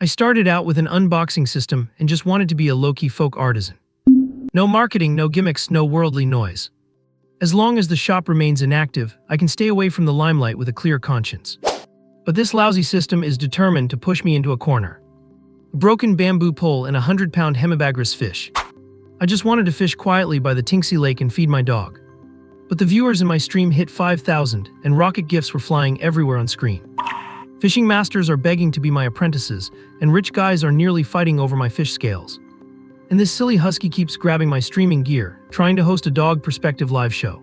I started out with an unboxing system and just wanted to be a low-key folk artisan. No marketing, no gimmicks, no worldly noise. As long as the shop remains inactive, I can stay away from the limelight with a clear conscience. But this lousy system is determined to push me into a corner. A broken bamboo pole and a 100-pound hemibagris fish. I just wanted to fish quietly by the Tinksy Lake and feed my dog. But the viewers in my stream hit 5,000, and rocket gifts were flying everywhere on screen. Fishing masters are begging to be my apprentices, and rich guys are nearly fighting over my fish scales. And this silly husky keeps grabbing my streaming gear, trying to host a dog perspective live show.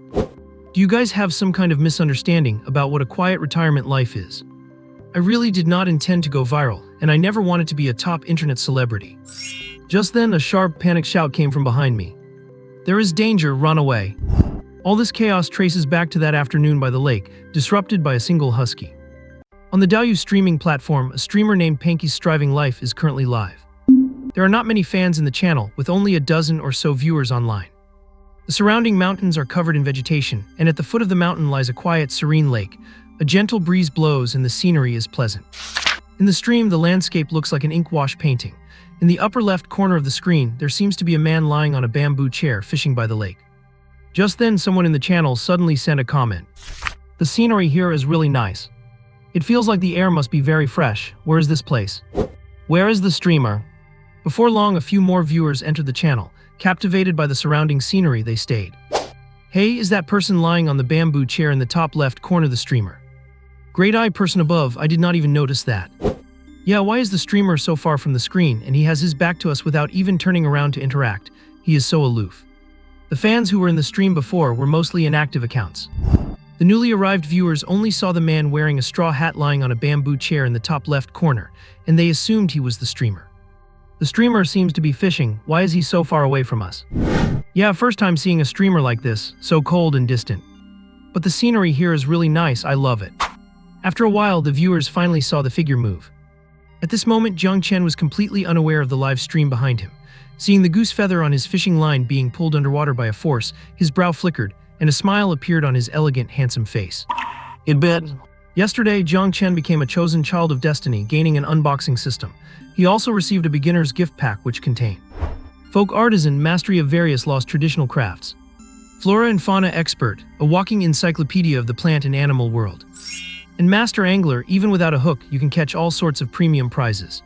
Do you guys have some kind of misunderstanding about what a quiet retirement life is? I really did not intend to go viral, and I never wanted to be a top internet celebrity. Just then, a sharp, panicked shout came from behind me. "There is danger, run away." All this chaos traces back to that afternoon by the lake, disrupted by a single husky. On the Douyu streaming platform, a streamer named Panky's Striving Life is currently live. There are not many fans in the channel, with only a dozen or so viewers online. The surrounding mountains are covered in vegetation, and at the foot of the mountain lies a quiet, serene lake. A gentle breeze blows and the scenery is pleasant. In the stream, the landscape looks like an ink wash painting. In the upper left corner of the screen, there seems to be a man lying on a bamboo chair fishing by the lake. Just then, someone in the channel suddenly sent a comment. "The scenery here is really nice. It feels like the air must be very fresh. Where is this place? Where is the streamer?" Before long, a few more viewers entered the channel. Captivated by the surrounding scenery, they stayed. "Hey, is that person lying on the bamboo chair in the top left corner the streamer?" "Great eye person above, I did not even notice that." "Yeah, why is the streamer so far from the screen and he has his back to us without even turning around to interact? He is so aloof." The fans who were in the stream before were mostly inactive accounts. The newly arrived viewers only saw the man wearing a straw hat lying on a bamboo chair in the top left corner, and they assumed he was the streamer. "The streamer seems to be fishing. Why is he so far away from us?" "Yeah, first time seeing a streamer like this, so cold and distant. But the scenery here is really nice, I love it." After a while, the viewers finally saw the figure move. At this moment, Jiang Chen was completely unaware of the live stream behind him. Seeing the goose feather on his fishing line being pulled underwater by a force, his brow flickered, and a smile appeared on his elegant, handsome face. In bed. Yesterday, Jiang Chen became a chosen child of destiny, gaining an unboxing system. He also received a beginner's gift pack which contained folk artisan, mastery of various lost traditional crafts, flora and fauna expert, a walking encyclopedia of the plant and animal world, and master angler. Even without a hook, you can catch all sorts of premium prizes.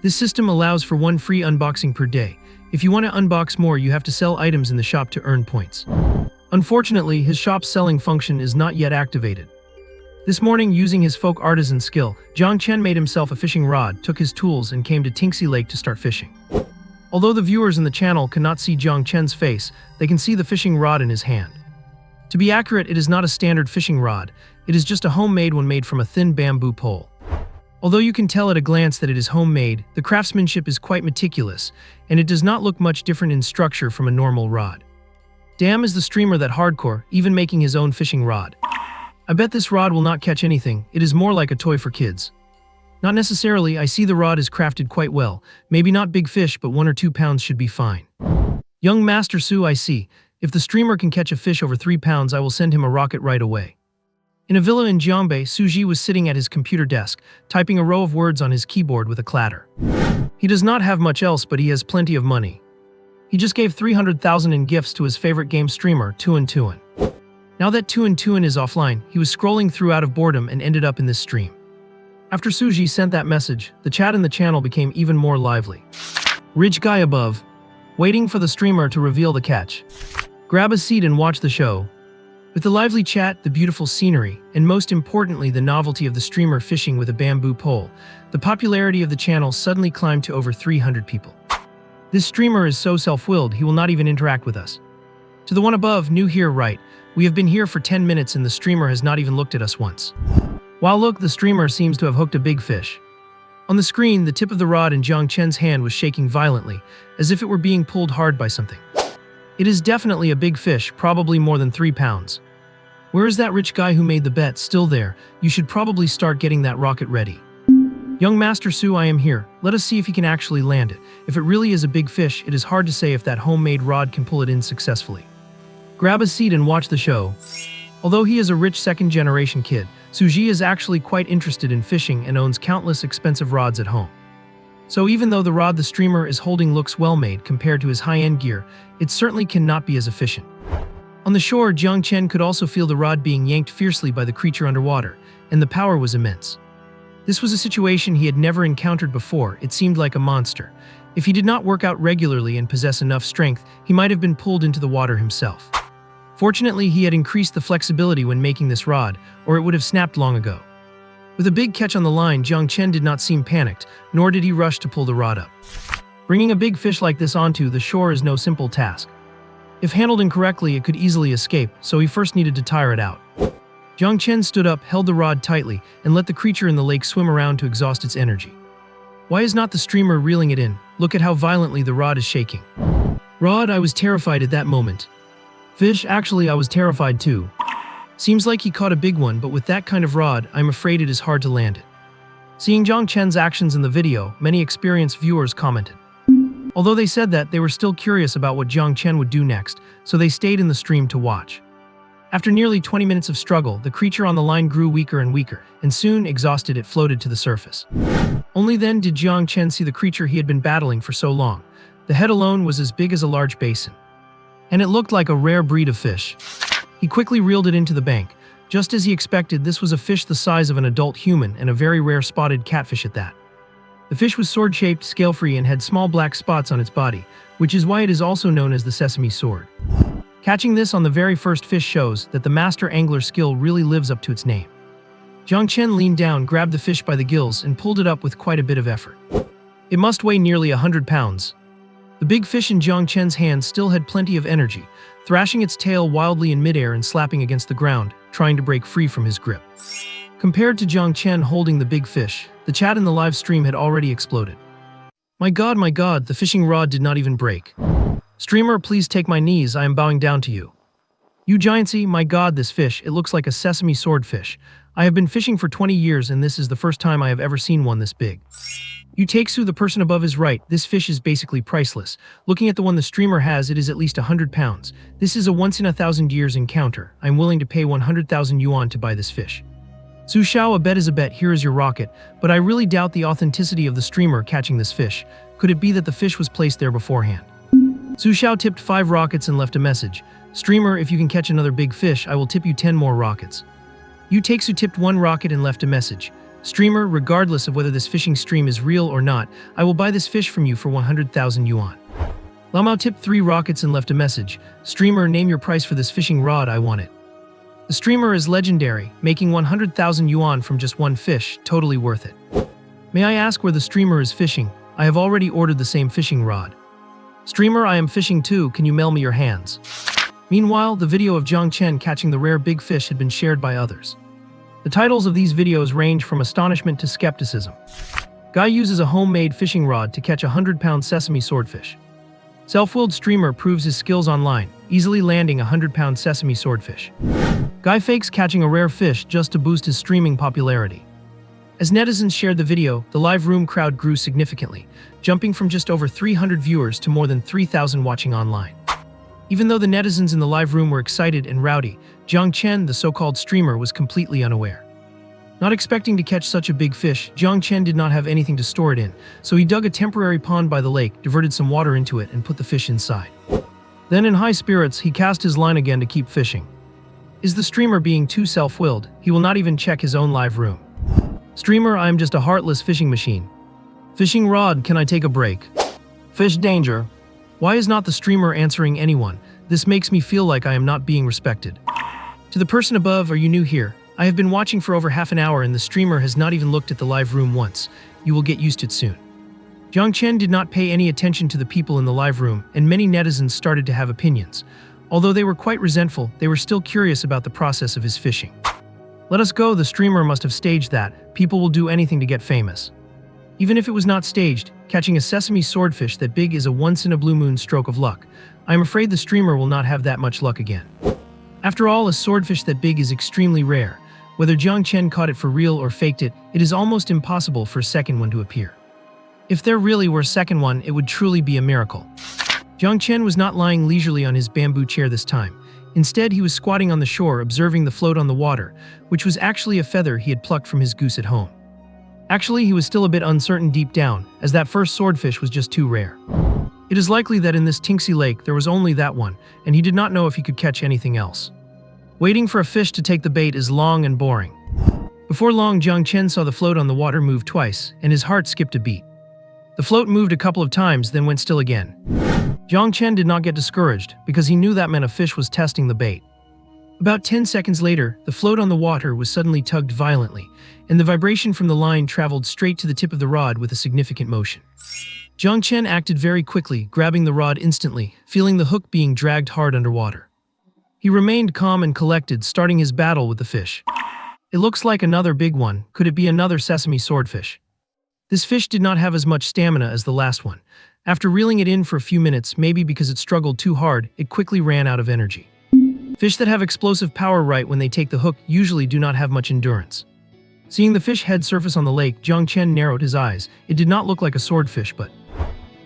This system allows for one free unboxing per day. If you want to unbox more, you have to sell items in the shop to earn points. Unfortunately, his shop's selling function is not yet activated. This morning, using his folk artisan skill, Jiang Chen made himself a fishing rod, took his tools, and came to Tinksy Lake to start fishing. Although the viewers in the channel cannot see Jiang Chen's face, they can see the fishing rod in his hand. To be accurate, it is not a standard fishing rod. It is just a homemade one made from a thin bamboo pole. Although you can tell at a glance that it is homemade, the craftsmanship is quite meticulous, and it does not look much different in structure from a normal rod. Damn, is the streamer that hardcore, even making his own fishing rod. I bet this rod will not catch anything. It is more like a toy for kids. Not necessarily. I see the rod is crafted quite well. Maybe not big fish, but 1 or 2 pounds should be fine. Young Master Su, I see. If the streamer can catch a fish over 3 pounds, I will send him a rocket right away. In a villa in Jiangbei, Suji was sitting at his computer desk, typing a row of words on his keyboard with a clatter. He does not have much else, but he has plenty of money. He just gave 300,000 in gifts to his favorite game streamer, Tuan Tuan. Now that Tuan Tuan is offline, he was scrolling through out of boredom and ended up in this stream. After Suji sent that message, the chat in the channel became even more lively. Rich guy above, waiting for the streamer to reveal the catch. Grab a seat and watch the show. With the lively chat, the beautiful scenery, and most importantly the novelty of the streamer fishing with a bamboo pole, the popularity of the channel suddenly climbed to over 300 people. This streamer is so self-willed he will not even interact with us. To the one above, new here, right? We have been here for 10 minutes and the streamer has not even looked at us once. Wow, look, the streamer seems to have hooked a big fish. On the screen, the tip of the rod in Jiang Chen's hand was shaking violently, as if it were being pulled hard by something. It is definitely a big fish, probably more than 3 pounds. Where is that rich guy who made the bet? Still there. You should probably start getting that rocket ready. Young Master Su, I am here. Let us see if he can actually land it. If it really is a big fish, it is hard to say if that homemade rod can pull it in successfully. Grab a seat and watch the show. Although he is a rich second-generation kid, Suji is actually quite interested in fishing and owns countless expensive rods at home. So even though the rod the streamer is holding looks well made compared to his high-end gear, it certainly cannot be as efficient. On the shore, Jiang Chen could also feel the rod being yanked fiercely by the creature underwater, and the power was immense. This was a situation he had never encountered before. It seemed like a monster. If he did not work out regularly and possess enough strength, he might have been pulled into the water himself. Fortunately, he had increased the flexibility when making this rod, or it would have snapped long ago. With a big catch on the line, Jiang Chen did not seem panicked, nor did he rush to pull the rod up. Bringing a big fish like this onto the shore is no simple task. If handled incorrectly, it could easily escape, so he first needed to tire it out. Jiang Chen stood up, held the rod tightly, and let the creature in the lake swim around to exhaust its energy. Why is not the streamer reeling it in? Look at how violently the rod is shaking. Rod, I was terrified at that moment. Fish, actually I was terrified too. Seems like he caught a big one, but with that kind of rod, I'm afraid it is hard to land it. Seeing Jiang Chen's actions in the video, many experienced viewers commented. Although they said that, they were still curious about what Jiang Chen would do next, so they stayed in the stream to watch. After nearly 20 minutes of struggle, the creature on the line grew weaker and weaker, and soon, exhausted, it floated to the surface. Only then did Jiang Chen see the creature he had been battling for so long. The head alone was as big as a large basin. And it looked like a rare breed of fish. He quickly reeled it into the bank. Just as he expected, this was a fish the size of an adult human and a very rare spotted catfish at that. The fish was sword-shaped, scale-free, and had small black spots on its body, which is why it is also known as the sesame sword. Catching this on the very first fish shows that the master angler skill really lives up to its name. Jiang Chen leaned down, grabbed the fish by the gills, and pulled it up with quite a bit of effort. It must weigh nearly 100 pounds. The big fish in Jiang Chen's hands still had plenty of energy, thrashing its tail wildly in midair and slapping against the ground, trying to break free from his grip. Compared to Jiang Chen holding the big fish, the chat in the live stream had already exploded. My god, the fishing rod did not even break. Streamer, please take my knees, I am bowing down to you. You giantsy, my god, this fish, it looks like a sesame swordfish. I have been fishing for 20 years and this is the first time I have ever seen one this big. You Takes-su, the person above is right, this fish is basically priceless. Looking at the one the streamer has, it is at least 100 pounds. This is a once-in-a-thousand-years encounter. I'm willing to pay 100,000 yuan to buy this fish. Su Xiao, a bet is a bet, here is your rocket, but I really doubt the authenticity of the streamer catching this fish. Could it be that the fish was placed there beforehand? Su Xiao tipped 5 rockets and left a message. Streamer, if you can catch another big fish, I will tip you 10 more rockets. You Takes-su tipped 1 rocket and left a message. Streamer, regardless of whether this fishing stream is real or not, I will buy this fish from you for 100,000 yuan. Lamao tipped 3 rockets and left a message. Streamer, name your price for this fishing rod, I want it. The streamer is legendary, making 100,000 yuan from just 1 fish, totally worth it. May I ask where the streamer is fishing? I have already ordered the same fishing rod. Streamer, I am fishing too, can you mail me your hands? Meanwhile, the video of Jiang Chen catching the rare big fish had been shared by others. The titles of these videos range from astonishment to skepticism. Guy uses a homemade fishing rod to catch a 100-pound sesame swordfish. Self-willed streamer proves his skills online, easily landing a 100-pound sesame swordfish. Guy fakes catching a rare fish just to boost his streaming popularity. As netizens shared the video, the live room crowd grew significantly, jumping from just over 300 viewers to more than 3,000 watching online. Even though the netizens in the live room were excited and rowdy, Jiang Chen, the so-called streamer, was completely unaware. Not expecting to catch such a big fish, Jiang Chen did not have anything to store it in, so he dug a temporary pond by the lake, diverted some water into it, and put the fish inside. Then in high spirits, he cast his line again to keep fishing. Is the streamer being too self-willed? He will not even check his own live room. Streamer, I am just a heartless fishing machine. Fishing rod, can I take a break? Fish danger. Why is not the streamer answering anyone? This makes me feel like I am not being respected. To the person above, are you new here? I have been watching for over half an hour and the streamer has not even looked at the live room once. You will get used to it soon. Jiang Chen did not pay any attention to the people in the live room, and many netizens started to have opinions. Although they were quite resentful, they were still curious about the process of his fishing. Let us go, the streamer must have staged that. People will do anything to get famous. Even if it was not staged, catching a sesame swordfish that big is a once-in-a-blue-moon stroke of luck. I am afraid the streamer will not have that much luck again. After all, a swordfish that big is extremely rare. Whether Jiang Chen caught it for real or faked it, it is almost impossible for a second one to appear. If there really were a second one, it would truly be a miracle. Jiang Chen was not lying leisurely on his bamboo chair this time. Instead, he was squatting on the shore, observing the float on the water, which was actually a feather he had plucked from his goose at home. Actually, he was still a bit uncertain deep down, as that first swordfish was just too rare. It is likely that in this Tinksy lake there was only that one, and he did not know if he could catch anything else. Waiting for a fish to take the bait is long and boring. Before long, Jiang Chen saw the float on the water move twice, and his heart skipped a beat. The float moved a couple of times, then went still again. Jiang Chen did not get discouraged, because he knew that meant a fish was testing the bait. About 10 seconds later, the float on the water was suddenly tugged violently, and the vibration from the line traveled straight to the tip of the rod with a significant motion. Jiang Chen acted very quickly, grabbing the rod instantly, feeling the hook being dragged hard underwater. He remained calm and collected, starting his battle with the fish. It looks like another big one. Could it be another sesame swordfish? This fish did not have as much stamina as the last one. After reeling it in for a few minutes, maybe because it struggled too hard, it quickly ran out of energy. Fish that have explosive power right when they take the hook usually do not have much endurance. Seeing the fish head surface on the lake, Jiang Chen narrowed his eyes. It did not look like a swordfish, but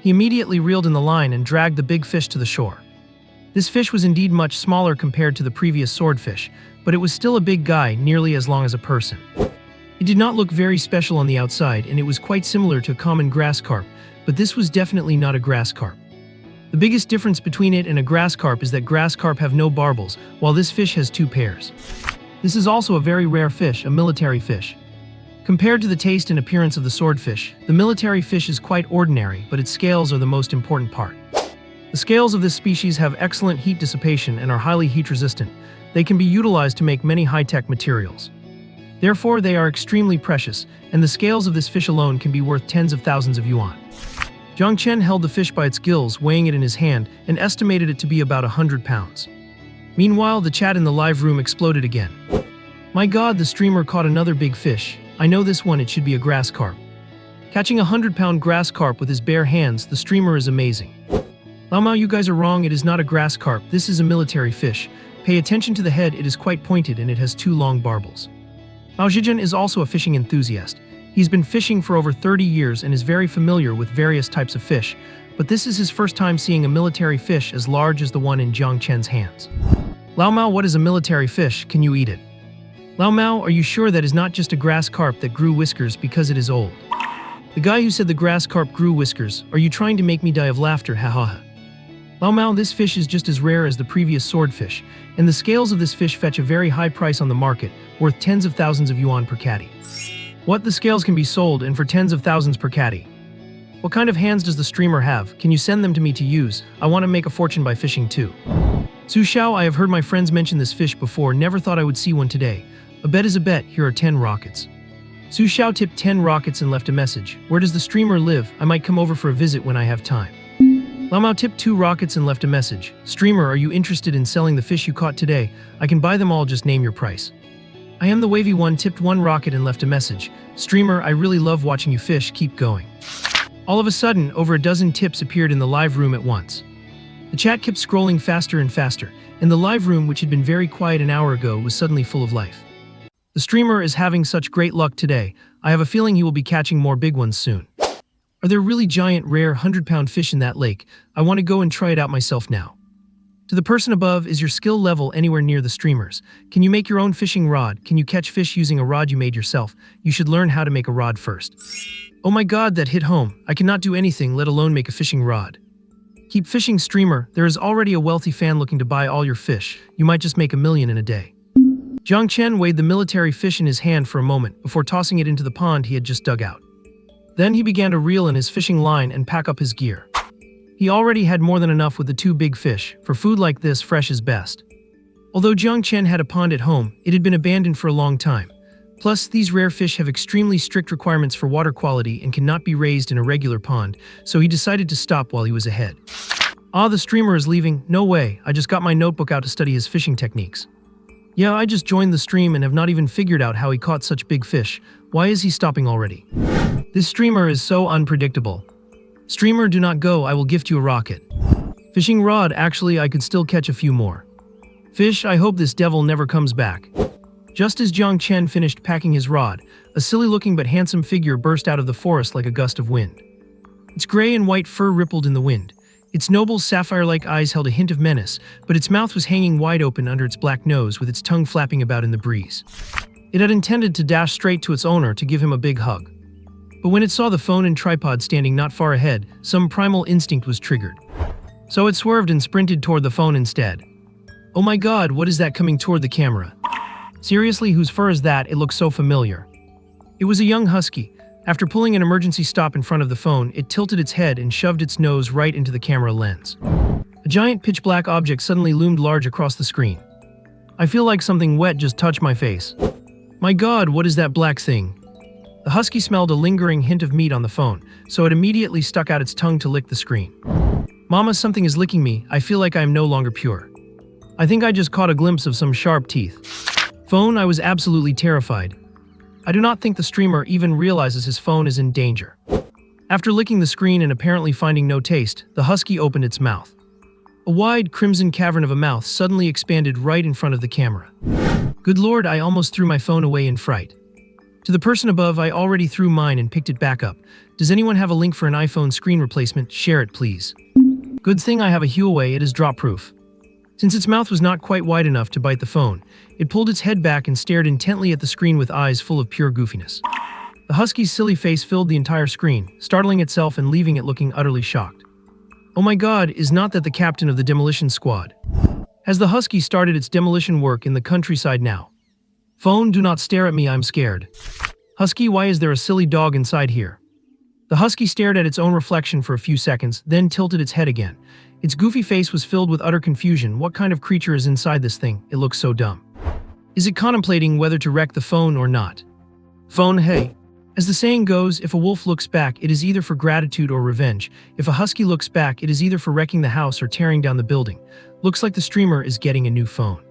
he immediately reeled in the line and dragged the big fish to the shore. This fish was indeed much smaller compared to the previous swordfish, but it was still a big guy, nearly as long as a person. It did not look very special on the outside, and it was quite similar to a common grass carp, but this was definitely not a grass carp. The biggest difference between it and a grass carp is that grass carp have no barbels, while this fish has 2 pairs. This is also a very rare fish, a military fish. Compared to the taste and appearance of the swordfish, the military fish is quite ordinary, but its scales are the most important part. The scales of this species have excellent heat dissipation and are highly heat resistant. They can be utilized to make many high-tech materials. Therefore, they are extremely precious, and the scales of this fish alone can be worth tens of thousands of yuan. Jiang Chen held the fish by its gills, weighing it in his hand, and estimated it to be about 100 pounds. Meanwhile, the chat in the live room exploded again. My god, the streamer caught another big fish. I know this one, it should be a grass carp. Catching a 100-pound grass carp with his bare hands, the streamer is amazing. Lao Mao, you guys are wrong, it is not a grass carp, this is a military fish. Pay attention to the head, it is quite pointed and it has 2 long barbels. Mao Zhejian is also a fishing enthusiast. He's been fishing for over 30 years and is very familiar with various types of fish, but this is his first time seeing a military fish as large as the one in Jiang Chen's hands. Lao Mao, what is a military fish? Can you eat it? Lao Mao, are you sure that is not just a grass carp that grew whiskers because it is old? The guy who said the grass carp grew whiskers, are you trying to make me die of laughter? Ha ha ha. Lao Mao, this fish is just as rare as the previous swordfish, and the scales of this fish fetch a very high price on the market, worth tens of thousands of yuan per catty. What, the scales can be sold and for tens of thousands per catty? What kind of hands does the streamer have? Can you send them to me to use? I want to make a fortune by fishing too. Su Xiao, I have heard my friends mention this fish before, never thought I would see one today. A bet is a bet, here are 10 rockets. Su Xiao tipped 10 rockets and left a message. Where does the streamer live? I might come over for a visit when I have time. Lao Mao tipped 2 rockets and left a message. Streamer, are you interested in selling the fish you caught today? I can buy them all, just name your price. I am the wavy one, tipped 1 rocket and left a message. Streamer, I really love watching you fish, keep going. All of a sudden, over a dozen tips appeared in the live room at once. The chat kept scrolling faster and faster, and the live room, which had been very quiet an hour ago, was suddenly full of life. The streamer is having such great luck today. I have a feeling he will be catching more big ones soon. Are there really giant, rare 100-pound fish in that lake? I want to go and try it out myself now. To the person above, is your skill level anywhere near the streamers? Can you make your own fishing rod? Can you catch fish using a rod you made yourself? You should learn how to make a rod first. Oh my god, that hit home. I cannot do anything, let alone make a fishing rod. Keep fishing, streamer. There is already a wealthy fan looking to buy all your fish. You might just make $1 million in a day. Jiang Chen weighed the military fish in his hand for a moment before tossing it into the pond he had just dug out. Then he began to reel in his fishing line and pack up his gear. He already had more than enough with the 2 big fish. For food like this, fresh is best. Although Jiang Chen had a pond at home, it had been abandoned for a long time. Plus, these rare fish have extremely strict requirements for water quality and cannot be raised in a regular pond, so he decided to stop while he was ahead. Ah, the streamer is leaving. No way, I just got my notebook out to study his fishing techniques. Yeah, I just joined the stream and have not even figured out how he caught such big fish. Why is he stopping already? This streamer is so unpredictable. Streamer, do not go, I will gift you a rocket. Fishing rod, actually I could still catch a few more. Fish, I hope this devil never comes back. Just as Jiang Chen finished packing his rod, a silly-looking but handsome figure burst out of the forest like a gust of wind. Its gray and white fur rippled in the wind. Its noble sapphire-like eyes held a hint of menace, but its mouth was hanging wide open under its black nose with its tongue flapping about in the breeze. It had intended to dash straight to its owner to give him a big hug. But when it saw the phone and tripod standing not far ahead, some primal instinct was triggered. So it swerved and sprinted toward the phone instead. Oh my god, what is that coming toward the camera? Seriously, whose fur is that? It looks so familiar. It was a young husky. After pulling an emergency stop in front of the phone, it tilted its head and shoved its nose right into the camera lens. A giant pitch-black object suddenly loomed large across the screen. I feel like something wet just touched my face. My god, what is that black thing? The husky smelled a lingering hint of meat on the phone, so it immediately stuck out its tongue to lick the screen. Mama, something is licking me. I feel like I am no longer pure. I think I just caught a glimpse of some sharp teeth. Phone, I was absolutely terrified. I do not think the streamer even realizes his phone is in danger. After licking the screen and apparently finding no taste, the husky opened its mouth. A wide, crimson cavern of a mouth suddenly expanded right in front of the camera. Good lord, I almost threw my phone away in fright. To the person above, I already threw mine and picked it back up. Does anyone have a link for an iPhone screen replacement? Share it, please. Good thing I have a Huawei, it is drop-proof. Since its mouth was not quite wide enough to bite the phone, it pulled its head back and stared intently at the screen with eyes full of pure goofiness. The husky's silly face filled the entire screen, startling itself and leaving it looking utterly shocked. Oh my god, is not that the captain of the demolition squad? Has the husky started its demolition work in the countryside now? Phone, do not stare at me, I'm scared. Husky, why is there a silly dog inside here? The husky stared at its own reflection for a few seconds, then tilted its head again. Its goofy face was filled with utter confusion. What kind of creature is inside this thing? It looks so dumb. Is it contemplating whether to wreck the phone or not? Phone, hey. As the saying goes, if a wolf looks back, it is either for gratitude or revenge. If a husky looks back, it is either for wrecking the house or tearing down the building. Looks like the streamer is getting a new phone.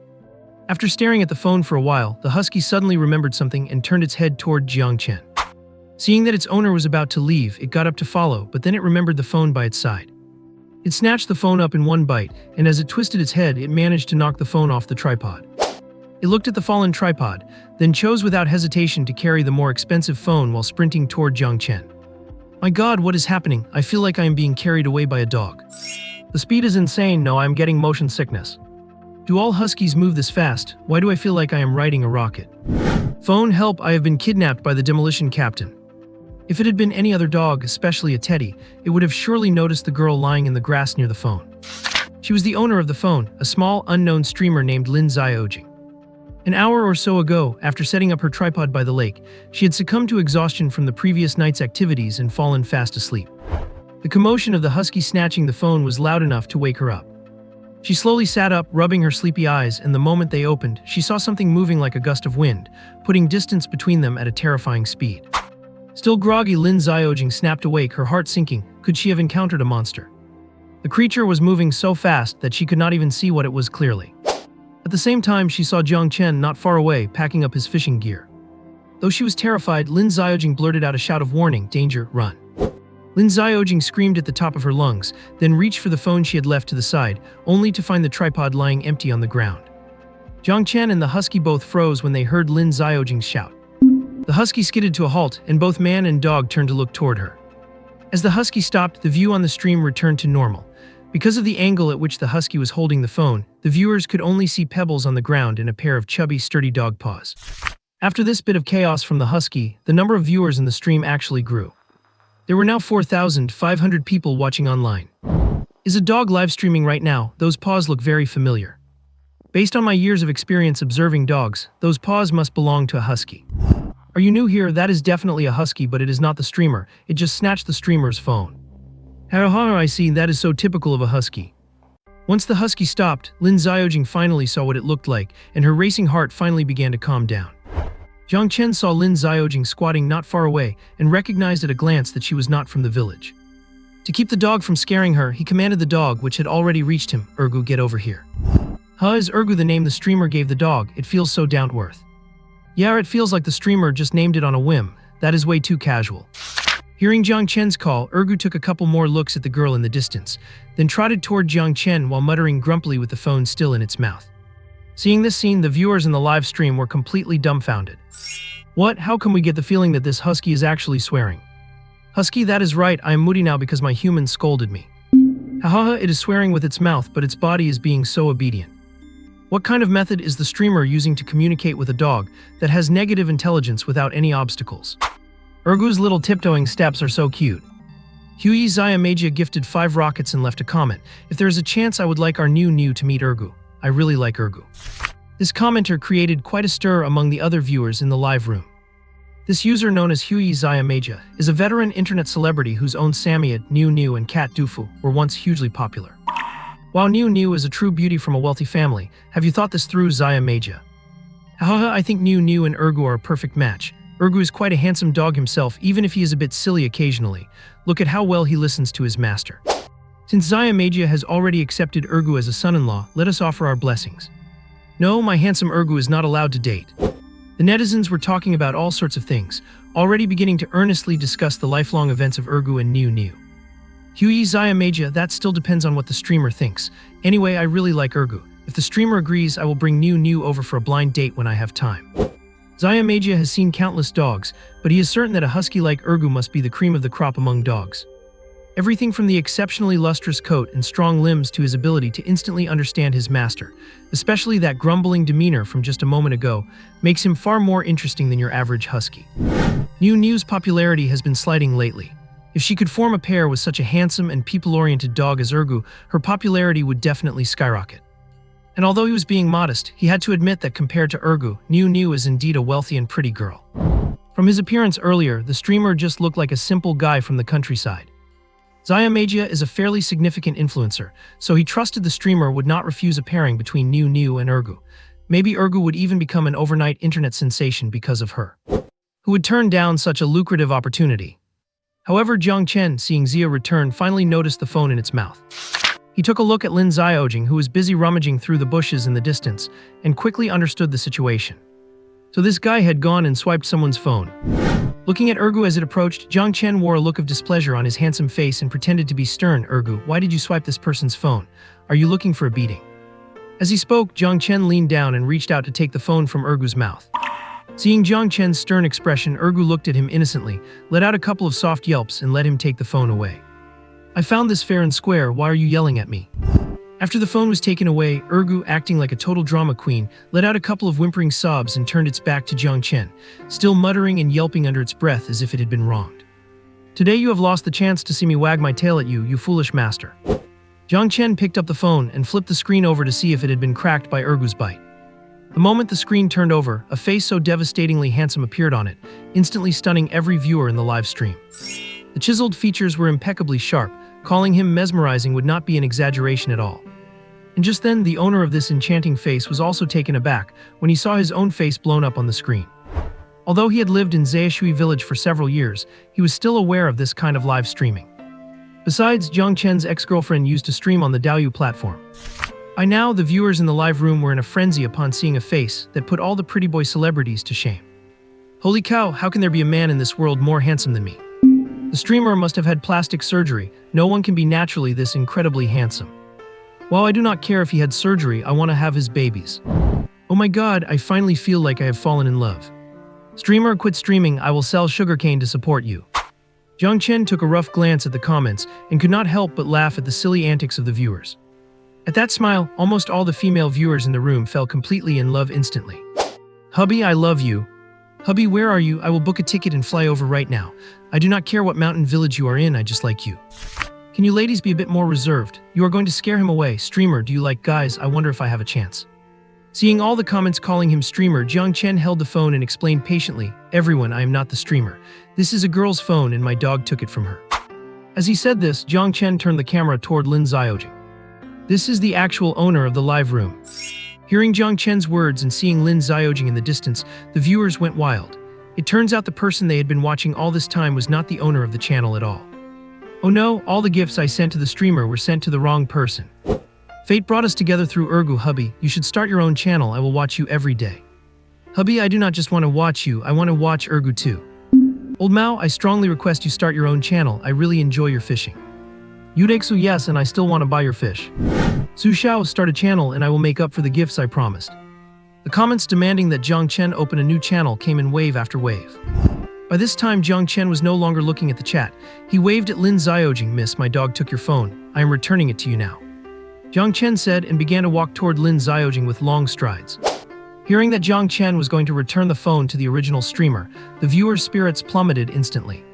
After staring at the phone for a while, the husky suddenly remembered something and turned its head toward Jiang Chen. Seeing that its owner was about to leave, it got up to follow, but then it remembered the phone by its side. It snatched the phone up in one bite, and as it twisted its head, it managed to knock the phone off the tripod. It looked at the fallen tripod, then chose without hesitation to carry the more expensive phone while sprinting toward Jiang Chen. My god, what is happening? I feel like I am being carried away by a dog. The speed is insane. No, I am getting motion sickness. Do all huskies move this fast? Why do I feel like I am riding a rocket? Phone, help, I have been kidnapped by the demolition captain. If it had been any other dog, especially a teddy, it would have surely noticed the girl lying in the grass near the phone. She was the owner of the phone, a small, unknown streamer named Lin Xiaojing. An hour or so ago, after setting up her tripod by the lake, she had succumbed to exhaustion from the previous night's activities and fallen fast asleep. The commotion of the husky snatching the phone was loud enough to wake her up. She slowly sat up, rubbing her sleepy eyes, and the moment they opened, she saw something moving like a gust of wind, putting distance between them at a terrifying speed. Still groggy, Lin Xiaojing snapped awake, her heart sinking. Could she have encountered a monster? The creature was moving so fast that she could not even see what it was clearly. At the same time, she saw Jiang Chen not far away, packing up his fishing gear. Though she was terrified, Lin Xiaojing blurted out a shout of warning, danger, run. Lin Xiaojing screamed at the top of her lungs, then reached for the phone she had left to the side, only to find the tripod lying empty on the ground. Jiang Chen and the husky both froze when they heard Lin Xiaojing's shout. The husky skidded to a halt, and both man and dog turned to look toward her. As the husky stopped, the view on the stream returned to normal. Because of the angle at which the husky was holding the phone, the viewers could only see pebbles on the ground and a pair of chubby, sturdy dog paws. After this bit of chaos from the husky, the number of viewers in the stream actually grew. There were now 4,500 people watching online. Is a dog live streaming right now? Those paws look very familiar. Based on my years of experience observing dogs, those paws must belong to a husky. Are you new here? That is definitely a husky, but it is not the streamer. It just snatched the streamer's phone. How I see, that is so typical of a husky. Once the husky stopped, Lin Xiaojing finally saw what it looked like, and her racing heart finally began to calm down. Jiang Chen saw Lin Xiaojing squatting not far away and recognized at a glance that she was not from the village. To keep the dog from scaring her, he commanded the dog, which had already reached him, Ergu, get over here. Is Ergu the name the streamer gave the dog? It feels so down to earth. Yeah, it feels like the streamer just named it on a whim. That is way too casual. Hearing Jiang Chen's call, Ergu took a couple more looks at the girl in the distance, then trotted toward Jiang Chen while muttering grumpily with the phone still in its mouth. Seeing this scene, the viewers in the live stream were completely dumbfounded. What? How come we get the feeling that this husky is actually swearing? Husky, that is right, I am moody now because my human scolded me. Haha, it is swearing with its mouth, but its body is being so obedient. What kind of method is the streamer using to communicate with a dog that has negative intelligence without any obstacles? Ergu's little tiptoeing steps are so cute. Huey Zayamagia gifted 5 rockets and left a comment. If there is a chance, I would like our new to meet Ergu. I really like Ergu. This commenter created quite a stir among the other viewers in the live room. This user, known as Huey Zayamagia, is a veteran internet celebrity whose own Samyad, New and Cat Dufu were once hugely popular. While New is a true beauty from a wealthy family, have you thought this through, Zayamagia? Haha, I think New and Ergu are a perfect match. Ergu is quite a handsome dog himself, even if he is a bit silly occasionally. Look at how well he listens to his master. Since Zayamagia has already accepted Ergu as a son-in-law, let us offer our blessings. No, my handsome Ergu is not allowed to date. The netizens were talking about all sorts of things, already beginning to earnestly discuss the lifelong events of Ergu and New. Huey Zayamagia, that still depends on what the streamer thinks. Anyway, I really like Ergu. If the streamer agrees, I will bring New over for a blind date when I have time. Zayamagia has seen countless dogs, but he is certain that a husky like Ergu must be the cream of the crop among dogs. Everything from the exceptionally lustrous coat and strong limbs to his ability to instantly understand his master, especially that grumbling demeanor from just a moment ago, makes him far more interesting than your average husky. New's popularity has been sliding lately. If she could form a pair with such a handsome and people-oriented dog as Ergu, her popularity would definitely skyrocket. And although he was being modest, he had to admit that compared to Ergu, New is indeed a wealthy and pretty girl. From his appearance earlier, the streamer just looked like a simple guy from the countryside. Zayamagia is a fairly significant influencer, so he trusted the streamer would not refuse a pairing between New and Ergu. Maybe Ergu would even become an overnight internet sensation because of her. Who would turn down such a lucrative opportunity? However, Jiang Chen, seeing Zia return, finally noticed the phone in its mouth. He took a look at Lin Xiaojing, who was busy rummaging through the bushes in the distance, and quickly understood the situation. So this guy had gone and swiped someone's phone. Looking at Ergu as it approached, Jiang Chen wore a look of displeasure on his handsome face and pretended to be stern. Ergu, why did you swipe this person's phone? Are you looking for a beating? As he spoke, Jiang Chen leaned down and reached out to take the phone from Ergu's mouth. Seeing Jiang Chen's stern expression, Ergu looked at him innocently, let out a couple of soft yelps, and let him take the phone away. I found this fair and square, why are you yelling at me? After the phone was taken away, Ergu, acting like a total drama queen, let out a couple of whimpering sobs and turned its back to Jiang Chen, still muttering and yelping under its breath as if it had been wronged. Today you have lost the chance to see me wag my tail at you, you foolish master. Jiang Chen picked up the phone and flipped the screen over to see if it had been cracked by Ergu's bite. The moment the screen turned over, a face so devastatingly handsome appeared on it, instantly stunning every viewer in the live stream. The chiseled features were impeccably sharp. Calling him mesmerizing would not be an exaggeration at all. And just then, the owner of this enchanting face was also taken aback when he saw his own face blown up on the screen. Although he had lived in Zayashui village for several years, he was still aware of this kind of live streaming. Besides, Jiang Chen's ex-girlfriend used to stream on the Douyu platform. By now, the viewers in the live room were in a frenzy upon seeing a face that put all the pretty boy celebrities to shame. Holy cow, how can there be a man in this world more handsome than me? The streamer must have had plastic surgery. No one can be naturally this incredibly handsome. While I do not care if he had surgery, I want to have his babies. Oh my god, I finally feel like I have fallen in love. Streamer, quit streaming, I will sell sugarcane to support you. Jiang Chen took a rough glance at the comments and could not help but laugh at the silly antics of the viewers. At that smile, almost all the female viewers in the room fell completely in love instantly. Hubby, I love you. Hubby, where are you? I will book a ticket and fly over right now. I do not care what mountain village you are in, I just like you. Can you ladies be a bit more reserved? You are going to scare him away. Streamer, do you like guys? I wonder if I have a chance. Seeing all the comments calling him streamer, Jiang Chen held the phone and explained patiently, everyone, I am not the streamer. This is a girl's phone and my dog took it from her. As he said this, Jiang Chen turned the camera toward Lin Xiaojing. This is the actual owner of the live room. Hearing Jiang Chen's words and seeing Lin Xiaojing in the distance, the viewers went wild. It turns out the person they had been watching all this time was not the owner of the channel at all. Oh no, all the gifts I sent to the streamer were sent to the wrong person. Fate brought us together through Ergu. Hubby, you should start your own channel. I will watch you every day. Hubby, I do not just want to watch you, I want to watch Ergu too. Old Mao, I strongly request you start your own channel. I really enjoy your fishing. Yudexu, yes, and I still want to buy your fish. Su Xiao, start a channel and I will make up for the gifts I promised. The comments demanding that Jiang Chen open a new channel came in wave after wave. By this time, Jiang Chen was no longer looking at the chat. He waved at Lin Xiaojing. Miss, my dog took your phone. I am returning it to you now. Jiang Chen said and began to walk toward Lin Xiaojing with long strides. Hearing that Jiang Chen was going to return the phone to the original streamer, the viewers' spirits plummeted instantly.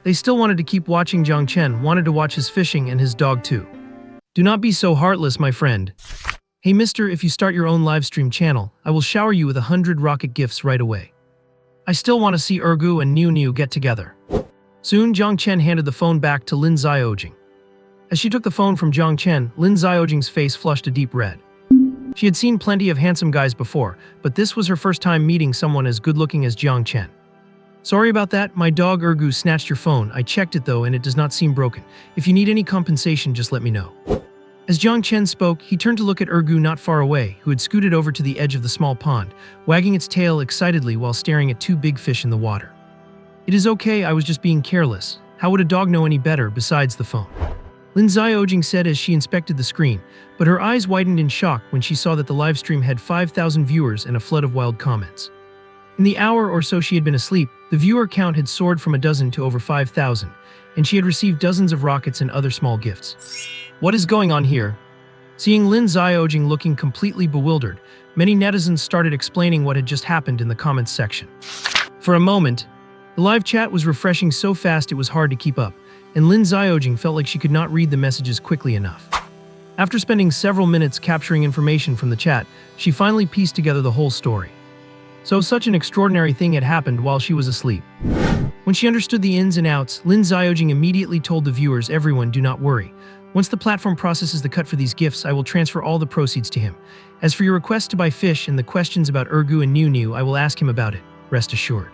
They still wanted to keep watching. Jiang Chen wanted to watch his fishing and his dog too. Do not be so heartless, my friend. Hey mister, if you start your own livestream channel, I will shower you with 100 rocket gifts right away. I still want to see Ergu and Niu get together. Soon, Jiang Chen handed the phone back to Lin Xiaojing. As she took the phone from Jiang Chen, Lin Xiaojing's face flushed a deep red. She had seen plenty of handsome guys before, but this was her first time meeting someone as good-looking as Jiang Chen. Sorry about that, my dog Ergu snatched your phone. I checked it though and it does not seem broken. If you need any compensation, just let me know. As Jiang Chen spoke, he turned to look at Ergu not far away, who had scooted over to the edge of the small pond, wagging its tail excitedly while staring at two big fish in the water. It is okay, I was just being careless. How would a dog know any better besides the phone? Lin Xiaojing said as she inspected the screen, but her eyes widened in shock when she saw that the livestream had 5,000 viewers and a flood of wild comments. In the hour or so she had been asleep, the viewer count had soared from a dozen to over 5,000, and she had received dozens of rockets and other small gifts. What is going on here? Seeing Lin Xiaojing looking completely bewildered, many netizens started explaining what had just happened in the comments section. For a moment, the live chat was refreshing so fast it was hard to keep up, and Lin Xiaojing felt like she could not read the messages quickly enough. After spending several minutes capturing information from the chat, she finally pieced together the whole story. So such an extraordinary thing had happened while she was asleep. When she understood the ins and outs, Lin Xiaojing immediately told the viewers, everyone, do not worry. Once the platform processes the cut for these gifts, I will transfer all the proceeds to him. As for your request to buy fish and the questions about Ergu and Niu, I will ask him about it, rest assured.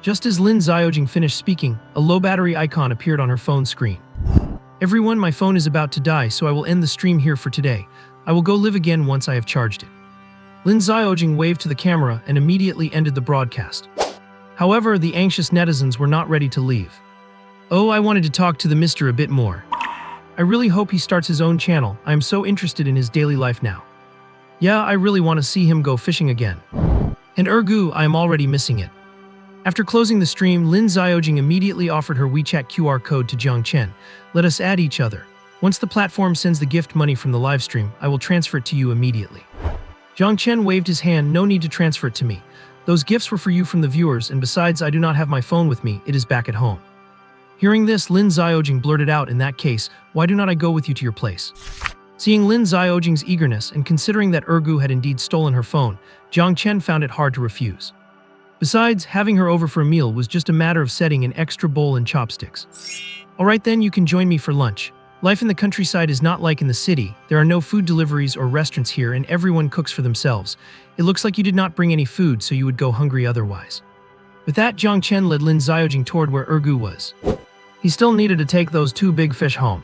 Just as Lin Xiaojing finished speaking, a low battery icon appeared on her phone screen. Everyone, my phone is about to die, so I will end the stream here for today. I will go live again once I have charged it. Lin Xiaojing waved to the camera and immediately ended the broadcast. However, the anxious netizens were not ready to leave. Oh, I wanted to talk to the mister a bit more. I really hope he starts his own channel. I am so interested in his daily life now. Yeah, I really want to see him go fishing again. And Ergu, I am already missing it. After closing the stream, Lin Xiaojing immediately offered her WeChat QR code to Jiang Chen. Let us add each other. Once the platform sends the gift money from the livestream, I will transfer it to you immediately. Jiang Chen waved his hand. No need to transfer it to me. Those gifts were for you from the viewers, and besides, I do not have my phone with me. It is back at home. Hearing this, Lin Xiaojing blurted out, in that case, why do not I go with you to your place? Seeing Lin Xiaojing's eagerness and considering that Ergu had indeed stolen her phone, Jiang Chen found it hard to refuse. Besides, having her over for a meal was just a matter of setting an extra bowl and chopsticks. Alright then, you can join me for lunch. Life in the countryside is not like in the city. There are no food deliveries or restaurants here and everyone cooks for themselves. It looks like you did not bring any food, so you would go hungry otherwise. With that, Jiang Chen led Lin Xiaojing toward where Ergu was. He still needed to take those two big fish home.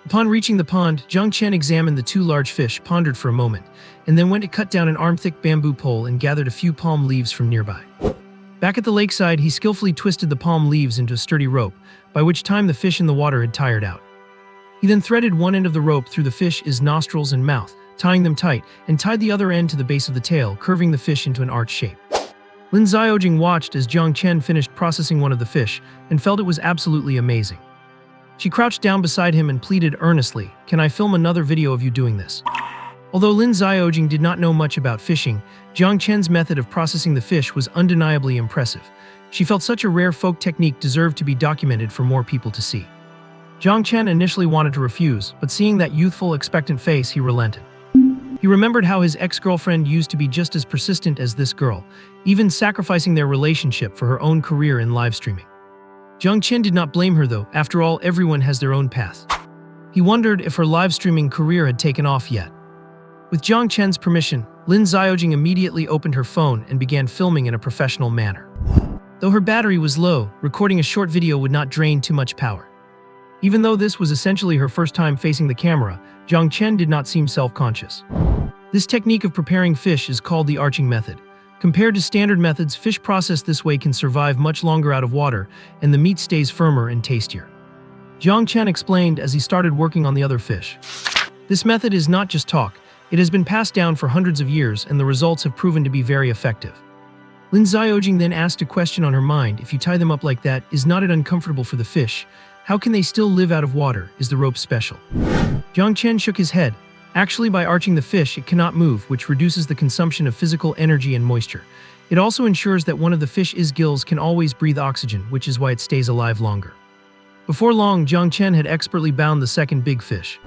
Upon reaching the pond, Jiang Chen examined the two large fish, pondered for a moment, and then went to cut down an arm-thick bamboo pole and gathered a few palm leaves from nearby. Back at the lakeside, he skillfully twisted the palm leaves into a sturdy rope, by which time the fish in the water had tired out. He then threaded one end of the rope through the fish's nostrils and mouth, tying them tight, and tied the other end to the base of the tail, curving the fish into an arch shape. Lin Xiaojing watched as Jiang Chen finished processing one of the fish, and felt it was absolutely amazing. She crouched down beside him and pleaded earnestly, "Can I film another video of you doing this?" Although Lin Xiaojing did not know much about fishing, Jiang Chen's method of processing the fish was undeniably impressive. She felt such a rare folk technique deserved to be documented for more people to see. Jiang Chen initially wanted to refuse, but seeing that youthful, expectant face, he relented. He remembered how his ex-girlfriend used to be just as persistent as this girl, even sacrificing their relationship for her own career in live streaming. Jiang Chen did not blame her though, after all, everyone has their own path. He wondered if her live streaming career had taken off yet. With Jiang Chen's permission, Lin Xiaojing immediately opened her phone and began filming in a professional manner. Though her battery was low, recording a short video would not drain too much power. Even though this was essentially her first time facing the camera, Jiang Chen did not seem self-conscious. This technique of preparing fish is called the arching method. Compared to standard methods, fish processed this way can survive much longer out of water, and the meat stays firmer and tastier. Jiang Chen explained as he started working on the other fish. This method is not just talk, it has been passed down for hundreds of years and the results have proven to be very effective. Lin Xiaojing then asked a question on her mind: if you tie them up like that, is not it uncomfortable for the fish? How can they still live out of water? Is the rope special? Jiang Chen shook his head. Actually, by arching the fish, it cannot move, which reduces the consumption of physical energy and moisture. It also ensures that one of the fish's gills can always breathe oxygen, which is why it stays alive longer. Before long, Jiang Chen had expertly bound the second big fish.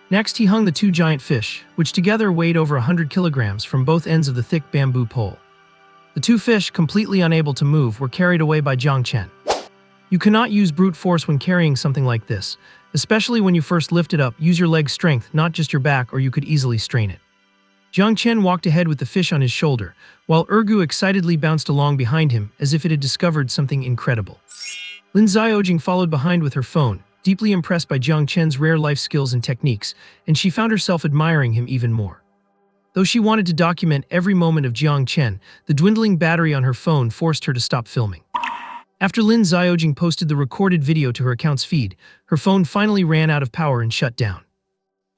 Next, he hung the two giant fish, which together weighed over 100 kilograms, from both ends of the thick bamboo pole. The two fish, completely unable to move, were carried away by Jiang Chen. You cannot use brute force when carrying something like this, especially when you first lift it up. Use your leg strength, not just your back, or you could easily strain it. Jiang Chen walked ahead with the fish on his shoulder, while Ergu excitedly bounced along behind him as if it had discovered something incredible. Lin Xiaojing followed behind with her phone, deeply impressed by Jiang Chen's rare life skills and techniques, and she found herself admiring him even more. Though she wanted to document every moment of Jiang Chen, the dwindling battery on her phone forced her to stop filming. After Lin Xiaojing posted the recorded video to her account's feed, her phone finally ran out of power and shut down.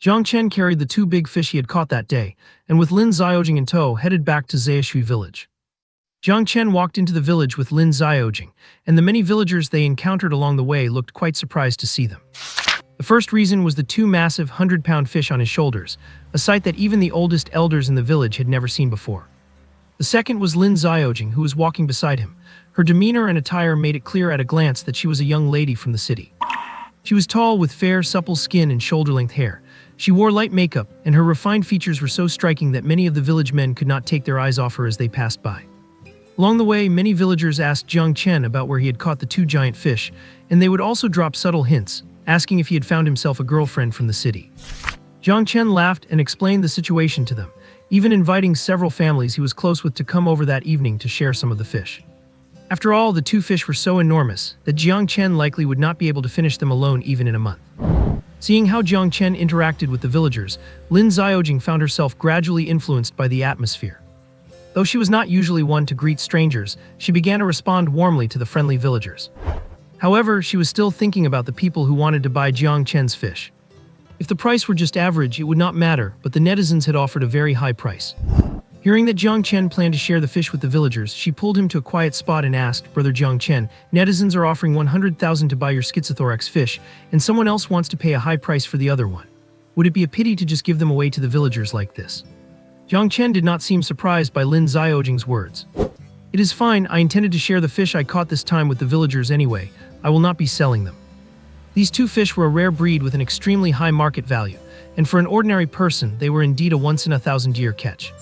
Jiang Chen carried the two big fish he had caught that day, and with Lin Xiaojing in tow, headed back to Zayashui village. Jiang Chen walked into the village with Lin Xiaojing, and the many villagers they encountered along the way looked quite surprised to see them. The first reason was the two massive 100-pound fish on his shoulders, a sight that even the oldest elders in the village had never seen before. The second was Lin Xiaojing, who was walking beside him. Her demeanor and attire made it clear at a glance that she was a young lady from the city. She was tall, with fair, supple skin and shoulder-length hair. She wore light makeup, and her refined features were so striking that many of the village men could not take their eyes off her as they passed by. Along the way, many villagers asked Jiang Chen about where he had caught the two giant fish, and they would also drop subtle hints, asking if he had found himself a girlfriend from the city. Jiang Chen laughed and explained the situation to them, even inviting several families he was close with to come over that evening to share some of the fish. After all, the two fish were so enormous that Jiang Chen likely would not be able to finish them alone even in a month. Seeing how Jiang Chen interacted with the villagers, Lin Xiaojing found herself gradually influenced by the atmosphere. Though she was not usually one to greet strangers, she began to respond warmly to the friendly villagers. However, she was still thinking about the people who wanted to buy Jiang Chen's fish. If the price were just average, it would not matter, but the netizens had offered a very high price. Hearing that Jiang Chen planned to share the fish with the villagers, she pulled him to a quiet spot and asked, "Brother Jiang Chen, netizens are offering 100,000 to buy your schizothorax fish, and someone else wants to pay a high price for the other one. Would it be a pity to just give them away to the villagers like this?" Jiang Chen did not seem surprised by Lin Xiaojing's words. "It is fine, I intended to share the fish I caught this time with the villagers anyway. I will not be selling them." These two fish were a rare breed with an extremely high market value, and for an ordinary person, they were indeed a once-in-a-thousand-year catch.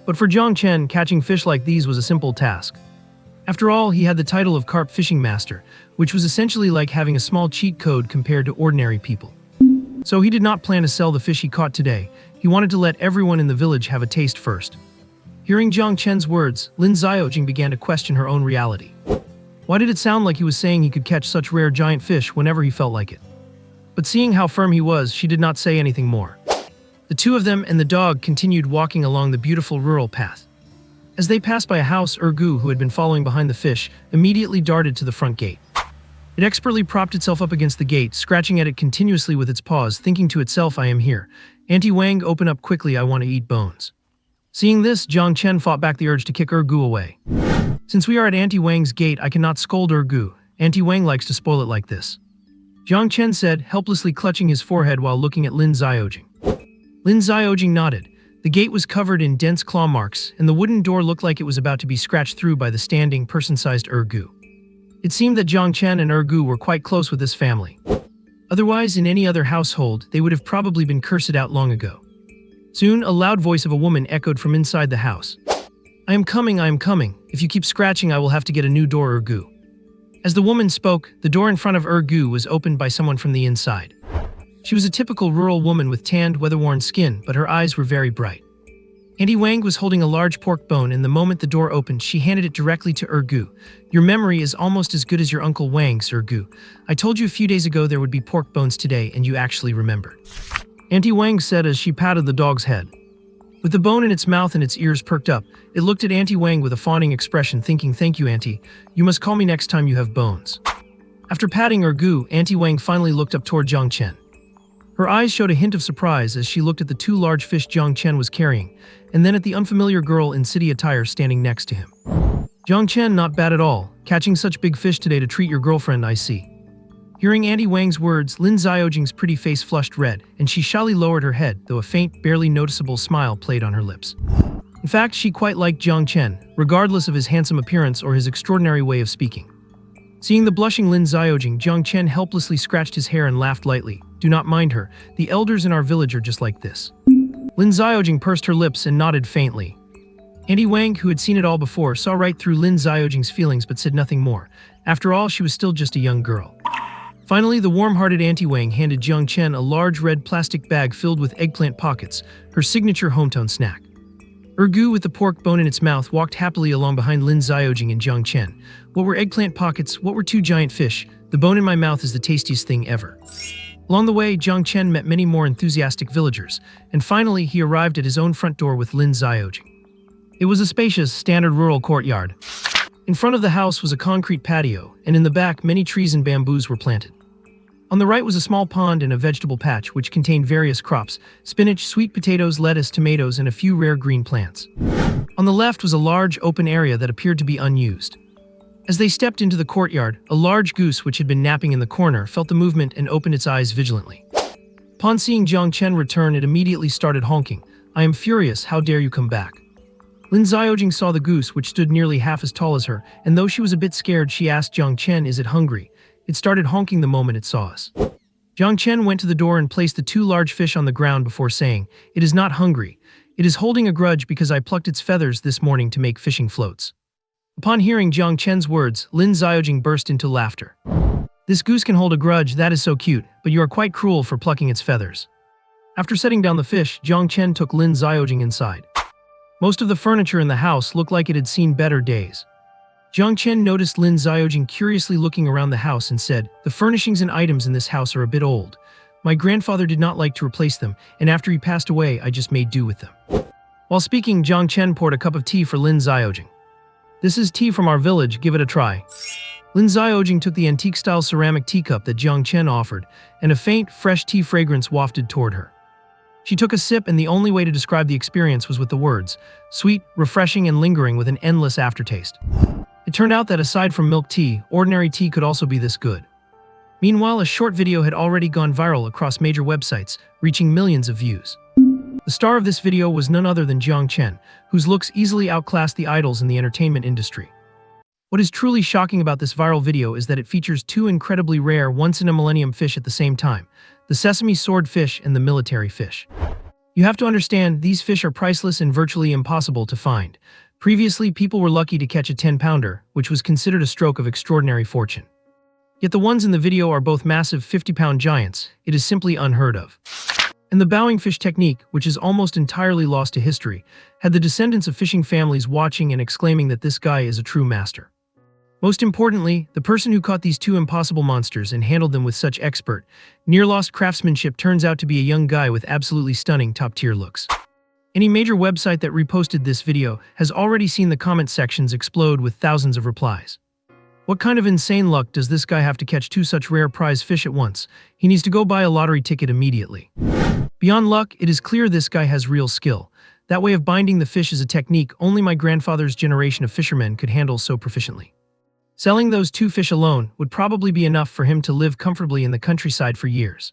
But for Jiang Chen, catching fish like these was a simple task. After all, he had the title of carp fishing master, which was essentially like having a small cheat code compared to ordinary people. So he did not plan to sell the fish he caught today. He wanted to let everyone in the village have a taste first. Hearing Jiang Chen's words, Lin Xiaojing began to question her own reality. Why did it sound like he was saying he could catch such rare giant fish whenever he felt like it? But seeing how firm he was, she did not say anything more. The two of them and the dog continued walking along the beautiful rural path. As they passed by a house, Ergu, who had been following behind the fish, immediately darted to the front gate. It expertly propped itself up against the gate, scratching at it continuously with its paws, thinking to itself, "I am here. Auntie Wang, open up quickly, I want to eat bones." Seeing this, Jiang Chen fought back the urge to kick Ergu away. "Since we are at Auntie Wang's gate, I cannot scold Ergu. Auntie Wang likes to spoil it like this," Jiang Chen said, helplessly clutching his forehead while looking at Lin Xiaojing. Lin Xiaojing nodded. The gate was covered in dense claw marks, and the wooden door looked like it was about to be scratched through by the standing, person-sized Ergu. It seemed that Jiang Chen and Ergu were quite close with this family. Otherwise, in any other household, they would have probably been cursed out long ago. Soon, a loud voice of a woman echoed from inside the house. I am coming, I am coming. If you keep scratching, I will have to get a new door, Ergu." As the woman spoke, the door in front of Ergu was opened by someone from the inside. She was a typical rural woman with tanned, weather-worn skin, but her eyes were very bright. Auntie Wang was holding a large pork bone, and the moment the door opened, she handed it directly to Ergu. "Your memory is almost as good as your Uncle Wang's, Ergu. I told you a few days ago there would be pork bones today, and you actually remembered," Auntie Wang said as she patted the dog's head. With the bone in its mouth and its ears perked up, it looked at Auntie Wang with a fawning expression, thinking, "Thank you, Auntie. You must call me next time you have bones." After patting Ergu, Auntie Wang finally looked up toward Jiang Chen. Her eyes showed a hint of surprise as she looked at the two large fish Jiang Chen was carrying, and then at the unfamiliar girl in city attire standing next to him. "Jiang Chen, not bad at all. Catching such big fish today to treat your girlfriend, I see." Hearing Auntie Wang's words, Lin Xiaojing's pretty face flushed red, and she shyly lowered her head, though a faint, barely noticeable smile played on her lips. In fact, she quite liked Jiang Chen, regardless of his handsome appearance or his extraordinary way of speaking. Seeing the blushing Lin Xiaojing, Jiang Chen helplessly scratched his hair and laughed lightly. "Do not mind her, the elders in our village are just like this." Lin Xiaojing pursed her lips and nodded faintly. Auntie Wang, who had seen it all before, saw right through Lin Xiaojing's feelings but said nothing more. After all, she was still just a young girl. Finally, the warm-hearted Auntie Wang handed Jiang Chen a large red plastic bag filled with eggplant pockets, her signature hometown snack. Ergu, with the pork bone in its mouth, walked happily along behind Lin Xiaojing and Jiang Chen. What were eggplant pockets? What were two giant fish? The bone in my mouth is the tastiest thing ever. Along the way, Jiang Chen met many more enthusiastic villagers, and finally he arrived at his own front door with Lin Xiaojing. It was a spacious, standard rural courtyard. In front of the house was a concrete patio, and in the back many trees and bamboos were planted. On the right was a small pond and a vegetable patch which contained various crops: spinach, sweet potatoes, lettuce, tomatoes, and a few rare green plants. On the left was a large open area that appeared to be unused. As they stepped into the courtyard, a large goose which had been napping in the corner felt the movement and opened its eyes vigilantly. Upon seeing Jiang Chen return, it immediately started honking. "I am furious, how dare you come back?" Lin Xiaojing saw the goose, which stood nearly half as tall as her, and though she was a bit scared, she asked Jiang Chen, "Is it hungry?" It started honking the moment it saw us. Jiang Chen went to the door and placed the two large fish on the ground before saying, "It is not hungry. It is holding a grudge because I plucked its feathers this morning to make fishing floats." Upon hearing Jiang Chen's words, Lin Xiaojing burst into laughter. "This goose can hold a grudge, that is so cute, but you are quite cruel for plucking its feathers." After setting down the fish, Jiang Chen took Lin Xiaojing inside. Most of the furniture in the house looked like it had seen better days. Jiang Chen noticed Lin Xiaojing curiously looking around the house and said, "The furnishings and items in this house are a bit old. My grandfather did not like to replace them, and after he passed away, I just made do with them." While speaking, Jiang Chen poured a cup of tea for Lin Xiaojing. "This is tea from our village, give it a try." Lin Xiaojing took the antique-style ceramic teacup that Jiang Chen offered, and a faint, fresh tea fragrance wafted toward her. She took a sip, and the only way to describe the experience was with the words, "Sweet, refreshing, and lingering with an endless aftertaste." It turned out that aside from milk tea, ordinary tea could also be this good. Meanwhile, a short video had already gone viral across major websites, reaching millions of views. The star of this video was none other than Jiang Chen, whose looks easily outclassed the idols in the entertainment industry. What is truly shocking about this viral video is that it features two incredibly rare once-in-a-millennium fish at the same time: the sesame swordfish and the military fish. You have to understand, these fish are priceless and virtually impossible to find. Previously, people were lucky to catch a 10-pounder, which was considered a stroke of extraordinary fortune. Yet the ones in the video are both massive 50-pound giants. It is simply unheard of. And the bowing fish technique, which is almost entirely lost to history, had the descendants of fishing families watching and exclaiming that this guy is a true master. Most importantly, the person who caught these two impossible monsters and handled them with such expert, near-lost craftsmanship turns out to be a young guy with absolutely stunning top-tier looks. Any major website that reposted this video has already seen the comment sections explode with thousands of replies. What kind of insane luck does this guy have to catch two such rare prize fish at once? He needs to go buy a lottery ticket immediately. Beyond luck, it is clear this guy has real skill. That way of binding the fish is a technique only my grandfather's generation of fishermen could handle so proficiently. Selling those two fish alone would probably be enough for him to live comfortably in the countryside for years.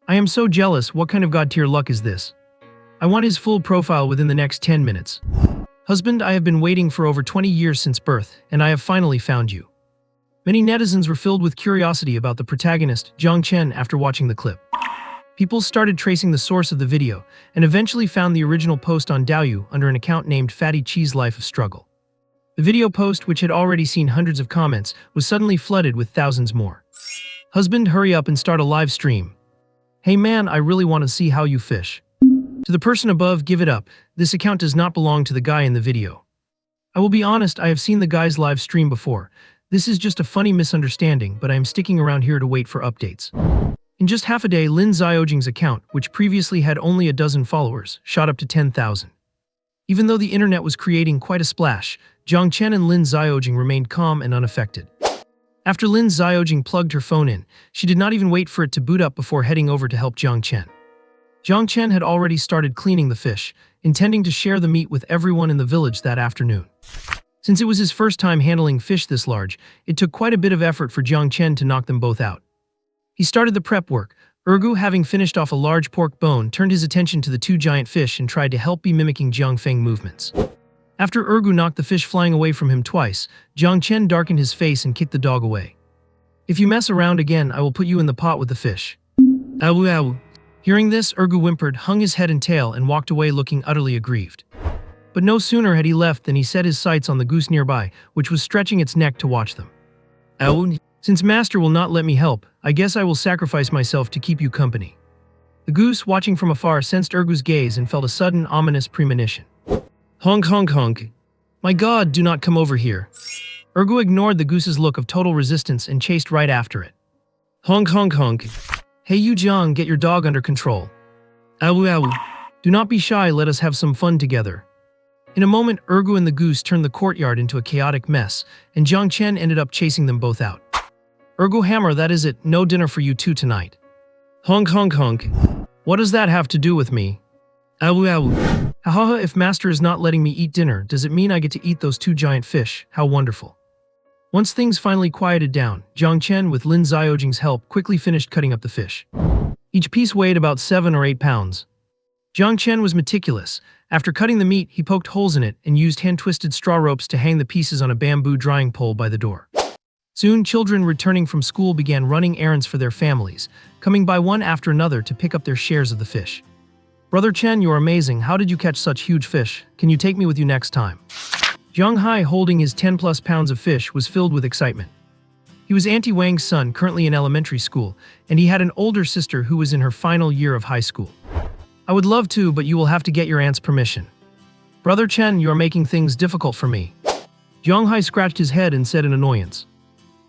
I am so jealous. What kind of god-tier luck is this? I want his full profile within the next 10 minutes. Husband, I have been waiting for over 20 years since birth, and I have finally found you. Many netizens were filled with curiosity about the protagonist, Jiang Chen, after watching the clip. People started tracing the source of the video, and eventually found the original post on Douyu under an account named Fatty Cheese Life of Struggle. The video post, which had already seen hundreds of comments, was suddenly flooded with thousands more. Husband, hurry up and start a live stream. Hey man, I really want to see how you fish. To the person above, give it up. This account does not belong to the guy in the video. I will be honest, I have seen the guy's live stream before. This is just a funny misunderstanding, but I am sticking around here to wait for updates. In just half a day, Lin Xiaojing's account, which previously had only a dozen followers, shot up to 10,000. Even though the internet was creating quite a splash, Jiang Chen and Lin Xiaojing remained calm and unaffected. After Lin Xiaojing plugged her phone in, she did not even wait for it to boot up before heading over to help Jiang Chen. Jiang Chen had already started cleaning the fish, intending to share the meat with everyone in the village that afternoon. Since it was his first time handling fish this large, it took quite a bit of effort for Jiang Chen to knock them both out. He started the prep work. Ergu, having finished off a large pork bone, turned his attention to the two giant fish and tried to help be mimicking Jiang Feng movements. After Ergu knocked the fish flying away from him twice, Jiang Chen darkened his face and kicked the dog away. "If you mess around again, I will put you in the pot with the fish." Awu awu. Hearing this, Ergu whimpered, hung his head and tail, and walked away looking utterly aggrieved. But no sooner had he left than he set his sights on the goose nearby, which was stretching its neck to watch them. "Awu, since master will not let me help, I guess I will sacrifice myself to keep you company." The goose, watching from afar, sensed Ergu's gaze and felt a sudden, ominous premonition. "Honk honk honk. My god, do not come over here." Ergu ignored the goose's look of total resistance and chased right after it. "Honk honk honk. Hey you Jiang, get your dog under control." "Awu awu. Do not be shy, let us have some fun together." In a moment, Ergu and the goose turned the courtyard into a chaotic mess, and Jiang Chen ended up chasing them both out. "Ergu hammer, that is it, no dinner for you two tonight." "Honk honk honk. What does that have to do with me?" "Awu awu. Hahaha, if master is not letting me eat dinner, does it mean I get to eat those two giant fish? How wonderful." Once things finally quieted down, Jiang Chen, with Lin Xiaojing's help, quickly finished cutting up the fish. Each piece weighed about 7 or 8 pounds. Jiang Chen was meticulous. After cutting the meat, he poked holes in it and used hand-twisted straw ropes to hang the pieces on a bamboo drying pole by the door. Soon, children returning from school began running errands for their families, coming by one after another to pick up their shares of the fish. "Brother Chen, you're amazing. How did you catch such huge fish? Can you take me with you next time?" Jiang Hai, holding his 10+ pounds of fish, was filled with excitement. He was Auntie Wang's son, currently in elementary school, and he had an older sister who was in her final year of high school. "I would love to, but you will have to get your aunt's permission." "Brother Chen, you are making things difficult for me." Jiang Hai scratched his head and said in annoyance.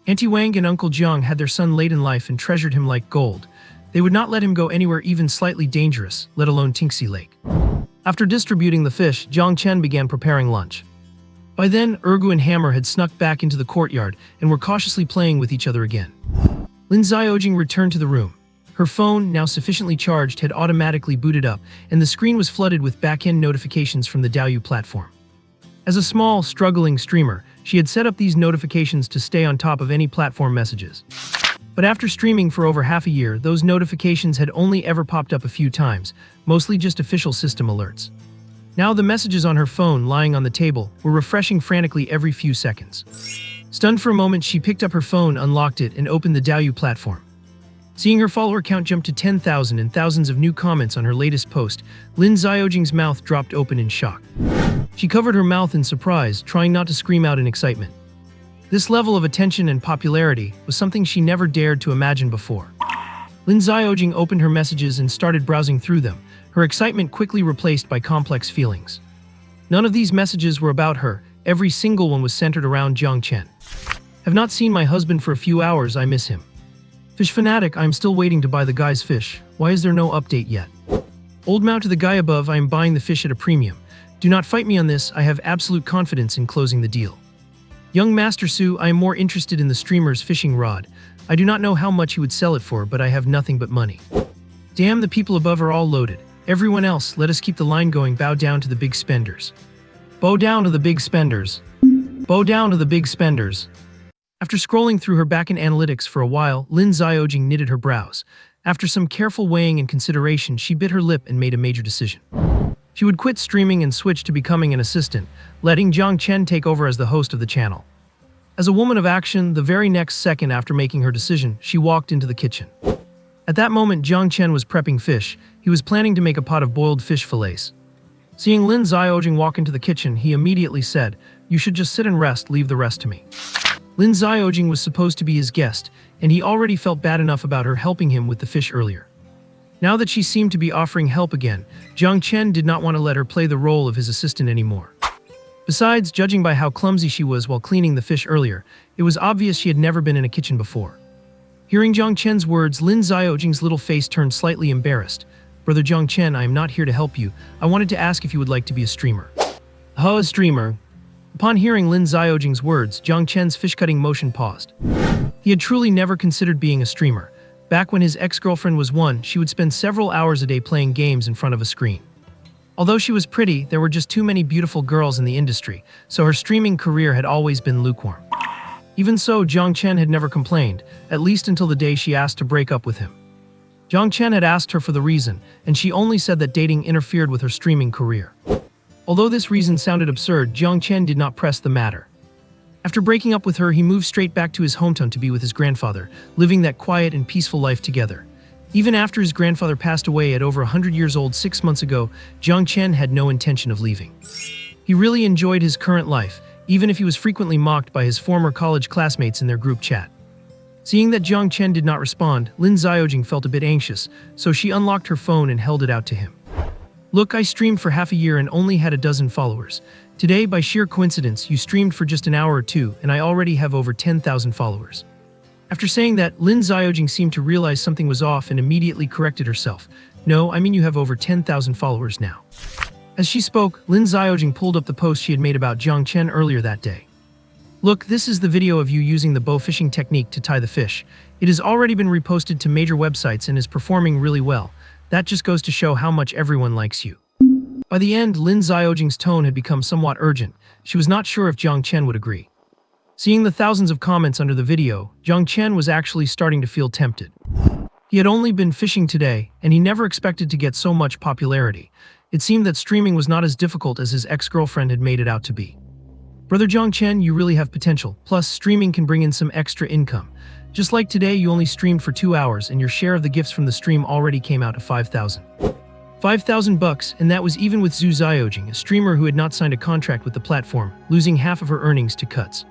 Auntie Wang and Uncle Jiang had their son late in life and treasured him like gold. They would not let him go anywhere even slightly dangerous, let alone Tinxi Lake. After distributing the fish, Jiang Chen began preparing lunch. By then, Ergu and Hammer had snuck back into the courtyard and were cautiously playing with each other again. Lin Xiaojing returned to the room. Her phone, now sufficiently charged, had automatically booted up, and the screen was flooded with back-end notifications from the Douyu platform. As a small, struggling streamer, she had set up these notifications to stay on top of any platform messages. But after streaming for over half a year, those notifications had only ever popped up a few times, mostly just official system alerts. Now the messages on her phone, lying on the table, were refreshing frantically every few seconds. Stunned for a moment, she picked up her phone, unlocked it, and opened the Douyu platform. Seeing her follower count jump to 10,000 and thousands of new comments on her latest post, Lin Xiaojing's mouth dropped open in shock. She covered her mouth in surprise, trying not to scream out in excitement. This level of attention and popularity was something she never dared to imagine before. Lin Xiaojing opened her messages and started browsing through them, her excitement quickly replaced by complex feelings. None of these messages were about her, every single one was centered around Jiang Chen. "Have not seen my husband for a few hours, I miss him." "Fish fanatic, I am still waiting to buy the guy's fish. Why is there no update yet?" "Old mount to the guy above, I am buying the fish at a premium. Do not fight me on this, I have absolute confidence in closing the deal." "Young Master Su, I am more interested in the streamer's fishing rod. I do not know how much he would sell it for, but I have nothing but money." "Damn, the people above are all loaded. Everyone else, let us keep the line going, bow down to the big spenders." "Bow down to the big spenders. Bow down to the big spenders." After scrolling through her backend analytics for a while, Lin Xiaojing knitted her brows. After some careful weighing and consideration, she bit her lip and made a major decision. She would quit streaming and switch to becoming an assistant, letting Jiang Chen take over as the host of the channel. As a woman of action, the very next second after making her decision, she walked into the kitchen. At that moment, Jiang Chen was prepping fish. He was planning to make a pot of boiled fish fillets. Seeing Lin Xiaojing walk into the kitchen, he immediately said, "You should just sit and rest, leave the rest to me." Lin Xiaojing was supposed to be his guest, and he already felt bad enough about her helping him with the fish earlier. Now that she seemed to be offering help again, Jiang Chen did not want to let her play the role of his assistant anymore. Besides, judging by how clumsy she was while cleaning the fish earlier, it was obvious she had never been in a kitchen before. Hearing Jiang Chen's words, Lin Xiaojing's little face turned slightly embarrassed. "Brother Jiang Chen, I am not here to help you. I wanted to ask if you would like to be a streamer." "Oh, a streamer." Upon hearing Lin Xiaojing's words, Jiang Chen's fish-cutting motion paused. He had truly never considered being a streamer. Back when his ex-girlfriend was one, she would spend several hours a day playing games in front of a screen. Although she was pretty, there were just too many beautiful girls in the industry, so her streaming career had always been lukewarm. Even so, Jiang Chen had never complained, at least until the day she asked to break up with him. Jiang Chen had asked her for the reason, and she only said that dating interfered with her streaming career. Although this reason sounded absurd, Jiang Chen did not press the matter. After breaking up with her, he moved straight back to his hometown to be with his grandfather, living that quiet and peaceful life together. Even after his grandfather passed away at over 100 years old 6 months ago, Jiang Chen had no intention of leaving. He really enjoyed his current life, even if he was frequently mocked by his former college classmates in their group chat. Seeing that Jiang Chen did not respond, Lin Xiaojing felt a bit anxious, so she unlocked her phone and held it out to him. "Look, I streamed for half a year and only had a dozen followers. Today, by sheer coincidence, you streamed for just an hour or two, and I already have over 10,000 followers." After saying that, Lin Xiaojing seemed to realize something was off and immediately corrected herself. "No, I mean you have over 10,000 followers now." As she spoke, Lin Xiaojing pulled up the post she had made about Jiang Chen earlier that day. "Look, this is the video of you using the bow fishing technique to tie the fish. It has already been reposted to major websites and is performing really well. That just goes to show how much everyone likes you." By the end, Lin Xiaojing's tone had become somewhat urgent. She was not sure if Jiang Chen would agree. Seeing the thousands of comments under the video, Jiang Chen was actually starting to feel tempted. He had only been fishing today, and he never expected to get so much popularity. It seemed that streaming was not as difficult as his ex-girlfriend had made it out to be. "Brother Jiang Chen, you really have potential. Plus, streaming can bring in some extra income. Just like today, you only streamed for 2 hours, and your share of the gifts from the stream already came out to 5,000. 5,000 bucks, and that was even with Zhu Xiaojing, a streamer who had not signed a contract with the platform, losing half of her earnings to cuts.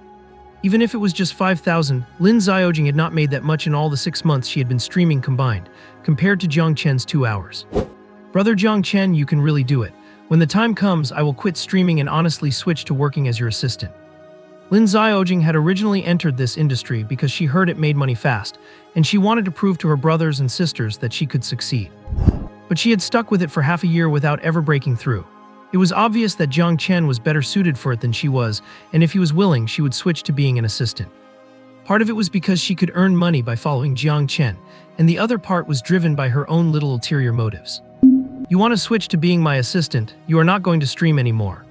Even if it was just 5,000, Lin Xiaojing had not made that much in all the 6 months she had been streaming combined, compared to Jiang Chen's 2 hours. Brother Jiang Chen, you can really do it. When the time comes, I will quit streaming and honestly switch to working as your assistant." Lin Xiaojing had originally entered this industry because she heard it made money fast, and she wanted to prove to her brothers and sisters that she could succeed. But she had stuck with it for half a year without ever breaking through. It was obvious that Jiang Chen was better suited for it than she was, and if he was willing, she would switch to being an assistant. Part of it was because she could earn money by following Jiang Chen, and the other part was driven by her own little ulterior motives. "You want to switch to being my assistant? You are not going to stream anymore."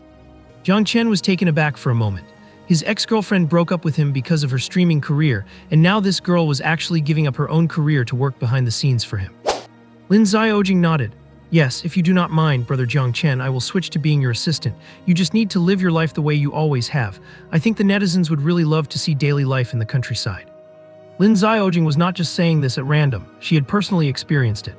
Jiang Chen was taken aback for a moment. His ex-girlfriend broke up with him because of her streaming career, and now this girl was actually giving up her own career to work behind the scenes for him. Lin Xiaojing nodded. "Yes, if you do not mind, Brother Jiang Chen, I will switch to being your assistant. You just need to live your life the way you always have. I think the netizens would really love to see daily life in the countryside." Lin Xiaojing was not just saying this at random, she had personally experienced it.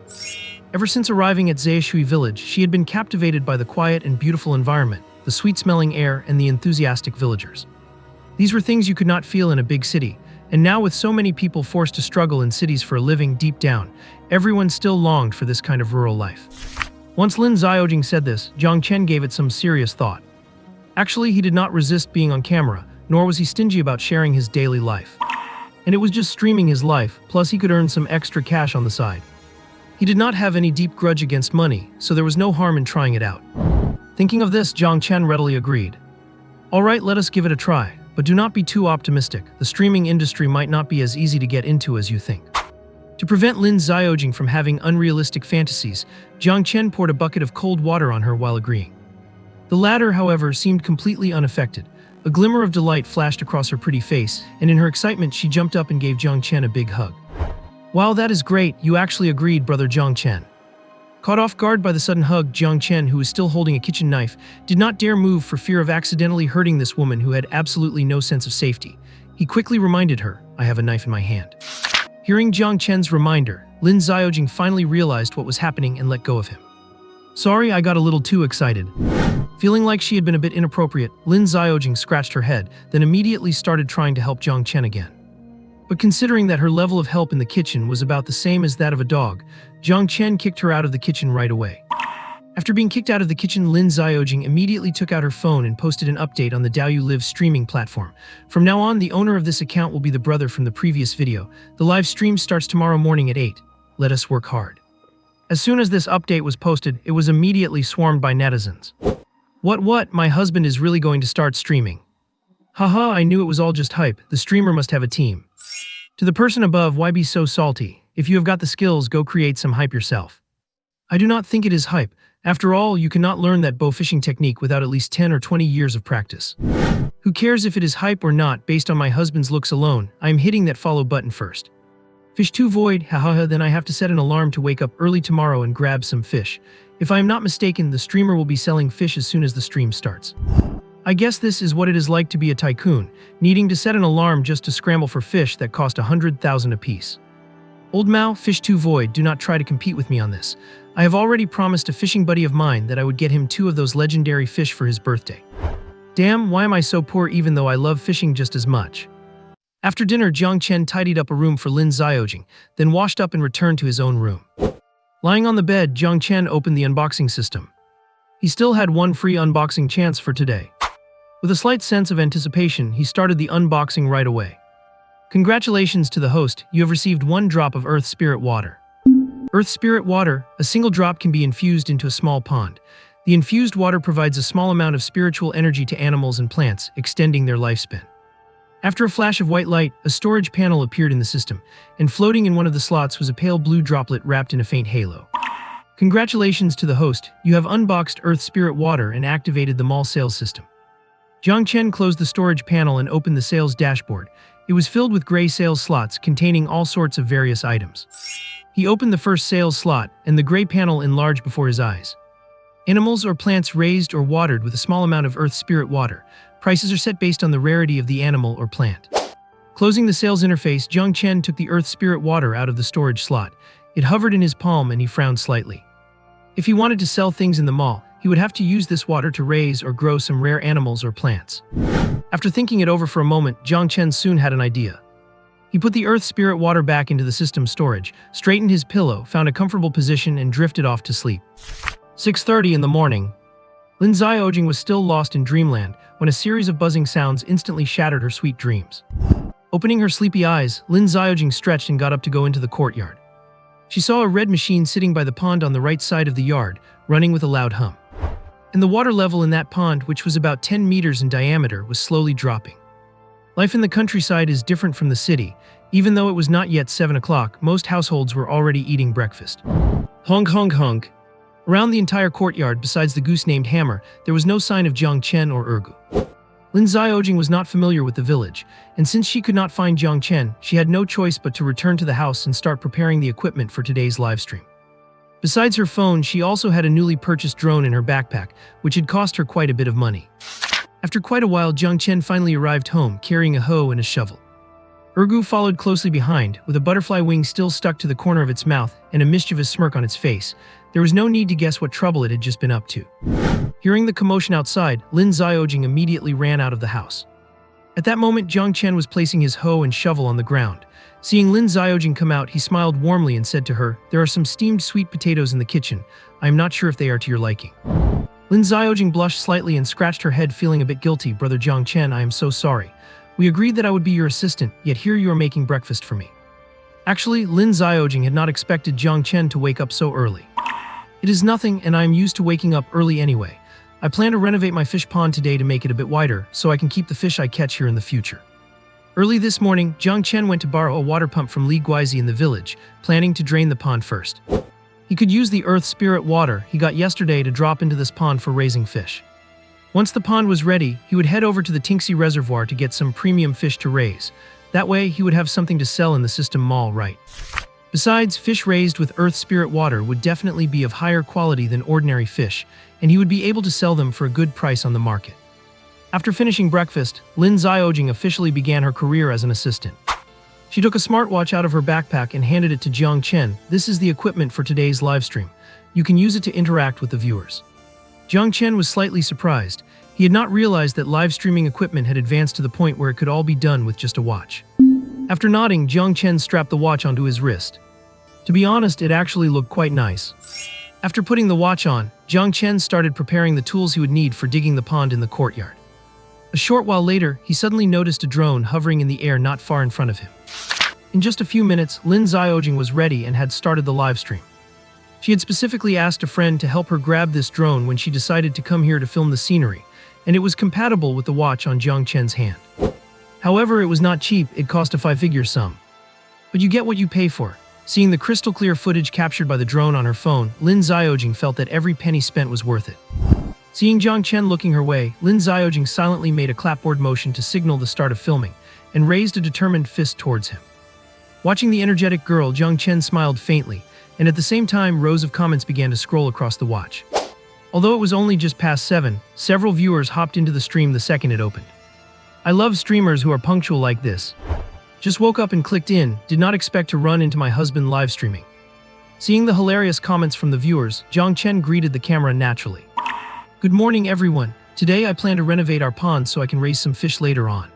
Ever since arriving at Zayashui village, she had been captivated by the quiet and beautiful environment, the sweet-smelling air, and the enthusiastic villagers. These were things you could not feel in a big city, and now with so many people forced to struggle in cities for a living deep down, everyone still longed for this kind of rural life. Once Lin Xiaojing said this, Jiang Chen gave it some serious thought. Actually, he did not resist being on camera, nor was he stingy about sharing his daily life. And it was just streaming his life, plus he could earn some extra cash on the side. He did not have any deep grudge against money, so there was no harm in trying it out. Thinking of this, Jiang Chen readily agreed. "Alright, let us give it a try, but do not be too optimistic. The streaming industry might not be as easy to get into as you think." To prevent Lin Xiaojing from having unrealistic fantasies, Jiang Chen poured a bucket of cold water on her while agreeing. The latter, however, seemed completely unaffected. A glimmer of delight flashed across her pretty face, and in her excitement she jumped up and gave Jiang Chen a big hug. "Wow, that is great, you actually agreed, Brother Jiang Chen." Caught off guard by the sudden hug, Jiang Chen, who was still holding a kitchen knife, did not dare move for fear of accidentally hurting this woman who had absolutely no sense of safety. He quickly reminded her, "I have a knife in my hand." Hearing Jiang Chen's reminder, Lin Xiaojing finally realized what was happening and let go of him. "Sorry, I got a little too excited." Feeling like she had been a bit inappropriate, Lin Xiaojing scratched her head, then immediately started trying to help Jiang Chen again. But considering that her level of help in the kitchen was about the same as that of a dog, Jiang Chen kicked her out of the kitchen right away. After being kicked out of the kitchen, Lin Xiaojing immediately took out her phone and posted an update on the Douyu Live streaming platform. "From now on, the owner of this account will be the brother from the previous video. The live stream starts tomorrow morning at 8. Let us work hard." As soon as this update was posted, it was immediately swarmed by netizens. What, my husband is really going to start streaming? Haha, I knew it was all just hype. The streamer must have a team. To the person above, why be so salty? If you have got the skills, go create some hype yourself. I do not think it is hype. After all, you cannot learn that bow fishing technique without at least 10 or 20 years of practice. Who cares if it is hype or not? Based on my husband's looks alone, I am hitting that follow button first. Fish 2 void, hahaha, then I have to set an alarm to wake up early tomorrow and grab some fish. If I am not mistaken, the streamer will be selling fish as soon as the stream starts. I guess this is what it is like to be a tycoon, needing to set an alarm just to scramble for fish that cost 100,000 apiece. Old Mao, Fish 2 void, do not try to compete with me on this. I have already promised a fishing buddy of mine that I would get him 2 of those legendary fish for his birthday. Damn, why am I so poor even though I love fishing just as much? After dinner, Jiang Chen tidied up a room for Lin Xiaojing, then washed up and returned to his own room. Lying on the bed, Jiang Chen opened the unboxing system. He still had one free unboxing chance for today. With a slight sense of anticipation, he started the unboxing right away. Congratulations to the host, you have received 1 drop of Earth Spirit Water. Earth Spirit Water, a single drop can be infused into a small pond. The infused water provides a small amount of spiritual energy to animals and plants, extending their lifespan. After a flash of white light, a storage panel appeared in the system, and floating in one of the slots was a pale blue droplet wrapped in a faint halo. Congratulations to the host, you have unboxed Earth Spirit Water and activated the mall sales system. Jiang Chen closed the storage panel and opened the sales dashboard. It was filled with gray sales slots containing all sorts of various items. He opened the first sales slot, and the gray panel enlarged before his eyes. Animals or plants raised or watered with a small amount of Earth Spirit Water. Prices are set based on the rarity of the animal or plant. Closing the sales interface, Jiang Chen took the Earth Spirit Water out of the storage slot. It hovered in his palm and he frowned slightly. If he wanted to sell things in the mall, he would have to use this water to raise or grow some rare animals or plants. After thinking it over for a moment, Jiang Chen soon had an idea. He put the Earth Spirit Water back into the system storage, straightened his pillow, found a comfortable position, and drifted off to sleep. 6:30 in the morning. Lin Xiaojing was still lost in dreamland when a series of buzzing sounds instantly shattered her sweet dreams. Opening her sleepy eyes, Lin Xiaojing stretched and got up to go into the courtyard. She saw a red machine sitting by the pond on the right side of the yard, running with a loud hum. And the water level in that pond, which was about 10 meters in diameter, was slowly dropping. Life in the countryside is different from the city. Even though it was not yet 7 o'clock, most households were already eating breakfast. Honk honk honk. Around the entire courtyard, besides the goose named Hammer, there was no sign of Jiang Chen or Ergu. Lin Xiaojing was not familiar with the village, and since she could not find Jiang Chen, she had no choice but to return to the house and start preparing the equipment for today's livestream. Besides her phone, she also had a newly purchased drone in her backpack, which had cost her quite a bit of money. After quite a while, Jiang Chen finally arrived home, carrying a hoe and a shovel. Ergu followed closely behind, with a butterfly wing still stuck to the corner of its mouth and a mischievous smirk on its face. There was no need to guess what trouble it had just been up to. Hearing the commotion outside, Lin Xiaojing immediately ran out of the house. At that moment, Jiang Chen was placing his hoe and shovel on the ground. Seeing Lin Xiaojing come out, he smiled warmly and said to her, "There are some steamed sweet potatoes in the kitchen. I am not sure if they are to your liking." Lin Xiaojing blushed slightly and scratched her head, feeling a bit guilty. "Brother Jiang Chen, I am so sorry. We agreed that I would be your assistant, yet here you are making breakfast for me." Actually, Lin Xiaojing had not expected Jiang Chen to wake up so early. "It is nothing, and I am used to waking up early anyway. I plan to renovate my fish pond today to make it a bit wider, so I can keep the fish I catch here in the future." Early this morning, Jiang Chen went to borrow a water pump from Li Guizi in the village, planning to drain the pond first. He could use the Earth Spirit Water he got yesterday to drop into this pond for raising fish. Once the pond was ready, he would head over to the Tinxi Reservoir to get some premium fish to raise. That way, he would have something to sell in the system mall, right? Besides, fish raised with Earth Spirit Water would definitely be of higher quality than ordinary fish, and he would be able to sell them for a good price on the market. After finishing breakfast, Lin Xiaojing officially began her career as an assistant. She took a smartwatch out of her backpack and handed it to Jiang Chen. "This is the equipment for today's livestream. You can use it to interact with the viewers." Jiang Chen was slightly surprised. He had not realized that live streaming equipment had advanced to the point where it could all be done with just a watch. After nodding, Jiang Chen strapped the watch onto his wrist. To be honest, it actually looked quite nice. After putting the watch on, Jiang Chen started preparing the tools he would need for digging the pond in the courtyard. A short while later, he suddenly noticed a drone hovering in the air not far in front of him. In just a few minutes, Lin Xiaojing was ready and had started the live stream. She had specifically asked a friend to help her grab this drone when she decided to come here to film the scenery, and it was compatible with the watch on Jiang Chen's hand. However, it was not cheap, it cost a 5-figure sum. But you get what you pay for. Seeing the crystal-clear footage captured by the drone on her phone, Lin Xiaojing felt that every penny spent was worth it. Seeing Jiang Chen looking her way, Lin Xiaojing silently made a clapboard motion to signal the start of filming, and raised a determined fist towards him. Watching the energetic girl, Jiang Chen smiled faintly, and at the same time rows of comments began to scroll across the watch. Although it was only just past 7, several viewers hopped into the stream the second it opened. I love streamers who are punctual like this. Just woke up and clicked in, did not expect to run into my husband live streaming. Seeing the hilarious comments from the viewers, Jiang Chen greeted the camera naturally. Good morning everyone. Today I plan to renovate our pond so I can raise some fish later on.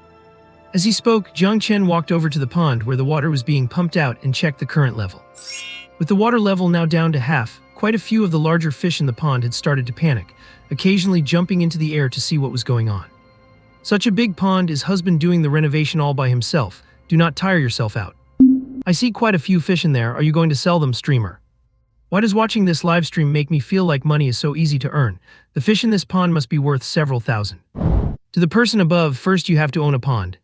As he spoke, Jiang Chen walked over to the pond where the water was being pumped out and checked the current level. With the water level now down to half, quite a few of the larger fish in the pond had started to panic, occasionally jumping into the air to see what was going on. Such a big pond, is husband doing the renovation all by himself? Do not tire yourself out. I see quite a few fish in there. Are you going to sell them, streamer? Why does watching this live stream make me feel like money is so easy to earn? The fish in this pond must be worth several thousand. To the person above, first you have to own a pond.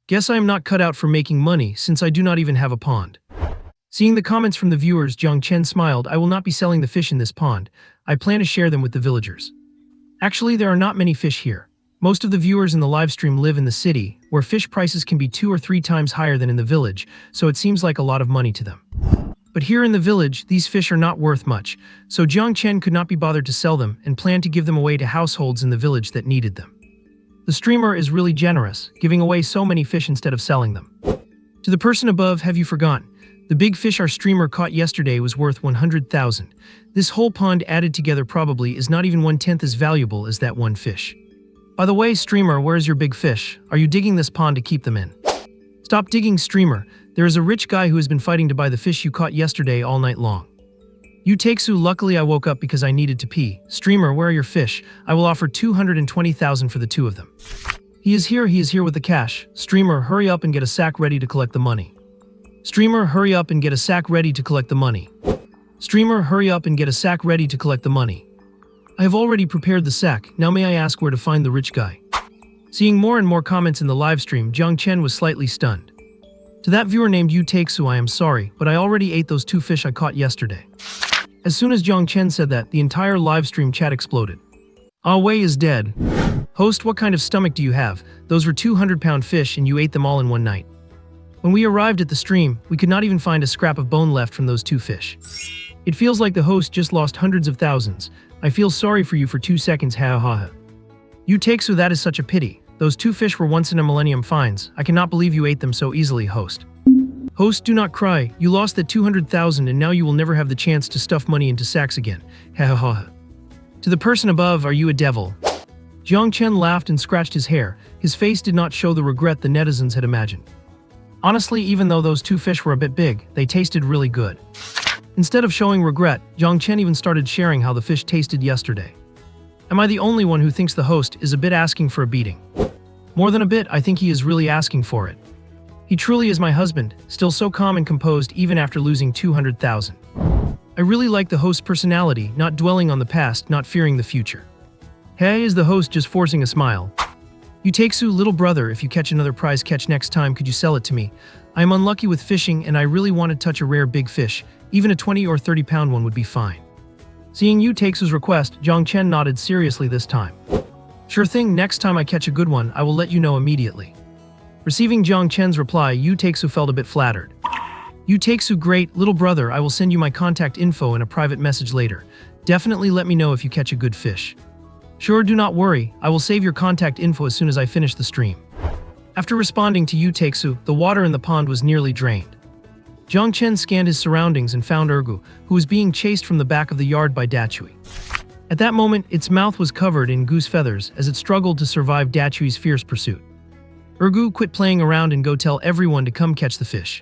Guess I am not cut out for making money since I do not even have a pond. Seeing the comments from the viewers, Jiang Chen smiled. I will not be selling the fish in this pond. I plan to share them with the villagers. Actually, there are not many fish here. Most of the viewers in the live stream live in the city, where fish prices can be 2 or 3 times higher than in the village, so it seems like a lot of money to them. But here in the village, these fish are not worth much, so Jiang Chen could not be bothered to sell them and planned to give them away to households in the village that needed them. The streamer is really generous, giving away so many fish instead of selling them. To the person above, have you forgotten? The big fish our streamer caught yesterday was worth 100,000. This whole pond added together probably is not even 1/10 as valuable as that one fish. By the way, streamer, where is your big fish? Are you digging this pond to keep them in? Stop digging, streamer. There is a rich guy who has been fighting to buy the fish you caught yesterday all night long. You Takesu, luckily I woke up because I needed to pee. Streamer, where are your fish? I will offer 220,000 for the 2 of them. He is here with the cash. Streamer, hurry up and get a sack ready to collect the money. Streamer, hurry up and get a sack ready to collect the money. Streamer, hurry up and get a sack ready to collect the money. I have already prepared the sack, now may I ask where to find the rich guy? Seeing more and more comments in the live stream, Jiang Chen was slightly stunned. To that viewer named Yu Takesu, I am sorry, but I already ate those 2 fish I caught yesterday. As soon as Jiang Chen said that, the entire live stream chat exploded. Ah Wei is dead. Host, what kind of stomach do you have? Those were 200-pound fish and you ate them all in one night. When we arrived at the stream, we could not even find a scrap of bone left from those 2 fish. It feels like the host just lost hundreds of thousands. I feel sorry for you for 2 seconds, ha ha ha. You Takesu, that is such a pity. Those 2 fish were once in a millennium finds. I cannot believe you ate them so easily, host. Host, do not cry. You lost that 200,000 and now you will never have the chance to stuff money into sacks again. Ha ha ha. To the person above, are you a devil? Jiang Chen laughed and scratched his hair. His face did not show the regret the netizens had imagined. Honestly, even though those 2 fish were a bit big, they tasted really good. Instead of showing regret, Jiang Chen even started sharing how the fish tasted yesterday. Am I the only one who thinks the host is a bit asking for a beating? More than a bit, I think he is really asking for it. He truly is my husband, still so calm and composed even after losing 200,000. I really like the host's personality, not dwelling on the past, not fearing the future. Hey, is the host just forcing a smile? You Takesu, little brother, if you catch another prize catch next time, could you sell it to me? I am unlucky with fishing and I really want to touch a rare big fish. Even a 20 or 30 pound one would be fine. Seeing Yu Takesu's request, Jiang Chen nodded seriously this time. Sure thing, next time I catch a good one, I will let you know immediately. Receiving Jiang Chen's reply, Yu Takesu felt a bit flattered. Yu Takesu, great, little brother, I will send you my contact info in a private message later. Definitely let me know if you catch a good fish. Sure, do not worry, I will save your contact info as soon as I finish the stream. After responding to Yu Takesu, the water in the pond was nearly drained. Jiang Chen scanned his surroundings and found Ergu, who was being chased from the back of the yard by Dachui. At that moment, its mouth was covered in goose feathers as it struggled to survive Dachui's fierce pursuit. Ergu, quit playing around and go tell everyone to come catch the fish.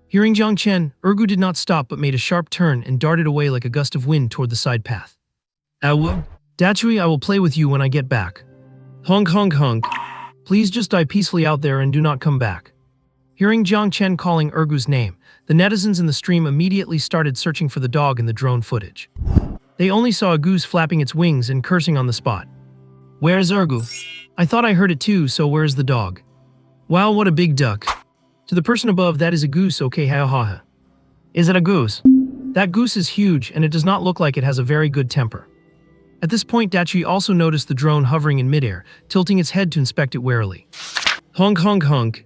Hearing Jiang Chen, Ergu did not stop but made a sharp turn and darted away like a gust of wind toward the side path. Dachui, I will play with you when I get back. Honk honk honk. Please just die peacefully out there and do not come back. Hearing Jiang Chen calling Ergu's name, the netizens in the stream immediately started searching for the dog in the drone footage. They only saw a goose flapping its wings and cursing on the spot. Where's Ergu? I thought I heard it too, so where's the dog? Wow, what a big duck. To the person above, that is a goose, okay, ha ha ha. Is it a goose? That goose is huge, and it does not look like it has a very good temper. At this point, Dachi also noticed the drone hovering in midair, tilting its head to inspect it warily. Honk honk honk.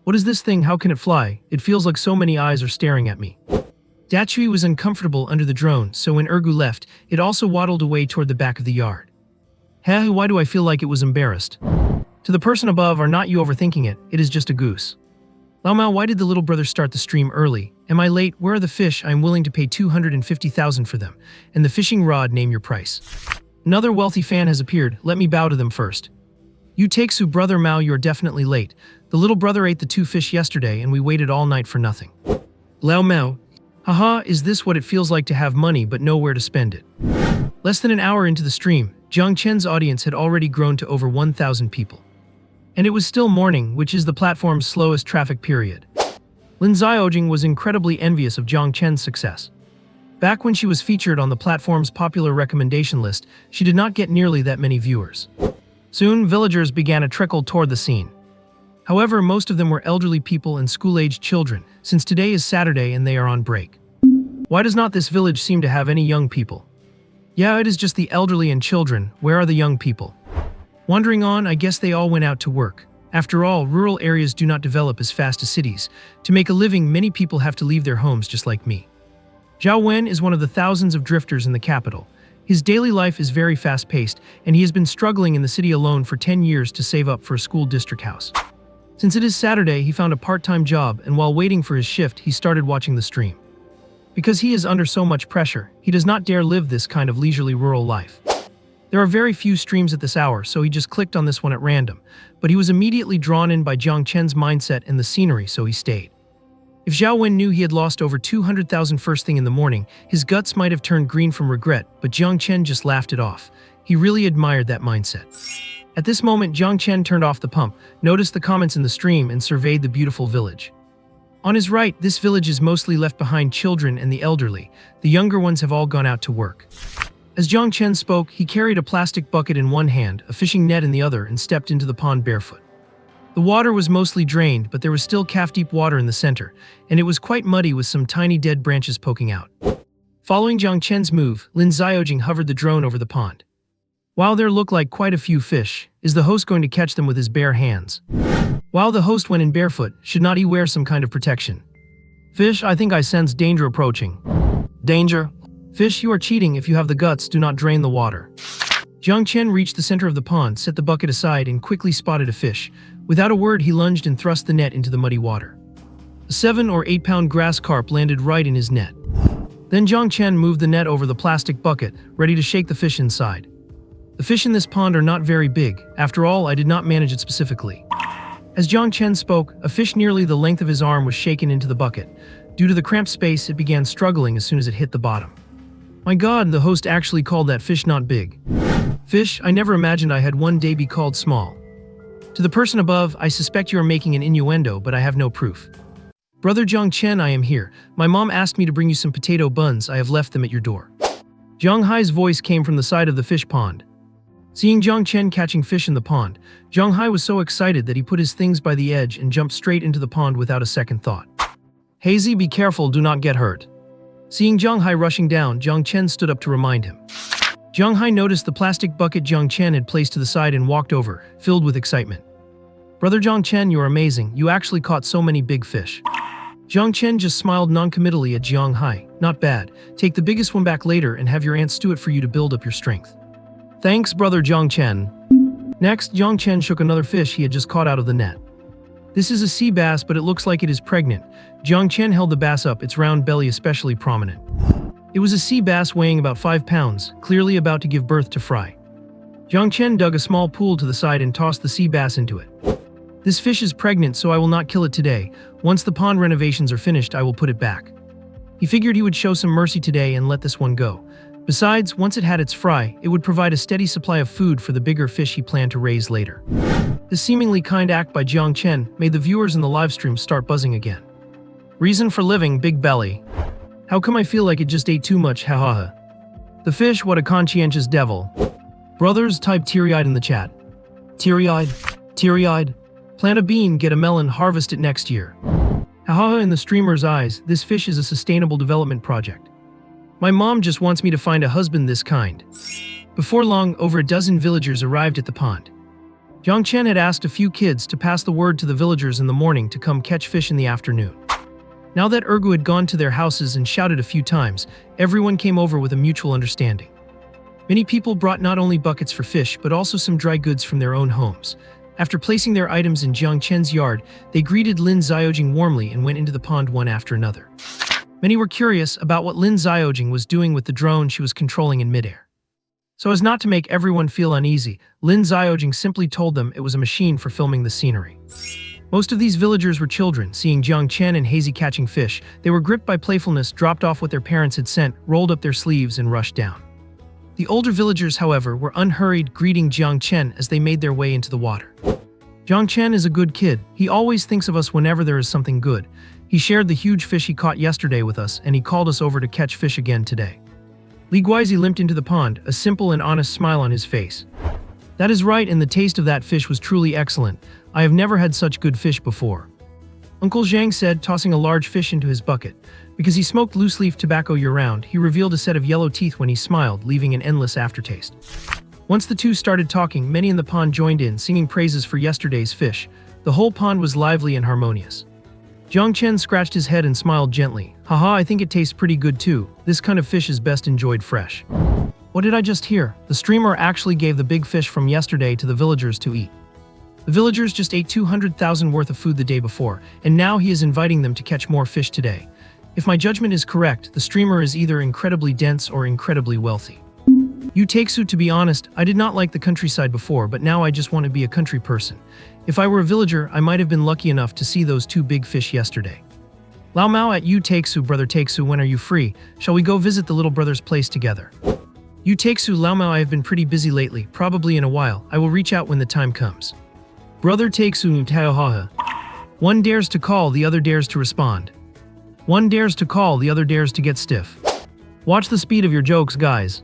What is this thing? How can it fly? It feels like so many eyes are staring at me. Dachi was uncomfortable under the drone, so when Ergu left, it also waddled away toward the back of the yard. Heh, why do I feel like it was embarrassed? To the person above, are not you overthinking it, it is just a goose. Lao Mao, why did the little brother start the stream early? Am I late? Where are the fish? I am willing to pay 250,000 for them. And the fishing rod, name your price. Another wealthy fan has appeared, let me bow to them first. You take Su brother Mao, you are definitely late. The little brother ate the 2 fish yesterday and we waited all night for nothing. Lao Mao, haha, is this what it feels like to have money but nowhere to spend it? Less than an hour into the stream, Jiang Chen's audience had already grown to over 1,000 people. And it was still morning, which is the platform's slowest traffic period. Lin Xiaojing was incredibly envious of Jiang Chen's success. Back when she was featured on the platform's popular recommendation list, she did not get nearly that many viewers. Soon, villagers began to trickle toward the scene. However, most of them were elderly people and school-aged children, since today is Saturday and they are on break. Why does not this village seem to have any young people? Yeah, it is just the elderly and children. Where are the young people? Wandering on, I guess they all went out to work. After all, rural areas do not develop as fast as cities. To make a living, many people have to leave their homes just like me. Zhao Wen is one of the thousands of drifters in the capital. His daily life is very fast-paced, and he has been struggling in the city alone for 10 years to save up for a school district house. Since it is Saturday, he found a part-time job, and while waiting for his shift, he started watching the stream. Because he is under so much pressure, he does not dare live this kind of leisurely rural life. There are very few streams at this hour, so he just clicked on this one at random, but he was immediately drawn in by Jiang Chen's mindset and the scenery, so he stayed. If Zhao Wen knew he had lost over 200,000 first thing in the morning, his guts might have turned green from regret, but Jiang Chen just laughed it off. He really admired that mindset. At this moment, Jiang Chen turned off the pump, noticed the comments in the stream, and surveyed the beautiful village. On his right, this village is mostly left behind children and the elderly. The younger ones have all gone out to work. As Jiang Chen spoke, he carried a plastic bucket in one hand, a fishing net in the other, and stepped into the pond barefoot. The water was mostly drained, but there was still calf-deep water in the center, and it was quite muddy with some tiny dead branches poking out. Following Jiang Chen's move, Lin Xiaojing hovered the drone over the pond. Wow, there look like quite a few fish. Is the host going to catch them with his bare hands? While the host went in barefoot, should not he wear some kind of protection? Fish, I think I sense danger approaching. Danger? Fish, you are cheating. If you have the guts, do not drain the water. Jiang Chen reached the center of the pond, set the bucket aside, and quickly spotted a fish. Without a word, he lunged and thrust the net into the muddy water. A 7 or 8 pound grass carp landed right in his net. Then Jiang Chen moved the net over the plastic bucket, ready to shake the fish inside. The fish in this pond are not very big. After all, I did not manage it specifically. As Jiang Chen spoke, a fish nearly the length of his arm was shaken into the bucket. Due to the cramped space, it began struggling as soon as it hit the bottom. My God, the host actually called that fish not big. Fish, I never imagined I had one day be called small. To the person above, I suspect you are making an innuendo, but I have no proof. Brother Jiang Chen, I am here. My mom asked me to bring you some potato buns. I have left them at your door. Jiang Hai's voice came from the side of the fish pond. Seeing Jiang Chen catching fish in the pond, Jiang Hai was so excited that he put his things by the edge and jumped straight into the pond without a second thought. Hazy, be careful, do not get hurt. Seeing Jiang Hai rushing down, Jiang Chen stood up to remind him. Jiang Hai noticed the plastic bucket Jiang Chen had placed to the side and walked over, filled with excitement. Brother Jiang Chen, you are amazing. You actually caught so many big fish. Jiang Chen just smiled non-committally at Jiang Hai. Not bad. Take the biggest one back later and have your aunt stew it for you to build up your strength. Thanks, Brother Jiang Chen. Next, Jiang Chen shook another fish he had just caught out of the net. This is a sea bass, but it looks like it is pregnant. Jiang Chen held the bass up, its round belly especially prominent. It was a sea bass weighing about 5 pounds, clearly about to give birth to fry. Jiang Chen dug a small pool to the side and tossed the sea bass into it. This fish is pregnant, so I will not kill it today. Once the pond renovations are finished, I will put it back. He figured he would show some mercy today and let this one go. Besides, once it had its fry, it would provide a steady supply of food for the bigger fish he planned to raise later. This seemingly kind act by Jiang Chen made the viewers in the livestream start buzzing again. Reason for living, big belly. How come I feel like it just ate too much, ha ha ha. The fish, what a conscientious devil. Brothers, type teary-eyed in the chat. Teary-eyed? Teary-eyed? Plant a bean, get a melon, harvest it next year. Haha, in the streamer's eyes, this fish is a sustainable development project. My mom just wants me to find a husband this kind. Before long, over a dozen villagers arrived at the pond. Jiang Chen had asked a few kids to pass the word to the villagers in the morning to come catch fish in the afternoon. Now that Ergu had gone to their houses and shouted a few times, everyone came over with a mutual understanding. Many people brought not only buckets for fish but also some dry goods from their own homes. After placing their items in Jiang Chen's yard, they greeted Lin Xiaojing warmly and went into the pond one after another. Many were curious about what Lin Xiaojing was doing with the drone she was controlling in midair. So as not to make everyone feel uneasy, Lin Xiaojing simply told them it was a machine for filming the scenery. Most of these villagers were children. Seeing Jiang Chen and Hazy catching fish, they were gripped by playfulness, dropped off what their parents had sent, rolled up their sleeves and rushed down. The older villagers, however, were unhurried, greeting Jiang Chen as they made their way into the water. Jiang Chen is a good kid. He always thinks of us whenever there is something good. He shared the huge fish he caught yesterday with us, and he called us over to catch fish again today. Li Guizi limped into the pond, a simple and honest smile on his face. That is right, and the taste of that fish was truly excellent. I have never had such good fish before. Uncle Zhang said, tossing a large fish into his bucket. Because he smoked loose-leaf tobacco year-round, he revealed a set of yellow teeth when he smiled, leaving an endless aftertaste. Once the two started talking, many in the pond joined in, singing praises for yesterday's fish. The whole pond was lively and harmonious. Jiang Chen scratched his head and smiled gently. Haha, I think it tastes pretty good too. This kind of fish is best enjoyed fresh. What did I just hear? The streamer actually gave the big fish from yesterday to the villagers to eat. The villagers just ate 200,000 worth of food the day before, and now he is inviting them to catch more fish today. If my judgment is correct, the streamer is either incredibly dense or incredibly wealthy. Yu Takes-su, to be honest, I did not like the countryside before, but now I just want to be a country person. If I were a villager, I might have been lucky enough to see those two big fish yesterday. Lao Mao at Yu Takes-su, brother Takes-su, when are you free? Shall we go visit the little brother's place together? Yu Takes-su, Lao Mao, I have been pretty busy lately, probably in a while. I will reach out when the time comes. Brother Takes-su, Taohaha. One dares to call, the other dares to respond. One dares to call, the other dares to get stiff. Watch the speed of your jokes, guys.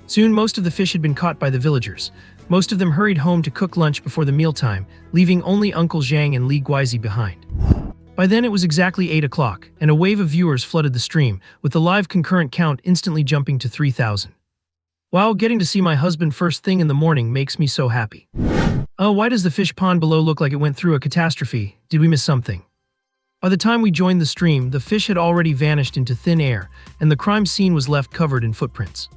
Soon most of the fish had been caught by the villagers. Most of them hurried home to cook lunch before the mealtime, leaving only Uncle Zhang and Li Guizi behind. By then it was exactly 8 o'clock, and a wave of viewers flooded the stream, with the live concurrent count instantly jumping to 3,000. Wow, getting to see my husband first thing in the morning makes me so happy. Oh, why does the fish pond below look like it went through a catastrophe? Did we miss something? By the time we joined the stream, the fish had already vanished into thin air, and the crime scene was left covered in footprints.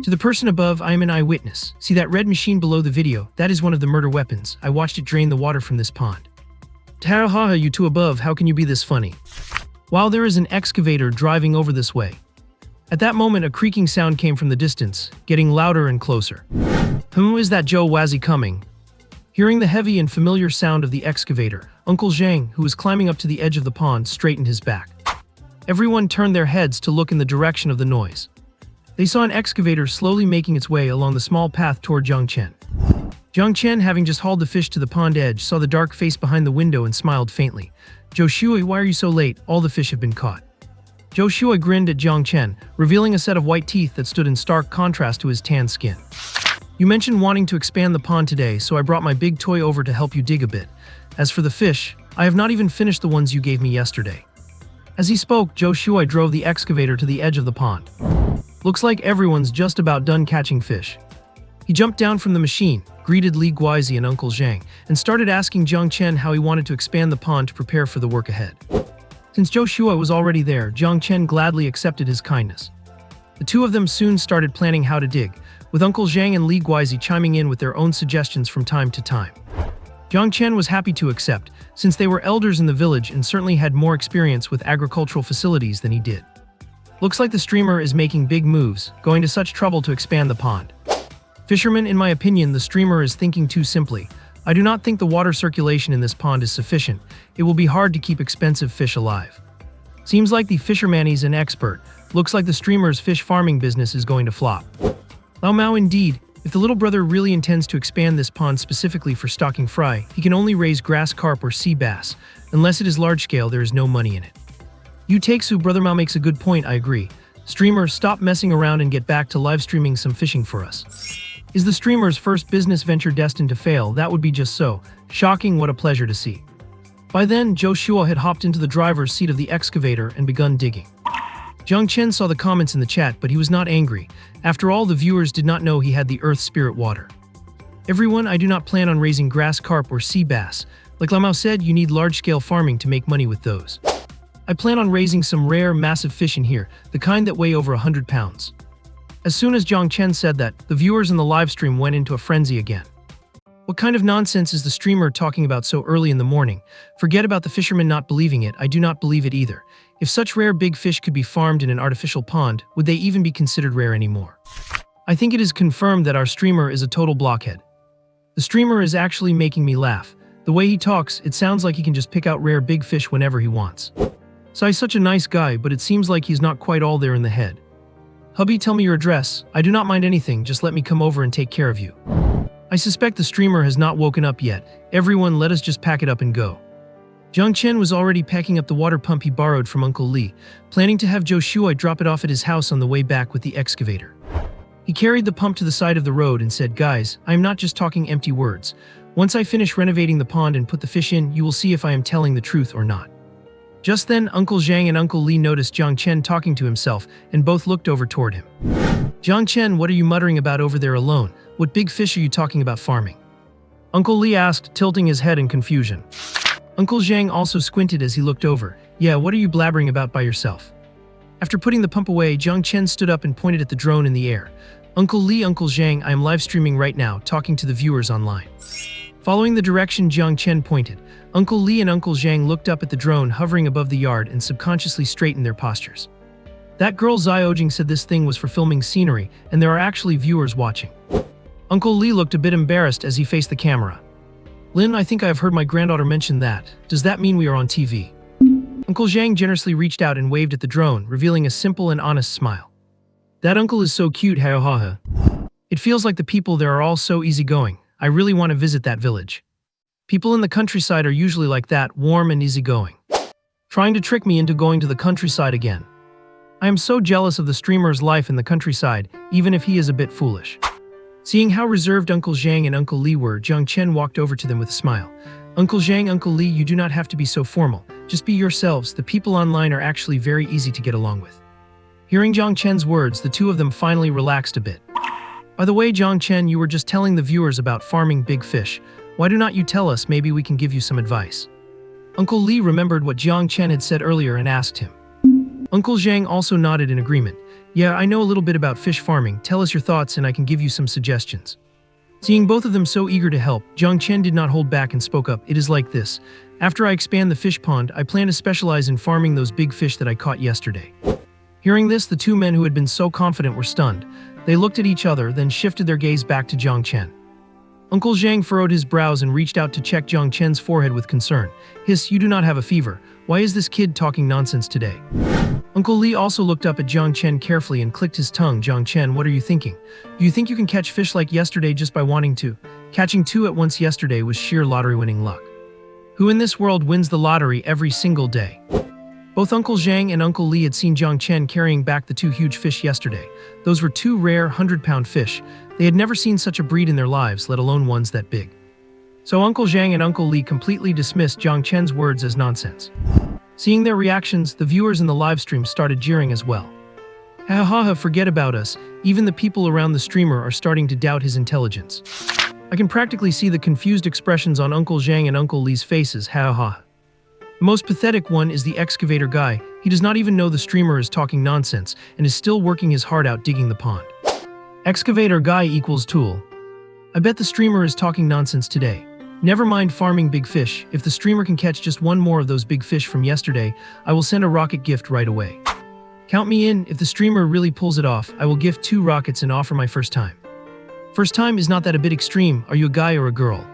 To the person above, I am an eyewitness. See that red machine below the video? That is one of the murder weapons. I watched it drain the water from this pond. Tahaha, you two above, how can you be this funny? While there is an excavator driving over this way. At that moment, a creaking sound came from the distance, getting louder and closer. Who is that Joe Wazzy coming? Hearing the heavy and familiar sound of the excavator, Uncle Zhang, who was climbing up to the edge of the pond, straightened his back. Everyone turned their heads to look in the direction of the noise. They saw an excavator slowly making its way along the small path toward Jiang Chen. Jiang Chen, having just hauled the fish to the pond edge, saw the dark face behind the window and smiled faintly. Zhou Shui, why are you so late? All the fish have been caught. Zhou Shui grinned at Jiang Chen, revealing a set of white teeth that stood in stark contrast to his tan skin. You mentioned wanting to expand the pond today, so I brought my big toy over to help you dig a bit. As for the fish, I have not even finished the ones you gave me yesterday. As he spoke, Zhou Shui drove the excavator to the edge of the pond. Looks like everyone's just about done catching fish. He jumped down from the machine, greeted Li Guizi and Uncle Zhang, and started asking Jiang Chen how he wanted to expand the pond to prepare for the work ahead. Since Zhou Shui was already there, Jiang Chen gladly accepted his kindness. The two of them soon started planning how to dig, with Uncle Zhang and Li Guizi chiming in with their own suggestions from time to time. Jiang Chen was happy to accept, since they were elders in the village and certainly had more experience with agricultural facilities than he did. Looks like the streamer is making big moves, going to such trouble to expand the pond. Fishermen, in my opinion, the streamer is thinking too simply. I do not think the water circulation in this pond is sufficient. It will be hard to keep expensive fish alive. Seems like the fisherman is an expert. Looks like the streamer's fish farming business is going to flop. Lao Mao, indeed. If the little brother really intends to expand this pond specifically for stocking fry, he can only raise grass carp or sea bass. Unless it is large scale, there is no money in it. Yu Takes-su, brother Mao makes a good point, I agree. Streamer, stop messing around and get back to live streaming some fishing for us. Is the streamer's first business venture destined to fail? That would be just so shocking. What a pleasure to see. By then, Joshua had hopped into the driver's seat of the excavator and begun digging. Jiang Chen saw the comments in the chat, but he was not angry. After all, the viewers did not know he had the Earth Spirit water. Everyone, I do not plan on raising grass carp or sea bass. Like Lamau said, you need large-scale farming to make money with those. I plan on raising some rare, massive fish in here, the kind that weigh over 100 pounds. As soon as Jiang Chen said that, the viewers in the live stream went into a frenzy again. What kind of nonsense is the streamer talking about so early in the morning? Forget about the fishermen not believing it, I do not believe it either. If such rare big fish could be farmed in an artificial pond, would they even be considered rare anymore? I think it is confirmed that our streamer is a total blockhead. The streamer is actually making me laugh. The way he talks, it sounds like he can just pick out rare big fish whenever he wants. Sai's such a nice guy, but it seems like he's not quite all there in the head. Hubby, tell me your address. I do not mind anything, just let me come over and take care of you. I suspect the streamer has not woken up yet. Everyone, let us just pack it up and go. Jiang Chen was already packing up the water pump he borrowed from Uncle Lee, planning to have Joshua drop it off at his house on the way back with the excavator. He carried the pump to the side of the road and said, guys, I am not just talking empty words. Once I finish renovating the pond and put the fish in, you will see if I am telling the truth or not. Just then, Uncle Zhang and Uncle Lee noticed Jiang Chen talking to himself, and both looked over toward him. Jiang Chen, what are you muttering about over there alone? What big fish are you talking about farming? Uncle Lee asked, tilting his head in confusion. Uncle Zhang also squinted as he looked over. Yeah, what are you blabbering about by yourself? After putting the pump away, Jiang Chen stood up and pointed at the drone in the air. Uncle Lee, Uncle Zhang, I am live streaming right now, talking to the viewers online. Following the direction Jiang Chen pointed, Uncle Lee and Uncle Zhang looked up at the drone hovering above the yard and subconsciously straightened their postures. That girl Xiaojing said this thing was for filming scenery, and there are actually viewers watching. Uncle Lee looked a bit embarrassed as he faced the camera. Lin, I think I have heard my granddaughter mention that. Does that mean we are on TV? Uncle Zhang generously reached out and waved at the drone, revealing a simple and honest smile. That uncle is so cute, ha ha ha. It feels like the people there are all so easygoing. I really want to visit that village. People in the countryside are usually like that, warm and easygoing. Trying to trick me into going to the countryside again. I am so jealous of the streamer's life in the countryside, even if he is a bit foolish. Seeing how reserved Uncle Zhang and Uncle Lee were, Jiang Chen walked over to them with a smile. Uncle Zhang, Uncle Lee, you do not have to be so formal. Just be yourselves. The people online are actually very easy to get along with. Hearing Jiang Chen's words, the two of them finally relaxed a bit. By the way, Jiang Chen, you were just telling the viewers about farming big fish. Why do not you tell us? Maybe we can give you some advice. Uncle Lee remembered what Jiang Chen had said earlier and asked him. Uncle Zhang also nodded in agreement. Yeah, I know a little bit about fish farming. Tell us your thoughts and I can give you some suggestions. Seeing both of them so eager to help, Jiang Chen did not hold back and spoke up. It is like this. After I expand the fish pond, I plan to specialize in farming those big fish that I caught yesterday. Hearing this, the two men who had been so confident were stunned. They looked at each other, then shifted their gaze back to Jiang Chen. Uncle Zhang furrowed his brows and reached out to check Jiang Chen's forehead with concern. Hiss, you do not have a fever. Why is this kid talking nonsense today? Uncle Lee also looked up at Jiang Chen carefully and clicked his tongue. Jiang Chen, what are you thinking? Do you think you can catch fish like yesterday just by wanting to? Catching two at once yesterday was sheer lottery-winning luck. Who in this world wins the lottery every single day? Both Uncle Zhang and Uncle Lee had seen Jiang Chen carrying back the two huge fish yesterday. Those were two rare 100-pound fish. They had never seen such a breed in their lives, let alone ones that big. So Uncle Zhang and Uncle Lee completely dismissed Jiang Chen's words as nonsense. Seeing their reactions, the viewers in the live stream started jeering as well. Ha ha ha, forget about us. Even the people around the streamer are starting to doubt his intelligence. I can practically see the confused expressions on Uncle Zhang and Uncle Lee's faces. Ha ha. The most pathetic one is the excavator guy. He does not even know the streamer is talking nonsense and is still working his heart out digging the pond. Excavator guy equals tool. I bet the streamer is talking nonsense today. Never mind farming big fish. If the streamer can catch just one more of those big fish from yesterday, I will send a rocket gift right away. Count me in. If the streamer really pulls it off, I will gift 2 rockets and offer my first time. First time is not that a bit extreme. Are you a guy or a girl?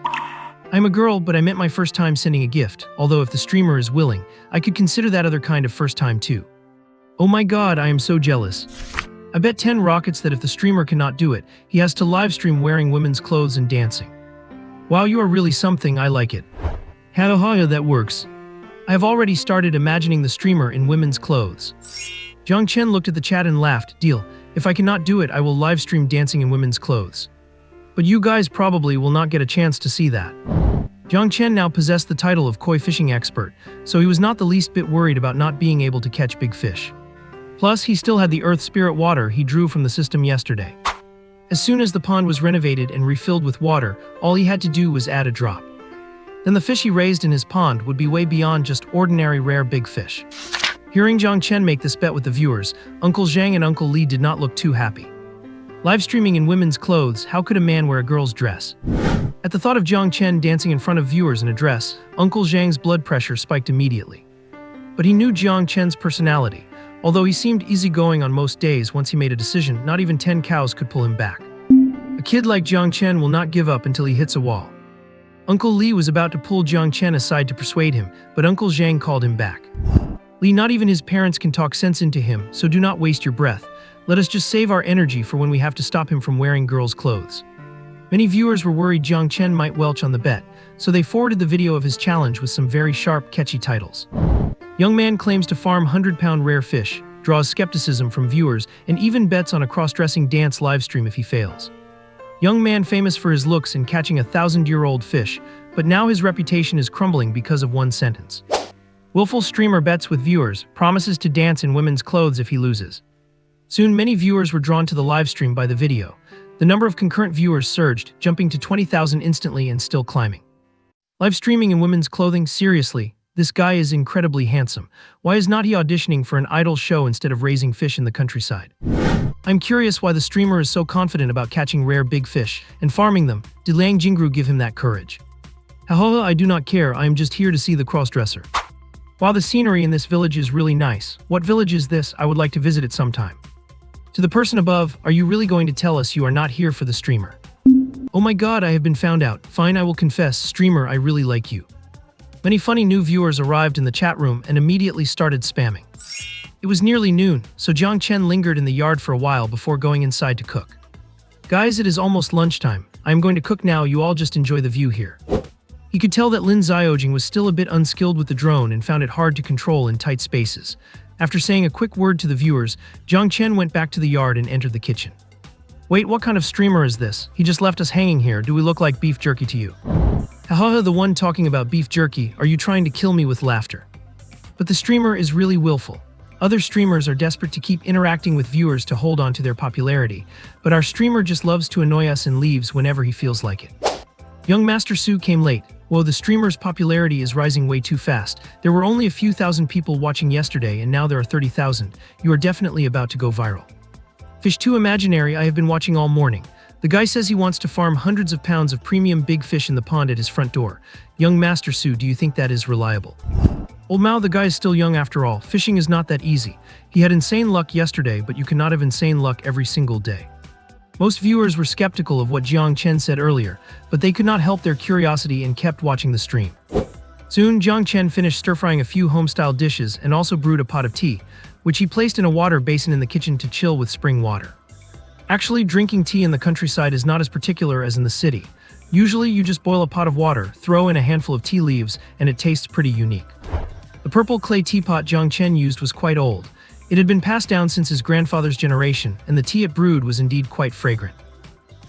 I'm a girl, but I meant my first time sending a gift, although if the streamer is willing, I could consider that other kind of first time too. Oh my god, I am so jealous. I bet 10 rockets that if the streamer cannot do it, he has to live stream wearing women's clothes and dancing. Wow, you are really something, I like it. Ha ha, that works. I have already started imagining the streamer in women's clothes. Jiang Chen looked at the chat and laughed. Deal. If I cannot do it, I will live stream dancing in women's clothes. But you guys probably will not get a chance to see that. Jiang Chen now possessed the title of koi fishing expert, so he was not the least bit worried about not being able to catch big fish. Plus, he still had the earth spirit water he drew from the system yesterday. As soon as the pond was renovated and refilled with water, all he had to do was add a drop. Then the fish he raised in his pond would be way beyond just ordinary rare big fish. Hearing Jiang Chen make this bet with the viewers, Uncle Zhang and Uncle Li did not look too happy. Live streaming in women's clothes, how could a man wear a girl's dress? At the thought of Jiang Chen dancing in front of viewers in a dress, Uncle Zhang's blood pressure spiked immediately. But he knew Jiang Chen's personality. Although he seemed easygoing on most days, once he made a decision, not even 10 cows could pull him back. A kid like Jiang Chen will not give up until he hits a wall. Uncle Li was about to pull Jiang Chen aside to persuade him, but Uncle Zhang called him back. Li, not even his parents can talk sense into him, so do not waste your breath. Let us just save our energy for when we have to stop him from wearing girls' clothes. Many viewers were worried Jiang Chen might welch on the bet, so they forwarded the video of his challenge with some very sharp, catchy titles. Young man claims to farm 100-pound rare fish, draws skepticism from viewers, and even bets on a cross-dressing dance livestream if he fails. Young man famous for his looks and catching a 1,000-year-old fish, but now his reputation is crumbling because of one sentence. Willful streamer bets with viewers, promises to dance in women's clothes if he loses. Soon many viewers were drawn to the livestream by the video. The number of concurrent viewers surged, jumping to 20,000 instantly and still climbing. Live streaming in women's clothing? Seriously, this guy is incredibly handsome. Why is not he auditioning for an idol show instead of raising fish in the countryside? I'm curious why the streamer is so confident about catching rare big fish and farming them. Did Liang Jingru give him that courage? Hahaha, I do not care, I am just here to see the crossdresser. While the scenery in this village is really nice, what village is this? I would like to visit it sometime. To the person above, are you really going to tell us you are not here for the streamer? Oh my god, I have been found out. Fine, I will confess, streamer, I really like you. Many funny new viewers arrived in the chat room and immediately started spamming. It was nearly noon, so Jiang Chen lingered in the yard for a while before going inside to cook. Guys, it is almost lunchtime. I am going to cook now, you all just enjoy the view here. He could tell that Lin Xiaojing was still a bit unskilled with the drone and found it hard to control in tight spaces. After saying a quick word to the viewers, Jiang Chen went back to the yard and entered the kitchen. Wait, what kind of streamer is this? He just left us hanging here. Do we look like beef jerky to you? Hahaha, the one talking about beef jerky. Are you trying to kill me with laughter? But the streamer is really willful. Other streamers are desperate to keep interacting with viewers to hold on to their popularity, but our streamer just loves to annoy us and leaves whenever he feels like it. Young Master Su came late. Whoa, the streamer's popularity is rising way too fast. There were only a few thousand people watching yesterday and now there are 30,000. You are definitely about to go viral. Fish too imaginary, I have been watching all morning. The guy says he wants to farm hundreds of pounds of premium big fish in the pond at his front door. Young Master Su, do you think that is reliable? Old Mao, the guy is still young after all. Fishing is not that easy. He had insane luck yesterday, but you cannot have insane luck every single day. Most viewers were skeptical of what Jiang Chen said earlier, but they could not help their curiosity and kept watching the stream. Soon, Jiang Chen finished stir-frying a few home-style dishes and also brewed a pot of tea, which he placed in a water basin in the kitchen to chill with spring water. Actually, drinking tea in the countryside is not as particular as in the city. Usually, you just boil a pot of water, throw in a handful of tea leaves, and it tastes pretty unique. The purple clay teapot Jiang Chen used was quite old. It had been passed down since his grandfather's generation, and the tea it brewed was indeed quite fragrant.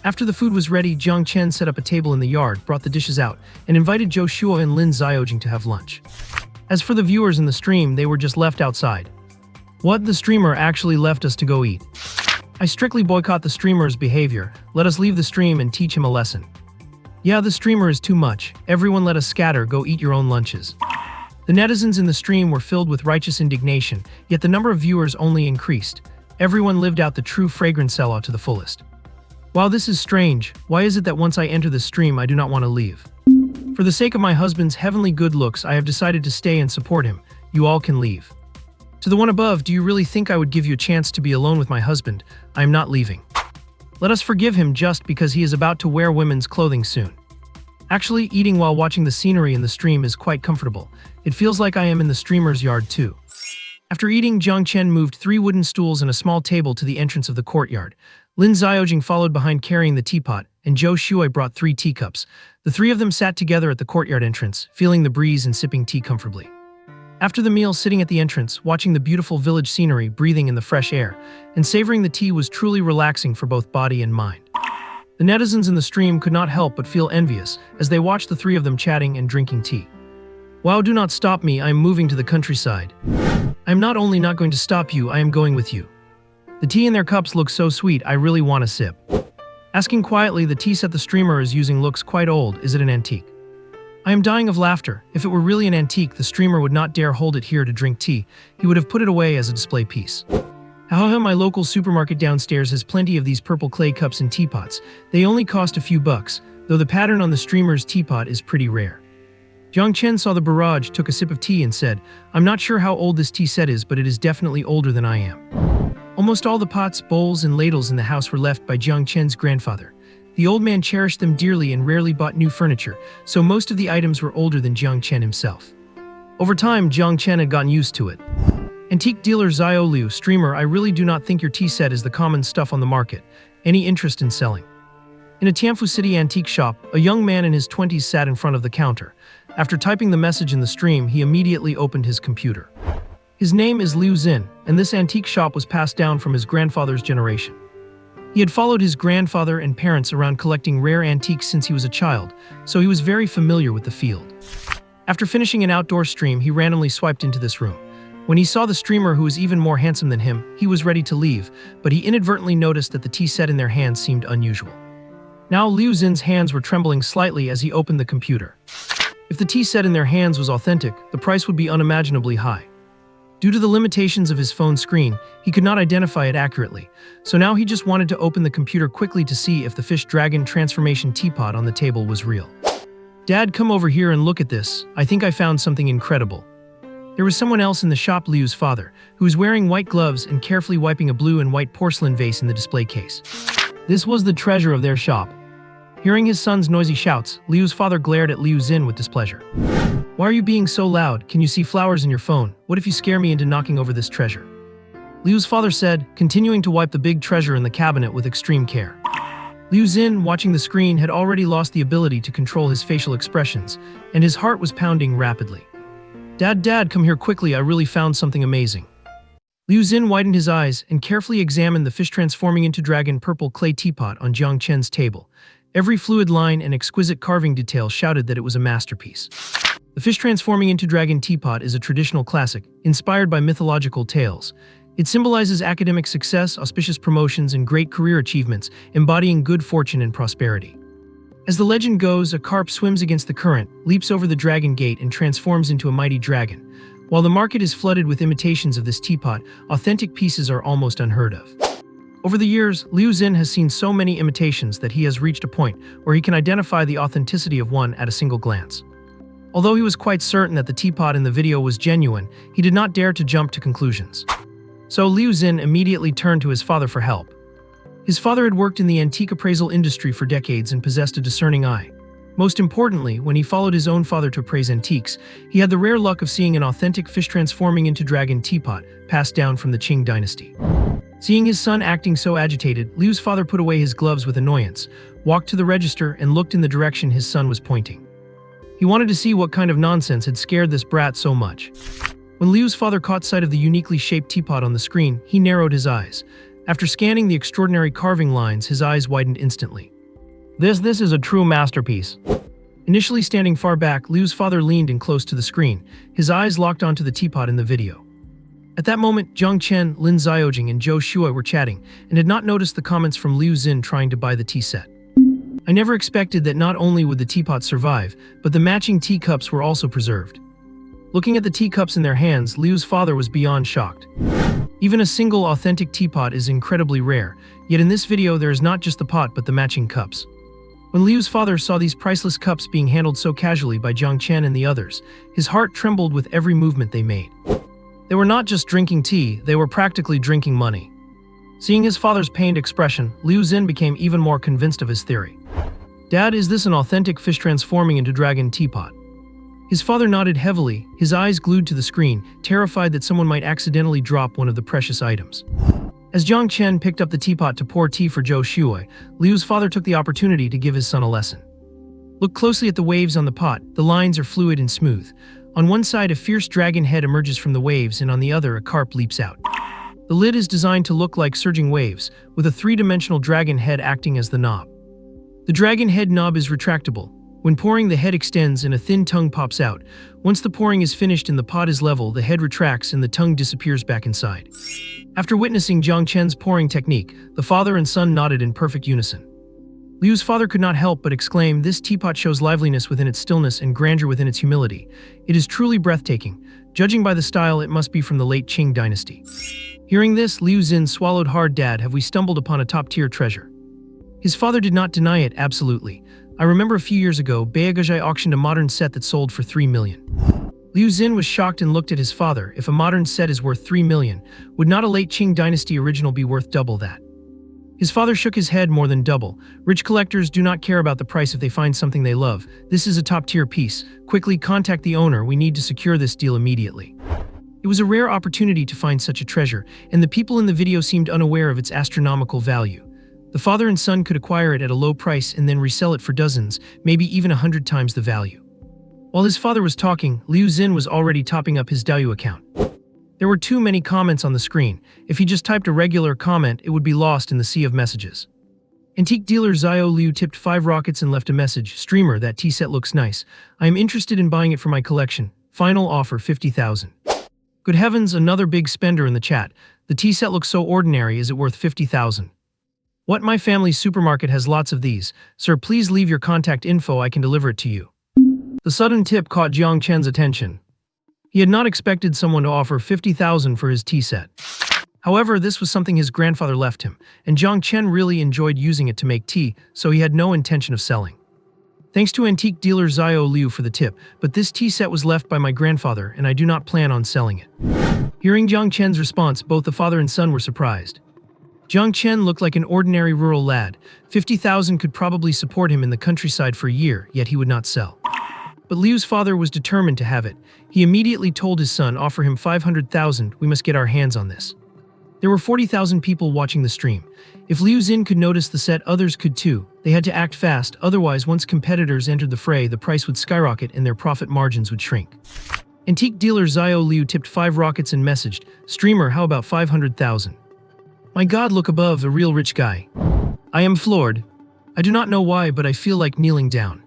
After the food was ready, Jiang Chen set up a table in the yard, brought the dishes out, and invited Zhou Shuo and Lin Xiaojing to have lunch. As for the viewers in the stream, they were just left outside. What? The streamer actually left us to go eat. I strictly boycott the streamer's behavior. Let us leave the stream and teach him a lesson. Yeah, the streamer is too much. Everyone let us scatter, go eat your own lunches. The netizens in the stream were filled with righteous indignation, yet the number of viewers only increased. Everyone lived out the true fragrance sellout to the fullest. While this is strange, why is it that once I enter the stream I do not want to leave? For the sake of my husband's heavenly good looks, I have decided to stay and support him. You all can leave. To the one above, do you really think I would give you a chance to be alone with my husband? I am not leaving. Let us forgive him just because he is about to wear women's clothing soon. Actually, eating while watching the scenery in the stream is quite comfortable. It feels like I am in the streamer's yard too. After eating, Jiang Chen moved 3 wooden stools and a small table to the entrance of the courtyard. Lin Xiaojing followed behind carrying the teapot, and Zhou Shuai brought 3 teacups. The 3 of them sat together at the courtyard entrance, feeling the breeze and sipping tea comfortably. After the meal, sitting at the entrance, watching the beautiful village scenery, breathing in the fresh air, and savoring the tea was truly relaxing for both body and mind. The netizens in the stream could not help but feel envious as they watched the three of them chatting and drinking tea. Wow, do not stop me, I am moving to the countryside. I am not only not going to stop you, I am going with you. The tea in their cups looks so sweet, I really want a sip. Asking quietly, the tea set the streamer is using looks quite old, is it an antique? I am dying of laughter. If it were really an antique, the streamer would not dare hold it here to drink tea, he would have put it away as a display piece. However, my local supermarket downstairs has plenty of these purple clay cups and teapots. They only cost a few bucks, though the pattern on the streamer's teapot is pretty rare. Jiang Chen saw the barrage, took a sip of tea and said, I'm not sure how old this tea set is, but it is definitely older than I am. Almost all the pots, bowls, and ladles in the house were left by Jiang Chen's grandfather. The old man cherished them dearly and rarely bought new furniture, so most of the items were older than Jiang Chen himself. Over time, Jiang Chen had gotten used to it. Antique dealer Xiao Liu, streamer, I really do not think your tea set is the common stuff on the market. Any interest in selling? In a Tianfu City antique shop, a young man in his 20s sat in front of the counter. After typing the message in the stream, he immediately opened his computer. His name is Liu Xin, and this antique shop was passed down from his grandfather's generation. He had followed his grandfather and parents around collecting rare antiques since he was a child, so he was very familiar with the field. After finishing an outdoor stream, he randomly swiped into this room. When he saw the streamer who was even more handsome than him, he was ready to leave, but he inadvertently noticed that the tea set in their hands seemed unusual. Now Liu Xin's hands were trembling slightly as he opened the computer. If the tea set in their hands was authentic, the price would be unimaginably high. Due to the limitations of his phone screen, he could not identify it accurately, so now he just wanted to open the computer quickly to see if the fish dragon transformation teapot on the table was real. Dad, come over here and look at this. I think I found something incredible. There was someone else in the shop, Liu's father, who was wearing white gloves and carefully wiping a blue and white porcelain vase in the display case. This was the treasure of their shop. Hearing his son's noisy shouts, Liu's father glared at Liu Xin with displeasure. Why are you being so loud? Can you see flowers in your phone? What if you scare me into knocking over this treasure? Liu's father said, continuing to wipe the big treasure in the cabinet with extreme care. Liu Xin, watching the screen, had already lost the ability to control his facial expressions, and his heart was pounding rapidly. Dad, come here quickly, I really found something amazing. Liu Xin widened his eyes and carefully examined the fish transforming into dragon purple clay teapot on Jiang Chen's table. Every fluid line and exquisite carving detail shouted that it was a masterpiece. The fish transforming into dragon teapot is a traditional classic, inspired by mythological tales. It symbolizes academic success, auspicious promotions, and great career achievements, embodying good fortune and prosperity. As the legend goes, a carp swims against the current, leaps over the dragon gate, and transforms into a mighty dragon. While the market is flooded with imitations of this teapot, authentic pieces are almost unheard of. Over the years, Liu Xin has seen so many imitations that he has reached a point where he can identify the authenticity of one at a single glance. Although he was quite certain that the teapot in the video was genuine, he did not dare to jump to conclusions. So Liu Xin immediately turned to his father for help. His father had worked in the antique appraisal industry for decades and possessed a discerning eye. Most importantly, when he followed his own father to appraise antiques, he had the rare luck of seeing an authentic fish transforming into dragon teapot passed down from the Qing dynasty. Seeing his son acting so agitated, Liu's father put away his gloves with annoyance, walked to the register, and looked in the direction his son was pointing. He wanted to see what kind of nonsense had scared this brat so much. When Liu's father caught sight of the uniquely shaped teapot on the screen, he narrowed his eyes. After scanning the extraordinary carving lines, his eyes widened instantly. This is a true masterpiece. Initially standing far back, Liu's father leaned in close to the screen, his eyes locked onto the teapot in the video. At that moment, Jiang Chen, Lin Xiaojing, and Zhou Shuai were chatting, and had not noticed the comments from Liu Xin trying to buy the tea set. I never expected that not only would the teapot survive, but the matching teacups were also preserved. Looking at the teacups in their hands, Liu's father was beyond shocked. Even a single authentic teapot is incredibly rare, yet in this video there is not just the pot but the matching cups. When Liu's father saw these priceless cups being handled so casually by Jiang Chen and the others, his heart trembled with every movement they made. They were not just drinking tea, they were practically drinking money. Seeing his father's pained expression, Liu Xin became even more convinced of his theory. Dad, is this an authentic fish transforming into dragon teapot? His father nodded heavily, his eyes glued to the screen, terrified that someone might accidentally drop one of the precious items. As Jiang Chen picked up the teapot to pour tea for Zhou Shuai, Liu's father took the opportunity to give his son a lesson. Look closely at the waves on the pot, the lines are fluid and smooth. On one side, a fierce dragon head emerges from the waves, and on the other, a carp leaps out. The lid is designed to look like surging waves, with a three-dimensional dragon head acting as the knob. The dragon head knob is retractable. When pouring, the head extends and a thin tongue pops out. Once the pouring is finished and the pot is level, the head retracts and the tongue disappears back inside. After witnessing Jiang Chen's pouring technique, the father and son nodded in perfect unison. Liu's father could not help but exclaim, "This teapot shows liveliness within its stillness and grandeur within its humility. It is truly breathtaking. Judging by the style, it must be from the late Qing dynasty." Hearing this, Liu Xin swallowed hard. "Dad, have we stumbled upon a top-tier treasure?" His father did not deny it. "Absolutely. I remember a few years ago, Beagajai auctioned a modern set that sold for 3 million. Liu Xin was shocked and looked at his father. If a modern set is worth 3 million, would not a late Qing dynasty original be worth double that? His father shook his head. "More than double. Rich collectors do not care about the price if they find something they love. This is a top-tier piece. Quickly contact the owner. We need to secure this deal immediately." It was a rare opportunity to find such a treasure, and the people in the video seemed unaware of its astronomical value. The father and son could acquire it at a low price and then resell it for dozens, maybe even 100 times the value. While his father was talking, Liu Xin was already topping up his Douyu account. There were too many comments on the screen. If he just typed a regular comment, it would be lost in the sea of messages. Antique dealer Xiao Liu tipped 5 rockets and left a message. "Streamer, that tea set looks nice. I am interested in buying it for my collection. Final offer 50,000. Good heavens, another big spender in the chat. The tea set looks so ordinary. Is it worth 50,000? What, my family's supermarket has lots of these. Sir, please leave your contact info. I can deliver it to you." The sudden tip caught Jiang Chen's attention. He had not expected someone to offer 50,000 for his tea set. However, this was something his grandfather left him, and Jiang Chen really enjoyed using it to make tea, so he had no intention of selling. "Thanks to antique dealer Xiao Liu for the tip, but this tea set was left by my grandfather and I do not plan on selling it." Hearing Jiang Chen's response, both the father and son were surprised. Jiang Chen looked like an ordinary rural lad. 50,000 could probably support him in the countryside for a year, yet he would not sell. But Liu's father was determined to have it. He immediately told his son, "Offer him 500,000, we must get our hands on this." There were 40,000 people watching the stream. If Liu Xin could notice the set, others could too. They had to act fast, otherwise once competitors entered the fray, the price would skyrocket and their profit margins would shrink. Antique dealer Xiao Liu tipped 5 rockets and messaged, "Streamer, how about 500,000? My God, look above, a real rich guy. I am floored. I do not know why, but I feel like kneeling down.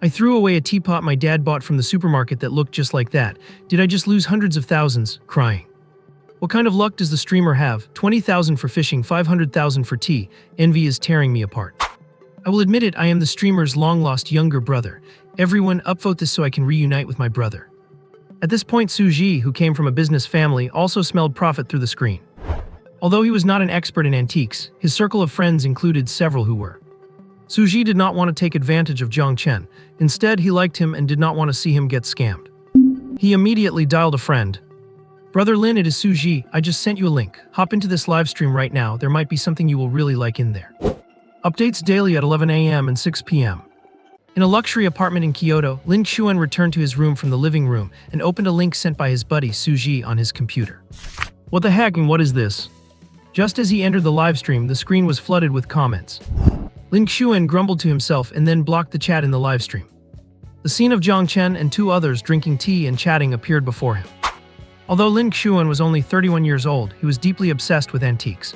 I threw away a teapot my dad bought from the supermarket that looked just like that. Did I just lose hundreds of thousands?" Crying. What kind of luck does the streamer have? 20,000 for fishing, 500,000 for tea. Envy is tearing me apart. I will admit it, I am the streamer's long-lost younger brother. Everyone upvote this so I can reunite with my brother. At this point, Suji, who came from a business family, also smelled profit through the screen. Although he was not an expert in antiques, his circle of friends included several who were. Suji did not want to take advantage of Jiang Chen. Instead, he liked him and did not want to see him get scammed. He immediately dialed a friend. "Brother Lin, it is Suji. I just sent you a link. Hop into this live stream right now. There might be something you will really like in there." Updates daily at 11 a.m. and 6 p.m. In a luxury apartment in Kyoto, Lin Xuan returned to his room from the living room and opened a link sent by his buddy Suji on his computer. "What the heck and what is this?" Just as he entered the live stream, the screen was flooded with comments. Lin Xuan grumbled to himself and then blocked the chat in the live stream. The scene of Jiang Chen and 2 others drinking tea and chatting appeared before him. Although Lin Xuan was only 31 years old, he was deeply obsessed with antiques.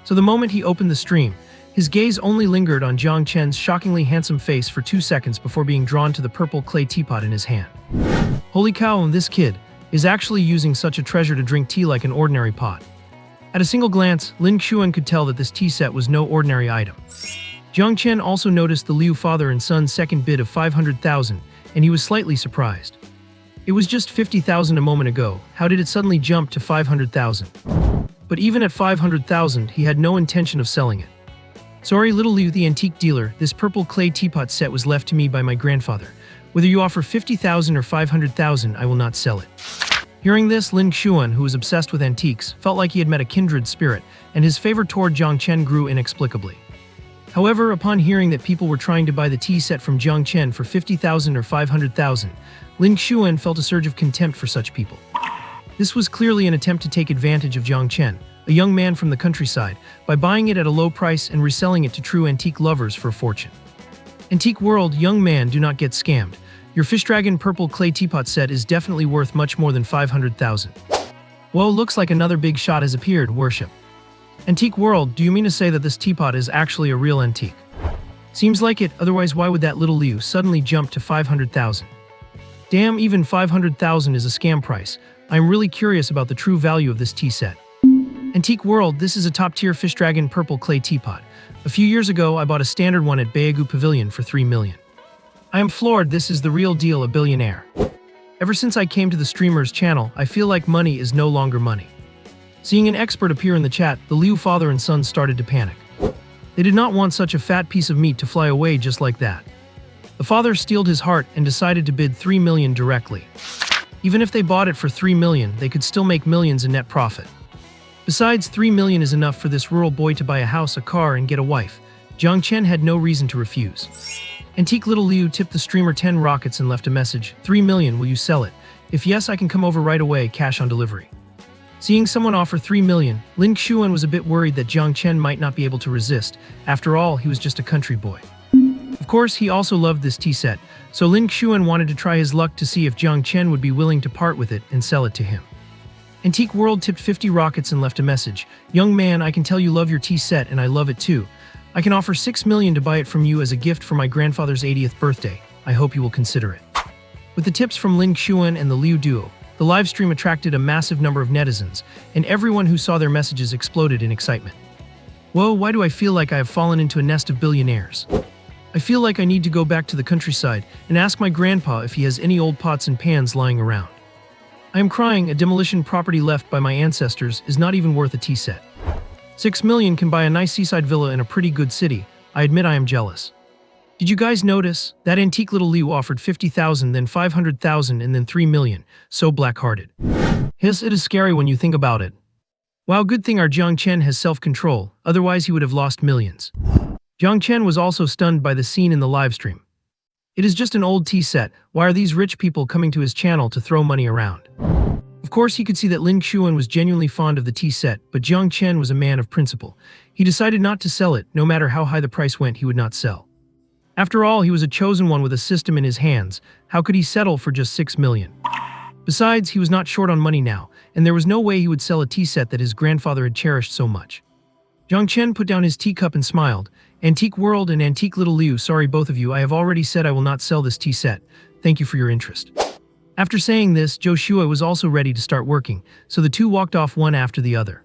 So the moment he opened the stream, his gaze only lingered on Jiang Chen's shockingly handsome face for 2 seconds before being drawn to the purple clay teapot in his hand. Holy cow, this kid is actually using such a treasure to drink tea like an ordinary pot. At a single glance, Lin Xuan could tell that this tea set was no ordinary item. Jiang Chen also noticed the Liu father and son's second bid of 500,000, and he was slightly surprised. It was just 50,000 a moment ago. How did it suddenly jump to 500,000? But even at 500,000, he had no intention of selling it. "Sorry, little Liu, the antique dealer, this purple clay teapot set was left to me by my grandfather. Whether you offer 50,000 or 500,000, I will not sell it." Hearing this, Lin Xuan, who was obsessed with antiques, felt like he had met a kindred spirit, and his favor toward Jiang Chen grew inexplicably. However, upon hearing that people were trying to buy the tea set from Jiang Chen for 50,000 or 500,000, Lin Xuan felt a surge of contempt for such people. This was clearly an attempt to take advantage of Jiang Chen, a young man from the countryside, by buying it at a low price and reselling it to true antique lovers for a fortune. Antique world, young man, do not get scammed. Your Fish Dragon purple clay teapot set is definitely worth much more than 500,000. Whoa, looks like another big shot has appeared, worship. Antique world, do you mean to say that this teapot is actually a real antique? Seems like it, otherwise why would that little Liu suddenly jump to 500,000? Damn, even 500,000 is a scam price. I'm really curious about the true value of this tea set. Antique World, this is a top-tier fish dragon purple clay teapot. A few years ago, I bought a standard one at Bayagu Pavilion for 3 million. I am floored, this is the real deal, a billionaire. Ever since I came to the streamer's channel, I feel like money is no longer money. Seeing an expert appear in the chat, the Liu father and son started to panic. They did not want such a fat piece of meat to fly away just like that. The father steeled his heart and decided to bid 3 million directly. Even if they bought it for 3 million, they could still make millions in net profit. Besides, 3 million is enough for this rural boy to buy a house, a car, and get a wife. Jiang Chen had no reason to refuse. Antique Little Liu tipped the streamer 10 rockets and left a message, 3 million, will you sell it? If yes, I can come over right away, cash on delivery. Seeing someone offer 3 million, Lin Xuan was a bit worried that Jiang Chen might not be able to resist. After all, he was just a country boy. Of course, he also loved this tea set, so Lin Xuan wanted to try his luck to see if Jiang Chen would be willing to part with it and sell it to him. Antique World tipped 50 rockets and left a message, young man, I can tell you love your tea set and I love it too. I can offer 6 million to buy it from you as a gift for my grandfather's 80th birthday. I hope you will consider it. With the tips from Lin Xuan and the Liu duo, the live stream attracted a massive number of netizens, and everyone who saw their messages exploded in excitement. Whoa, why do I feel like I have fallen into a nest of billionaires? I feel like I need to go back to the countryside and ask my grandpa if he has any old pots and pans lying around. I am crying, a demolition property left by my ancestors is not even worth a tea set. 6 million can buy a nice seaside villa in a pretty good city. I admit I am jealous. Did you guys notice? That antique little Liu offered 50,000, then 500,000, and then 3 million. So black-hearted. Yes, it is scary when you think about it. Wow, good thing our Jiang Chen has self-control, otherwise he would have lost millions. Jiang Chen was also stunned by the scene in the livestream. It is just an old tea set, why are these rich people coming to his channel to throw money around? Of course, he could see that Lin Xuan was genuinely fond of the tea set, but Jiang Chen was a man of principle. He decided not to sell it, no matter how high the price went, he would not sell. After all, he was a chosen one with a system in his hands. How could he settle for just 6 million? Besides, he was not short on money now, and there was no way he would sell a tea set that his grandfather had cherished so much. Jiang Chen put down his teacup and smiled. Antique World and Antique Little Liu, sorry both of you, I have already said I will not sell this tea set. Thank you for your interest. After saying this, Zhou Shua was also ready to start working, so the two walked off one after the other.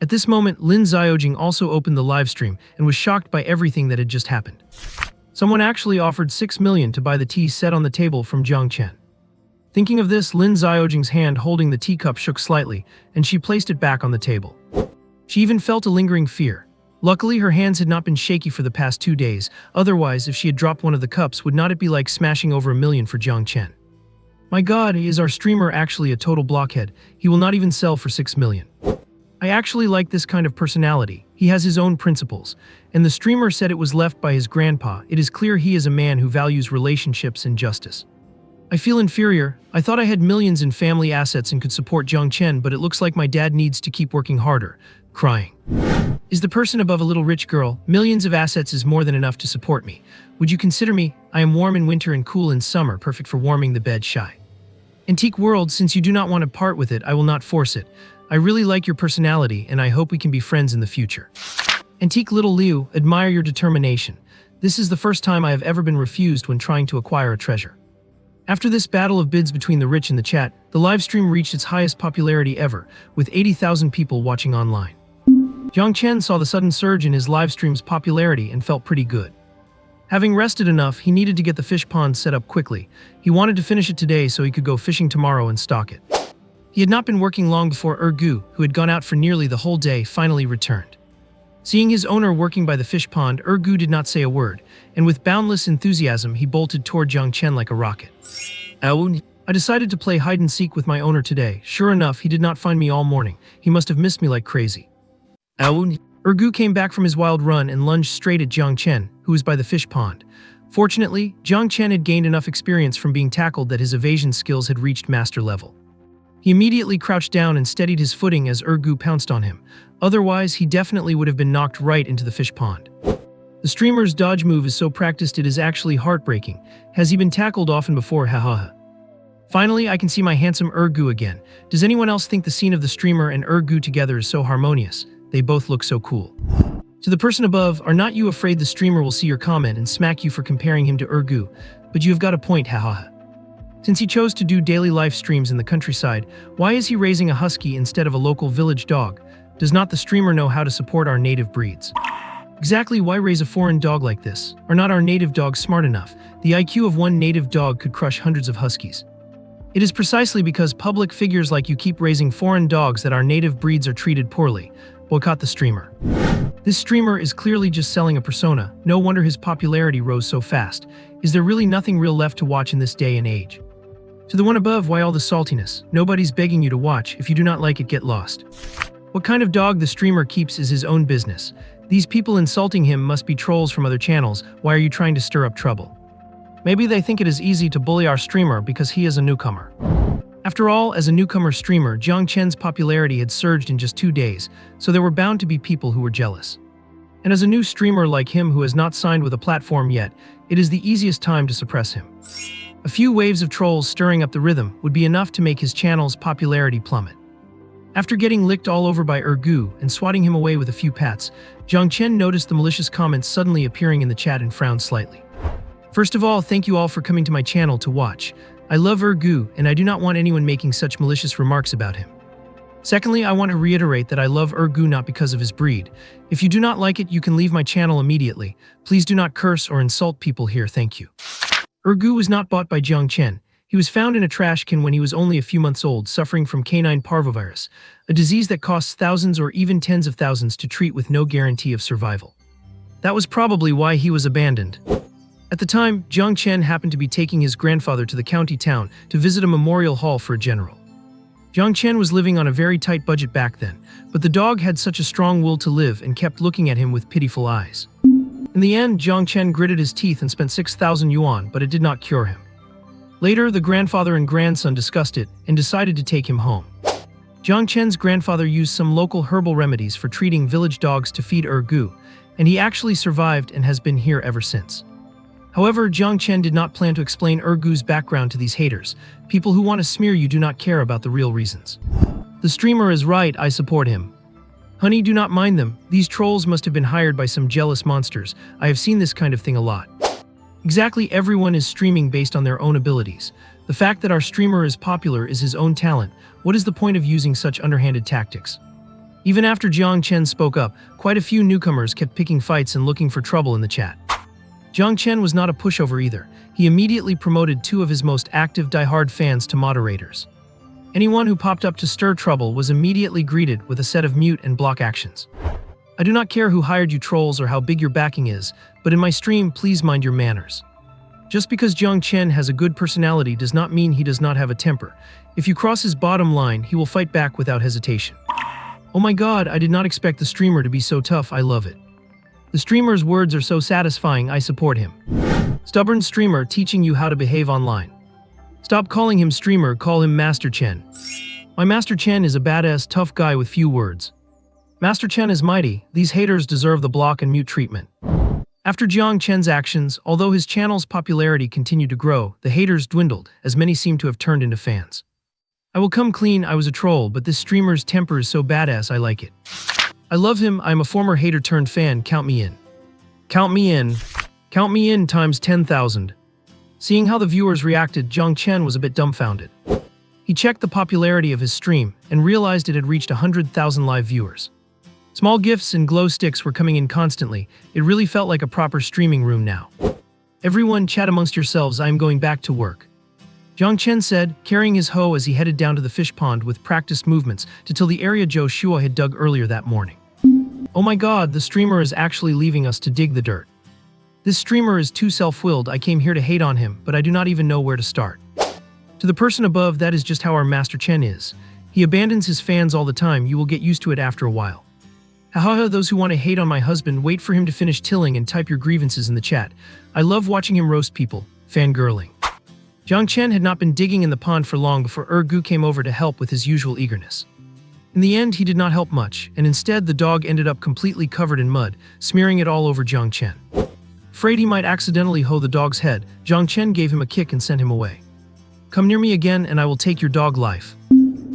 At this moment, Lin Xiaojing also opened the live stream and was shocked by everything that had just happened. Someone actually offered 6 million to buy the tea set on the table from Jiang Chen. Thinking of this, Lin Xiaojing's hand holding the teacup shook slightly, and she placed it back on the table. She even felt a lingering fear. Luckily, her hands had not been shaky for the past 2 days, otherwise, if she had dropped one of the cups, would not it be like smashing over 1 million for Jiang Chen? My god, is our streamer actually a total blockhead? He will not even sell for 6 million. I actually like this kind of personality. He has his own principles. And the streamer said it was left by his grandpa. It is clear he is a man who values relationships and justice. I feel inferior. I thought I had millions in family assets and could support Jiang Chen, but it looks like my dad needs to keep working harder. Crying. Is the person above a little rich girl? Millions of assets is more than enough to support me. Would you consider me? I am warm in winter and cool in summer, perfect for warming the bed. Shy. Antique World, since you do not want to part with it, I will not force it. I really like your personality, and I hope we can be friends in the future. Antique Little Liu, admire your determination. This is the first time I have ever been refused when trying to acquire a treasure. After this battle of bids between the rich and the chat, the live stream reached its highest popularity ever, with 80,000 people watching online. Jiang Chen saw the sudden surge in his live stream's popularity and felt pretty good. Having rested enough, he needed to get the fish pond set up quickly. He wanted to finish it today so he could go fishing tomorrow and stock it. He had not been working long before Ergu, who had gone out for nearly the whole day, finally returned. Seeing his owner working by the fish pond, Ergu did not say a word, and with boundless enthusiasm he bolted toward Jiang Chen like a rocket. I decided to play hide-and-seek with my owner today. Sure enough, he did not find me all morning. He must have missed me like crazy. Ergu came back from his wild run and lunged straight at Jiang Chen, who was by the fish pond. Fortunately, Jiang Chen had gained enough experience from being tackled that his evasion skills had reached master level. He immediately crouched down and steadied his footing as Ergu pounced on him. Otherwise, he definitely would have been knocked right into the fish pond. The streamer's dodge move is so practiced it is actually heartbreaking. Has he been tackled often before? Hahaha. Finally, I can see my handsome Ergu again. Does anyone else think the scene of the streamer and Ergu together is so harmonious? They both look so cool. To the person above, are not you afraid the streamer will see your comment and smack you for comparing him to Urgu? But you have got a point, hahaha. Since he chose to do daily life streams in the countryside, why is he raising a husky instead of a local village dog? Does not the streamer know how to support our native breeds? Exactly why raise a foreign dog like this? Are not our native dogs smart enough? The IQ of one native dog could crush hundreds of huskies. It is precisely because public figures like you keep raising foreign dogs that our native breeds are treated poorly. Boycott the streamer. This streamer is clearly just selling a persona. No wonder his popularity rose so fast. Is there really nothing real left to watch in this day and age? To the one above, why all the saltiness? Nobody's begging you to watch. If you do not like it, get lost. What kind of dog the streamer keeps is his own business. These people insulting him must be trolls from other channels. Why are you trying to stir up trouble? Maybe they think it is easy to bully our streamer because he is a newcomer. After all, as a newcomer streamer, Jiang Chen's popularity had surged in just 2 days, so there were bound to be people who were jealous. And as a new streamer like him who has not signed with a platform yet, it is the easiest time to suppress him. A few waves of trolls stirring up the rhythm would be enough to make his channel's popularity plummet. After getting licked all over by Urgu and swatting him away with a few pats, Jiang Chen noticed the malicious comments suddenly appearing in the chat and frowned slightly. First of all, thank you all for coming to my channel to watch. I love Urgu and I do not want anyone making such malicious remarks about him. Secondly, I want to reiterate that I love Urgu not because of his breed. If you do not like it, you can leave my channel immediately. Please do not curse or insult people here, thank you. Urgu was not bought by Jiang Chen. He was found in a trash can when he was only a few months old, suffering from canine parvovirus, a disease that costs thousands or even tens of thousands to treat with no guarantee of survival. That was probably why he was abandoned. At the time, Jiang Chen happened to be taking his grandfather to the county town to visit a memorial hall for a general. Jiang Chen was living on a very tight budget back then, but the dog had such a strong will to live and kept looking at him with pitiful eyes. In the end, Jiang Chen gritted his teeth and spent 6,000 yuan, but it did not cure him. Later, the grandfather and grandson discussed it and decided to take him home. Jiang Chen's grandfather used some local herbal remedies for treating village dogs to feed Urgu, and he actually survived and has been here ever since. However, Jiang Chen did not plan to explain Urgu's background to these haters. People who want to smear you do not care about the real reasons. The streamer is right, I support him. Honey, do not mind them. These trolls must have been hired by some jealous monsters. I have seen this kind of thing a lot. Exactly, everyone is streaming based on their own abilities. The fact that our streamer is popular is his own talent. What is the point of using such underhanded tactics? Even after Jiang Chen spoke up, quite a few newcomers kept picking fights and looking for trouble in the chat. Jiang Chen was not a pushover either. He immediately promoted 2 of his most active die-hard fans to moderators. Anyone who popped up to stir trouble was immediately greeted with a set of mute and block actions. I do not care who hired you trolls or how big your backing is, but in my stream, please mind your manners. Just because Jiang Chen has a good personality does not mean he does not have a temper. If you cross his bottom line, he will fight back without hesitation. Oh my god, I did not expect the streamer to be so tough, I love it. The streamer's words are so satisfying, I support him. Stubborn streamer teaching you how to behave online. Stop calling him streamer, call him Master Chen. My Master Chen is a badass, tough guy with few words. Master Chen is mighty, these haters deserve the block and mute treatment. After Jiang Chen's actions, although his channel's popularity continued to grow, the haters dwindled, as many seem to have turned into fans. I will come clean, I was a troll, but this streamer's temper is so badass, I like it. I love him, I'm a former hater turned fan, count me in. Count me in. Count me in times 10,000. Seeing how the viewers reacted, Jiang Chen was a bit dumbfounded. He checked the popularity of his stream and realized it had reached 100,000 live viewers. Small gifts and glow sticks were coming in constantly. It really felt like a proper streaming room now. Everyone chat amongst yourselves, I am going back to work. Jiang Chen said, carrying his hoe as he headed down to the fish pond with practiced movements to till the area Zhou Shua had dug earlier that morning. Oh my god, the streamer is actually leaving us to dig the dirt. This streamer is too self-willed, I came here to hate on him, but I do not even know where to start. To the person above, that is just how our Master Chen is. He abandons his fans all the time, you will get used to it after a while. Hahaha, those who want to hate on my husband, wait for him to finish tilling and type your grievances in the chat. I love watching him roast people, fangirling. Jiang Chen had not been digging in the pond for long before Urgu came over to help with his usual eagerness. In the end, he did not help much, and instead the dog ended up completely covered in mud, smearing it all over Jiang Chen. Afraid he might accidentally hoe the dog's head, Jiang Chen gave him a kick and sent him away. Come near me again and I will take your dog life.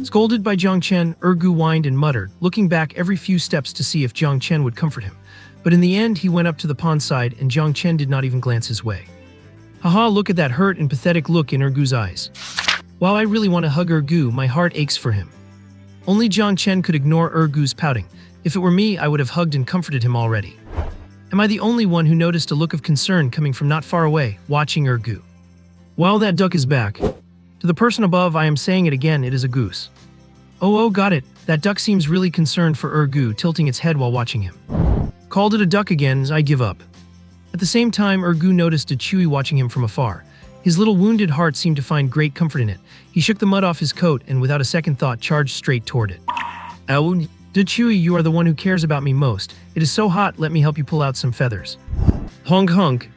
Scolded by Jiang Chen, Urgu whined and muttered, looking back every few steps to see if Jiang Chen would comfort him. But in the end, he went up to the pond side and Jiang Chen did not even glance his way. Haha, look at that hurt and pathetic look in Ergu's eyes. While I really want to hug Ergu, my heart aches for him. Only Jiang Chen could ignore Ergu's pouting. If it were me, I would have hugged and comforted him already. Am I the only one who noticed a look of concern coming from not far away, watching Ergu? Well, that duck is back. To the person above, I am saying it again, it is a goose. Oh, got it. That duck seems really concerned for Ergu, tilting its head while watching him. Called it a duck again, I give up. At the same time, Ergu noticed Chewy watching him from afar. His little wounded heart seemed to find great comfort in it. He shook the mud off his coat and without a second thought charged straight toward it. Ow, Chewy, you are the one who cares about me most. It is so hot, let me help you pull out some feathers. Honk honk.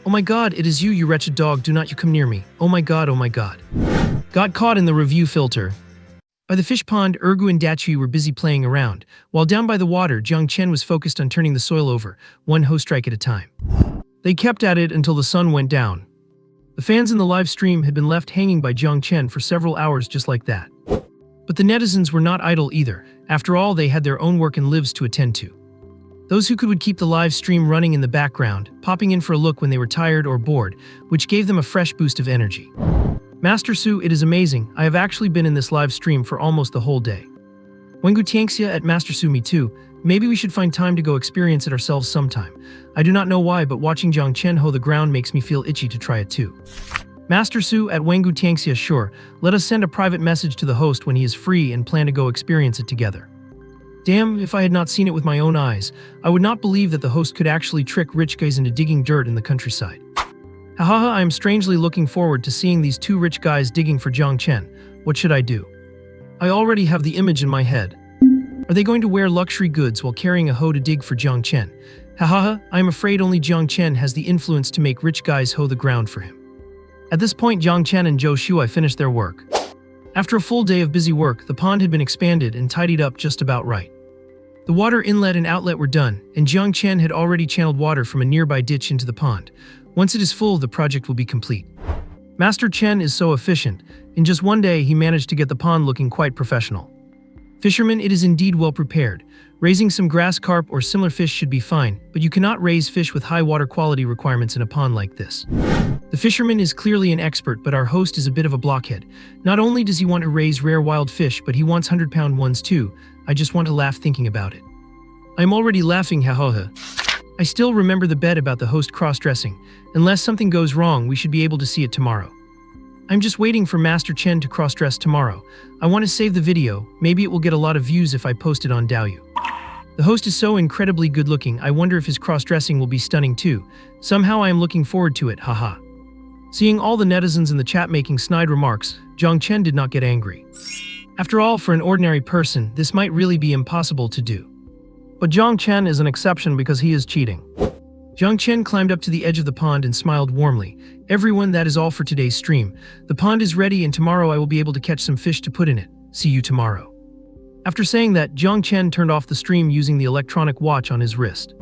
Oh my god, it is you, you wretched dog, do not you come near me. Oh my god, oh my god. Got caught in the review filter. By the fish pond, Ergu and Dachui were busy playing around, while down by the water, Jiang Chen was focused on turning the soil over, one hoe strike at a time. They kept at it until the sun went down. The fans in the live stream had been left hanging by Jiang Chen for several hours just like that. But the netizens were not idle either. After all, they had their own work and lives to attend to. Those who could would keep the live stream running in the background, popping in for a look when they were tired or bored, which gave them a fresh boost of energy. Master Su, it is amazing, I have actually been in this live stream for almost the whole day. Wengu Tianxia at Master Su, me too, maybe we should find time to go experience it ourselves sometime. I do not know why, but watching Jiang Chen hoe the ground makes me feel itchy to try it too. Master Su at Wengu Tianxia, sure, let us send a private message to the host when he is free and plan to go experience it together. Damn, if I had not seen it with my own eyes, I would not believe that the host could actually trick rich guys into digging dirt in the countryside. Hahaha, I am strangely looking forward to seeing these two rich guys digging for Jiang Chen. What should I do? I already have the image in my head. Are they going to wear luxury goods while carrying a hoe to dig for Jiang Chen? Hahaha, I am afraid only Jiang Chen has the influence to make rich guys hoe the ground for him. At this point, Jiang Chen and Zhou Shuai finished their work. After a full day of busy work, the pond had been expanded and tidied up just about right. The water inlet and outlet were done, and Jiang Chen had already channeled water from a nearby ditch into the pond. Once it is full, the project will be complete. Master Chen is so efficient. In just one day, he managed to get the pond looking quite professional. Fishermen, it is indeed well prepared. Raising some grass carp or similar fish should be fine, but you cannot raise fish with high water quality requirements in a pond like this. The fisherman is clearly an expert, but our host is a bit of a blockhead. Not only does he want to raise rare wild fish, but he wants 100-pound ones too. I just want to laugh thinking about it. I'm already laughing, hahaha. I still remember the bet about the host cross-dressing. Unless something goes wrong, we should be able to see it tomorrow. I'm just waiting for Master Chen to cross-dress tomorrow. I want to save the video. Maybe it will get a lot of views if I post it on Douyu. The host is so incredibly good-looking, I wonder if his cross-dressing will be stunning too. Somehow I am looking forward to it, haha. Seeing all the netizens in the chat making snide remarks, Jiang Chen did not get angry. After all, for an ordinary person, this might really be impossible to do. But Jiang Chen is an exception because he is cheating. Jiang Chen climbed up to the edge of the pond and smiled warmly. Everyone, that is all for today's stream. The pond is ready and tomorrow I will be able to catch some fish to put in it. See you tomorrow. After saying that, Jiang Chen turned off the stream using the electronic watch on his wrist.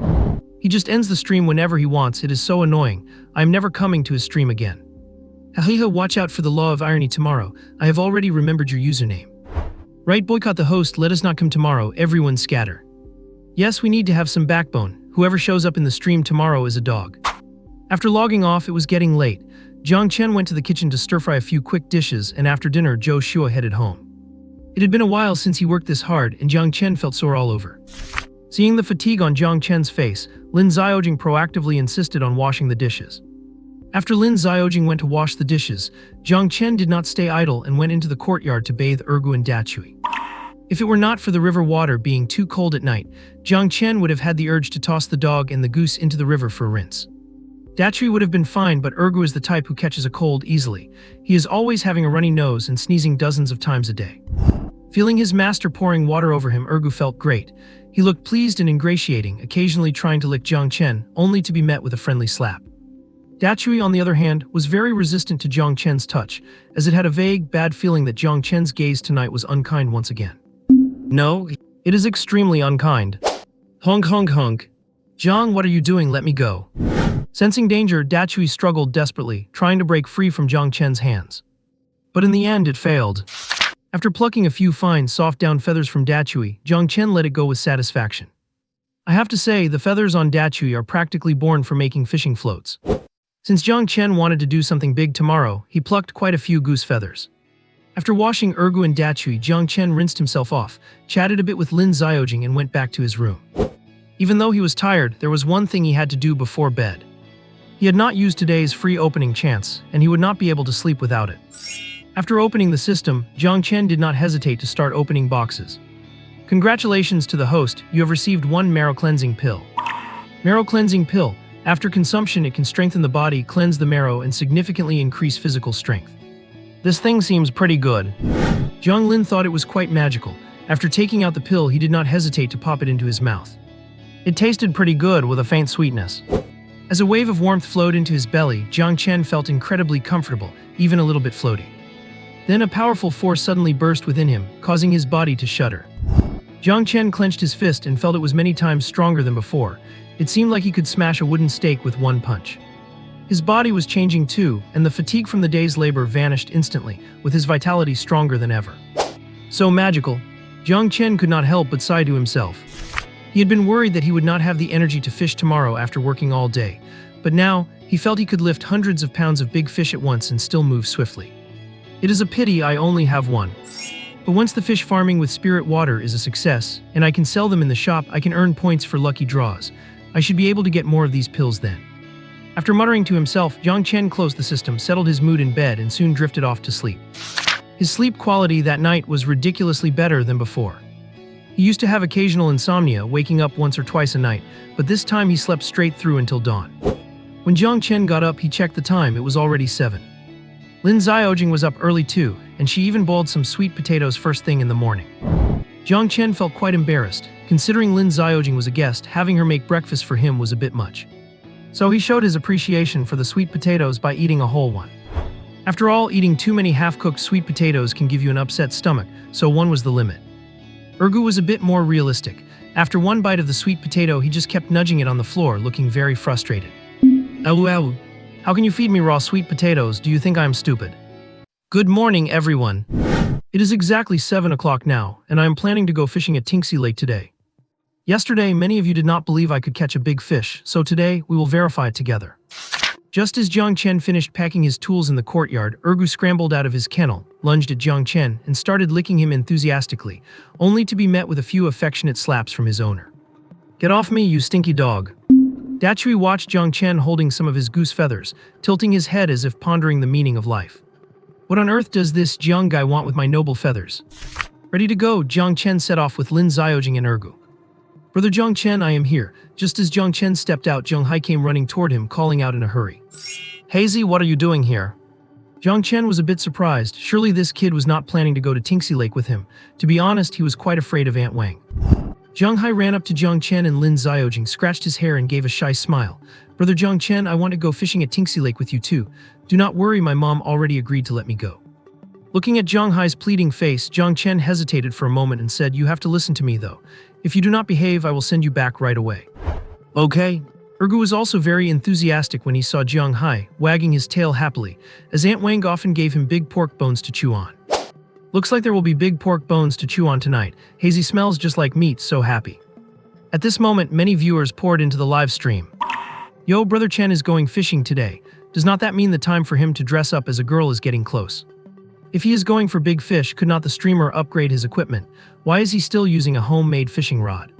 He just ends the stream whenever he wants, it is so annoying. I am never coming to his stream again. Hahiha, watch out for the law of irony tomorrow. I have already remembered your username. Right, boycott the host, let us not come tomorrow, everyone scatter. Yes, we need to have some backbone. Whoever shows up in the stream tomorrow is a dog. After logging off, it was getting late. Jiang Chen went to the kitchen to stir-fry a few quick dishes, and after dinner, Zhou Shuai headed home. It had been a while since he worked this hard, and Jiang Chen felt sore all over. Seeing the fatigue on Jiang Chen's face, Lin Xiaojing proactively insisted on washing the dishes. After Lin Xiaojing went to wash the dishes, Jiang Chen did not stay idle and went into the courtyard to bathe Ergu and Dachui. If it were not for the river water being too cold at night, Jiang Chen would have had the urge to toss the dog and the goose into the river for a rinse. Dachui would have been fine, but Ergu is the type who catches a cold easily. He is always having a runny nose and sneezing dozens of times a day. Feeling his master pouring water over him, Ergu felt great. He looked pleased and ingratiating, occasionally trying to lick Jiang Chen, only to be met with a friendly slap. Dachui, on the other hand, was very resistant to Jiang Chen's touch, as it had a vague, bad feeling that Jiang Chen's gaze tonight was unkind once again. No, it is extremely unkind. Honk honk honk. Jiang, what are you doing? Let me go. Sensing danger, Dachui struggled desperately, trying to break free from Jiang Chen's hands. But in the end, it failed. After plucking a few fine, soft down feathers from Dachui, Jiang Chen let it go with satisfaction. I have to say, the feathers on Dachui are practically born for making fishing floats. Since Jiang Chen wanted to do something big tomorrow, he plucked quite a few goose feathers. After washing Ergu and Dachui, Jiang Chen rinsed himself off, chatted a bit with Lin Xiaojing and went back to his room. Even though he was tired, there was one thing he had to do before bed. He had not used today's free opening chance, and he would not be able to sleep without it. After opening the system, Jiang Chen did not hesitate to start opening boxes. Congratulations to the host, you have received one marrow cleansing pill. Marrow cleansing pill. After consumption, it can strengthen the body, cleanse the marrow, and significantly increase physical strength. This thing seems pretty good. Jiang Lin thought it was quite magical. After taking out the pill, he did not hesitate to pop it into his mouth. It tasted pretty good with a faint sweetness. As a wave of warmth flowed into his belly, Jiang Chen felt incredibly comfortable, even a little bit floaty. Then a powerful force suddenly burst within him, causing his body to shudder. Jiang Chen clenched his fist and felt it was many times stronger than before. It seemed like he could smash a wooden stake with one punch. His body was changing too, and the fatigue from the day's labor vanished instantly, with his vitality stronger than ever. So magical. Jiang Chen could not help but sigh to himself. He had been worried that he would not have the energy to fish tomorrow after working all day, but now he felt he could lift hundreds of pounds of big fish at once and still move swiftly. It is a pity I only have one. But once the fish farming with spirit water is a success, and I can sell them in the shop, I can earn points for lucky draws. I should be able to get more of these pills then. After muttering to himself, Jiang Chen closed the system, settled his mood in bed, and soon drifted off to sleep. His sleep quality that night was ridiculously better than before. He used to have occasional insomnia, waking up once or twice a night, but this time he slept straight through until dawn. When Jiang Chen got up, he checked the time. It was already 7. Lin Xiaojing was up early too, and she even boiled some sweet potatoes first thing in the morning. Jiang Chen felt quite embarrassed. Considering Lin Xiaojing was a guest, having her make breakfast for him was a bit much. So he showed his appreciation for the sweet potatoes by eating a whole one. After all, eating too many half-cooked sweet potatoes can give you an upset stomach, so one was the limit. Ergu was a bit more realistic. After one bite of the sweet potato, he just kept nudging it on the floor, looking very frustrated. Awu awu. How can you feed me raw sweet potatoes? Do you think I'm stupid? Good morning, everyone. It is exactly 7 o'clock now, and I am planning to go fishing at Tinxi Lake today. Yesterday, many of you did not believe I could catch a big fish, so today, we will verify it together. Just as Jiang Chen finished packing his tools in the courtyard, Ergu scrambled out of his kennel, lunged at Jiang Chen, and started licking him enthusiastically, only to be met with a few affectionate slaps from his owner. Get off me, you stinky dog. Dachui watched Jiang Chen holding some of his goose feathers, tilting his head as if pondering the meaning of life. What on earth does this Jiang guy want with my noble feathers? Ready to go, Jiang Chen set off with Lin Xiaojing and Ergu. Brother Jiang Chen, I am here. Just as Jiang Chen stepped out, Jiang Hai came running toward him, calling out in a hurry. Hazy, what are you doing here? Jiang Chen was a bit surprised. Surely this kid was not planning to go to Tinxi Lake with him. To be honest, he was quite afraid of Aunt Wang. Jiang Hai ran up to Jiang Chen and Lin Xiaojing, scratched his hair and gave a shy smile. Brother Jiang Chen, I want to go fishing at Tinxi Lake with you too. Do not worry, my mom already agreed to let me go. Looking at Jiang Hai's pleading face, Jiang Chen hesitated for a moment and said, you have to listen to me though. If you do not behave, I will send you back right away. Okay. Ergu was also very enthusiastic when he saw Jiang Hai, wagging his tail happily, as Aunt Wang often gave him big pork bones to chew on. Looks like there will be big pork bones to chew on tonight. Hazy smells just like meat, so happy. At this moment, many viewers poured into the live stream. Yo, Brother Chen is going fishing today. Does not that mean the time for him to dress up as a girl is getting close? If he is going for big fish, could not the streamer upgrade his equipment? Why is he still using a homemade fishing rod?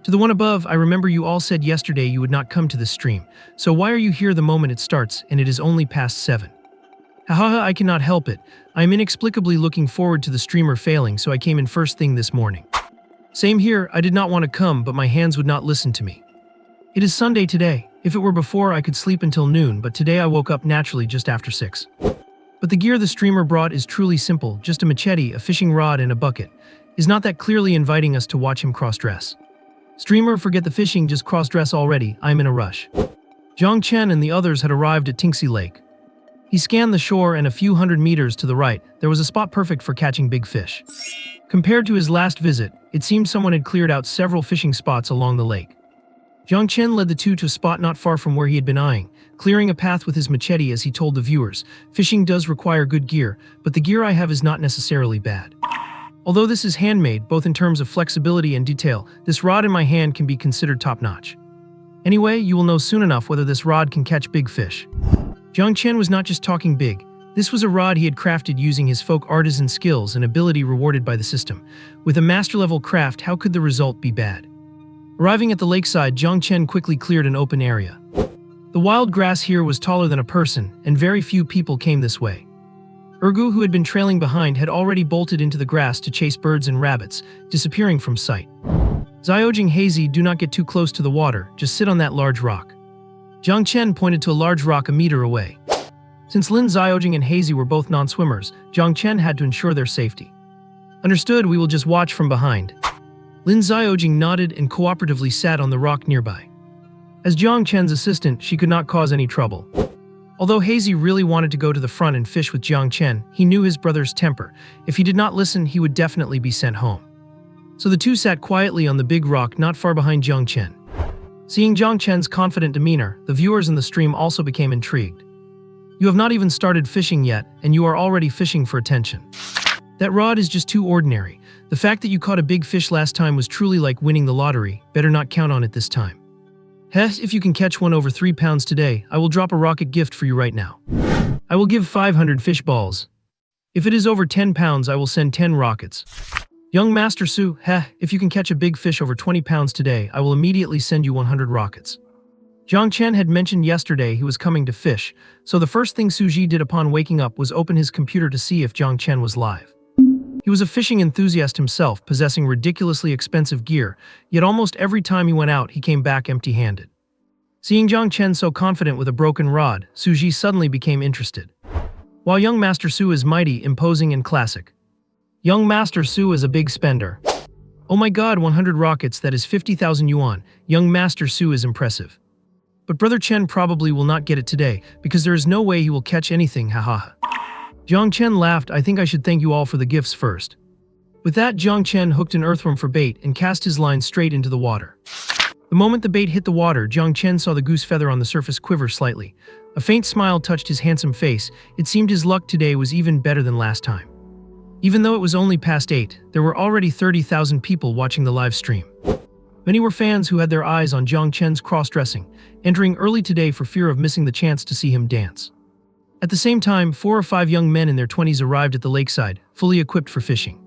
To the one above, I remember you all said yesterday you would not come to this stream, so why are you here the moment it starts and it is only past 7? Hahaha, I cannot help it. I am inexplicably looking forward to the streamer failing, so I came in first thing this morning. Same here, I did not want to come, but my hands would not listen to me. It is Sunday today. If it were before, I could sleep until noon, but today I woke up naturally just after 6. But the gear the streamer brought is truly simple, just a machete, a fishing rod, and a bucket. Is not that clearly inviting us to watch him cross-dress? Streamer, forget the fishing, just cross-dress already, I'm in a rush. Jiang Chen and the others had arrived at Tinxi Lake. He scanned the shore and a few hundred meters to the right, there was a spot perfect for catching big fish. Compared to his last visit, it seemed someone had cleared out several fishing spots along the lake. Jiang Chen led the two to a spot not far from where he had been eyeing, clearing a path with his machete as he told the viewers, fishing does require good gear, but the gear I have is not necessarily bad. Although this is handmade, both in terms of flexibility and detail, this rod in my hand can be considered top-notch. Anyway, you will know soon enough whether this rod can catch big fish. Jiang Chen was not just talking big. This was a rod he had crafted using his folk artisan skills and ability rewarded by the system. With a master-level craft, how could the result be bad? Arriving at the lakeside, Jiang Chen quickly cleared an open area. The wild grass here was taller than a person, and very few people came this way. Ergu, who had been trailing behind, had already bolted into the grass to chase birds and rabbits, disappearing from sight. Xiaojing, Hazy, do not get too close to the water, just sit on that large rock. Jiang Chen pointed to a large rock a meter away. Since Lin Xiaojing and Hazy were both non-swimmers, Jiang Chen had to ensure their safety. Understood, we will just watch from behind. Lin Xiaojing nodded and cooperatively sat on the rock nearby. As Jiang Chen's assistant, she could not cause any trouble. Although Hazy really wanted to go to the front and fish with Jiang Chen, he knew his brother's temper. If he did not listen, he would definitely be sent home. So the two sat quietly on the big rock not far behind Jiang Chen. Seeing Jiang Chen's confident demeanor, the viewers in the stream also became intrigued. You have not even started fishing yet, and you are already fishing for attention. That rod is just too ordinary. The fact that you caught a big fish last time was truly like winning the lottery. Better not count on it this time. If you can catch one over 3 pounds today, I will drop a rocket gift for you right now. I will give 500 fish balls. If it is over 10 pounds, I will send 10 rockets. Young Master Su, if you can catch a big fish over 20 pounds today, I will immediately send you 100 rockets. Jiang Chen had mentioned yesterday he was coming to fish, so the first thing Su Ji did upon waking up was open his computer to see if Jiang Chen was live. He was a fishing enthusiast himself, possessing ridiculously expensive gear, yet almost every time he went out, he came back empty-handed. Seeing Jiang Chen so confident with a broken rod, Su Ji suddenly became interested. While young Master Su is mighty, imposing, and classic, young Master Su is a big spender. Oh my god, 100 rockets, that is 50,000 yuan. Young Master Su is impressive. But Brother Chen probably will not get it today, because there is no way he will catch anything, haha. Jiang Chen laughed. I think I should thank you all for the gifts first. With that, Jiang Chen hooked an earthworm for bait and cast his line straight into the water. The moment the bait hit the water, Jiang Chen saw the goose feather on the surface quiver slightly. A faint smile touched his handsome face. It seemed his luck today was even better than last time. Even though it was only past 8, there were already 30,000 people watching the live stream. Many were fans who had their eyes on Jiang Chen's cross-dressing, entering early today for fear of missing the chance to see him dance. At the same time, 4 or 5 young men in their 20s arrived at the lakeside, fully equipped for fishing.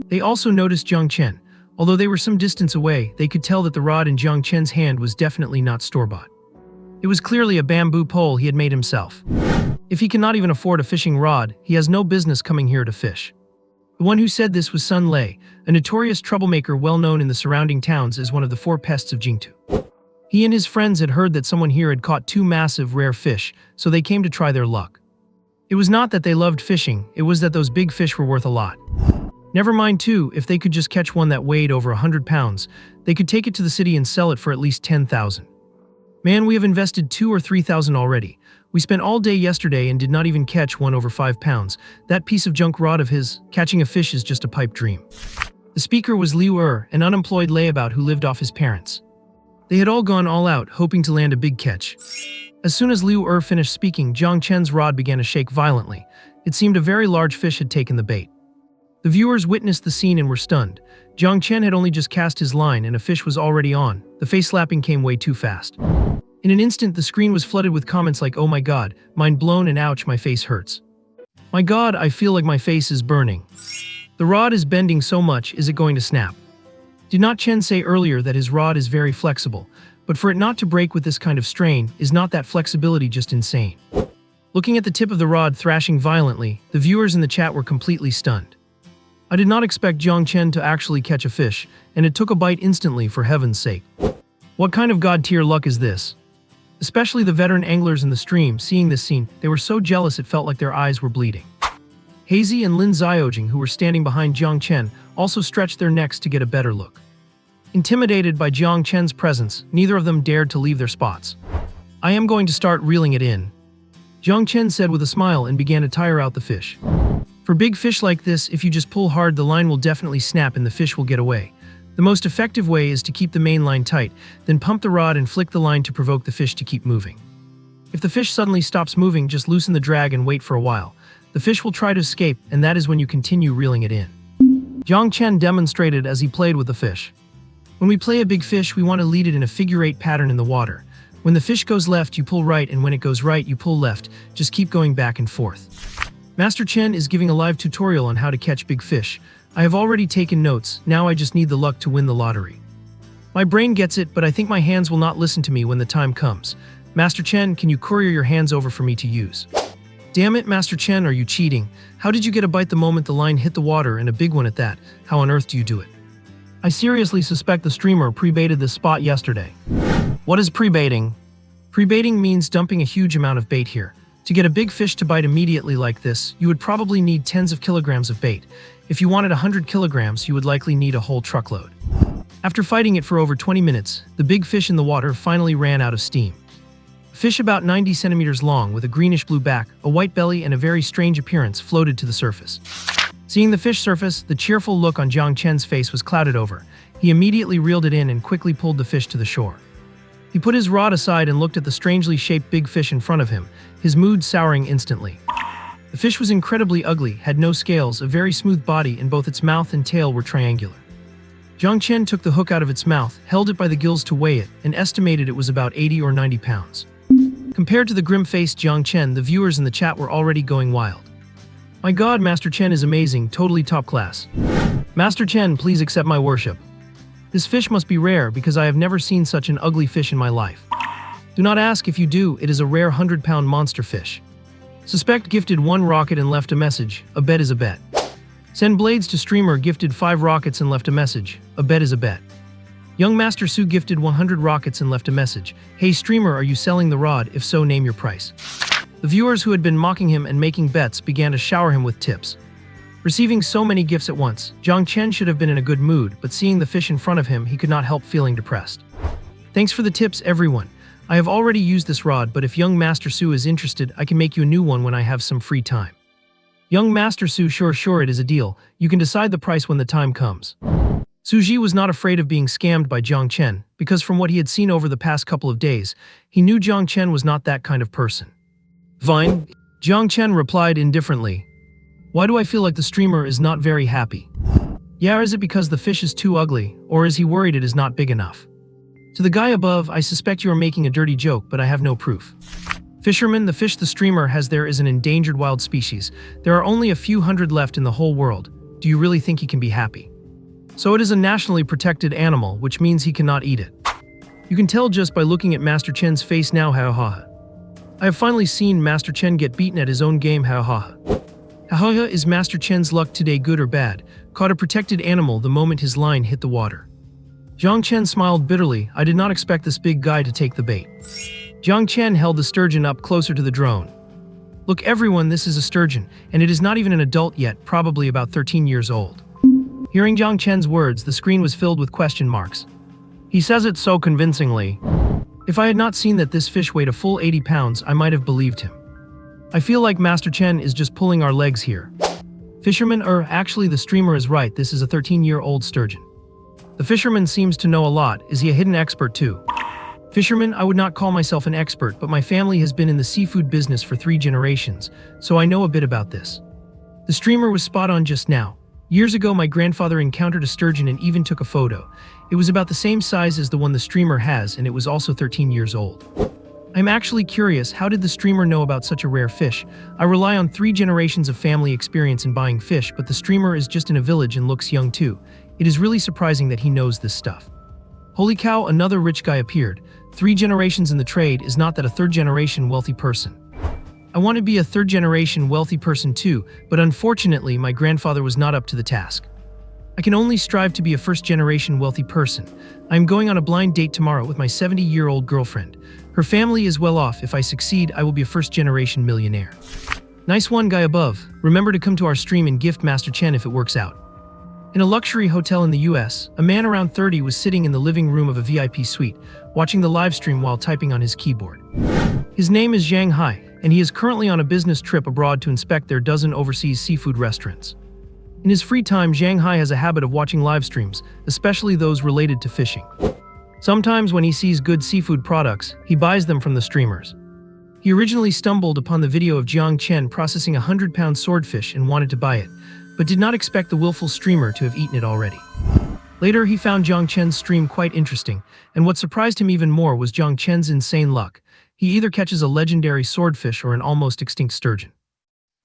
They also noticed Jiang Chen. Although they were some distance away, they could tell that the rod in Jiang Chen's hand was definitely not store-bought. It was clearly a bamboo pole he had made himself. If he cannot even afford a fishing rod, he has no business coming here to fish. The one who said this was Sun Lei, a notorious troublemaker well known in the surrounding towns as one of the 4 pests of Jingtu. He and his friends had heard that someone here had caught 2 massive, rare fish, so they came to try their luck. It was not that they loved fishing, it was that those big fish were worth a lot. Never mind too, if they could just catch one that weighed over 100 pounds, they could take it to the city and sell it for at least 10,000. Man, we have invested 2 or 3,000 already. We spent all day yesterday and did not even catch one over 5 pounds. That piece of junk rod of his, catching a fish is just a pipe dream. The speaker was Liu an unemployed layabout who lived off his parents. They had all gone all out, hoping to land a big catch. As soon as Liu finished speaking, Jiang Chen's rod began to shake violently. It seemed a very large fish had taken the bait. The viewers witnessed the scene and were stunned. Jiang Chen had only just cast his line and a fish was already on. The face slapping came way too fast. In an instant, the screen was flooded with comments like, "Oh my god, mind blown," and "Ouch, my face hurts." "My god, I feel like my face is burning." "The rod is bending so much, is it going to snap?" Did not Chen say earlier that his rod is very flexible, but for it not to break with this kind of strain, is not that flexibility just insane? Looking at the tip of the rod thrashing violently, the viewers in the chat were completely stunned. I did not expect Jiang Chen to actually catch a fish, and it took a bite instantly, for heaven's sake. What kind of god-tier luck is this? Especially the veteran anglers in the stream, seeing this scene, they were so jealous it felt like their eyes were bleeding. Hazy and Lin Xiaojing, who were standing behind Jiang Chen, also stretched their necks to get a better look. Intimidated by Jiang Chen's presence, neither of them dared to leave their spots. "I am going to start reeling it in," Jiang Chen said with a smile and began to tire out the fish. For big fish like this, if you just pull hard, the line will definitely snap and the fish will get away. The most effective way is to keep the main line tight, then pump the rod and flick the line to provoke the fish to keep moving. If the fish suddenly stops moving, just loosen the drag and wait for a while. The fish will try to escape, and that is when you continue reeling it in. Jiang Chen demonstrated as he played with the fish. When we play a big fish, we want to lead it in a figure-8 pattern in the water. When the fish goes left, you pull right, and when it goes right, you pull left. Just keep going back and forth. Master Chen is giving a live tutorial on how to catch big fish. I have already taken notes, now I just need the luck to win the lottery. My brain gets it, but I think my hands will not listen to me when the time comes. Master Chen, can you courier your hands over for me to use? Damn it, Master Chen, are you cheating? How did you get a bite the moment the line hit the water, and a big one at that? How on earth do you do it? I seriously suspect the streamer pre-baited this spot yesterday. What is pre-baiting? Pre-baiting means dumping a huge amount of bait here. To get a big fish to bite immediately like this, you would probably need tens of kilograms of bait. If you wanted 100 kilograms, you would likely need a whole truckload. After fighting it for over 20 minutes, the big fish in the water finally ran out of steam. A fish about 90 centimeters long with a greenish-blue back, a white belly, and a very strange appearance floated to the surface. Seeing the fish surface, the cheerful look on Jiang Chen's face was clouded over. He immediately reeled it in and quickly pulled the fish to the shore. He put his rod aside and looked at the strangely shaped big fish in front of him, his mood souring instantly. The fish was incredibly ugly, had no scales, a very smooth body, and both its mouth and tail were triangular. Jiang Chen took the hook out of its mouth, held it by the gills to weigh it, and estimated it was about 80 or 90 pounds. Compared to the grim-faced Jiang Chen, the viewers in the chat were already going wild. My god, Master Chen is amazing, totally top class. Master Chen, please accept my worship. This fish must be rare because I have never seen such an ugly fish in my life. Do not ask if you do, it is a rare 100-pound monster fish. Suspect gifted 1 rocket and left a message, a bet is a bet. Send Blades to streamer gifted 5 rockets and left a message, a bet is a bet. Young Master Su gifted 100 rockets and left a message, hey streamer, are you selling the rod? If so, name your price. The viewers who had been mocking him and making bets began to shower him with tips. Receiving so many gifts at once, Jiang Chen should have been in a good mood, but seeing the fish in front of him, he could not help feeling depressed. Thanks for the tips, everyone. I have already used this rod, but if young Master Su is interested, I can make you a new one when I have some free time. Young Master Su, sure, it is a deal. You can decide the price when the time comes. Su Ji was not afraid of being scammed by Jiang Chen, because from what he had seen over the past couple of days, he knew Jiang Chen was not that kind of person. Fine. Jiang Chen replied indifferently. Why do I feel like the streamer is not very happy? Yeah, is it because the fish is too ugly, or is he worried it is not big enough? To the guy above, I suspect you are making a dirty joke, but I have no proof. Fisherman, the fish the streamer has there is an endangered wild species. There are only a few hundred left in the whole world. Do you really think he can be happy? So it is a nationally protected animal, which means he cannot eat it. You can tell just by looking at Master Chen's face now, ha ha ha. I have finally seen Master Chen get beaten at his own game, ha ha ha. Ha ha ha, is Master Chen's luck today good or bad? Caught a protected animal the moment his line hit the water. Jiang Chen smiled bitterly. I did not expect this big guy to take the bait. Jiang Chen held the sturgeon up closer to the drone. Look everyone, this is a sturgeon, and it is not even an adult yet, probably about 13 years old. Hearing Jiang Chen's words, the screen was filled with question marks. He says it so convincingly. If I had not seen that this fish weighed a full 80 pounds, I might have believed him. I feel like Master Chen is just pulling our legs here. Fisherman, actually the streamer is right, this is a 13-year-old sturgeon. The fisherman seems to know a lot, is he a hidden expert too? Fisherman, I would not call myself an expert, but my family has been in the seafood business for 3 generations, so I know a bit about this. The streamer was spot on just now. Years ago, my grandfather encountered a sturgeon and even took a photo. It was about the same size as the one the streamer has, and it was also 13 years old. I'm actually curious, how did the streamer know about such a rare fish? I rely on 3 generations of family experience in buying fish, but the streamer is just in a village and looks young too. It is really surprising that he knows this stuff. Holy cow, another rich guy appeared. 3 generations in the trade is not that a 3rd generation wealthy person. I want to be a 3rd generation wealthy person too, but unfortunately my grandfather was not up to the task. I can only strive to be a 1st generation wealthy person. I am going on a blind date tomorrow with my 70-year-old girlfriend. Her family is well off. If I succeed, I will be a 1st generation millionaire. Nice one, guy above. Remember to come to our stream and gift Master Chen if it works out. In a luxury hotel in the US, a man around 30 was sitting in the living room of a VIP suite, watching the live stream while typing on his keyboard. His name is Zhang Hai, and he is currently on a business trip abroad to inspect their dozen overseas seafood restaurants. In his free time, Zhang Hai has a habit of watching live streams, especially those related to fishing. Sometimes when he sees good seafood products, he buys them from the streamers. He originally stumbled upon the video of Jiang Chen processing a 100-pound swordfish and wanted to buy it, but did not expect the willful streamer to have eaten it already. Later, he found Jiang Chen's stream quite interesting, and what surprised him even more was Jiang Chen's insane luck. He either catches a legendary swordfish or an almost extinct sturgeon.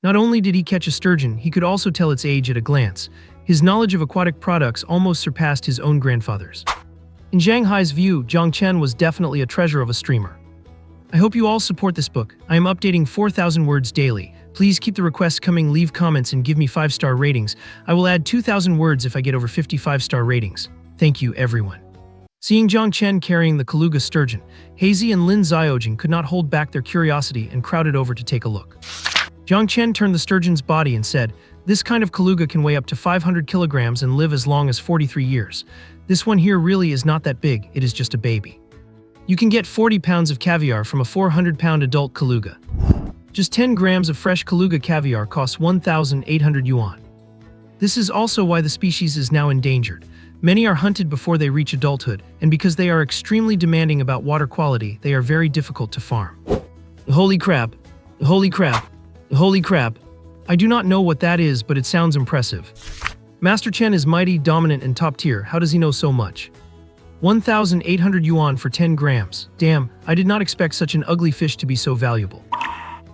Not only did he catch a sturgeon, he could also tell its age at a glance. His knowledge of aquatic products almost surpassed his own grandfather's. In Zhang Hai's view, Jiang Chen was definitely a treasure of a streamer. I hope you all support this book. I am updating 4,000 words daily. Please keep the requests coming, leave comments, and give me 5-star ratings. I will add 2,000 words if I get over 55-star ratings. Thank you, everyone. Seeing Jiang Chen carrying the Kaluga sturgeon, Hazy and Lin Xiaojing could not hold back their curiosity and crowded over to take a look. Jiang Chen turned the sturgeon's body and said, "This kind of Kaluga can weigh up to 500 kilograms and live as long as 43 years. This one here really is not that big, it is just a baby. You can get 40 pounds of caviar from a 400-pound adult Kaluga. Just 10 grams of fresh Kaluga caviar costs 1,800 yuan. This is also why the species is now endangered. Many are hunted before they reach adulthood, and because they are extremely demanding about water quality, they are very difficult to farm." Holy crap! Holy crap! Holy crap! I do not know what that is, but it sounds impressive. Master Chen is mighty, dominant, and top tier. How does he know so much? 1,800 yuan for 10 grams. Damn, I did not expect such an ugly fish to be so valuable.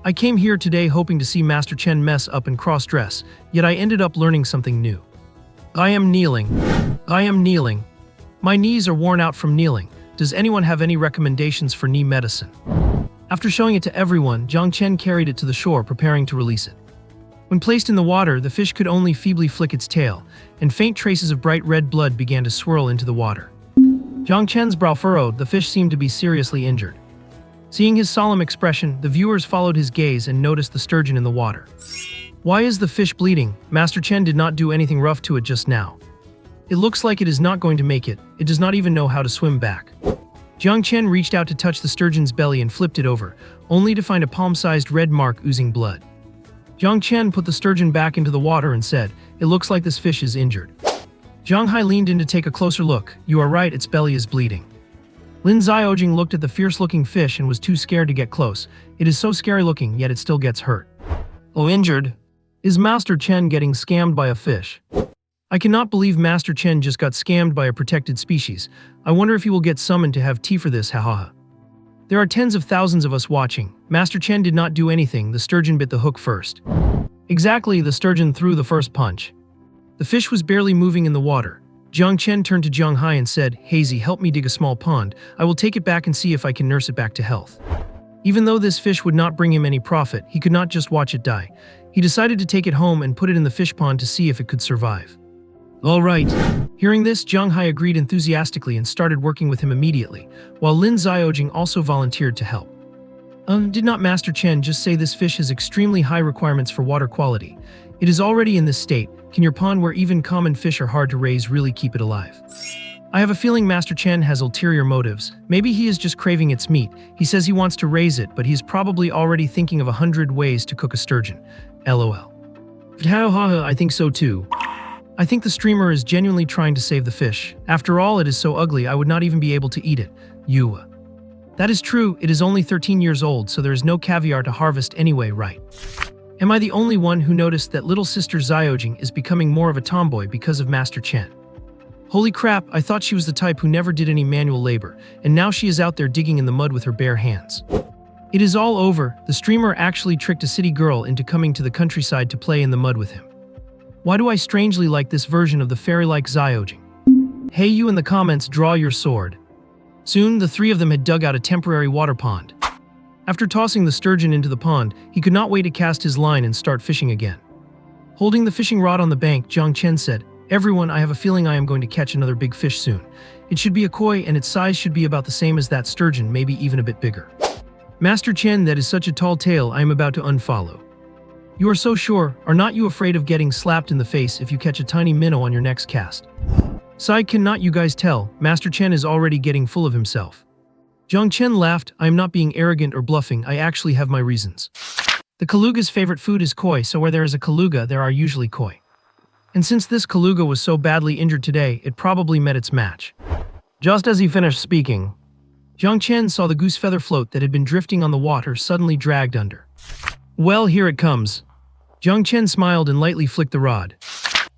I came here today hoping to see Master Chen mess up and cross-dress, yet I ended up learning something new. I am kneeling. I am kneeling. My knees are worn out from kneeling. Does anyone have any recommendations for knee medicine? After showing it to everyone, Jiang Chen carried it to the shore, preparing to release it. When placed in the water, the fish could only feebly flick its tail, and faint traces of bright red blood began to swirl into the water. Jiang Chen's brow furrowed, the fish seemed to be seriously injured. Seeing his solemn expression, the viewers followed his gaze and noticed the sturgeon in the water. Why is the fish bleeding? Master Chen did not do anything rough to it just now. It looks like it is not going to make it. It does not even know how to swim back. Jiang Chen reached out to touch the sturgeon's belly and flipped it over, only to find a palm-sized red mark oozing blood. Jiang Chen put the sturgeon back into the water and said, "It looks like this fish is injured." Zhang Hai leaned in to take a closer look. "You are right, its belly is bleeding." Lin Xiaojing looked at the fierce-looking fish and was too scared to get close. It is so scary-looking, yet it still gets hurt. Oh, injured? Is Master Chen getting scammed by a fish? I cannot believe Master Chen just got scammed by a protected species. I wonder if he will get summoned to have tea for this, hahaha. There are tens of thousands of us watching. Master Chen did not do anything, the sturgeon bit the hook first. Exactly, the sturgeon threw the first punch. The fish was barely moving in the water. Jiang Chen turned to Jiang Hai and said, "Hazy, help me dig a small pond. I will take it back and see if I can nurse it back to health." Even though this fish would not bring him any profit, he could not just watch it die. He decided to take it home and put it in the fish pond to see if it could survive. All right. Hearing this, Jiang Hai agreed enthusiastically and started working with him immediately, while Lin Xiaojing also volunteered to help. Did not Master Chen just say this fish has extremely high requirements for water quality? It is already in this state. Can your pond where even common fish are hard to raise really keep it alive? I have a feeling Master Chen has ulterior motives. Maybe he is just craving its meat. He says he wants to raise it, but he is probably already thinking of 100 ways to cook a sturgeon. LOL. I think so too. I think the streamer is genuinely trying to save the fish. After all, it is so ugly I would not even be able to eat it. Yua. That is true, it is only 13 years old, so there is no caviar to harvest anyway, right? Am I the only one who noticed that little sister Xiaojing is becoming more of a tomboy because of Master Chen? Holy crap, I thought she was the type who never did any manual labor, and now she is out there digging in the mud with her bare hands. It is all over. The streamer actually tricked a city girl into coming to the countryside to play in the mud with him. Why do I strangely like this version of the fairy-like Xiaojing? Hey, you in the comments, draw your sword. Soon, the three of them had dug out a temporary water pond. After tossing the sturgeon into the pond, he could not wait to cast his line and start fishing again. Holding the fishing rod on the bank, Jiang Chen said, "Everyone, I have a feeling I am going to catch another big fish soon. It should be a koi and its size should be about the same as that sturgeon, maybe even a bit bigger." Master Chen, that is such a tall tale, I am about to unfollow. You are so sure, are not you afraid of getting slapped in the face if you catch a tiny minnow on your next cast? Sai, cannot you guys tell, Master Chen is already getting full of himself. Jiang Chen laughed, I am not being arrogant or bluffing, I actually have my reasons. The Kaluga's favorite food is koi, so where there is a Kaluga, there are usually koi. And since this Kaluga was so badly injured today, it probably met its match. Just as he finished speaking, Jiang Chen saw the goose feather float that had been drifting on the water suddenly dragged under. Well, here it comes. Jiang Chen smiled and lightly flicked the rod.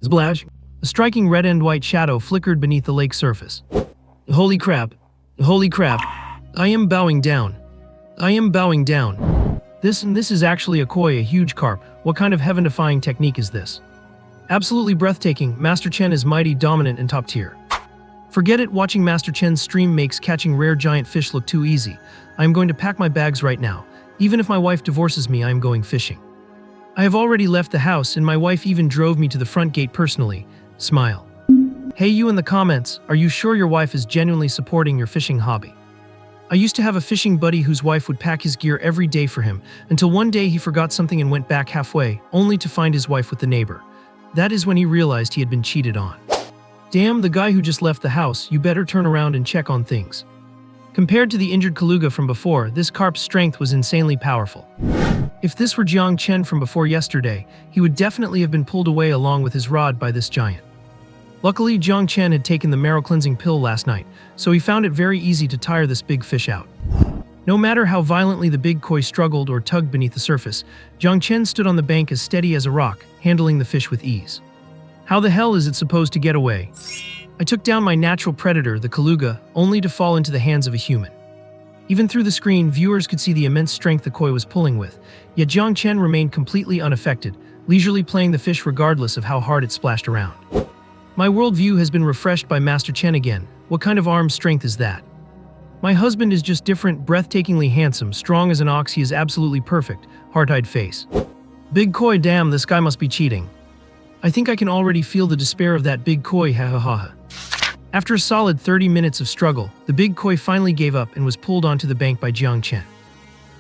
Splash! A striking red and white shadow flickered beneath the lake surface. Holy crap! Holy crap! I am bowing down. I am bowing down. This is actually a koi, a huge carp. What kind of heaven-defying technique is this? Absolutely breathtaking. Master Chen is mighty, dominant, and top tier. Forget it, watching Master Chen's stream makes catching rare giant fish look too easy. I am going to pack my bags right now. Even if my wife divorces me, I am going fishing. I have already left the house and my wife even drove me to the front gate personally. Smile. Hey, you in the comments, are you sure your wife is genuinely supporting your fishing hobby? I used to have a fishing buddy whose wife would pack his gear every day for him, until one day he forgot something and went back halfway, only to find his wife with the neighbor. That is when he realized he had been cheated on. Damn, the guy who just left the house, you better turn around and check on things. Compared to the injured Kaluga from before, this carp's strength was insanely powerful. If this were Jiang Chen from before yesterday, he would definitely have been pulled away along with his rod by this giant. Luckily, Jiang Chen had taken the marrow-cleansing pill last night, so he found it very easy to tire this big fish out. No matter how violently the big koi struggled or tugged beneath the surface, Jiang Chen stood on the bank as steady as a rock, handling the fish with ease. How the hell is it supposed to get away? I took down my natural predator, the Kaluga, only to fall into the hands of a human. Even through the screen, viewers could see the immense strength the koi was pulling with, yet Jiang Chen remained completely unaffected, leisurely playing the fish regardless of how hard it splashed around. My worldview has been refreshed by Master Chen again. What kind of arm strength is that? My husband is just different, breathtakingly handsome, strong as an ox. He is absolutely perfect, hard-eyed face. Big koi, damn, this guy must be cheating. I think I can already feel the despair of that big koi, ha ha ha ha. After a solid 30 minutes of struggle, the big koi finally gave up and was pulled onto the bank by Jiang Chen.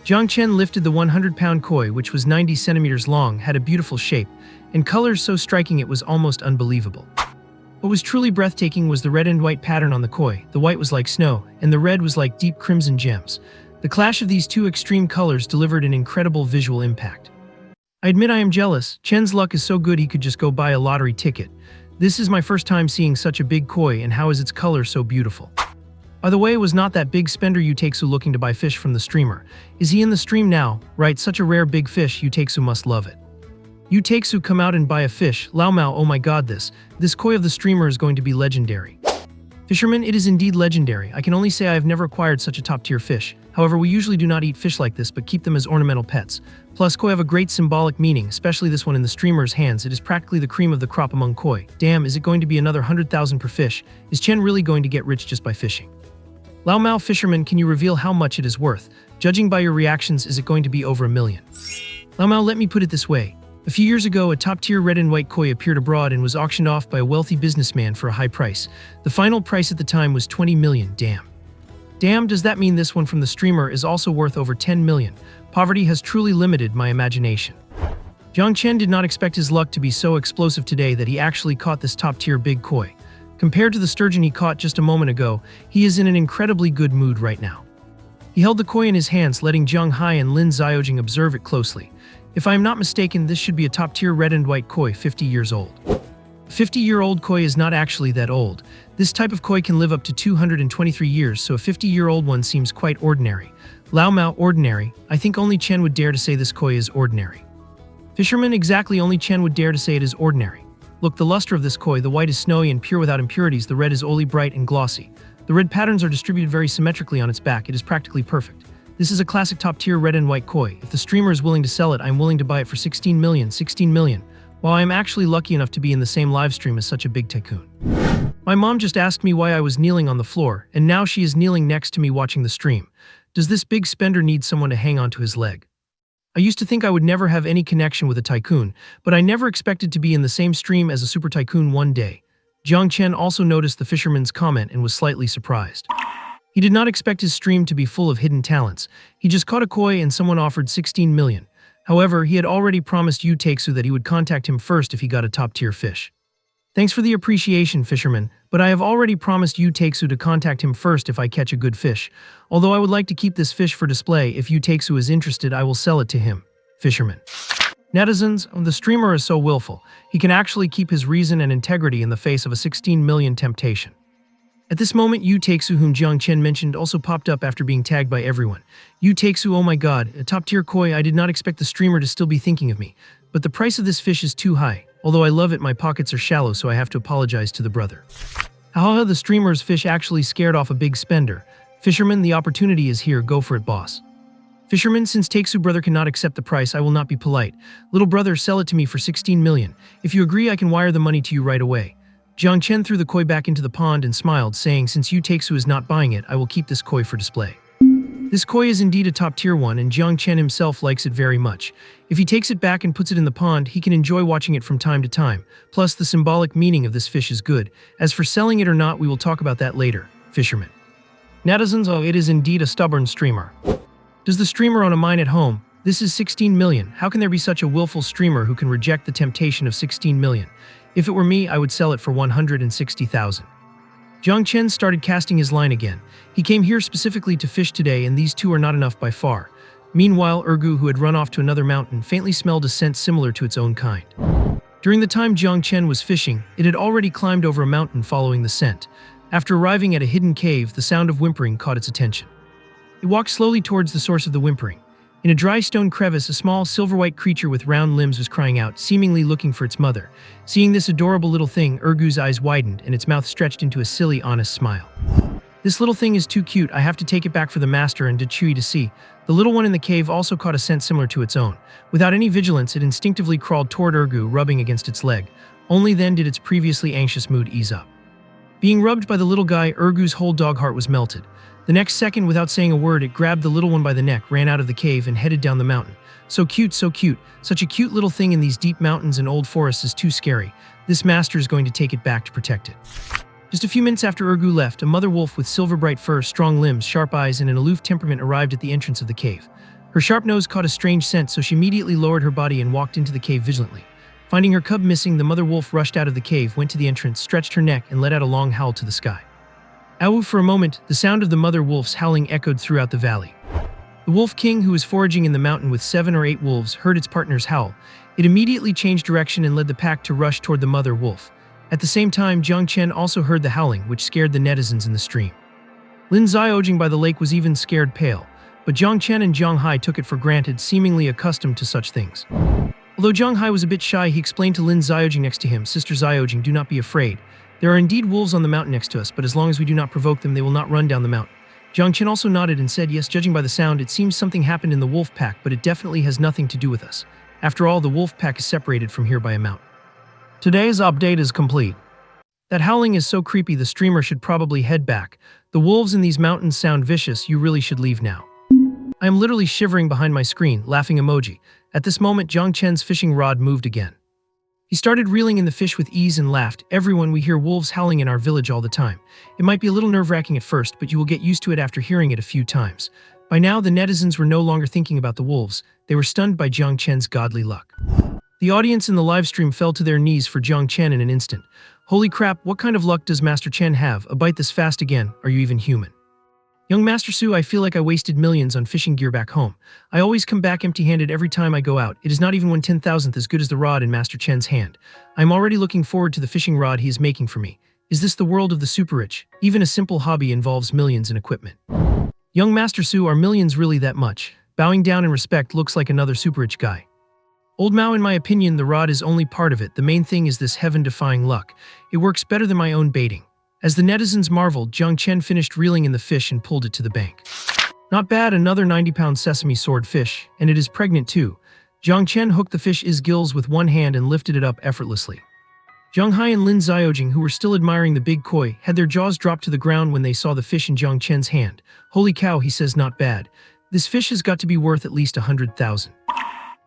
Jiang Chen lifted the 100-pound koi, which was 90 centimeters long, had a beautiful shape, and colors so striking it was almost unbelievable. What was truly breathtaking was the red and white pattern on the koi. The white was like snow, and the red was like deep crimson gems. The clash of these two extreme colors delivered an incredible visual impact. I admit I am jealous. Chen's luck is so good he could just go buy a lottery ticket. This is my first time seeing such a big koi, and how is its color so beautiful? By the way, was not that big spender Yuteksu looking to buy fish from the streamer? Is he in the stream now? Right, such a rare big fish, Yuteksu must love it. Yuteksu, come out and buy a fish. Lao Mao, oh my god, this koi of the streamer is going to be legendary. Fisherman, it is indeed legendary. I can only say I have never acquired such a top-tier fish. However, we usually do not eat fish like this, but keep them as ornamental pets. Plus, koi have a great symbolic meaning, especially this one in the streamer's hands. It is practically the cream of the crop among koi. Damn, is it going to be another 100,000 per fish? Is Chen really going to get rich just by fishing? Lao Mao, fisherman, can you reveal how much it is worth? Judging by your reactions, is it going to be over 1 million? Lao Mao, let me put it this way. A few years ago, a top-tier red and white koi appeared abroad and was auctioned off by a wealthy businessman for a high price. The final price at the time was 20 million, damn. Damn, does that mean this one from the streamer is also worth over 10 million? Poverty has truly limited my imagination. Jiang Chen did not expect his luck to be so explosive today that he actually caught this top-tier big koi. Compared to the sturgeon he caught just a moment ago, he is in an incredibly good mood right now. He held the koi in his hands, letting Zhang Hai and Lin Xiaojing observe it closely. If I am not mistaken, this should be a top-tier red and white koi, 50 years old. A 50-year-old koi is not actually that old. This type of koi can live up to 223 years, so a 50-year-old one seems quite ordinary. Lao Mao, ordinary? I think only Chen would dare to say this koi is ordinary. Fisherman, exactly, only Chen would dare to say it is ordinary. Look, the luster of this koi, the white is snowy and pure without impurities, the red is oily, bright and glossy. The red patterns are distributed very symmetrically on its back. It is practically perfect. This is a classic top-tier red and white koi. If the streamer is willing to sell it, I'm willing to buy it for 16 million. 16 million. While I am actually lucky enough to be in the same live stream as such a big tycoon. My mom just asked me why I was kneeling on the floor, and now she is kneeling next to me watching the stream. Does this big spender need someone to hang onto his leg? I used to think I would never have any connection with a tycoon, but I never expected to be in the same stream as a super tycoon one day. Jiang Chen also noticed the fisherman's comment and was slightly surprised. He did not expect his stream to be full of hidden talents. He just caught a koi and someone offered 16 million. However, he had already promised Yu Takesu that he would contact him first if he got a top-tier fish. Thanks for the appreciation, fisherman, but I have already promised Yu Takesu to contact him first if I catch a good fish. Although I would like to keep this fish for display, if Yu Takesu is interested, I will sell it to him. Fisherman. Netizens, the streamer is so willful. He can actually keep his reason and integrity in the face of a 16 million temptation. At this moment, Yu Takesu, whom Jiang Chen mentioned, also popped up after being tagged by everyone. Yu Takesu, oh my god, a top-tier koi, I did not expect the streamer to still be thinking of me. But the price of this fish is too high. Although I love it, my pockets are shallow, so I have to apologize to the brother. How the streamer's fish actually scared off a big spender. Fisherman, the opportunity is here, go for it, boss. Fisherman, since Takesu brother cannot accept the price, I will not be polite. Little brother, sell it to me for 16 million. If you agree, I can wire the money to you right away. Jiang Chen threw the koi back into the pond and smiled, saying, since you Takesu is not buying it, I will keep this koi for display. This koi is indeed a top-tier one, and Jiang Chen himself likes it very much. If he takes it back and puts it in the pond, he can enjoy watching it from time to time. Plus, the symbolic meaning of this fish is good. As for selling it or not, we will talk about that later. Fisherman. Netizens, oh, it is indeed a stubborn streamer. Does the streamer own a mine at home? This is 16 million. How can there be such a willful streamer who can reject the temptation of 16 million? If it were me, I would sell it for 160,000. Jiang Chen started casting his line again. He came here specifically to fish today, and these two are not enough by far. Meanwhile, Ergu, who had run off to another mountain, faintly smelled a scent similar to its own kind. During the time Jiang Chen was fishing, it had already climbed over a mountain following the scent. After arriving at a hidden cave, the sound of whimpering caught its attention. It walked slowly towards the source of the whimpering. In a dry stone crevice, a small silver-white creature with round limbs was crying out, seemingly looking for its mother. Seeing this adorable little thing, Ergu's eyes widened and its mouth stretched into a silly, honest smile. This little thing is too cute. I have to take it back for the master and to Chui to see. The little one in the cave also caught a scent similar to its own. Without any vigilance, it instinctively crawled toward Ergu, rubbing against its leg. Only then did its previously anxious mood ease up. Being rubbed by the little guy, Ergu's whole dog heart was melted. The next second, without saying a word, it grabbed the little one by the neck, ran out of the cave, and headed down the mountain. So cute, so cute. Such a cute little thing in these deep mountains and old forests is too scary. This master is going to take it back to protect it. Just a few minutes after Ergu left, a mother wolf with silver-bright fur, strong limbs, sharp eyes, and an aloof temperament arrived at the entrance of the cave. Her sharp nose caught a strange scent, so she immediately lowered her body and walked into the cave vigilantly. Finding her cub missing, the mother wolf rushed out of the cave, went to the entrance, stretched her neck, and let out a long howl to the sky. Ow! For a moment, the sound of the mother wolf's howling echoed throughout the valley. The wolf king, who was foraging in the mountain with 7 or 8 wolves, heard its partner's howl. It immediately changed direction and led the pack to rush toward the mother wolf. At the same time, Jiang Chen also heard the howling, which scared the netizens in the stream. Lin Xiaojing by the lake was even scared pale, but Jiang Chen and Jiang Hai took it for granted, seemingly accustomed to such things. Although Jiang Hai was a bit shy, he explained to Lin Xiaojing next to him, Sister Xiaojing, do not be afraid. There are indeed wolves on the mountain next to us, but as long as we do not provoke them, they will not run down the mountain. Jiang Chen also nodded and said, yes, judging by the sound, it seems something happened in the wolf pack, but it definitely has nothing to do with us. After all, the wolf pack is separated from here by a mountain. Today's update is complete. That howling is so creepy, the streamer should probably head back. The wolves in these mountains sound vicious, you really should leave now. I am literally shivering behind my screen, laughing emoji. At this moment, Jiang Chen's fishing rod moved again. He started reeling in the fish with ease and laughed. Everyone, we hear wolves howling in our village all the time. It might be a little nerve-wracking at first, but you will get used to it after hearing it a few times. By now, the netizens were no longer thinking about the wolves. They were stunned by Jiang Chen's godly luck. The audience in the livestream fell to their knees for Jiang Chen in an instant. Holy crap, what kind of luck does Master Chen have? A bite this fast again? Are you even human? Young Master Su, I feel like I wasted millions on fishing gear back home. I always come back empty-handed every time I go out. It is not even 1/10,000th as good as the rod in Master Chen's hand. I am already looking forward to the fishing rod he is making for me. Is this the world of the super rich? Even a simple hobby involves millions in equipment. Young Master Su, are millions really that much? Bowing down in respect, looks like another super rich guy. Old Mao, in my opinion, the rod is only part of it. The main thing is this heaven-defying luck. It works better than my own baiting. As the netizens marveled, Jiang Chen finished reeling in the fish and pulled it to the bank. Not bad, another 90-pound sesame sword fish, and it is pregnant too. Jiang Chen hooked the fish's gills with one hand and lifted it up effortlessly. Jiang Hai and Lin Xiaojing, who were still admiring the big koi, had their jaws dropped to the ground when they saw the fish in Jiang Chen's hand. Holy cow, he says, not bad. This fish has got to be worth at least 100,000.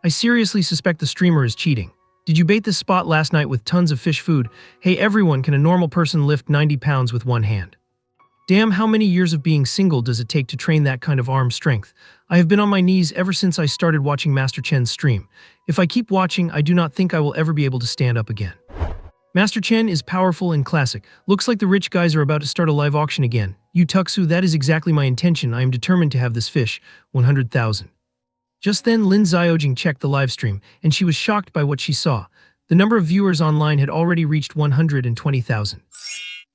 I seriously suspect the streamer is cheating. Did you bait this spot last night with tons of fish food? Hey everyone, can a normal person lift 90 pounds with one hand? Damn, how many years of being single does it take to train that kind of arm strength? I have been on my knees ever since I started watching Master Chen's stream. If I keep watching, I do not think I will ever be able to stand up again. Master Chen is powerful and classic. Looks like the rich guys are about to start a live auction again. You Tuxu, that is exactly my intention. I am determined to have this fish. 100,000. Just then, Lin Xiaojing checked the livestream, and she was shocked by what she saw. The number of viewers online had already reached 120,000.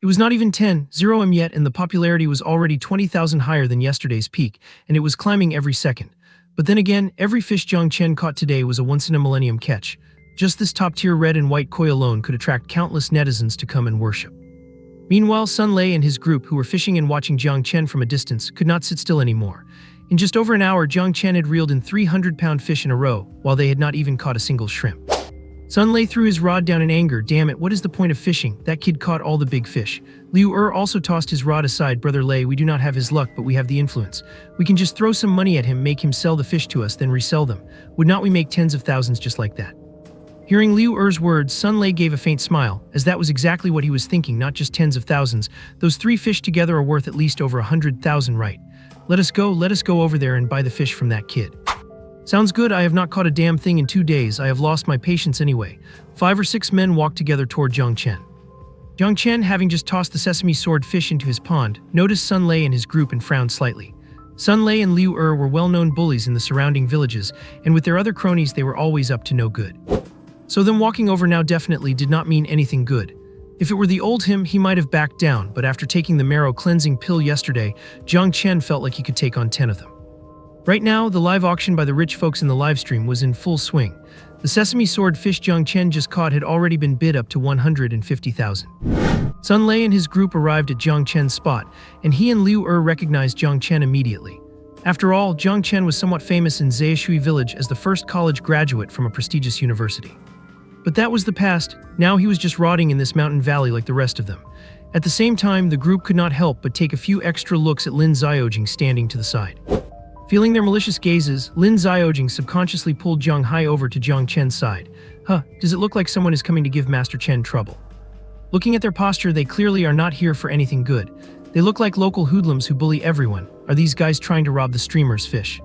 It was not even 10,000 yet, and the popularity was already 20,000 higher than yesterday's peak, and it was climbing every second. But then again, every fish Jiang Chen caught today was a once-in-a-millennium catch. Just this top-tier red and white koi alone could attract countless netizens to come and worship. Meanwhile, Sun Lei and his group, who were fishing and watching Jiang Chen from a distance, could not sit still anymore. In just over an hour, Jiang Chen had reeled in 300-pound fish in a row, while they had not even caught a single shrimp. Sun Lei threw his rod down in anger. Damn it, what is the point of fishing? That kid caught all the big fish. Liu also tossed his rod aside. Brother Lei, we do not have his luck, but we have the influence. We can just throw some money at him, make him sell the fish to us, then resell them. Would not we make tens of thousands just like that? Hearing Liu words, Sun Lei gave a faint smile, as that was exactly what he was thinking, not just tens of thousands. Those 3 fish together are worth at least over 100,000, right? Let us go over there and buy the fish from that kid. Sounds good. I have not caught a damn thing in 2 days. I have lost my patience anyway. 5 or 6 men walked together toward Jiang Chen. Jiang Chen, having just tossed the sesame sword fish into his pond, noticed Sun Lei and his group and frowned slightly. Sun Lei and Liu were well-known bullies in the surrounding villages, and with their other cronies they were always up to no good. So them walking over now definitely did not mean anything good. If it were the old him, he might have backed down, but after taking the marrow cleansing pill yesterday, Jiang Chen felt like he could take on 10 of them. Right now, the live auction by the rich folks in the livestream was in full swing. The sesame sword fish Jiang Chen just caught had already been bid up to 150,000. Sun Lei and his group arrived at Jiang Chen's spot, and he and Liu recognized Jiang Chen immediately. After all, Jiang Chen was somewhat famous in Zayashui village as the first college graduate from a prestigious university. But that was the past. Now he was just rotting in this mountain valley like the rest of them. At the same time, the group could not help but take a few extra looks at Lin Xiaojing standing to the side. Feeling their malicious gazes, Lin Xiaojing subconsciously pulled Jiang Hai over to Jiang Chen's side. Does it look like someone is coming to give Master Chen trouble? Looking at their posture, they clearly are not here for anything good. They look like local hoodlums who bully everyone. Are these guys trying to rob the streamer's fish?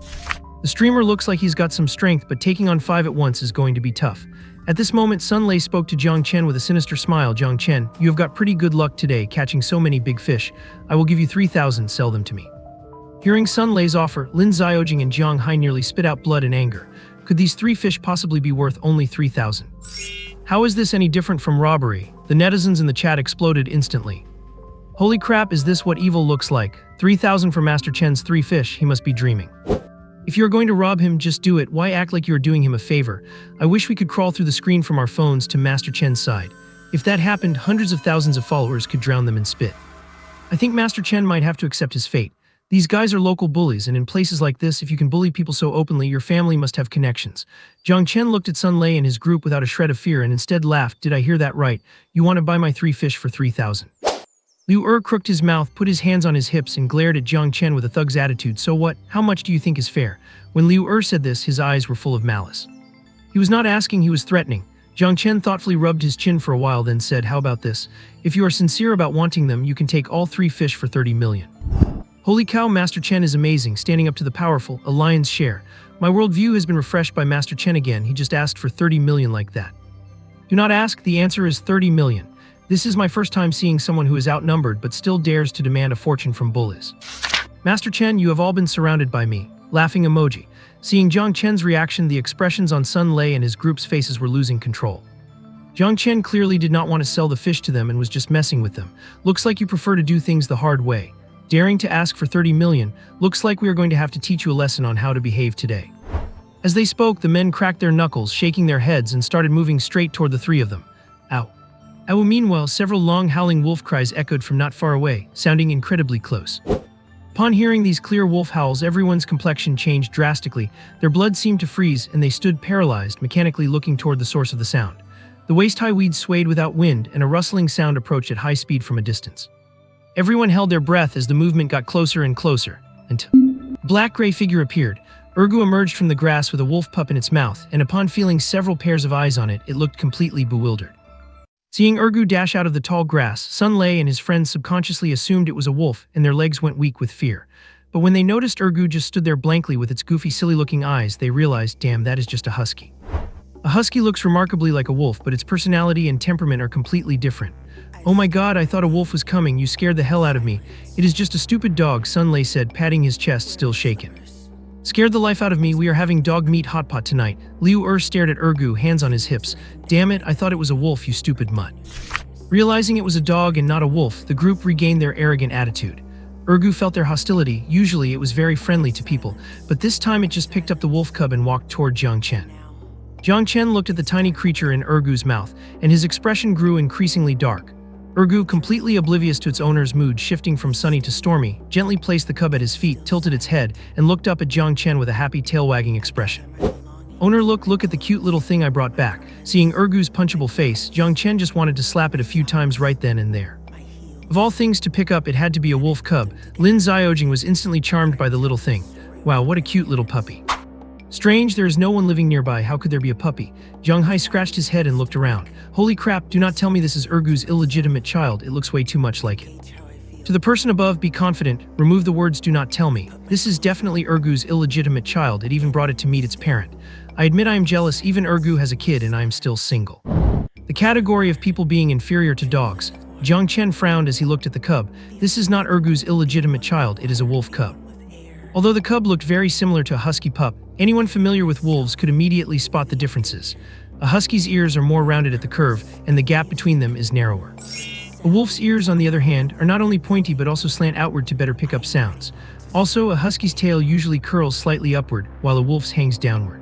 The streamer looks like he's got some strength, but taking on 5 at once is going to be tough. At this moment, Sun Lei spoke to Jiang Chen with a sinister smile. Jiang Chen, you have got pretty good luck today catching so many big fish. I will give you 3,000, sell them to me. Hearing Sun Lei's offer, Lin Xiaojing and Jiang Hai nearly spit out blood in anger. Could these 3 fish possibly be worth only 3,000? How is this any different from robbery? The netizens in the chat exploded instantly. Holy crap, is this what evil looks like? 3,000 for Master Chen's 3 fish, he must be dreaming. If you're going to rob him, just do it. Why act like you're doing him a favor? I wish we could crawl through the screen from our phones to Master Chen's side. If that happened, hundreds of thousands of followers could drown them in spit. I think Master Chen might have to accept his fate. These guys are local bullies, and in places like this, if you can bully people so openly, your family must have connections. Jiang Chen looked at Sun Lei and his group without a shred of fear and instead laughed. Did I hear that right? You want to buy my 3 fish for 3,000? Liu crooked his mouth, put his hands on his hips, and glared at Jiang Chen with a thug's attitude. So what? How much do you think is fair? When Liu said this, his eyes were full of malice. He was not asking, he was threatening. Jiang Chen thoughtfully rubbed his chin for a while, then said, how about this? If you are sincere about wanting them, you can take all 3 fish for 30 million. Holy cow, Master Chen is amazing, standing up to the powerful, a lion's share. My worldview has been refreshed by Master Chen again. He just asked for 30 million like that. Do not ask, the answer is 30 million. This is my first time seeing someone who is outnumbered but still dares to demand a fortune from bullies. Master Chen, you have all been surrounded by me. Laughing emoji. Seeing Jiang Chen's reaction, the expressions on Sun Lei and his group's faces were losing control. Jiang Chen clearly did not want to sell the fish to them and was just messing with them. Looks like you prefer to do things the hard way. Daring to ask for 30 million, looks like we are going to have to teach you a lesson on how to behave today. As they spoke, the men cracked their knuckles, shaking their heads, and started moving straight toward the 3 of them. Ow. Ow. Meanwhile, several long howling wolf cries echoed from not far away, sounding incredibly close. Upon hearing these clear wolf howls, everyone's complexion changed drastically. Their blood seemed to freeze, and they stood paralyzed, mechanically looking toward the source of the sound. The waist-high weeds swayed without wind, and a rustling sound approached at high speed from a distance. Everyone held their breath as the movement got closer and closer, until a black-gray figure appeared. Ergu emerged from the grass with a wolf pup in its mouth, and upon feeling several pairs of eyes on it, it looked completely bewildered. Seeing Ergu dash out of the tall grass, Sun Lei and his friends subconsciously assumed it was a wolf, and their legs went weak with fear. But when they noticed Ergu just stood there blankly with its goofy, silly-looking eyes, they realized, damn, that is just a husky. A husky looks remarkably like a wolf, but its personality and temperament are completely different. Oh my god, I thought a wolf was coming, you scared the hell out of me. It is just a stupid dog, Sun Lei said, patting his chest, still shaken. Scared the life out of me, we are having dog meat hot pot tonight. Liu stared at Ergu, hands on his hips. Damn it, I thought it was a wolf, you stupid mutt. Realizing it was a dog and not a wolf, the group regained their arrogant attitude. Ergu felt their hostility. Usually it was very friendly to people, but this time it just picked up the wolf cub and walked toward Jiang Chen. Jiang Chen looked at the tiny creature in Ergu's mouth, and his expression grew increasingly dark. Ergu, completely oblivious to its owner's mood shifting from sunny to stormy, gently placed the cub at his feet, tilted its head, and looked up at Jiang Chen with a happy tail-wagging expression. "Owner, look at the cute little thing I brought back." Seeing Ergu's punchable face, Jiang Chen just wanted to slap it a few times right then and there. Of all things to pick up, it had to be a wolf cub. Lin Xiaojing was instantly charmed by the little thing. Wow, what a cute little puppy. Strange, there is no one living nearby. How could there be a puppy? Zhang Hai scratched his head and looked around. Holy crap, do not tell me this is Ergu's illegitimate child. It looks way too much like it. To the person above, be confident. Remove the words do not tell me. This is definitely Ergu's illegitimate child. It even brought it to meet its parent. I admit I am jealous. Even Ergu has a kid and I am still single. The category of people being inferior to dogs. Jiang Chen frowned as he looked at the cub. This is not Ergu's illegitimate child, it is a wolf cub. Although the cub looked very similar to a husky pup, anyone familiar with wolves could immediately spot the differences. A husky's ears are more rounded at the curve, and the gap between them is narrower. A wolf's ears, on the other hand, are not only pointy but also slant outward to better pick up sounds. Also, a husky's tail usually curls slightly upward, while a wolf's hangs downward.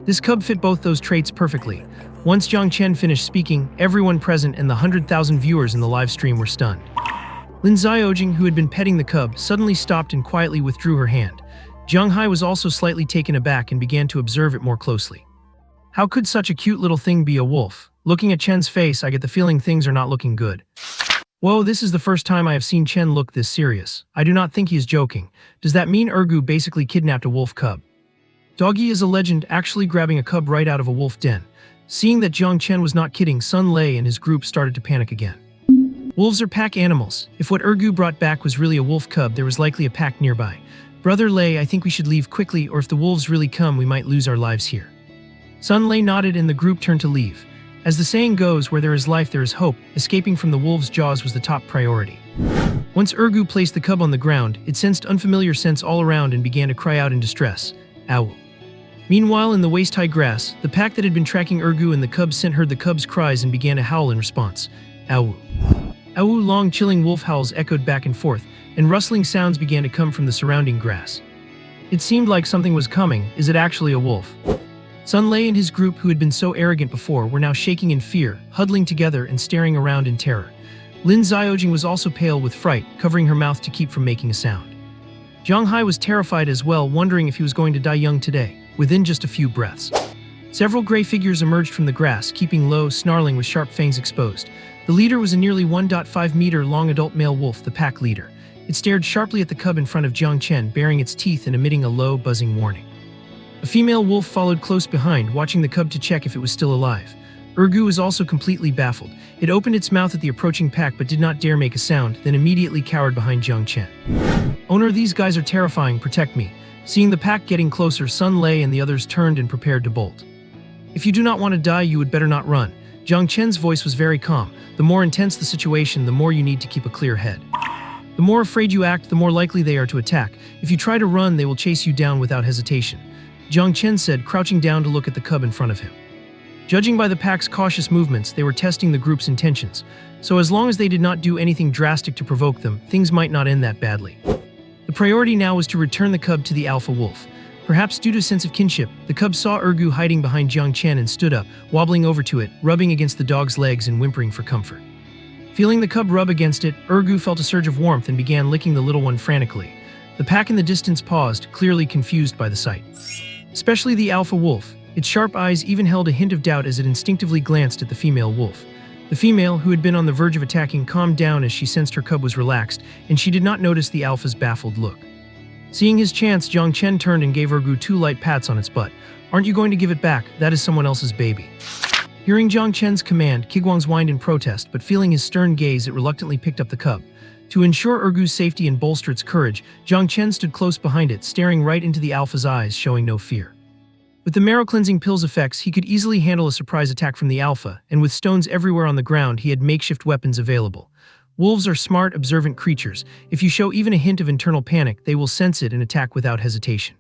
This cub fit both those traits perfectly. Once Jiang Chen finished speaking, everyone present and the 100,000 viewers in the live stream were stunned. Lin Xiaojing, who had been petting the cub, suddenly stopped and quietly withdrew her hand. Zhang Hai was also slightly taken aback and began to observe it more closely. How could such a cute little thing be a wolf? Looking at Chen's face, I get the feeling things are not looking good. Whoa, this is the first time I have seen Chen look this serious. I do not think he is joking. Does that mean Ergu basically kidnapped a wolf cub? Doggy is a legend, actually grabbing a cub right out of a wolf den. Seeing that Jiang Chen was not kidding, Sun Lei and his group started to panic again. Wolves are pack animals. If what Ergu brought back was really a wolf cub, there was likely a pack nearby. Brother Lei, I think we should leave quickly, or if the wolves really come, we might lose our lives here. Sun Lei nodded and the group turned to leave. As the saying goes, where there is life, there is hope. Escaping from the wolves' jaws was the top priority. Once Ergu placed the cub on the ground, it sensed unfamiliar scents all around and began to cry out in distress. Ow. Meanwhile, in the waist-high grass, the pack that had been tracking Ergu and the cub scent heard the cub's cries and began to howl in response. Ow. Ow, long chilling wolf howls echoed back and forth, and rustling sounds began to come from the surrounding grass. It seemed like something was coming. Is it actually a wolf? Sun Lei and his group, who had been so arrogant before, were now shaking in fear, huddling together and staring around in terror. Lin Xiaojing was also pale with fright, covering her mouth to keep from making a sound. Zhang Hai was terrified as well, wondering if he was going to die young today, within just a few breaths. Several gray figures emerged from the grass, keeping low, snarling with sharp fangs exposed. The leader was a nearly 1.5-meter-long adult male wolf, the pack leader. It stared sharply at the cub in front of Jiang Chen, baring its teeth and emitting a low, buzzing warning. A female wolf followed close behind, watching the cub to check if it was still alive. Ergu was also completely baffled. It opened its mouth at the approaching pack but did not dare make a sound, then immediately cowered behind Jiang Chen. Owner, these guys are terrifying, protect me. Seeing the pack getting closer, Sun Lei and the others turned and prepared to bolt. If you do not want to die, you would better not run. Jiang Chen's voice was very calm. The more intense the situation, the more you need to keep a clear head. The more afraid you act, the more likely they are to attack. If you try to run, they will chase you down without hesitation. Jiang Chen said, crouching down to look at the cub in front of him. Judging by the pack's cautious movements, they were testing the group's intentions. So as long as they did not do anything drastic to provoke them, things might not end that badly. The priority now was to return the cub to the alpha wolf. Perhaps due to a sense of kinship, the cub saw Ergu hiding behind Jiang Chen and stood up, wobbling over to it, rubbing against the dog's legs and whimpering for comfort. Feeling the cub rub against it, Ergu felt a surge of warmth and began licking the little one frantically. The pack in the distance paused, clearly confused by the sight. Especially the alpha wolf. Its sharp eyes even held a hint of doubt as it instinctively glanced at the female wolf. The female, who had been on the verge of attacking, calmed down as she sensed her cub was relaxed, and she did not notice the alpha's baffled look. Seeing his chance, Jiang Chen turned and gave Ergu 2 light pats on its butt. Aren't you going to give it back? That is someone else's baby. Hearing Jiang Chen's command, Qiguang's whined in protest, but feeling his stern gaze, it reluctantly picked up the cub. To ensure Ergu's safety and bolster its courage, Jiang Chen stood close behind it, staring right into the alpha's eyes, showing no fear. With the marrow-cleansing pill's effects, he could easily handle a surprise attack from the alpha, and with stones everywhere on the ground, he had makeshift weapons available. Wolves are smart, observant creatures. If you show even a hint of internal panic, they will sense it and attack without hesitation.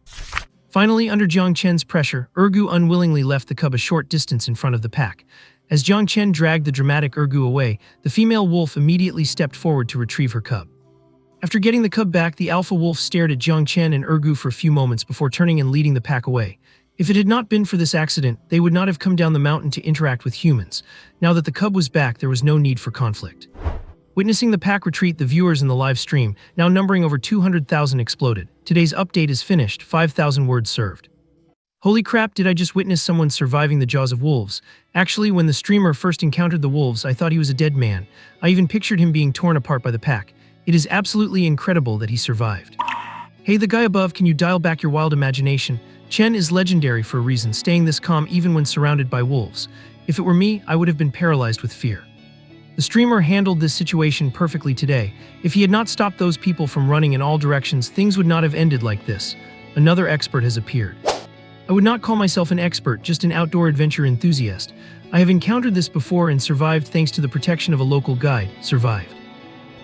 Finally, under Jiang Chen's pressure, Ergu unwillingly left the cub a short distance in front of the pack. As Jiang Chen dragged the dramatic Ergu away, the female wolf immediately stepped forward to retrieve her cub. After getting the cub back, the alpha wolf stared at Jiang Chen and Ergu for a few moments before turning and leading the pack away. If it had not been for this accident, they would not have come down the mountain to interact with humans. Now that the cub was back, there was no need for conflict. Witnessing the pack retreat, the viewers in the live stream, now numbering over 200,000, exploded. Today's update is finished, 5,000 words served. Holy crap, did I just witness someone surviving the jaws of wolves? Actually, when the streamer first encountered the wolves, I thought he was a dead man. I even pictured him being torn apart by the pack. It is absolutely incredible that he survived. Hey, the guy above, can you dial back your wild imagination? Chen is legendary for a reason, staying this calm even when surrounded by wolves. If it were me, I would have been paralyzed with fear. The streamer handled this situation perfectly today. If he had not stopped those people from running in all directions, things would not have ended like this. Another expert has appeared. I would not call myself an expert, just an outdoor adventure enthusiast. I have encountered this before and survived thanks to the protection of a local guide. Survived.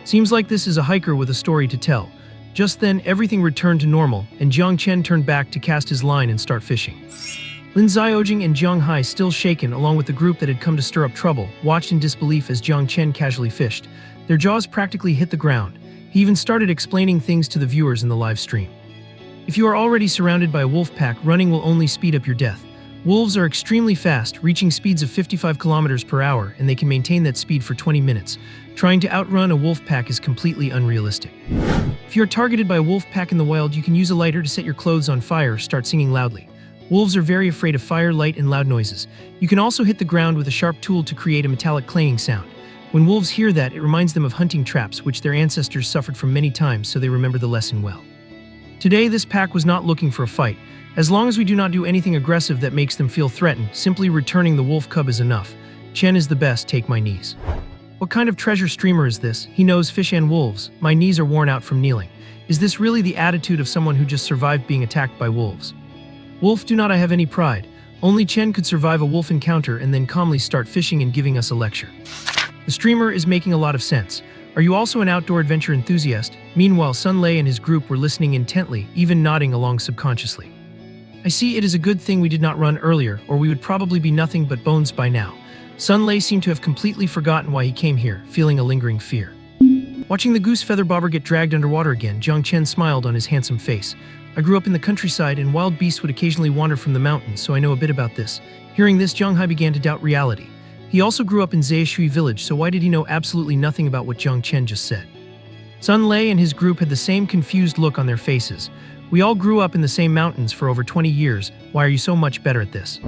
Seems like this is a hiker with a story to tell. Just then, everything returned to normal, and Jiang Chen turned back to cast his line and start fishing. Lin Xiaojing and Jiang Hai, still shaken, along with the group that had come to stir up trouble, watched in disbelief as Jiang Chen casually fished. Their jaws practically hit the ground. He even started explaining things to the viewers in the live stream. If you are already surrounded by a wolf pack, running will only speed up your death. Wolves are extremely fast, reaching speeds of 55 kilometers per hour, and they can maintain that speed for 20 minutes. Trying to outrun a wolf pack is completely unrealistic. If you are targeted by a wolf pack in the wild, you can use a lighter to set your clothes on fire, start singing loudly. Wolves are very afraid of fire, light, and loud noises. You can also hit the ground with a sharp tool to create a metallic clanging sound. When wolves hear that, it reminds them of hunting traps, which their ancestors suffered from many times, so they remember the lesson well. Today, this pack was not looking for a fight. As long as we do not do anything aggressive that makes them feel threatened, simply returning the wolf cub is enough. Chen is the best, take my knees. What kind of treasure streamer is this? He knows fish and wolves. My knees are worn out from kneeling. Is this really the attitude of someone who just survived being attacked by wolves? Wolf, do not I have any pride. Only Chen could survive a wolf encounter and then calmly start fishing and giving us a lecture. The streamer is making a lot of sense. Are you also an outdoor adventure enthusiast? Meanwhile, Sun Lei and his group were listening intently, even nodding along subconsciously. I see, it is a good thing we did not run earlier, or we would probably be nothing but bones by now. Sun Lei seemed to have completely forgotten why he came here, feeling a lingering fear. Watching the goose feather bobber get dragged underwater again, Jiang Chen smiled on his handsome face. I grew up in the countryside and wild beasts would occasionally wander from the mountains, so I know a bit about this. Hearing this, Jiang Hai began to doubt reality. He also grew up in Zaishui village, so why did he know absolutely nothing about what Jiang Chen just said? Sun Lei and his group had the same confused look on their faces. We all grew up in the same mountains for over 20 years. Why are you so much better at this?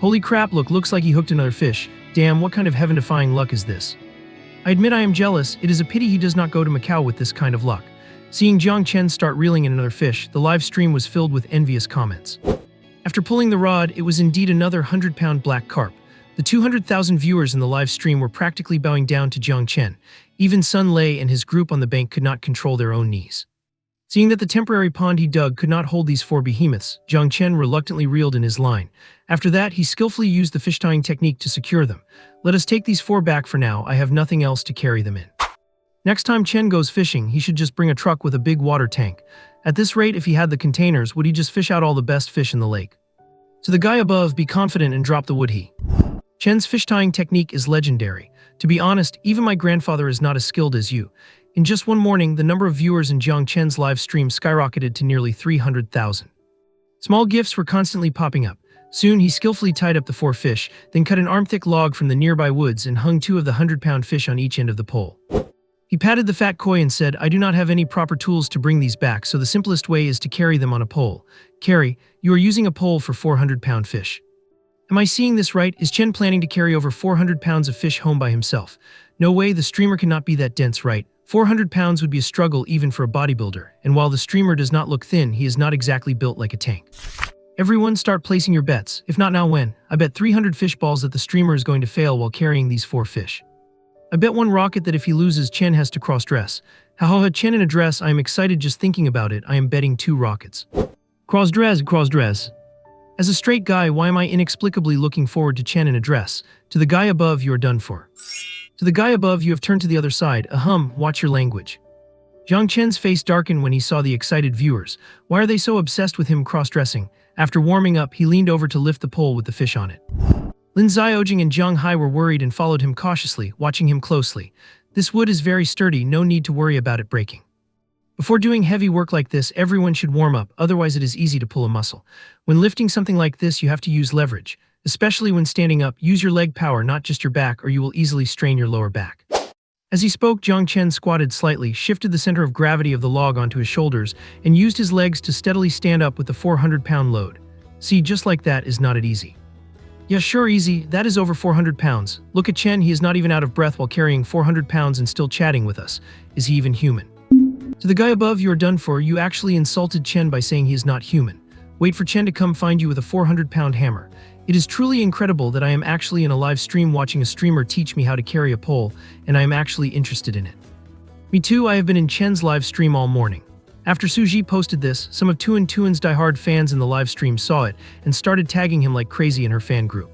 Holy crap, looks like he hooked another fish. Damn, what kind of heaven-defying luck is this? I admit I am jealous. It is a pity he does not go to Macau with this kind of luck. Seeing Jiang Chen start reeling in another fish, the live stream was filled with envious comments. After pulling the rod, it was indeed another 100-pound black carp. The 200,000 viewers in the live stream were practically bowing down to Jiang Chen. Even Sun Lei and his group on the bank could not control their own knees. Seeing that the temporary pond he dug could not hold these four behemoths, Jiang Chen reluctantly reeled in his line. After that, he skillfully used the fish tying technique to secure them. Let us take these four back for now, I have nothing else to carry them in. Next time Chen goes fishing, he should just bring a truck with a big water tank. At this rate, if he had the containers, would he just fish out all the best fish in the lake? To the guy above, be confident and drop the wood he. Chen's fish tying technique is legendary. To be honest, even my grandfather is not as skilled as you. In just one morning, the number of viewers in Jiang Chen's live stream skyrocketed to nearly 300,000. Small gifts were constantly popping up. Soon, he skillfully tied up the four fish, then cut an arm-thick log from the nearby woods and hung two of the 100-pound fish on each end of the pole. He patted the fat koi and said, I do not have any proper tools to bring these back, so the simplest way is to carry them on a pole. Carry, you are using a pole for 400-pound fish. Am I seeing this right? Is Chen planning to carry over 400 pounds of fish home by himself? No way, the streamer cannot be that dense, right? 400 pounds would be a struggle even for a bodybuilder, and while the streamer does not look thin, he is not exactly built like a tank. Everyone start placing your bets, if not now when. I bet 300 fish balls that the streamer is going to fail while carrying these four fish. I bet one rocket that if he loses, Chen has to cross-dress. Haha, Chen in a dress, I am excited just thinking about it. I am betting 2 rockets. Cross-dress. As a straight guy, why am I inexplicably looking forward to Chen in a dress? To the guy above, you are done for. To the guy above, you have turned to the other side. Watch your language. Jiang Chen's face darkened when he saw the excited viewers. Why are they so obsessed with him cross-dressing? After warming up, he leaned over to lift the pole with the fish on it. Lin Xiaojing and Jiang Hai were worried and followed him cautiously, watching him closely. This wood is very sturdy, no need to worry about it breaking. Before doing heavy work like this, everyone should warm up, otherwise it is easy to pull a muscle. When lifting something like this, you have to use leverage. Especially when standing up, use your leg power, not just your back, or you will easily strain your lower back. As he spoke, Jiang Chen squatted slightly, shifted the center of gravity of the log onto his shoulders, and used his legs to steadily stand up with the 400-pound load. See, just like that is not it easy. Yeah, sure, easy. That is over 400 pounds. Look at Chen, he is not even out of breath while carrying 400 pounds and still chatting with us. Is he even human? To the guy above, you are done for. You actually insulted Chen by saying he is not human. Wait for Chen to come find you with a 400-pound hammer. It is truly incredible that I am actually in a live stream watching a streamer teach me how to carry a pole, and I am actually interested in it. Me too, I have been in Chen's live stream all morning. After Suji posted this, some of Tuan's diehard fans in the live stream saw it and started tagging him like crazy in her fan group.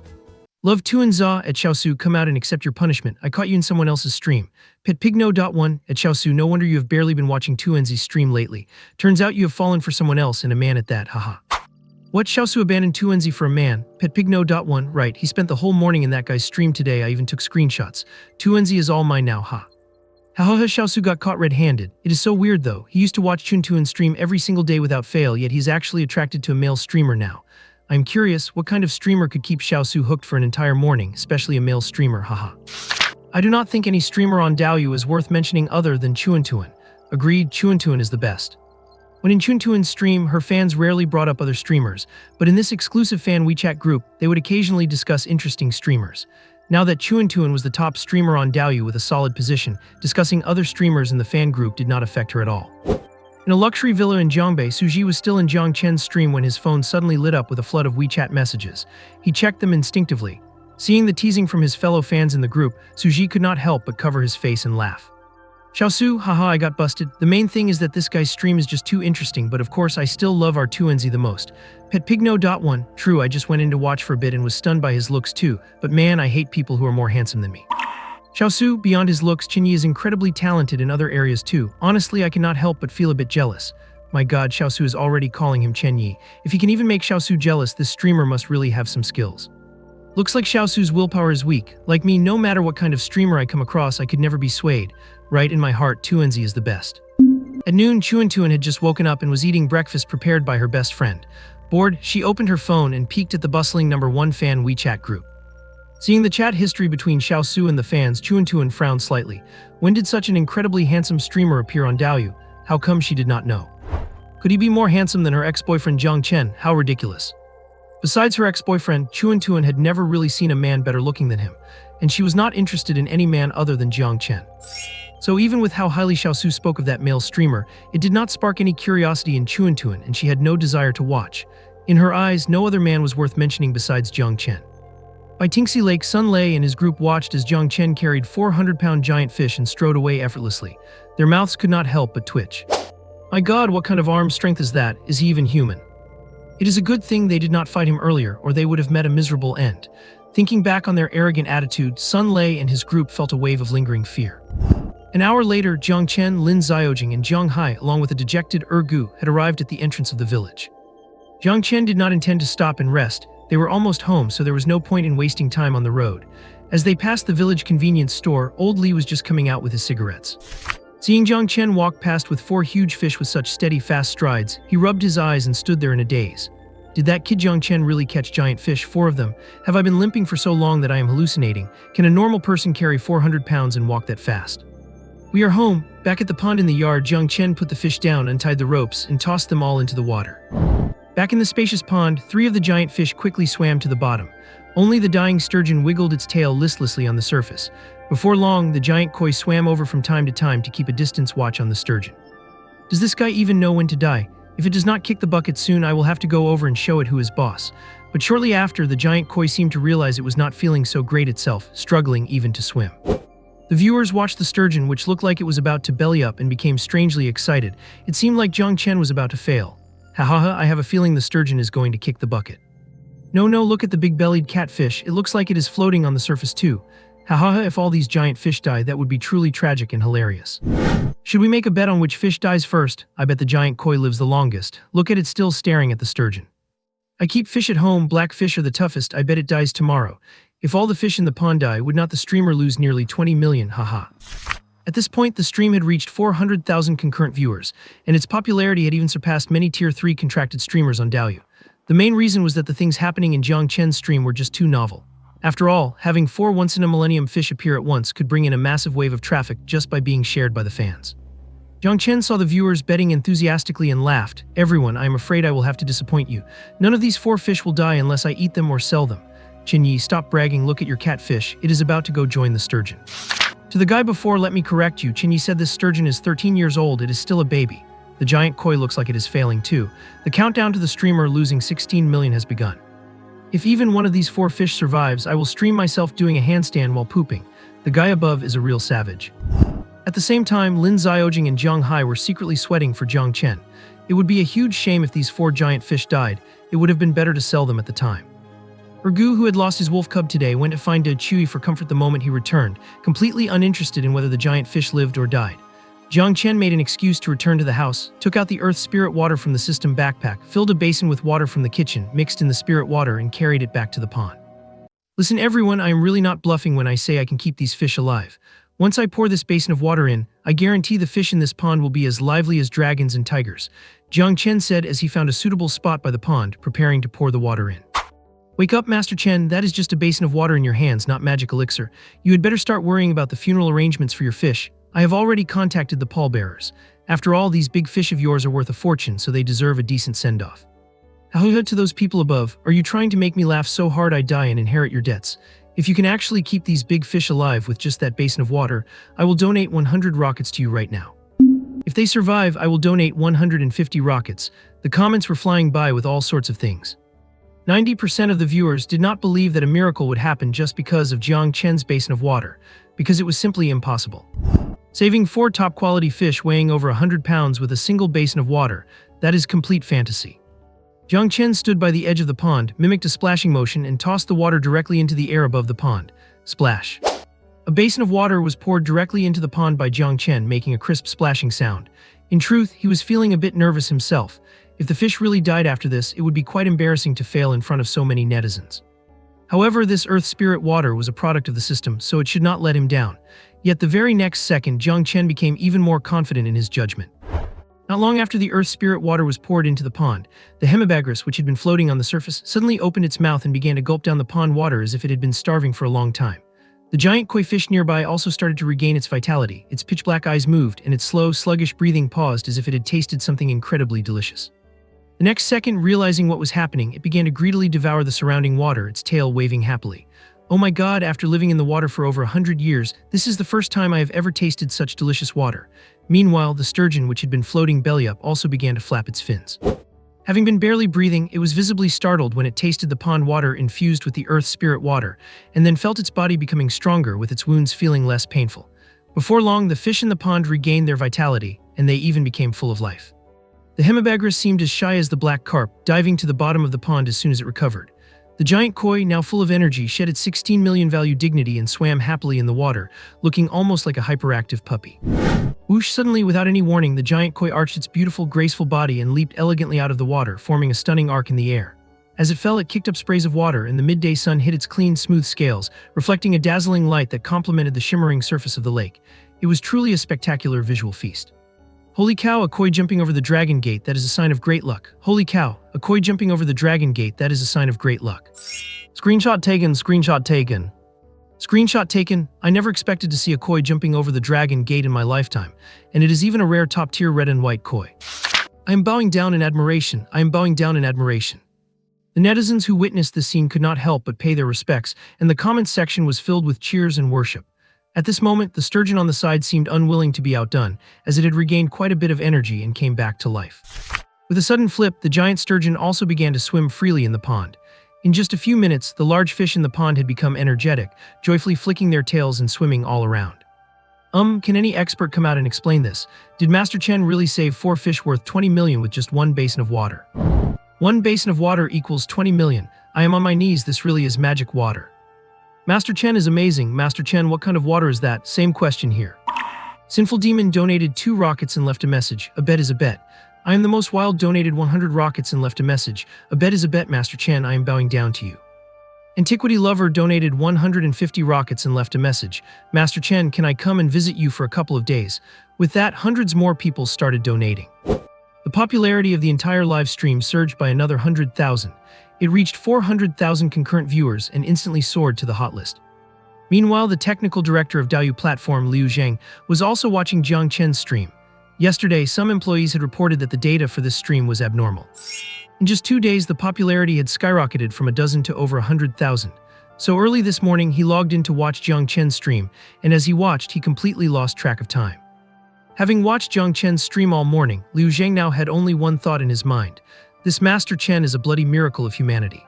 Love Tuanza at Xiaosu, come out and accept your punishment. I caught you in someone else's stream. Petpigno.1 at Xiaosu, no wonder you have barely been watching Tuanzi's stream lately. Turns out you have fallen for someone else and a man at that, haha. What, Xiaosu abandoned Tuanzi for a man? Petpigno.1, right, he spent the whole morning in that guy's stream today, I even took screenshots. Tuanzi is all mine now, ha. Hahaha, Xiaosu got caught red-handed. It is so weird though, he used to watch Tuan stream every single day without fail, yet he's actually attracted to a male streamer now. I'm curious, what kind of streamer could keep Xiaosu hooked for an entire morning, especially a male streamer, haha. I do not think any streamer on Douyu is worth mentioning other than Tuan. Agreed, Tuan is the best. When in Tuan's stream, her fans rarely brought up other streamers, but in this exclusive fan WeChat group, they would occasionally discuss interesting streamers. Now that Tuan was the top streamer on Douyu with a solid position, discussing other streamers in the fan group did not affect her at all. In a luxury villa in Jiangbei, Suji was still in Jiang Chen's stream when his phone suddenly lit up with a flood of WeChat messages. He checked them instinctively. Seeing the teasing from his fellow fans in the group, Suji could not help but cover his face and laugh. Xiaosu, haha, I got busted. The main thing is that this guy's stream is just too interesting, but of course I still love our Tuanzi the most. Petpigno.1, true, I just went in to watch for a bit and was stunned by his looks too, but man, I hate people who are more handsome than me. Xiaosu, beyond his looks, Qinyi is incredibly talented in other areas too. Honestly, I cannot help but feel a bit jealous. My god, Xiaosu is already calling him Chenyi. If he can even make Xiaosu jealous, this streamer must really have some skills. Looks like Xiaosu's willpower is weak. Like me, no matter what kind of streamer I come across, I could never be swayed. Right in my heart, Tuanzi is the best. At noon, Tuan had just woken up and was eating breakfast prepared by her best friend. Bored, she opened her phone and peeked at the bustling #1 fan WeChat group. Seeing the chat history between Xiaosu and the fans, Tuan frowned slightly. When did such an incredibly handsome streamer appear on Douyu? How come she did not know? Could he be more handsome than her ex-boyfriend Jiang Chen? How ridiculous. Besides her ex-boyfriend, Tuan had never really seen a man better looking than him, and she was not interested in any man other than Jiang Chen. So even with how highly Xiaosu spoke of that male streamer, it did not spark any curiosity in Tuan, and she had no desire to watch. In her eyes, no other man was worth mentioning besides Jiang Chen. By Tingxi Lake, Sun Lei and his group watched as Jiang Chen carried 400-pound giant fish and strode away effortlessly. Their mouths could not help but twitch. My god, what kind of arm strength is that? Is he even human? It is a good thing they did not fight him earlier, or they would have met a miserable end. Thinking back on their arrogant attitude, Sun Lei and his group felt a wave of lingering fear. An hour later, Jiang Chen, Lin Xiaojing, and Jiang Hai, along with a dejected Gu, had arrived at the entrance of the village. Jiang Chen did not intend to stop and rest. They were almost home, so there was no point in wasting time on the road. As they passed the village convenience store, old Li was just coming out with his cigarettes. Seeing Jiang Chen walk past with 4 huge fish with such steady, fast strides, he rubbed his eyes and stood there in a daze. Did that kid Jiang Chen really catch giant fish, 4 of them? Have I been limping for so long that I am hallucinating? Can a normal person carry 400 pounds and walk that fast? We are home. Back at the pond in the yard, Jiang Chen put the fish down, untied the ropes, and tossed them all into the water. Back in the spacious pond, 3 of the giant fish quickly swam to the bottom. Only the dying sturgeon wiggled its tail listlessly on the surface. Before long, the giant koi swam over from time to time to keep a distance watch on the sturgeon. Does this guy even know when to die? If it does not kick the bucket soon, I will have to go over and show it who is boss. But shortly after, the giant koi seemed to realize it was not feeling so great itself, struggling even to swim. The viewers watched the sturgeon, which looked like it was about to belly up, and became strangely excited. It seemed like Jiang Chen was about to fail. Hahaha, I have a feeling the sturgeon is going to kick the bucket. No, look at the big-bellied catfish. It looks like it is floating on the surface too. Hahaha, if all these giant fish die, that would be truly tragic and hilarious. Should we make a bet on which fish dies first? I bet the giant koi lives the longest. Look at it still staring at the sturgeon. I keep fish at home. Black fish are the toughest. I bet it dies tomorrow. If all the fish in the pond die, would not the streamer lose nearly 20 million? Haha. At this point, the stream had reached 400,000 concurrent viewers, and its popularity had even surpassed many Tier 3 contracted streamers on Douyu. The main reason was that the things happening in Jiang Chen's stream were just too novel. After all, having 4 once-in-a-millennium fish appear at once could bring in a massive wave of traffic just by being shared by the fans. Jiang Chen saw the viewers betting enthusiastically and laughed. "Everyone, I am afraid I will have to disappoint you. None of these 4 fish will die unless I eat them or sell them. Chen Yi, stop bragging, look at your catfish, it is about to go join the sturgeon." To the guy before, "Let me correct you, Chen Yi said this sturgeon is 13 years old, it is still a baby." The giant koi looks like it is failing too. The countdown to the streamer losing 16 million has begun. "If even one of these 4 fish survives, I will stream myself doing a handstand while pooping." The guy above is a real savage. At the same time, Lin Xiaojing and Jiang Hai were secretly sweating for Jiang Chen. It would be a huge shame if these 4 giant fish died. It would have been better to sell them at the time. Ergu, who had lost his wolf cub today, went to find De Chui for comfort the moment he returned, completely uninterested in whether the giant fish lived or died. Jiang Chen made an excuse to return to the house, took out the earth spirit water from the system backpack, filled a basin with water from the kitchen, mixed in the spirit water and carried it back to the pond. "Listen everyone, I am really not bluffing when I say I can keep these fish alive. Once I pour this basin of water in, I guarantee the fish in this pond will be as lively as dragons and tigers," Jiang Chen said as he found a suitable spot by the pond, preparing to pour the water in. "Wake up, Master Chen, that is just a basin of water in your hands, not magic elixir. You had better start worrying about the funeral arrangements for your fish. I have already contacted the pallbearers. After all, these big fish of yours are worth a fortune, so they deserve a decent send-off." "How to those people above, are you trying to make me laugh so hard I die and inherit your debts? If you can actually keep these big fish alive with just that basin of water, I will donate 100 rockets to you right now. If they survive, I will donate 150 rockets." The comments were flying by with all sorts of things. 90% of the viewers did not believe that a miracle would happen just because of Jiang Chen's basin of water, because it was simply impossible. Saving 4 top-quality fish weighing over 100 pounds with a single basin of water, that is complete fantasy. Jiang Chen stood by the edge of the pond, mimicked a splashing motion, and tossed the water directly into the air above the pond. Splash. A basin of water was poured directly into the pond by Jiang Chen, making a crisp splashing sound. In truth, he was feeling a bit nervous himself. If the fish really died after this, it would be quite embarrassing to fail in front of so many netizens. However, this earth spirit water was a product of the system, so it should not let him down. Yet the very next second, Jiang Chen became even more confident in his judgment. Not long after the earth spirit water was poured into the pond, the hemibagris, which had been floating on the surface, suddenly opened its mouth and began to gulp down the pond water as if it had been starving for a long time. The giant koi fish nearby also started to regain its vitality. Its pitch-black eyes moved, and its slow, sluggish breathing paused as if it had tasted something incredibly delicious. The next second, realizing what was happening, it began to greedily devour the surrounding water, its tail waving happily. "Oh my god, after living in the water for over 100 years, this is the first time I have ever tasted such delicious water." Meanwhile, the sturgeon, which had been floating belly up, also began to flap its fins. Having been barely breathing, it was visibly startled when it tasted the pond water infused with the earth spirit water, and then felt its body becoming stronger, with its wounds feeling less painful. Before long, the fish in the pond regained their vitality, and they even became full of life. The hemibagris seemed as shy as the black carp, diving to the bottom of the pond as soon as it recovered. The giant koi, now full of energy, shed its 16 million value dignity and swam happily in the water, looking almost like a hyperactive puppy. Whoosh! Suddenly, without any warning, the giant koi arched its beautiful, graceful body and leaped elegantly out of the water, forming a stunning arc in the air. As it fell, it kicked up sprays of water, and the midday sun hit its clean, smooth scales, reflecting a dazzling light that complemented the shimmering surface of the lake. It was truly a spectacular visual feast. Holy cow, a koi jumping over the dragon gate, that is a sign of great luck. Holy cow, a koi jumping over the dragon gate, that is a sign of great luck. Screenshot taken, screenshot taken. Screenshot taken. I never expected to see a koi jumping over the dragon gate in my lifetime, and it is even a rare top-tier red and white koi. I am bowing down in admiration. I am bowing down in admiration. The netizens who witnessed this scene could not help but pay their respects, and the comments section was filled with cheers and worship. At this moment, the sturgeon on the side seemed unwilling to be outdone, as it had regained quite a bit of energy and came back to life. With a sudden flip, the giant sturgeon also began to swim freely in the pond. In just a few minutes, the large fish in the pond had become energetic, joyfully flicking their tails and swimming all around. Can any expert come out and explain this? Did Master Chen really save 4 fish worth 20 million with just 1 basin of water? 1 basin of water equals 20 million. I am on my knees, this really is magic water. Master Chen is amazing. Master Chen, what kind of water is that? Same question here. Sinful Demon donated 2 rockets and left a message. A bet is a bet. I am the most wild donated 100 rockets and left a message. A bet is a bet, Master Chen, I am bowing down to you. Antiquity Lover donated 150 rockets and left a message. Master Chen, can I come and visit you for a couple of days? With that, hundreds more people started donating. The popularity of the entire live stream surged by another 100,000. It reached 400,000 concurrent viewers and instantly soared to the hot list. Meanwhile, the technical director of Douyu platform, Liu Zhang, was also watching Jiang Chen's stream. Yesterday, some employees had reported that the data for this stream was abnormal. In just 2 days, the popularity had skyrocketed from a dozen to over 100,000. So early this morning, he logged in to watch Jiang Chen's stream, and as he watched, he completely lost track of time. Having watched Jiang Chen's stream all morning, Liu Zhang now had only one thought in his mind. This Master Chen is a bloody miracle of humanity.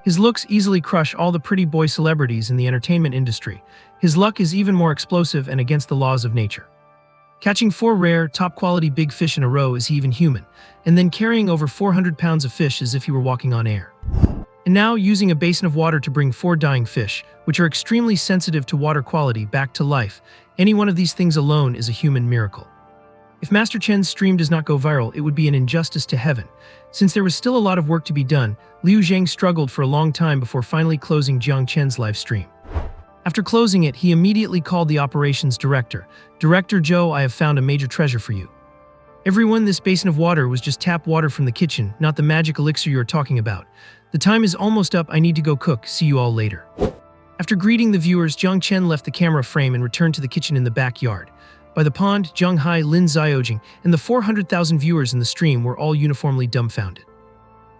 His looks easily crush all the pretty boy celebrities in the entertainment industry. His luck is even more explosive and against the laws of nature. Catching 4 rare, top-quality big fish in a row is he even human, and then carrying over 400 pounds of fish as if he were walking on air. And now, using a basin of water to bring 4 dying fish, which are extremely sensitive to water quality, back to life. Any one of these things alone is a human miracle. If Master Chen's stream does not go viral, it would be an injustice to heaven. Since there was still a lot of work to be done, Liu Zhang struggled for a long time before finally closing Jiang Chen's live stream. After closing it, he immediately called the operations director. Director Joe, I have found a major treasure for you. Everyone, this basin of water was just tap water from the kitchen, not the magic elixir you're talking about. The time is almost up, I need to go cook, see you all later. After greeting the viewers, Jiang Chen left the camera frame and returned to the kitchen in the backyard. By the pond, Zhang Hai, Lin Xiaojing, and the 400,000 viewers in the stream were all uniformly dumbfounded.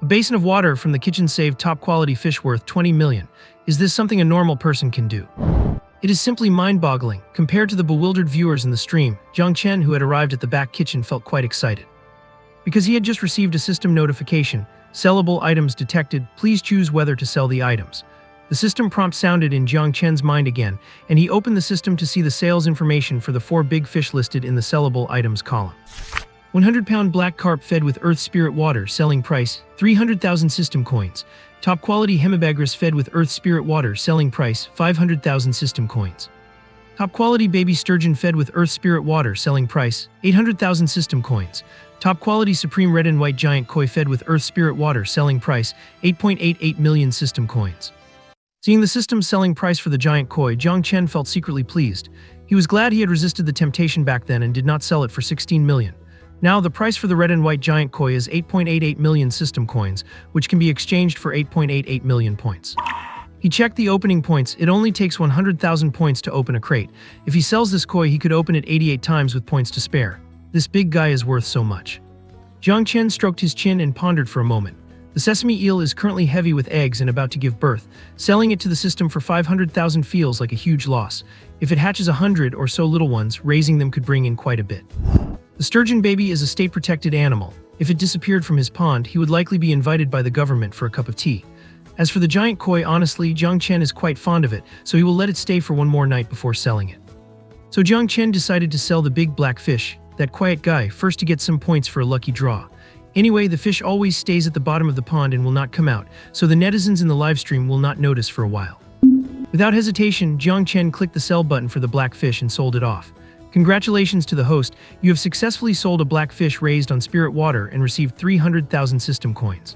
A basin of water from the kitchen saved top-quality fish worth 20 million. Is this something a normal person can do? It is simply mind-boggling. Compared to the bewildered viewers in the stream, Jiang Chen, who had arrived at the back kitchen, felt quite excited. Because he had just received a system notification, sellable items detected, please choose whether to sell the items. The system prompt sounded in Jiang Chen's mind again, and he opened the system to see the sales information for the 4 big fish listed in the sellable items column. 100-pound black carp fed with earth spirit water, selling price 300,000 system coins. Top quality hemibagris fed with earth spirit water, selling price 500,000 system coins. Top quality baby sturgeon fed with earth spirit water, selling price 800,000 system coins. Top quality supreme red and white giant koi fed with earth spirit water, selling price 8.88 million system coins. Seeing the system's selling price for the giant koi, Jiang Chen felt secretly pleased. He was glad he had resisted the temptation back then and did not sell it for 16 million. Now, the price for the red and white giant koi is 8.88 million system coins, which can be exchanged for 8.88 million points. He checked the opening points. It only takes 100,000 points to open a crate. If he sells this koi, he could open it 88 times with points to spare. This big guy is worth so much. Jiang Chen stroked his chin and pondered for a moment. The sesame eel is currently heavy with eggs and about to give birth. Selling it to the system for 500,000 feels like a huge loss. If it hatches 100 or so little ones, raising them could bring in quite a bit. The sturgeon baby is a state-protected animal. If it disappeared from his pond, he would likely be invited by the government for a cup of tea. As for the giant koi, honestly, Jiang Chen is quite fond of it, so he will let it stay for one more night before selling it. So Jiang Chen decided to sell the big black fish, that quiet guy, first to get some points for a lucky draw. Anyway, the fish always stays at the bottom of the pond and will not come out, so the netizens in the livestream will not notice for a while. Without hesitation, Jiang Chen clicked the sell button for the black fish and sold it off. Congratulations to the host, you have successfully sold a black fish raised on spirit water and received 300,000 system coins.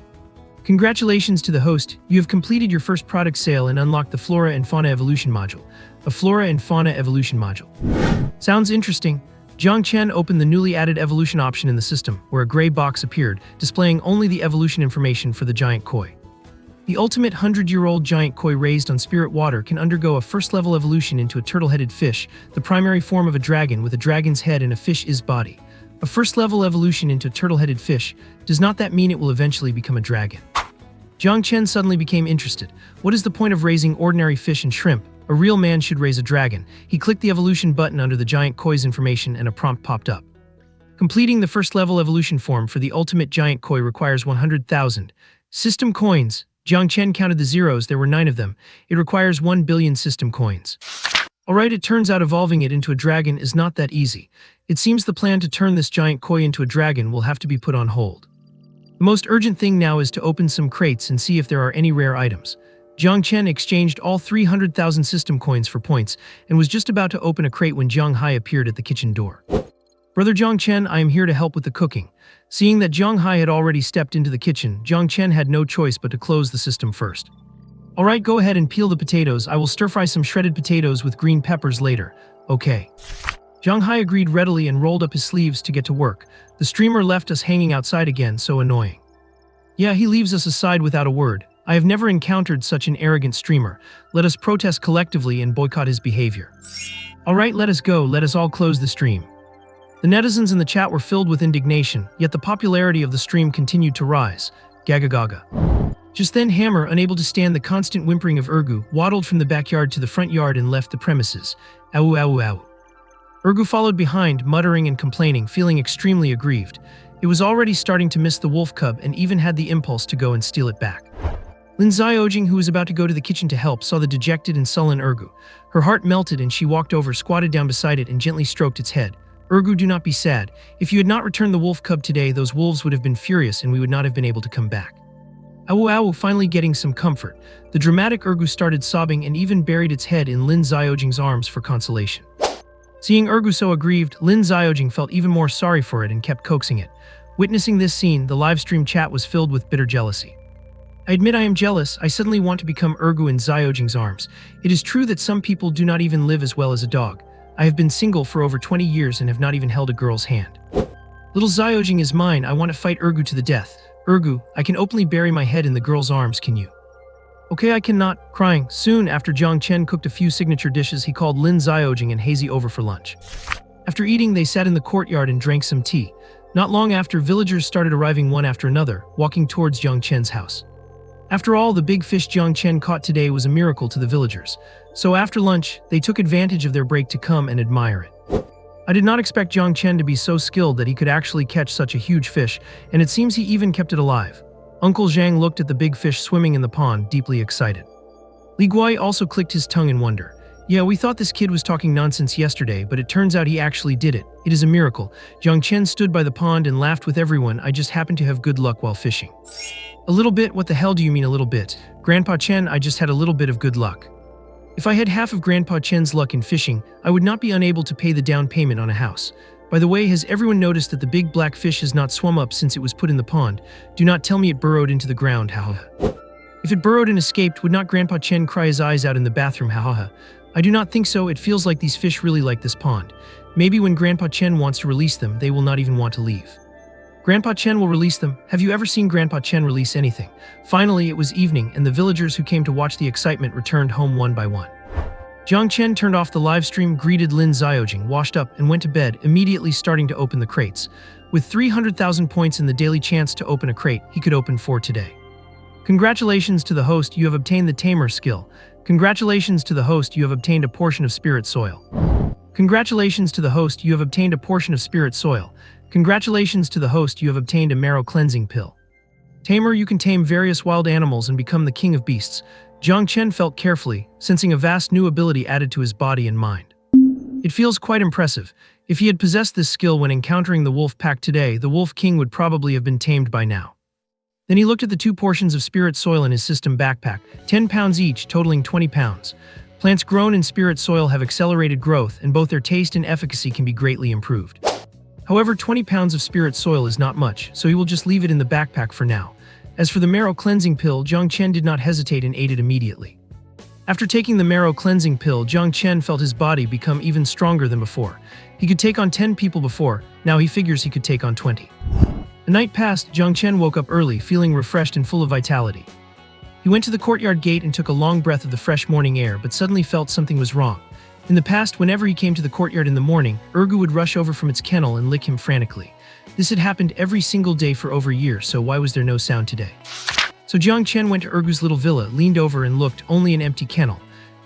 Congratulations to the host, you have completed your first product sale and unlocked the Flora and Fauna Evolution module. A Flora and Fauna Evolution module. Sounds interesting. Jiang Chen opened the newly added evolution option in the system, where a gray box appeared, displaying only the evolution information for the giant koi. The ultimate 100-year-old giant koi raised on spirit water can undergo a first-level evolution into a turtle-headed fish, the primary form of a dragon with a dragon's head and a fish's body. A first-level evolution into a turtle-headed fish, does not that mean it will eventually become a dragon? Jiang Chen suddenly became interested. What is the point of raising ordinary fish and shrimp? A real man should raise a dragon. He clicked the evolution button under the giant koi's information and a prompt popped up. Completing the first-level evolution form for the ultimate giant koi requires 100,000 system coins. Jiang Chen counted the zeros, there were 9 of them. It requires 1 billion system coins. Alright, it turns out evolving it into a dragon is not that easy. It seems the plan to turn this giant koi into a dragon will have to be put on hold. The most urgent thing now is to open some crates and see if there are any rare items. Jiang Chen exchanged all 300,000 system coins for points and was just about to open a crate when Zhang Hai appeared at the kitchen door. Brother Jiang Chen, I am here to help with the cooking. Seeing that Zhang Hai had already stepped into the kitchen, Jiang Chen had no choice but to close the system first. Alright, go ahead and peel the potatoes. I will stir-fry some shredded potatoes with green peppers later. Okay. Zhang Hai agreed readily and rolled up his sleeves to get to work. The streamer left us hanging outside again, so annoying. Yeah, he leaves us aside without a word. I have never encountered such an arrogant streamer. Let us protest collectively and boycott his behavior. Alright, let us go. Let us all close the stream. The netizens in the chat were filled with indignation, yet the popularity of the stream continued to rise. Gaga gaga. Just then Hammer, unable to stand the constant whimpering of Ergu, waddled from the backyard to the front yard and left the premises. Ow ow ow. Ergu followed behind, muttering and complaining, feeling extremely aggrieved. It was already starting to miss the wolf cub and even had the impulse to go and steal it back. Lin Xiaojing, who was about to go to the kitchen to help, saw the dejected and sullen Ergu. Her heart melted and she walked over, squatted down beside it and gently stroked its head. Ergu, do not be sad. If you had not returned the wolf cub today, those wolves would have been furious and we would not have been able to come back. Awu Awu, finally getting some comfort. The dramatic Ergu started sobbing and even buried its head in Lin Xiaojing's arms for consolation. Seeing Ergu so aggrieved, Lin Xiaojing felt even more sorry for it and kept coaxing it. Witnessing this scene, the livestream chat was filled with bitter jealousy. I admit I am jealous. I suddenly want to become Ergu in Xiaojing's arms. It is true that some people do not even live as well as a dog. I have been single for over 20 years and have not even held a girl's hand. Little Xiaojing is mine. I want to fight Ergu to the death. Ergu, I can openly bury my head in the girl's arms, can you? Okay, I cannot. Crying. Soon after Jiang Chen cooked a few signature dishes, he called Lin Xiaojing and Hazy over for lunch. After eating, they sat in the courtyard and drank some tea. Not long after, villagers started arriving one after another, walking towards Jiang Chen's house. After all, the big fish Jiang Chen caught today was a miracle to the villagers. So after lunch, they took advantage of their break to come and admire it. I did not expect Jiang Chen to be so skilled that he could actually catch such a huge fish, and it seems he even kept it alive. Uncle Zhang looked at the big fish swimming in the pond, deeply excited. Li Guai also clicked his tongue in wonder. Yeah, we thought this kid was talking nonsense yesterday, but it turns out he actually did it. It is a miracle. Jiang Chen stood by the pond and laughed with everyone. I just happened to have good luck while fishing. A little bit? What the hell do you mean a little bit? Grandpa Chen, I just had a little bit of good luck. If I had half of Grandpa Chen's luck in fishing, I would not be unable to pay the down payment on a house. By the way, has everyone noticed that the big black fish has not swum up since it was put in the pond? Do not tell me it burrowed into the ground, haha. If it burrowed and escaped, would not Grandpa Chen cry his eyes out in the bathroom, haha? I do not think so. It feels like these fish really like this pond. Maybe when Grandpa Chen wants to release them, they will not even want to leave. Grandpa Chen will release them. Have you ever seen Grandpa Chen release anything? Finally, it was evening, and the villagers who came to watch the excitement returned home one by one. Jiang Chen turned off the live stream, greeted Lin Xiaojing, washed up, and went to bed, immediately starting to open the crates. With 300,000 points in the daily chance to open a crate, he could open 4 today. Congratulations to the host, you have obtained the Tamer skill. Congratulations to the host, you have obtained a portion of Spirit Soil. Congratulations to the host, you have obtained a portion of Spirit Soil. Congratulations to the host, you have obtained a marrow cleansing pill. Tamer, you can tame various wild animals and become the king of beasts. Jiang Chen felt carefully, sensing a vast new ability added to his body and mind. It feels quite impressive. If he had possessed this skill when encountering the wolf pack today, the wolf king would probably have been tamed by now. Then he looked at the 2 portions of spirit soil in his system backpack, 10 pounds each, totaling 20 pounds. Plants grown in spirit soil have accelerated growth, and both their taste and efficacy can be greatly improved. However, 20 pounds of spirit soil is not much, so he will just leave it in the backpack for now. As for the marrow cleansing pill, Jiang Chen did not hesitate and ate it immediately. After taking the marrow cleansing pill, Jiang Chen felt his body become even stronger than before. He could take on 10 people before, now he figures he could take on 20. The night passed, Jiang Chen woke up early, feeling refreshed and full of vitality. He went to the courtyard gate and took a long breath of the fresh morning air, but suddenly felt something was wrong. In the past, whenever he came to the courtyard in the morning, Ergu would rush over from its kennel and lick him frantically. This had happened every single day for over a year, so why was there no sound today? So Jiang Chen went to Ergu's little villa, leaned over and looked, only an empty kennel.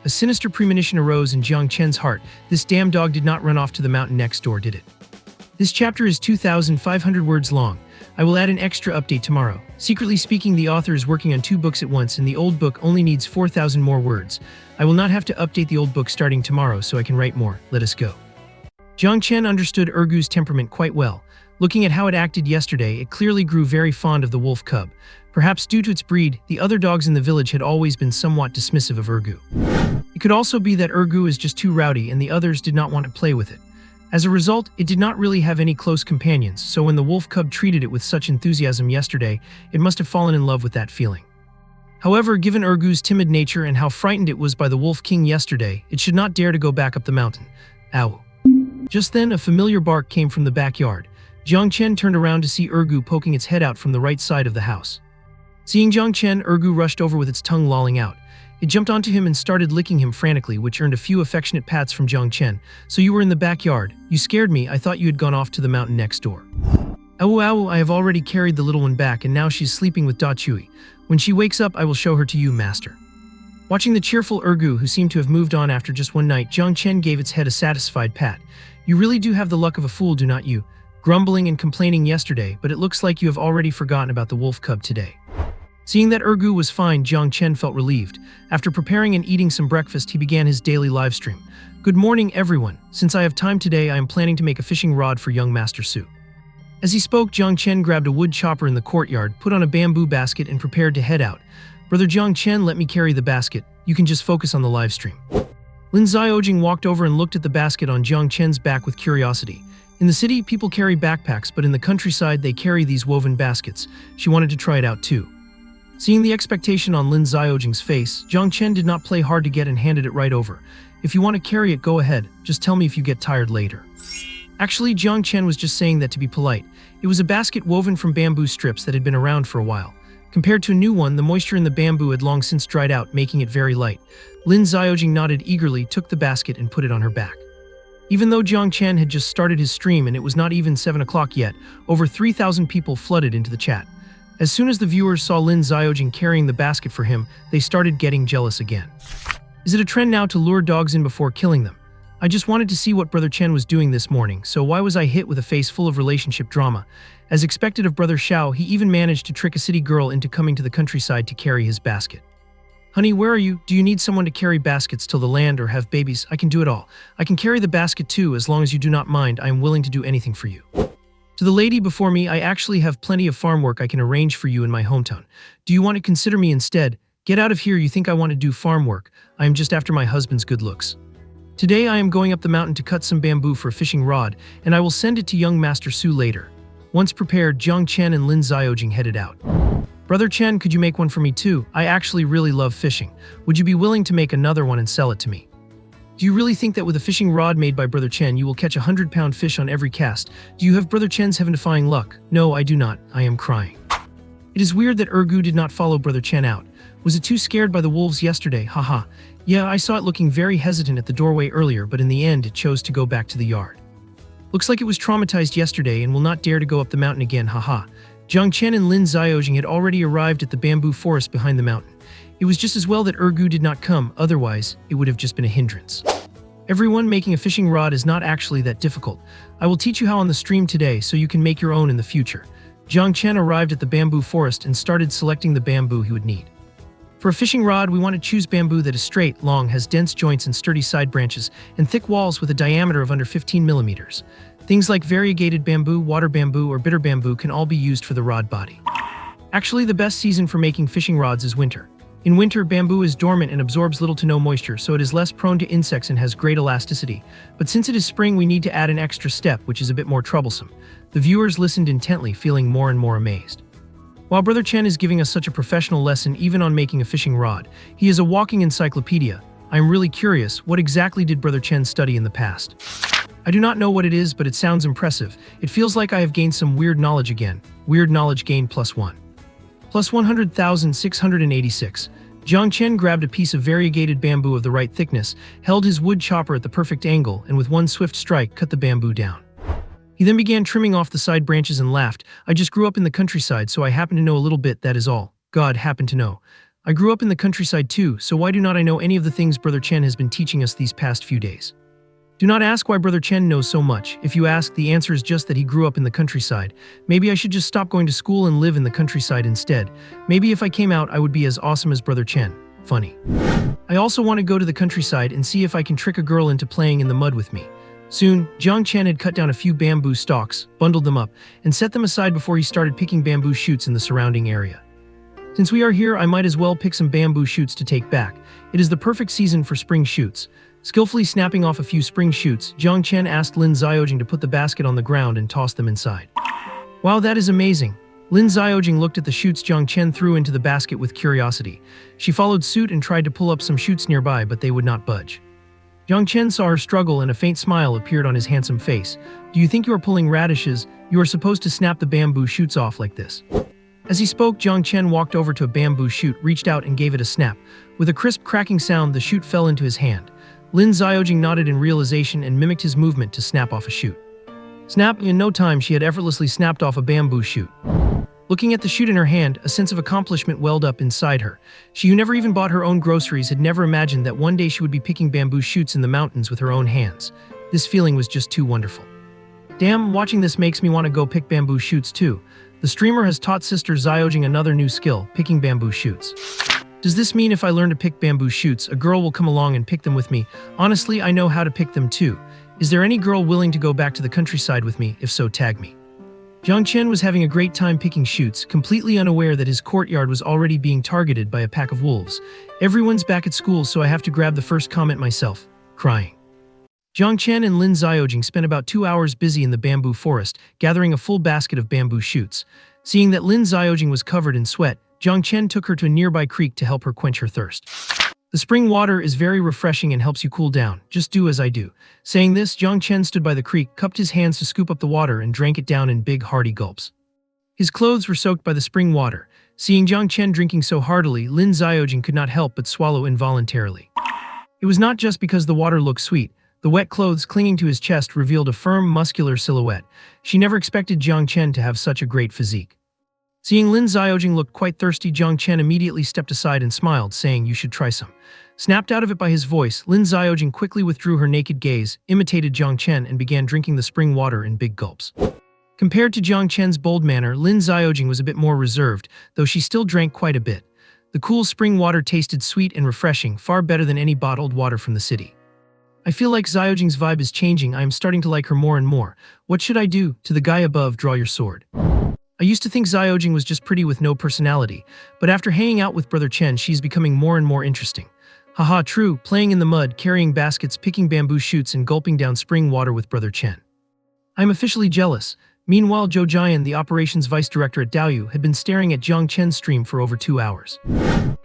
A sinister premonition arose in Jiang Chen's heart. This damn dog did not run off to the mountain next door, did it? This chapter is 2,500 words long. I will add an extra update tomorrow. Secretly speaking, the author is working on 2 books at once, and the old book only needs 4,000 more words. I will not have to update the old book starting tomorrow, so I can write more. Let us go. Jiang Chen understood Ergu's temperament quite well. Looking at how it acted yesterday, it clearly grew very fond of the wolf cub. Perhaps due to its breed, the other dogs in the village had always been somewhat dismissive of Ergu. It could also be that Ergu is just too rowdy and the others did not want to play with it. As a result, it did not really have any close companions, so when the wolf cub treated it with such enthusiasm yesterday, it must have fallen in love with that feeling. However, given Urgu's timid nature and how frightened it was by the Wolf King yesterday, it should not dare to go back up the mountain. Ow. Just then, a familiar bark came from the backyard. Jiang Chen turned around to see Urgu poking its head out from the right side of the house. Seeing Jiang Chen, Urgu rushed over with its tongue lolling out. It jumped onto him and started licking him frantically, which earned a few affectionate pats from Jiang Chen. So you were in the backyard. You scared me. I thought you had gone off to the mountain next door. Ow, ow, I have already carried the little one back and now she's sleeping with Da Chui. When she wakes up, I will show her to you, master. Watching the cheerful Urgu, who seemed to have moved on after just one night, Jiang Chen gave its head a satisfied pat. You really do have the luck of a fool, do not you? Grumbling and complaining yesterday, but it looks like you have already forgotten about the wolf cub today. Seeing that Urgu was fine, Jiang Chen felt relieved. After preparing and eating some breakfast, he began his daily live stream. Good morning, everyone. Since I have time today, I am planning to make a fishing rod for young Master Su. As he spoke, Jiang Chen grabbed a wood chopper in the courtyard, put on a bamboo basket, and prepared to head out. Brother Jiang Chen, let me carry the basket. You can just focus on the live stream. Lin Xiaojing walked over and looked at the basket on Jiang Chen's back with curiosity. In the city, people carry backpacks, but in the countryside, they carry these woven baskets. She wanted to try it out too. Seeing the expectation on Lin Xiaojing's face, Jiang Chen did not play hard to get and handed it right over. If you want to carry it, go ahead. Just tell me if you get tired later. Actually, Jiang Chen was just saying that to be polite. It was a basket woven from bamboo strips that had been around for a while. Compared to a new one, the moisture in the bamboo had long since dried out, making it very light. Lin Xiaojing nodded eagerly, took the basket and put it on her back. Even though Jiang Chen had just started his stream and it was not even 7 o'clock yet, over 3,000 people flooded into the chat. As soon as the viewers saw Lin Xiaojing carrying the basket for him, they started getting jealous again. Is it a trend now to lure dogs in before killing them? I just wanted to see what Brother Chen was doing this morning, so why was I hit with a face full of relationship drama? As expected of Brother Xiao, he even managed to trick a city girl into coming to the countryside to carry his basket. Honey, where are you? Do you need someone to carry baskets till the land or have babies? I can do it all. I can carry the basket too, as long as you do not mind. I am willing to do anything for you. To the lady before me, I actually have plenty of farm work I can arrange for you in my hometown. Do you want to consider me instead? Get out of here, you think I want to do farm work. I am just after my husband's good looks. Today I am going up the mountain to cut some bamboo for a fishing rod, and I will send it to young Master Su later. Once prepared, Jiang Chen and Lin Xiaojing headed out. Brother Chen, could you make one for me too? I actually really love fishing. Would you be willing to make another one and sell it to me? Do you really think that with a fishing rod made by Brother Chen you will catch a 100-pound fish on every cast? Do you have Brother Chen's heaven-defying luck? No, I do not. I am crying. It is weird that Urgu did not follow Brother Chen out. Was it too scared by the wolves yesterday? Haha. Yeah, I saw it looking very hesitant at the doorway earlier, but in the end it chose to go back to the yard. Looks like it was traumatized yesterday and will not dare to go up the mountain again, haha. Jiang Chen and Lin Xiaojing had already arrived at the bamboo forest behind the mountain. It was just as well that Urgu did not come, otherwise it would have just been a hindrance. Everyone, making a fishing rod is not actually that difficult. I will teach you how on the stream today so you can make your own in the future. Jiang Chen arrived at the bamboo forest and started selecting the bamboo he would need. For a fishing rod, we want to choose bamboo that is straight, long, has dense joints and sturdy side branches, and thick walls with a diameter of under 15 millimeters. Things like variegated bamboo, water bamboo, or bitter bamboo can all be used for the rod body. Actually, the best season for making fishing rods is winter. In winter, bamboo is dormant and absorbs little to no moisture, so it is less prone to insects and has great elasticity. But since it is spring, we need to add an extra step, which is a bit more troublesome. The viewers listened intently, feeling more and more amazed. While Brother Chen is giving us such a professional lesson even on making a fishing rod, he is a walking encyclopedia. I am really curious, what exactly did Brother Chen study in the past? I do not know what it is, but it sounds impressive. It feels like I have gained some weird knowledge again. Weird knowledge gained +1. Plus 100,686. Jiang Chen grabbed a piece of variegated bamboo of the right thickness, held his wood chopper at the perfect angle, and with one swift strike cut the bamboo down. He then began trimming off the side branches and laughed. I just grew up in the countryside, so I happen to know a little bit, that is all. God happened to know. I grew up in the countryside too, so why do not I know any of the things Brother Chen has been teaching us these past few days? Do not ask why Brother Chen knows so much. If you ask, the answer is just that he grew up in the countryside. Maybe I should just stop going to school and live in the countryside instead. Maybe if I came out, I would be as awesome as Brother Chen. Funny. I also want to go to the countryside and see if I can trick a girl into playing in the mud with me. Soon, Jiang Chen had cut down a few bamboo stalks, bundled them up, and set them aside before he started picking bamboo shoots in the surrounding area. Since we are here, I might as well pick some bamboo shoots to take back. It is the perfect season for spring shoots. Skillfully snapping off a few spring shoots, Jiang Chen asked Lin Xiaojing to put the basket on the ground and toss them inside. Wow, that is amazing. Lin Xiaojing looked at the shoots Jiang Chen threw into the basket with curiosity. She followed suit and tried to pull up some shoots nearby, but they would not budge. Jiang Chen saw her struggle and a faint smile appeared on his handsome face. "Do you think you are pulling radishes? You are supposed to snap the bamboo shoots off like this." As he spoke, Jiang Chen walked over to a bamboo shoot, reached out and gave it a snap. With a crisp cracking sound, the shoot fell into his hand. Lin Xiaojing nodded in realization and mimicked his movement to snap off a shoot. Snap! In no time, she had effortlessly snapped off a bamboo shoot. Looking at the shoot in her hand, a sense of accomplishment welled up inside her. She, who never even bought her own groceries, had never imagined that one day she would be picking bamboo shoots in the mountains with her own hands. This feeling was just too wonderful. Damn, watching this makes me want to go pick bamboo shoots too. The streamer has taught Sister Xiaojing another new skill, picking bamboo shoots. Does this mean if I learn to pick bamboo shoots, a girl will come along and pick them with me? Honestly, I know how to pick them too. Is there any girl willing to go back to the countryside with me? If so, tag me. Jiang Chen was having a great time picking shoots, completely unaware that his courtyard was already being targeted by a pack of wolves. Everyone's back at school, so I have to grab the first comment myself. Crying. Jiang Chen and Lin Xiaojing spent about 2 hours busy in the bamboo forest, gathering a full basket of bamboo shoots. Seeing that Lin Xiaojing was covered in sweat, Jiang Chen took her to a nearby creek to help her quench her thirst. The spring water is very refreshing and helps you cool down. Just do as I do. Saying this, Jiang Chen stood by the creek, cupped his hands to scoop up the water and drank it down in big, hearty gulps. His clothes were soaked by the spring water. Seeing Jiang Chen drinking so heartily, Lin Xiaojing could not help but swallow involuntarily. It was not just because the water looked sweet. The wet clothes clinging to his chest revealed a firm, muscular silhouette. She never expected Jiang Chen to have such a great physique. Seeing Lin Xiaojing looked quite thirsty, Jiang Chen immediately stepped aside and smiled, saying, "You should try some." Snapped out of it by his voice, Lin Xiaojing quickly withdrew her naked gaze, imitated Jiang Chen, and began drinking the spring water in big gulps. Compared to Jiang Chen's bold manner, Lin Xiaojing was a bit more reserved, though she still drank quite a bit. The cool spring water tasted sweet and refreshing, far better than any bottled water from the city. "I feel like Xiaojing's vibe is changing. I am starting to like her more and more. What should I do? To the guy above, draw your sword." I used to think Xiaojing was just pretty with no personality, but after hanging out with Brother Chen, she's becoming more and more interesting. Haha, true, playing in the mud, carrying baskets, picking bamboo shoots, and gulping down spring water with Brother Chen. I'm officially jealous. Meanwhile, Zhou Jian, the operations vice director at Daoyu, had been staring at Jiang Chen's stream for over 2 hours.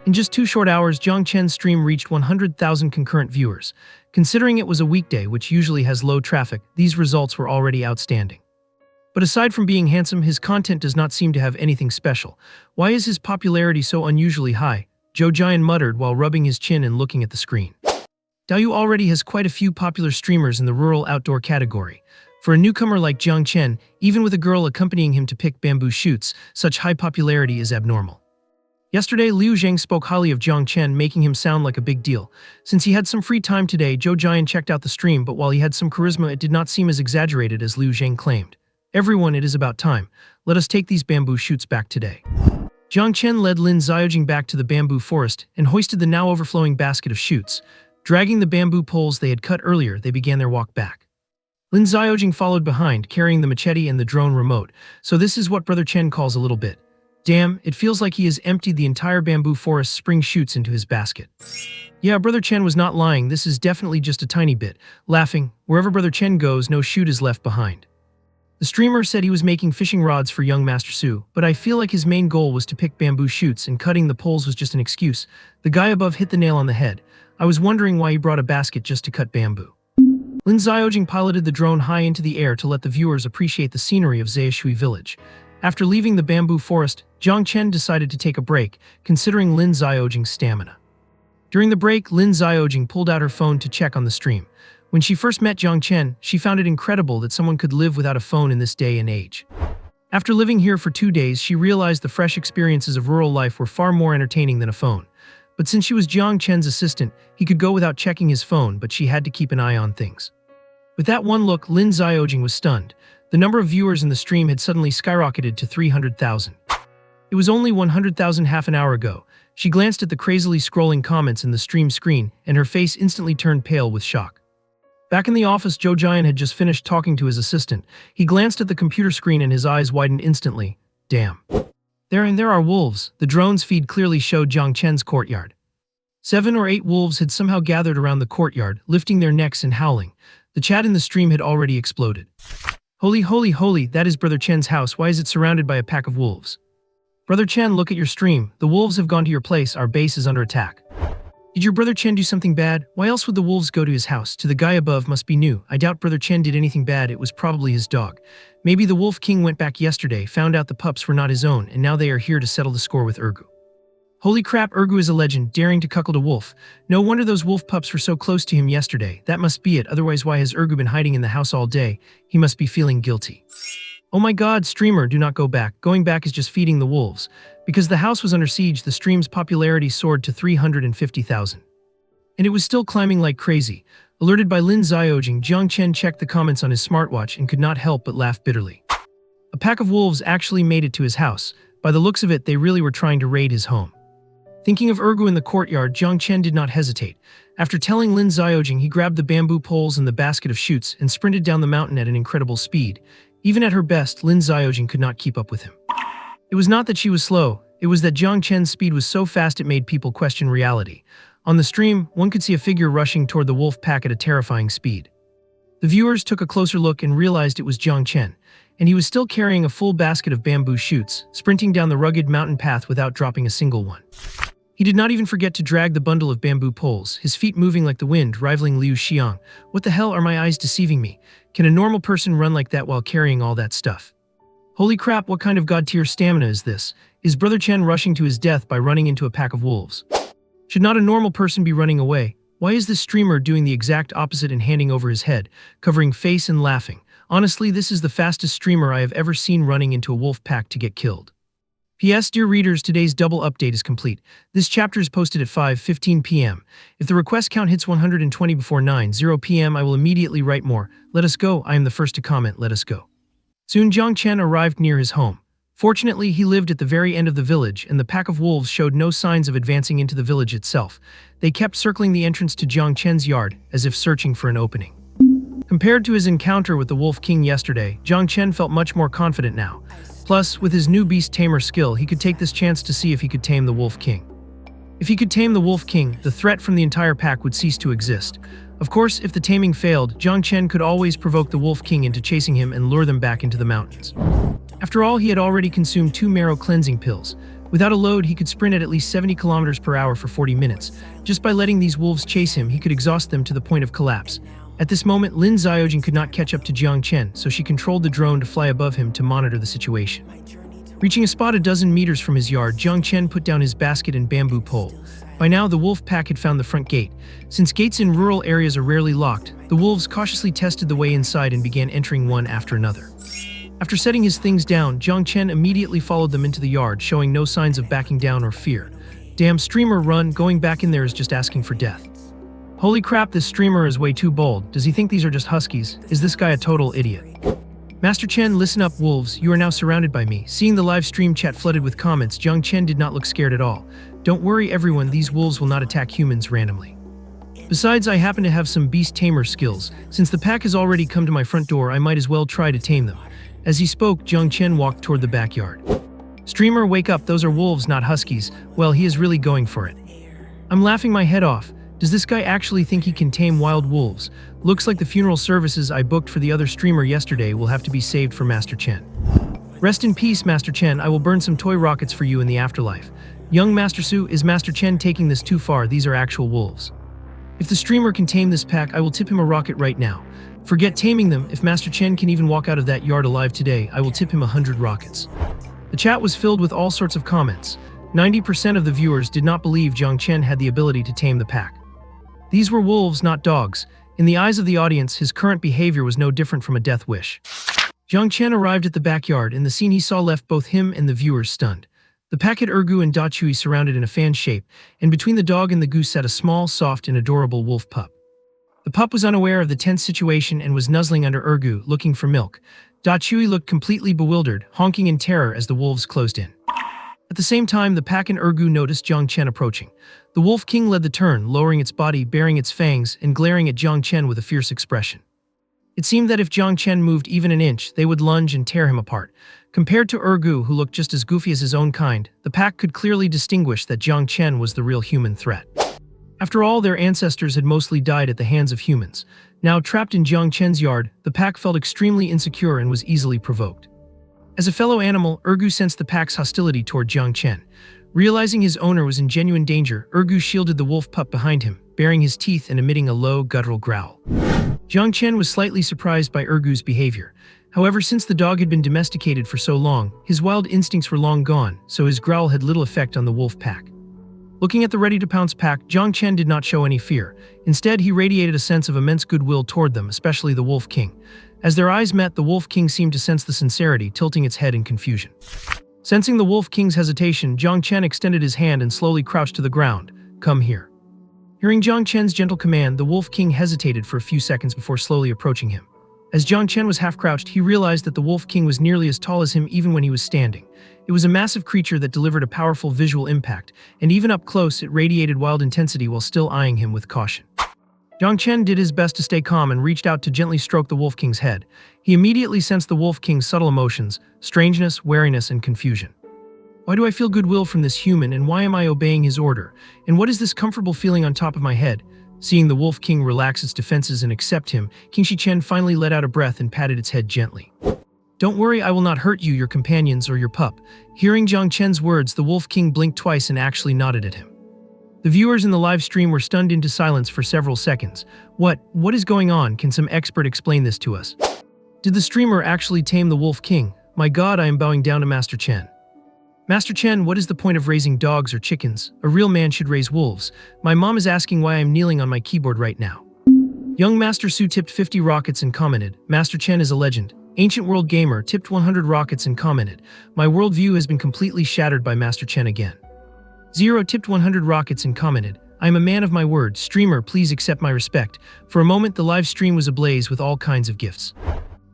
In just 2 short hours, Jiang Chen's stream reached 100,000 concurrent viewers. Considering it was a weekday, which usually has low traffic, these results were already outstanding. But aside from being handsome, his content does not seem to have anything special. Why is his popularity so unusually high? Zhou Jian muttered while rubbing his chin and looking at the screen. Daoyu already has quite a few popular streamers in the rural outdoor category. For a newcomer like Jiang Chen, even with a girl accompanying him to pick bamboo shoots, such high popularity is abnormal. Yesterday, Liu Zhang spoke highly of Jiang Chen, making him sound like a big deal. Since he had some free time today, Zhou Jian checked out the stream, but while he had some charisma, it did not seem as exaggerated as Liu Zhang claimed. "Everyone, it is about time. Let us take these bamboo shoots back today." Jiang Chen led Lin Xiaojing back to the bamboo forest and hoisted the now overflowing basket of shoots. Dragging the bamboo poles they had cut earlier, they began their walk back. Lin Xiaojing followed behind, carrying the machete and the drone remote. So this is what Brother Chen calls a little bit. Damn, it feels like he has emptied the entire bamboo forest's spring shoots into his basket. Yeah, Brother Chen was not lying. This is definitely just a tiny bit. Laughing, wherever Brother Chen goes, no shoot is left behind. The streamer said he was making fishing rods for young Master Su, but I feel like his main goal was to pick bamboo shoots and cutting the poles was just an excuse. The guy above hit the nail on the head. I was wondering why he brought a basket just to cut bamboo. Lin Xiaojing piloted the drone high into the air to let the viewers appreciate the scenery of Zayashui village. After leaving the bamboo forest, Jiang Chen decided to take a break, considering Lin Xiaojing's stamina. During the break, Lin Xiaojing pulled out her phone to check on the stream. When she first met Jiang Chen, she found it incredible that someone could live without a phone in this day and age. After living here for 2 days, she realized the fresh experiences of rural life were far more entertaining than a phone. But since she was Jiang Chen's assistant, he could go without checking his phone, but she had to keep an eye on things. With that one look, Lin Xiaojing was stunned. The number of viewers in the stream had suddenly skyrocketed to 300,000. It was only 100,000 half an hour ago. She glanced at the crazily scrolling comments in the stream screen, and her face instantly turned pale with shock. Back in the office, Zhou Jian had just finished talking to his assistant. He glanced at the computer screen and his eyes widened instantly. Damn. There are wolves. The drone's feed clearly showed Jiang Chen's courtyard. 7 or 8 wolves had somehow gathered around the courtyard, lifting their necks and howling. The chat in the stream had already exploded. Holy, holy, holy, that is Brother Chen's house. Why is it surrounded by a pack of wolves? Brother Chen, look at your stream. The wolves have gone to your place. Our base is under attack. Did your Brother Chen do something bad? Why else would the wolves go to his house? To the guy above must be new. I doubt Brother Chen did anything bad. It was probably his dog. Maybe the Wolf King went back yesterday, found out the pups were not his own, and now they are here to settle the score with Ergu. Holy crap, Ergu is a legend, daring to cuckold a wolf. No wonder those wolf pups were so close to him yesterday. That must be it. Otherwise, why has Ergu been hiding in the house all day? He must be feeling guilty. Oh my god, streamer, do not go back. Going back is just feeding the wolves. Because the house was under siege, the stream's popularity soared to 350,000. And it was still climbing like crazy. Alerted by Lin Xiaojing, Jiang Chen checked the comments on his smartwatch and could not help but laugh bitterly. A pack of wolves actually made it to his house. By the looks of it, they really were trying to raid his home. Thinking of Ergu in the courtyard, Jiang Chen did not hesitate. After telling Lin Xiaojing, he grabbed the bamboo poles and the basket of shoots and sprinted down the mountain at an incredible speed. Even at her best, Lin Xiaojing could not keep up with him. It was not that she was slow, it was that Jiang Chen's speed was so fast it made people question reality. On the stream, one could see a figure rushing toward the wolf pack at a terrifying speed. The viewers took a closer look and realized it was Jiang Chen, and he was still carrying a full basket of bamboo shoots, sprinting down the rugged mountain path without dropping a single one. He did not even forget to drag the bundle of bamboo poles, his feet moving like the wind, rivaling Liu Xiang. What the hell, are my eyes deceiving me? Can a normal person run like that while carrying all that stuff? Holy crap, what kind of god-tier stamina is this? Is Brother Chen rushing to his death by running into a pack of wolves? Should not a normal person be running away? Why is this streamer doing the exact opposite and handing over his head, covering face and laughing? Honestly, this is the fastest streamer I have ever seen running into a wolf pack to get killed. P.S. Dear readers, today's double update is complete. This chapter is posted at 5:15 p.m. If the request count hits 120 before 9:00 p.m., I will immediately write more. Let us go. I am the first to comment. Let us go. Soon Jiang Chen arrived near his home. Fortunately, he lived at the very end of the village, and the pack of wolves showed no signs of advancing into the village itself. They kept circling the entrance to Jiang Chen's yard, as if searching for an opening. Compared to his encounter with the Wolf King yesterday, Jiang Chen felt much more confident now. Plus, with his new beast tamer skill, he could take this chance to see if he could tame the Wolf King. If he could tame the Wolf King, the threat from the entire pack would cease to exist. Of course, if the taming failed, Jiang Chen could always provoke the Wolf King into chasing him and lure them back into the mountains. After all, he had already consumed 2 marrow cleansing pills. Without a load, he could sprint at least 70 kilometers per hour for 40 minutes. Just by letting these wolves chase him, he could exhaust them to the point of collapse. At this moment, Lin Xiaojing could not catch up to Jiang Chen, so she controlled the drone to fly above him to monitor the situation. Reaching a spot a dozen meters from his yard, Jiang Chen put down his basket and bamboo pole. By now, the wolf pack had found the front gate. Since gates in rural areas are rarely locked, the wolves cautiously tested the way inside and began entering one after another. After setting his things down, Jiang Chen immediately followed them into the yard, showing no signs of backing down or fear. Damn streamer, run, going back in there is just asking for death. Holy crap, this streamer is way too bold. Does he think these are just huskies? Is this guy a total idiot? Master Chen, listen up, wolves, you are now surrounded by me. Seeing the live stream chat flooded with comments, Jiang Chen did not look scared at all. Don't worry everyone, these wolves will not attack humans randomly. Besides, I happen to have some beast tamer skills. Since the pack has already come to my front door, I might as well try to tame them. As he spoke, Jiang Chen walked toward the backyard. Streamer, wake up, those are wolves, not huskies. Well, he is really going for it. I'm laughing my head off. Does this guy actually think he can tame wild wolves? Looks like the funeral services I booked for the other streamer yesterday will have to be saved for Master Chen. Rest in peace, Master Chen. I will burn some toy rockets for you in the afterlife. Young Master Su, is Master Chen taking this too far? These are actual wolves. If the streamer can tame this pack, I will tip him a rocket right now. Forget taming them. If Master Chen can even walk out of that yard alive today, I will tip him 100 rockets. The chat was filled with all sorts of comments. 90% of the viewers did not believe Jiang Chen had the ability to tame the pack. These were wolves, not dogs. In the eyes of the audience, his current behavior was no different from a death wish. Jiang Chen arrived at the backyard, and the scene he saw left both him and the viewers stunned. The pack had Ergu and Da Chui surrounded in a fan shape, and between the dog and the goose sat a small, soft, and adorable wolf pup. The pup was unaware of the tense situation and was nuzzling under Ergu, looking for milk. Da Chui looked completely bewildered, honking in terror as the wolves closed in. At the same time, the pack and Ergu noticed Jiang Chen approaching. The Wolf King led the turn, lowering its body, baring its fangs, and glaring at Jiang Chen with a fierce expression. It seemed that if Jiang Chen moved even an inch, they would lunge and tear him apart. Compared to Ergu, who looked just as goofy as his own kind, the pack could clearly distinguish that Jiang Chen was the real human threat. After all, their ancestors had mostly died at the hands of humans. Now trapped in Jiang Chen's yard, the pack felt extremely insecure and was easily provoked. As a fellow animal, Ergu sensed the pack's hostility toward Jiang Chen. Realizing his owner was in genuine danger, Ergu shielded the wolf pup behind him, baring his teeth and emitting a low, guttural growl. Jiang Chen was slightly surprised by Ergu's behavior. However, since the dog had been domesticated for so long, his wild instincts were long gone, so his growl had little effect on the wolf pack. Looking at the ready-to-pounce pack, Jiang Chen did not show any fear. Instead, he radiated a sense of immense goodwill toward them, especially the Wolf King. As their eyes met, the Wolf King seemed to sense the sincerity, tilting its head in confusion. Sensing the Wolf King's hesitation, Jiang Chen extended his hand and slowly crouched to the ground. "Come here." Hearing Jiang Chen's gentle command, the Wolf King hesitated for a few seconds before slowly approaching him. As Jiang Chen was half-crouched, he realized that the Wolf King was nearly as tall as him even when he was standing. It was a massive creature that delivered a powerful visual impact, and even up close it radiated wild intensity while still eyeing him with caution. Jiang Chen did his best to stay calm and reached out to gently stroke the Wolf King's head. He immediately sensed the Wolf King's subtle emotions: strangeness, wariness, and confusion. Why do I feel goodwill from this human, and why am I obeying his order? And what is this comfortable feeling on top of my head? Seeing the Wolf King relax its defenses and accept him, King Shichen finally let out a breath and patted its head gently. "Don't worry, I will not hurt you, your companions, or your pup." Hearing Jiang Chen's words, the Wolf King blinked twice and actually nodded at him. The viewers in the live stream were stunned into silence for several seconds. What is going on? Can some expert explain this to us? Did the streamer actually tame the Wolf King? My god, I am bowing down to Master Chen. Master Chen, what is the point of raising dogs or chickens? A real man should raise wolves. My mom is asking why I am kneeling on my keyboard right now. Young Master Su tipped 50 rockets and commented, "Master Chen is a legend." Ancient World Gamer tipped 100 rockets and commented, "My worldview has been completely shattered by Master Chen again." Zero tipped 100 rockets and commented, "I am a man of my word. Streamer, please accept my respect." For a moment, the live stream was ablaze with all kinds of gifts.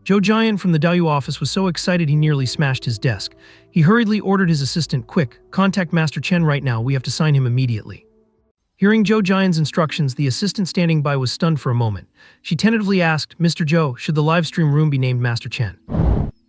Zhou Jian from the Daoyu office was so excited he nearly smashed his desk. He hurriedly ordered his assistant, "Quick, contact Master Chen right now, we have to sign him immediately." Hearing Zhou Jian's instructions, the assistant standing by was stunned for a moment. She tentatively asked, "Mr. Zhou, should the live stream room be named Master Chen?"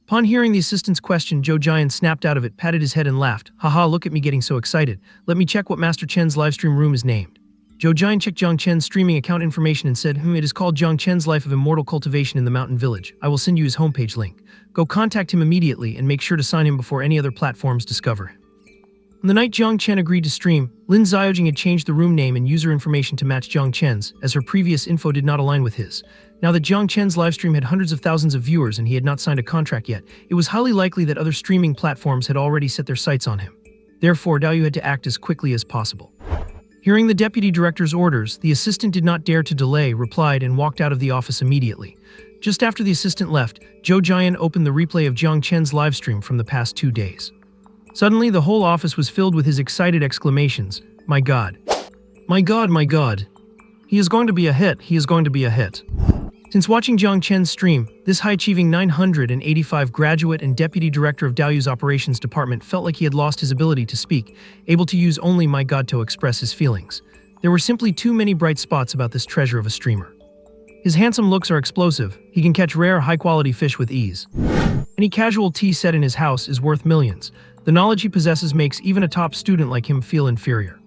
Upon hearing the assistant's question, Zhou Jian snapped out of it, patted his head and laughed. "Haha, look at me getting so excited. Let me check what Master Chen's live stream room is named." Zhou Jian checked Jiang Chen's streaming account information and said, "It is called Jiang Chen's Life of Immortal Cultivation in the Mountain Village. I will send you his homepage link. Go contact him immediately and make sure to sign him before any other platforms discover him." On the night Jiang Chen agreed to stream, Lin Xiaojing had changed the room name and user information to match Jiang Chen's, as her previous info did not align with his. Now that Jiang Chen's livestream had hundreds of thousands of viewers and he had not signed a contract yet, it was highly likely that other streaming platforms had already set their sights on him. Therefore, Daoyu had to act as quickly as possible. Hearing the deputy director's orders, the assistant did not dare to delay, replied, and walked out of the office immediately. Just after the assistant left, Zhou Jian opened the replay of Jiang Chen's livestream from the past 2 days. Suddenly, the whole office was filled with his excited exclamations. "My god. My god, my god. He is going to be a hit, he is going to be a hit." Since watching Jiang Chen's stream, this high-achieving 985 graduate and deputy director of Daoyu's operations department felt like he had lost his ability to speak, able to use only "my god" to express his feelings. There were simply too many bright spots about this treasure of a streamer. His handsome looks are explosive. He can catch rare, high-quality fish with ease. Any casual tea set in his house is worth millions. The knowledge he possesses makes even a top student like him feel inferior.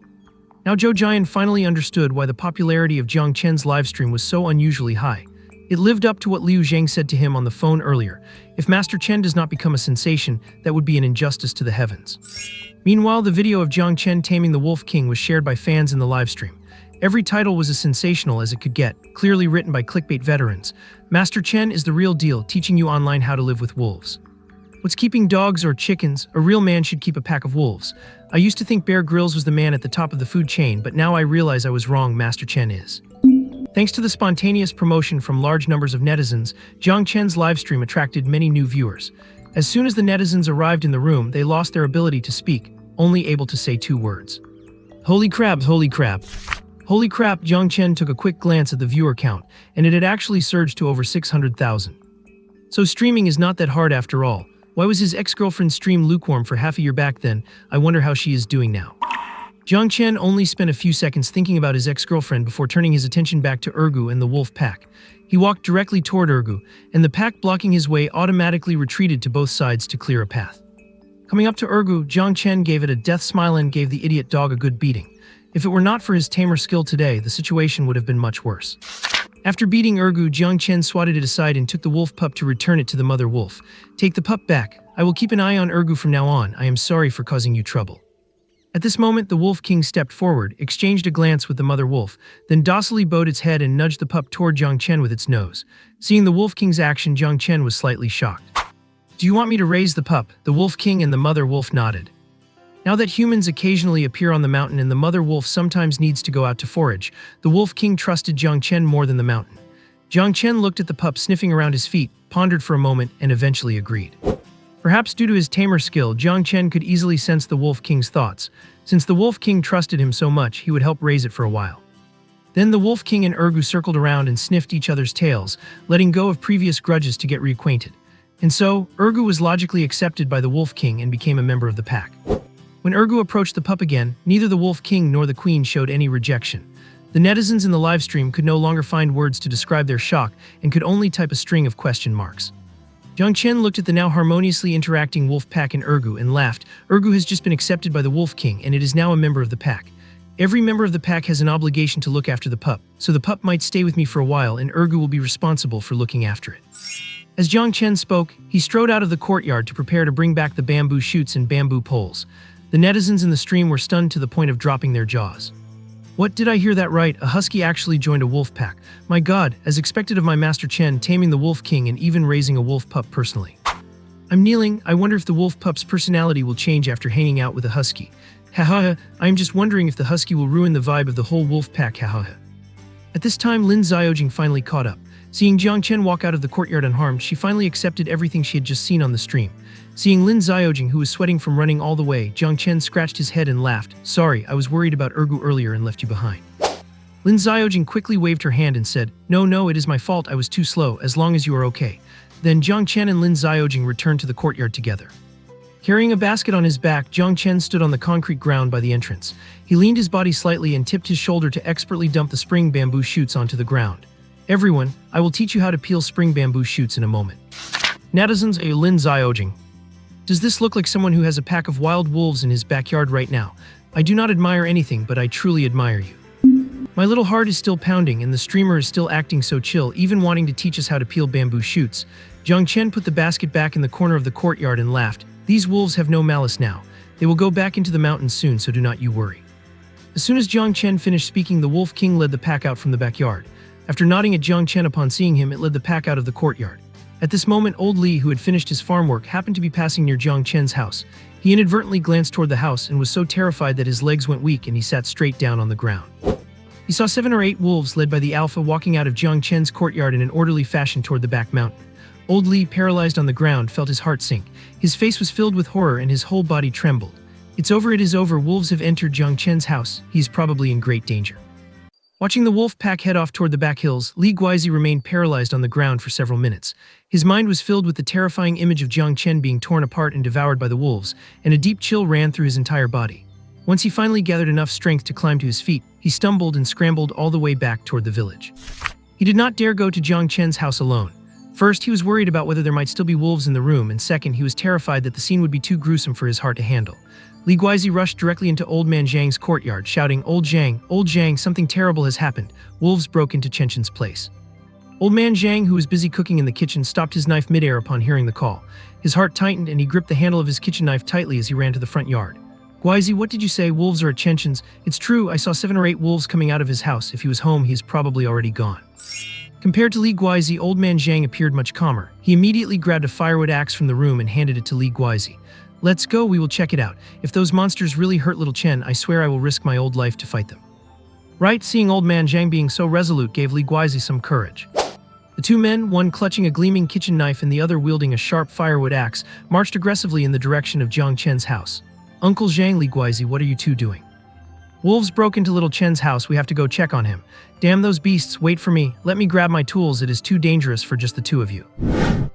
Now Zhou Jian finally understood why the popularity of Jiang Chen's livestream was so unusually high. It lived up to what Liu Zhang said to him on the phone earlier. If Master Chen does not become a sensation, that would be an injustice to the heavens. Meanwhile, the video of Jiang Chen taming the Wolf King was shared by fans in the livestream. Every title was as sensational as it could get, clearly written by clickbait veterans. Master Chen is the real deal, teaching you online how to live with wolves. What's keeping dogs or chickens? A real man should keep a pack of wolves. I used to think Bear Grylls was the man at the top of the food chain, but now I realize I was wrong. Master Chen is. Thanks to the spontaneous promotion from large numbers of netizens, Jiang Chen's livestream attracted many new viewers. As soon as the netizens arrived in the room, they lost their ability to speak, only able to say 2 words. Holy crap, holy crap. Holy crap, Jiang Chen took a quick glance at the viewer count, and it had actually surged to over 600,000. So streaming is not that hard after all. Why was his ex-girlfriend's stream lukewarm for half a year back then? I wonder how she is doing now. Jiang Chen only spent a few seconds thinking about his ex-girlfriend before turning his attention back to Ergu and the wolf pack. He walked directly toward Ergu, and the pack blocking his way automatically retreated to both sides to clear a path. Coming up to Ergu, Jiang Chen gave it a death smile and gave the idiot dog a good beating. If it were not for his tamer skill today, the situation would have been much worse. After beating Ergu, Jiang Chen swatted it aside and took the wolf pup to return it to the mother wolf. Take the pup back. I will keep an eye on Ergu from now on. I am sorry for causing you trouble. At this moment, the Wolf King stepped forward, exchanged a glance with the mother wolf, then docilely bowed its head and nudged the pup toward Jiang Chen with its nose. Seeing the Wolf King's action, Jiang Chen was slightly shocked. Do you want me to raise the pup? The Wolf King and the mother wolf nodded. Now that humans occasionally appear on the mountain and the mother wolf sometimes needs to go out to forage, the Wolf King trusted Jiang Chen more than the mountain. Jiang Chen looked at the pup sniffing around his feet, pondered for a moment, and eventually agreed. Perhaps due to his tamer skill, Jiang Chen could easily sense the Wolf King's thoughts. Since the Wolf King trusted him so much, he would help raise it for a while. Then the Wolf King and Ergu circled around and sniffed each other's tails, letting go of previous grudges to get reacquainted. And so, Ergu was logically accepted by the Wolf King and became a member of the pack. When Ergu approached the pup again, neither the Wolf King nor the Queen showed any rejection. The netizens in the livestream could no longer find words to describe their shock and could only type a string of question marks. Jiang Chen looked at the now harmoniously interacting wolf pack and Ergu and laughed. Ergu has just been accepted by the Wolf King and it is now a member of the pack. Every member of the pack has an obligation to look after the pup, so the pup might stay with me for a while and Ergu will be responsible for looking after it. As Jiang Chen spoke, he strode out of the courtyard to prepare to bring back the bamboo shoots and bamboo poles. The netizens in the stream were stunned to the point of dropping their jaws. What, did I hear that right? A husky actually joined a wolf pack. My god, as expected of my Master Chen, taming the Wolf King and even raising a wolf pup personally. I'm kneeling. I wonder if the wolf pup's personality will change after hanging out with a husky. Hahaha, I am just wondering if the husky will ruin the vibe of the whole wolf pack. Hahaha. At this time, Lin Xiaojing finally caught up. Seeing Jiang Chen walk out of the courtyard unharmed, she finally accepted everything she had just seen on the stream. Seeing Lin Xiaojing, who was sweating from running all the way, Jiang Chen scratched his head and laughed. Sorry, I was worried about Ergu earlier and left you behind. Lin Xiaojing quickly waved her hand and said, No, it is my fault, I was too slow, as long as you are okay. Then Jiang Chen and Lin Xiaojing returned to the courtyard together. Carrying a basket on his back, Jiang Chen stood on the concrete ground by the entrance. He leaned his body slightly and tipped his shoulder to expertly dump the spring bamboo shoots onto the ground. Everyone, I will teach you how to peel spring bamboo shoots in a moment. Netizens, Lin Xiaojing. Does this look like someone who has a pack of wild wolves in his backyard right now? I do not admire anything, but I truly admire you. My little heart is still pounding and the streamer is still acting so chill, even wanting to teach us how to peel bamboo shoots. Jiang Chen put the basket back in the corner of the courtyard and laughed. These wolves have no malice now. They will go back into the mountains soon, so do not you worry. As soon as Jiang Chen finished speaking, the Wolf King led the pack out from the backyard. After nodding at Jiang Chen upon seeing him, it led the pack out of the courtyard. At this moment, old Li, who had finished his farm work, happened to be passing near Jiang Chen's house. He inadvertently glanced toward the house and was so terrified that his legs went weak and he sat straight down on the ground. He saw 7 or 8 wolves led by the alpha walking out of Jiang Chen's courtyard in an orderly fashion toward the back mountain. Old Li, paralyzed on the ground, felt his heart sink. His face was filled with horror and his whole body trembled. It's over, it is over. Wolves have entered Jiang Chen's house. He's probably in great danger. Watching the wolf pack head off toward the back hills, Li Guizi remained paralyzed on the ground for several minutes. His mind was filled with the terrifying image of Jiang Chen being torn apart and devoured by the wolves, and a deep chill ran through his entire body. Once he finally gathered enough strength to climb to his feet, he stumbled and scrambled all the way back toward the village. He did not dare go to Jiang Chen's house alone. First, he was worried about whether there might still be wolves in the room, and second, he was terrified that the scene would be too gruesome for his heart to handle. Li Guizi rushed directly into Old Man Zhang's courtyard, shouting, Old Zhang, something terrible has happened. Wolves broke into Chenchen's place. Old Man Zhang, who was busy cooking in the kitchen, stopped his knife midair upon hearing the call. His heart tightened and he gripped the handle of his kitchen knife tightly as he ran to the front yard. Guizi, what did you say? Wolves are at Chenchen's? It's true, I saw 7 or 8 wolves coming out of his house. If he was home, he is probably already gone. Compared to Li Guizi, Old Man Zhang appeared much calmer. He immediately grabbed a firewood axe from the room and handed it to Li Guizi. Let's go, we will check it out. If those monsters really hurt little Chen, I swear I will risk my old life to fight them. Right, seeing Old Man Zhang being so resolute gave Li Guizi some courage. The 2 men, one clutching a gleaming kitchen knife and the other wielding a sharp firewood axe, marched aggressively in the direction of Jiang Chen's house. Uncle Zhang, Li Guizi, what are you 2 doing? Wolves broke into little Chen's house, we have to go check on him. Damn those beasts, wait for me, let me grab my tools, it is too dangerous for just the 2 of you.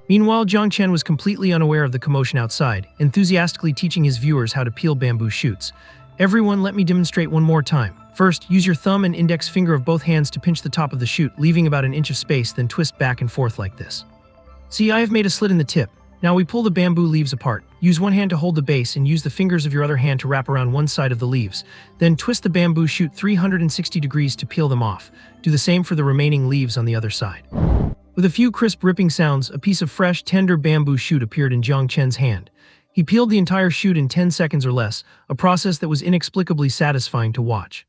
Meanwhile, Jiang Chen was completely unaware of the commotion outside, enthusiastically teaching his viewers how to peel bamboo shoots. Everyone, let me demonstrate one more time. First, use your thumb and index finger of both hands to pinch the top of the shoot, leaving about an inch of space, then twist back and forth like this. See, I have made a slit in the tip. Now we pull the bamboo leaves apart. Use one hand to hold the base and use the fingers of your other hand to wrap around one side of the leaves. Then twist the bamboo shoot 360 degrees to peel them off. Do the same for the remaining leaves on the other side. With a few crisp ripping sounds, a piece of fresh, tender bamboo shoot appeared in Jiang Chen's hand. He peeled the entire shoot in 10 seconds or less, a process that was inexplicably satisfying to watch.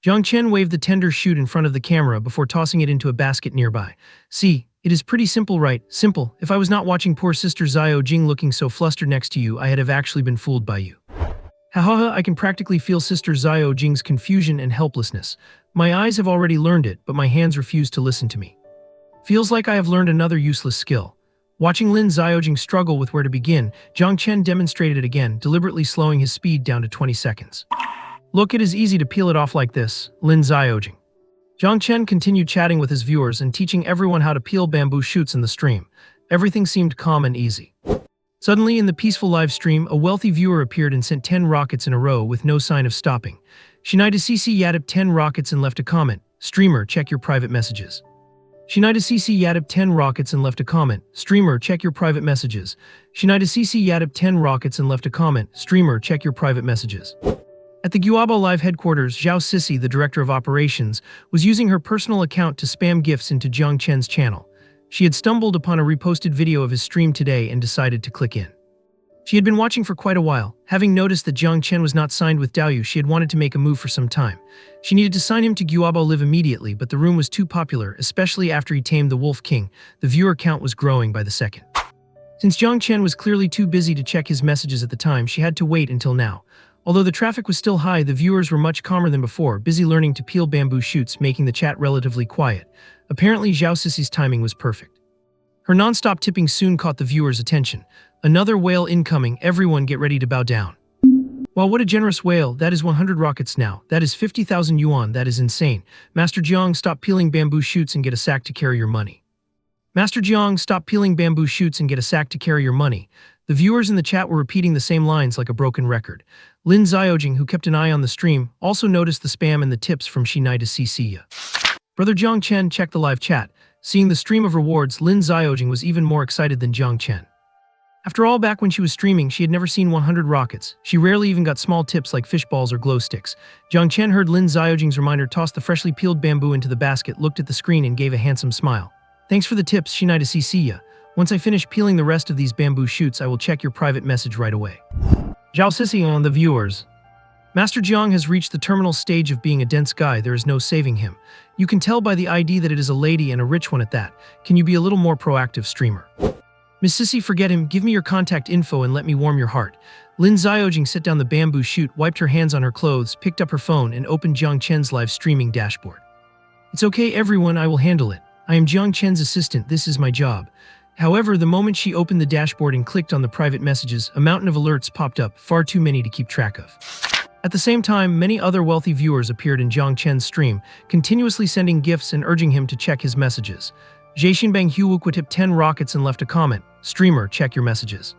Jiang Chen waved the tender shoot in front of the camera before tossing it into a basket nearby. See, it is pretty simple, right? Simple. If I was not watching poor sister Xiao Jing looking so flustered next to you, I had have actually been fooled by you. Hahaha, I can practically feel sister Xiao Jing's confusion and helplessness. My eyes have already learned it, but my hands refuse to listen to me. Feels like I have learned another useless skill. Watching Lin Xiaojing struggle with where to begin, Jiang Chen demonstrated it again, deliberately slowing his speed down to 20 seconds. Look, it is easy to peel it off like this, Lin Xiaojing. Jiang Chen continued chatting with his viewers and teaching everyone how to peel bamboo shoots in the stream. Everything seemed calm and easy. Suddenly, in the peaceful live stream, a wealthy viewer appeared and sent 10 rockets in a row with no sign of stopping. Shinaida CC Yadip 10 rockets and left a comment. Streamer, check your private messages. Shinaida CC Yadip 10 rockets and left a comment. Streamer, check your private messages. Shinaida CC Yadip 10 rockets and left a comment. Streamer, check your private messages. At the Guobo Live headquarters, Zhao Sisi, the director of operations, was using her personal account to spam gifts into Jiang Chen's channel. She had stumbled upon a reposted video of his stream today and decided to click in. She had been watching for quite a while. Having noticed that Jiang Chen was not signed with Daoyu, she had wanted to make a move for some time. She needed to sign him to Guobo Live immediately, but the room was too popular, especially after he tamed the Wolf King. The viewer count was growing by the second. Since Jiang Chen was clearly too busy to check his messages at the time, she had to wait until now. Although the traffic was still high, the viewers were much calmer than before, busy learning to peel bamboo shoots, making the chat relatively quiet. Apparently, Zhao Sisi's timing was perfect. Her non-stop tipping soon caught the viewers' attention. Another whale incoming, everyone get ready to bow down. Wow, what a generous whale, that is 100 rockets now, that is 50,000 yuan, that is insane. Master Jiang, stop peeling bamboo shoots and get a sack to carry your money. Master Jiang, stop peeling bamboo shoots and get a sack to carry your money. The viewers in the chat were repeating the same lines like a broken record. Lin Xiaojing, who kept an eye on the stream, also noticed the spam and the tips from Shinaida CC. Brother Jiang Chen checked the live chat. Seeing the stream of rewards, Lin Xiaojing was even more excited than Jiang Chen. After all, back when she was streaming, she had never seen 100 rockets. She rarely even got small tips like fish balls or glow sticks. Jiang Chen heard Lin Xiaojing's reminder, tossed the freshly peeled bamboo into the basket, looked at the screen and gave a handsome smile. Thanks for the tips, Shinaida CC. Once I finish peeling the rest of these bamboo shoots, I will check your private message right away. Zhao Sisi on the viewers. Master Jiang has reached the terminal stage of being a dense guy. There is no saving him. You can tell by the ID that it is a lady and a rich one at that. Can you be a little more proactive, streamer? Miss Sissy, forget him. Give me your contact info and let me warm your heart. Lin Xiaojing set down the bamboo shoot, wiped her hands on her clothes, picked up her phone, and opened Jiang Chen's live streaming dashboard. It's okay, everyone. I will handle it. I am Jiang Chen's assistant. This is my job. However, the moment she opened the dashboard and clicked on the private messages, a mountain of alerts popped up, far too many to keep track of. At the same time, many other wealthy viewers appeared in Jiang Chen's stream, continuously sending gifts and urging him to check his messages. Zhaixinbang Huwukwa tipped 10 rockets and left a comment. Streamer, check your messages.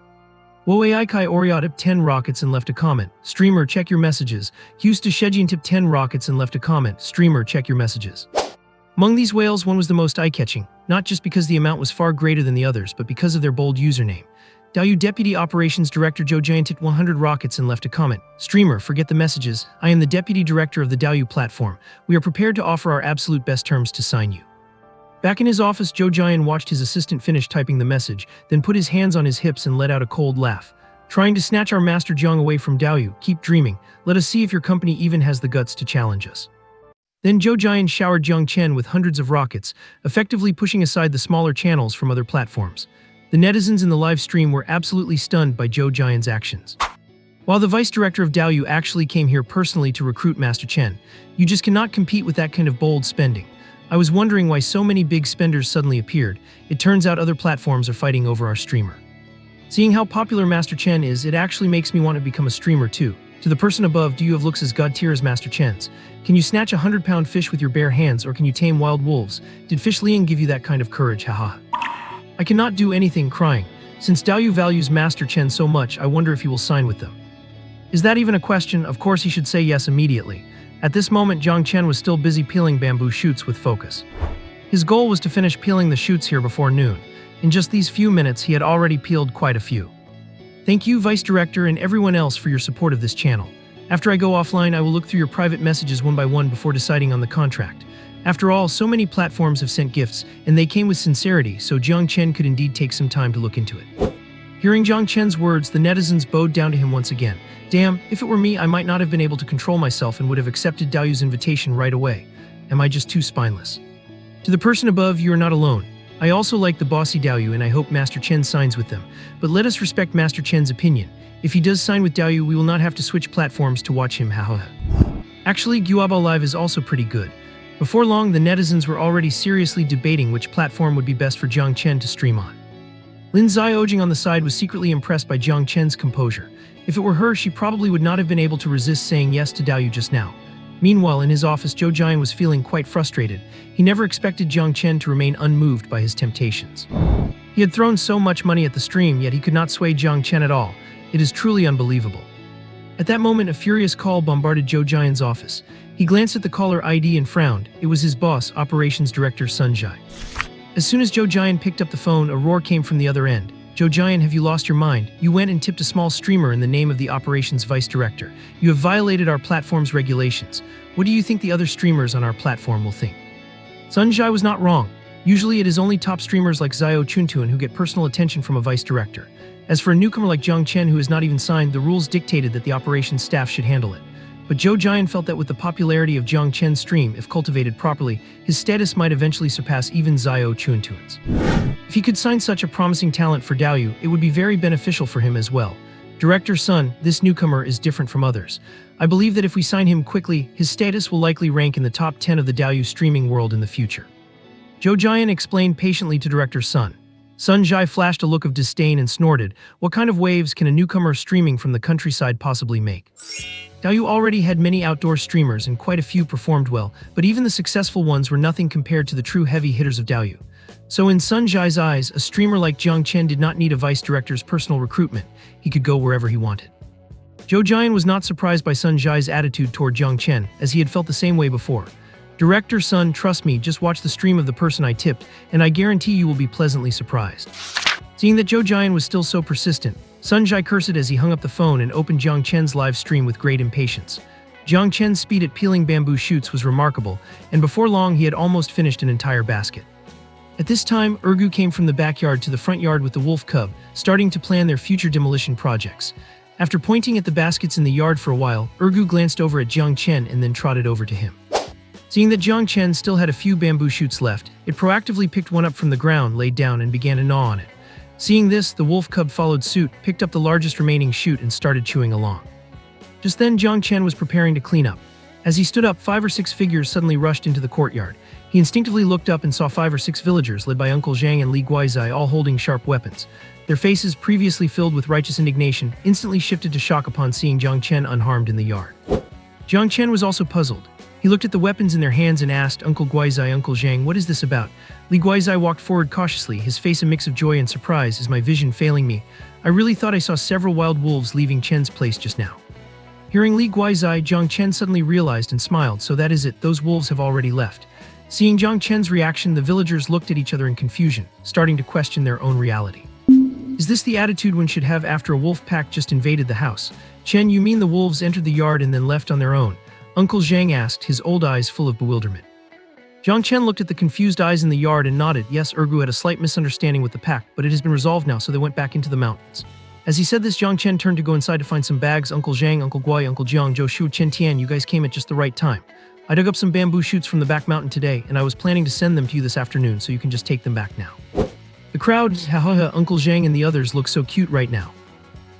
Woaikai Oriot tipped 10 rockets and left a comment. Streamer, check your messages. Husta Shejin tipped 10 rockets and left a comment. Streamer, check your messages. Among these whales, one was the most eye-catching, not just because the amount was far greater than the others, but because of their bold username. Daoyu Deputy Operations Director Zhou Jian tipped 100 rockets and left a comment. Streamer, forget the messages. I am the Deputy Director of the Daoyu platform. We are prepared to offer our absolute best terms to sign you. Back in his office, Zhou Jian watched his assistant finish typing the message, then put his hands on his hips and let out a cold laugh. Trying to snatch our Master Jiang away from Daoyu, keep dreaming. Let us see if your company even has the guts to challenge us. Then Zhou Jian showered Jiang Chen with hundreds of rockets, effectively pushing aside the smaller channels from other platforms. The netizens in the live stream were absolutely stunned by Zhou Jian's actions. While the vice director of Daoyu actually came here personally to recruit Master Chen, you just cannot compete with that kind of bold spending. I was wondering why so many big spenders suddenly appeared. It turns out other platforms are fighting over our streamer. Seeing how popular Master Chen is, it actually makes me want to become a streamer too. To the person above, do you have looks as god tier as Master Chen's? Can you snatch a 100-pound fish with your bare hands, or can you tame wild wolves? Did Fish Liang give you that kind of courage, haha? I cannot do anything, crying. Since Daoyu values Master Chen so much, I wonder if he will sign with them. Is that even a question? Of course he should say yes immediately. At this moment, Jiang Chen was still busy peeling bamboo shoots with focus. His goal was to finish peeling the shoots here before noon. In just these few minutes, he had already peeled quite a few. Thank you, Vice Director, and everyone else for your support of this channel. After I go offline, I will look through your private messages one by one before deciding on the contract. After all, so many platforms have sent gifts, and they came with sincerity, so Jiang Chen could indeed take some time to look into it. Hearing Jiang Chen's words, the netizens bowed down to him once again. Damn, if it were me, I might not have been able to control myself and would have accepted Daoyu's invitation right away. Am I just too spineless? To the person above, you are not alone. I also like the bossy Daoyu, and I hope Master Chen signs with them. But let us respect Master Chen's opinion. If he does sign with Daoyu, we will not have to switch platforms to watch him, hahaha. Actually, Guaba Live is also pretty good. Before long, the netizens were already seriously debating which platform would be best for Jiang Chen to stream on. Lin Xiaojing on the side was secretly impressed by Jiang Chen's composure. If it were her, she probably would not have been able to resist saying yes to Daoyu just now. Meanwhile, in his office, Zhou Jian was feeling quite frustrated. He never expected Jiang Chen to remain unmoved by his temptations. He had thrown so much money at the stream, yet he could not sway Jiang Chen at all. It is truly unbelievable. At that moment, a furious call bombarded Zhou Jian's office. He glanced at the caller ID and frowned. It was his boss, Operations Director Sun Zhai. As soon as Zhou Jian picked up the phone, a roar came from the other end. Zhou Jian, have you lost your mind? You went and tipped a small streamer in the name of the Operations Vice Director. You have violated our platform's regulations. What do you think the other streamers on our platform will think? Sun Zhai was not wrong. Usually it is only top streamers like Xiao Chuntuan who get personal attention from a vice director. As for a newcomer like Jiang Chen who has not even signed, the rules dictated that the operations staff should handle it. But Zhou Jian felt that with the popularity of Jiang Chen's stream, if cultivated properly, his status might eventually surpass even Xiao Chuntuan's. If he could sign such a promising talent for Daoyu, it would be very beneficial for him as well. Director Sun, this newcomer is different from others. I believe that if we sign him quickly, his status will likely rank in the top 10 of the Daoyu streaming world in the future. Zhou Jian explained patiently to Director Sun. Sun Zhai flashed a look of disdain and snorted. What kind of waves can a newcomer streaming from the countryside possibly make? Daoyu already had many outdoor streamers and quite a few performed well, but even the successful ones were nothing compared to the true heavy hitters of Daoyu. So in Sun Zhai's eyes, a streamer like Jiang Chen did not need a vice director's personal recruitment. He could go wherever he wanted. Zhou Jian was not surprised by Sun Zhai's attitude toward Jiang Chen, as he had felt the same way before. Director Sun, trust me, just watch the stream of the person I tipped, and I guarantee you will be pleasantly surprised. Seeing that Zhou Jian was still so persistent, Sun Zhai cursed as he hung up the phone and opened Jiang Chen's live stream with great impatience. Jiang Chen's speed at peeling bamboo shoots was remarkable, and before long he had almost finished an entire basket. At this time, Ergu came from the backyard to the front yard with the wolf cub, starting to plan their future demolition projects. After pointing at the baskets in the yard for a while, Ergu glanced over at Jiang Chen and then trotted over to him. Seeing that Jiang Chen still had a few bamboo shoots left, it proactively picked one up from the ground, laid down, and began to gnaw on it. Seeing this, the wolf cub followed suit, picked up the largest remaining shoot, and started chewing along. Just then, Jiang Chen was preparing to clean up. As he stood up, 5 or 6 figures suddenly rushed into the courtyard. He instinctively looked up and saw 5 or 6 villagers led by Uncle Zhang and Li Guizai, all holding sharp weapons. Their faces, previously filled with righteous indignation, instantly shifted to shock upon seeing Jiang Chen unharmed in the yard. Jiang Chen was also puzzled. He looked at the weapons in their hands and asked Uncle Guizai, Uncle Zhang, what is this about? Li Guizai walked forward cautiously, his face a mix of joy and surprise. Is my vision failing me? I really thought I saw several wild wolves leaving Chen's place just now. Hearing Li Guizai, Jiang Chen suddenly realized and smiled. So that is it, those wolves have already left. Seeing Jiang Chen's reaction, the villagers looked at each other in confusion, starting to question their own reality. Is this the attitude one should have after a wolf pack just invaded the house? Chen, you mean the wolves entered the yard and then left on their own? Uncle Zhang asked, his old eyes full of bewilderment. Jiang Chen looked at the confused eyes in the yard and nodded. Yes, Ergu had a slight misunderstanding with the pack, but it has been resolved now, so they went back into the mountains. As he said this, Jiang Chen turned to go inside to find some bags. Uncle Zhang, Uncle Guai, Uncle Jiang, Zhou Shu, Chen Tian, you guys came at just the right time. I dug up some bamboo shoots from the back mountain today, and I was planning to send them to you this afternoon, so you can just take them back now. The crowd, ha, Uncle Zhang and the others look so cute right now.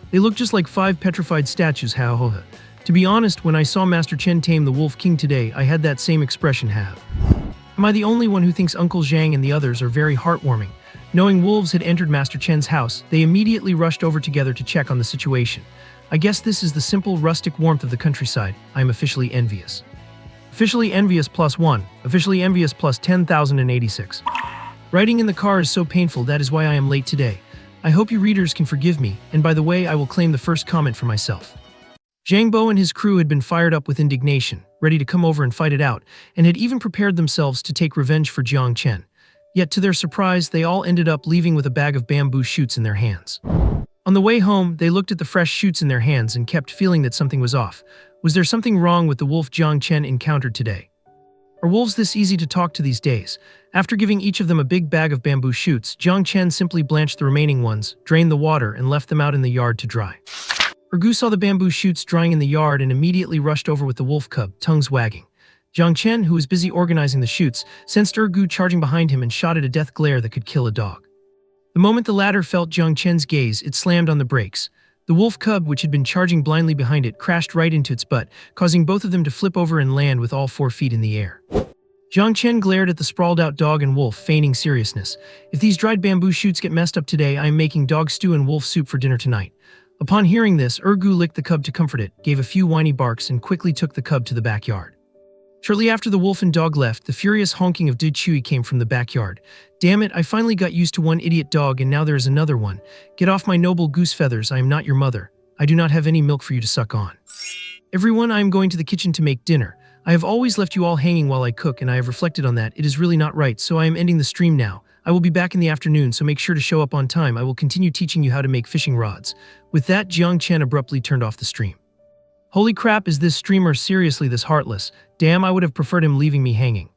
They look just like 5 petrified statues, ha. To be honest, when I saw Master Chen tame the Wolf King today, I had that same expression, ha. Am I the only one who thinks Uncle Zhang and the others are very heartwarming? Knowing wolves had entered Master Chen's house, they immediately rushed over together to check on the situation. I guess this is the simple, rustic warmth of the countryside. I am officially envious. Officially envious +1. Officially envious plus 10,086. Riding in the car is so painful, that is why I am late today. I hope you readers can forgive me, and by the way, I will claim the first comment for myself. Zhang Bo and his crew had been fired up with indignation, ready to come over and fight it out, and had even prepared themselves to take revenge for Jiang Chen. Yet to their surprise, they all ended up leaving with a bag of bamboo shoots in their hands. On the way home, they looked at the fresh shoots in their hands and kept feeling that something was off. Was there something wrong with the wolf Jiang Chen encountered today? Are wolves this easy to talk to these days? After giving each of them a big bag of bamboo shoots, Jiang Chen simply blanched the remaining ones, drained the water, and left them out in the yard to dry. Ergu saw the bamboo shoots drying in the yard and immediately rushed over with the wolf cub, tongues wagging. Jiang Chen, who was busy organizing the shoots, sensed Ergu charging behind him and shot at a death glare that could kill a dog. The moment the latter felt Jiang Chen's gaze, it slammed on the brakes. The wolf cub, which had been charging blindly behind it, crashed right into its butt, causing both of them to flip over and land with all 4 feet in the air. Jiang Chen glared at the sprawled-out dog and wolf, feigning seriousness. If these dried bamboo shoots get messed up today, I am making dog stew and wolf soup for dinner tonight. Upon hearing this, Ergu licked the cub to comfort it, gave a few whiny barks, and quickly took the cub to the backyard. Shortly after the wolf and dog left, the furious honking of Did Chui came from the backyard. Damn it, I finally got used to one idiot dog and now there is another one. Get off my noble goose feathers, I am not your mother. I do not have any milk for you to suck on. Everyone, I am going to the kitchen to make dinner. I have always left you all hanging while I cook and I have reflected on that. It is really not right, so I am ending the stream now. I will be back in the afternoon, so make sure to show up on time. I will continue teaching you how to make fishing rods. With that, Jiang Chen abruptly turned off the stream. Holy crap, is this streamer seriously this heartless? Damn, I would have preferred him leaving me hanging.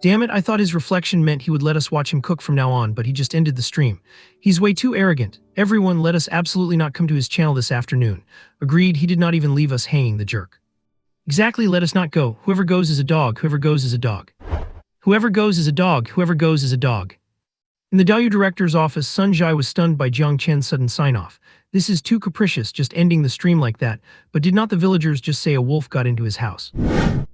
Damn it, I thought his reflection meant he would let us watch him cook from now on, but he just ended the stream. He's way too arrogant. Everyone, let us absolutely not come to his channel this afternoon. Agreed, he did not even leave us hanging, the jerk. Exactly, let us not go. Whoever goes is a dog, whoever goes is a dog. Whoever goes is a dog, whoever goes is a dog. In the Daoyu director's office, Sun Zhai was stunned by Jiang Chen's sudden sign-off. This is too capricious, just ending the stream like that, but did not the villagers just say a wolf got into his house?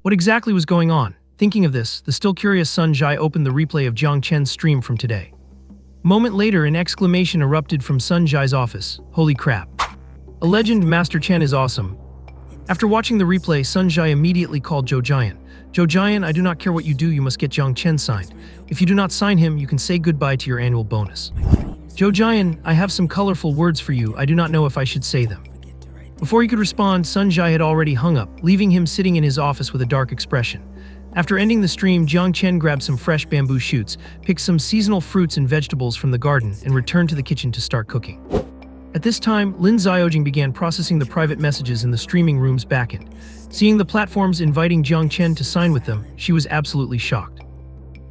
What exactly was going on? Thinking of this, the still curious Sun Zhai opened the replay of Jiang Chen's stream from today. A moment later, an exclamation erupted from Sun Zhai's office. Holy crap. A legend, Master Chen is awesome. After watching the replay, Sun Zhai immediately called Zhou Jian. Zhou Jian, I do not care what you do, you must get Jiang Chen signed. If you do not sign him, you can say goodbye to your annual bonus. Zhou Jian, I have some colorful words for you, I do not know if I should say them. Before he could respond, Sun Zhai had already hung up, leaving him sitting in his office with a dark expression. After ending the stream, Jiang Chen grabbed some fresh bamboo shoots, picked some seasonal fruits and vegetables from the garden, and returned to the kitchen to start cooking. At this time, Lin Xiaojing began processing the private messages in the streaming room's backend. Seeing the platforms inviting Jiang Chen to sign with them, she was absolutely shocked.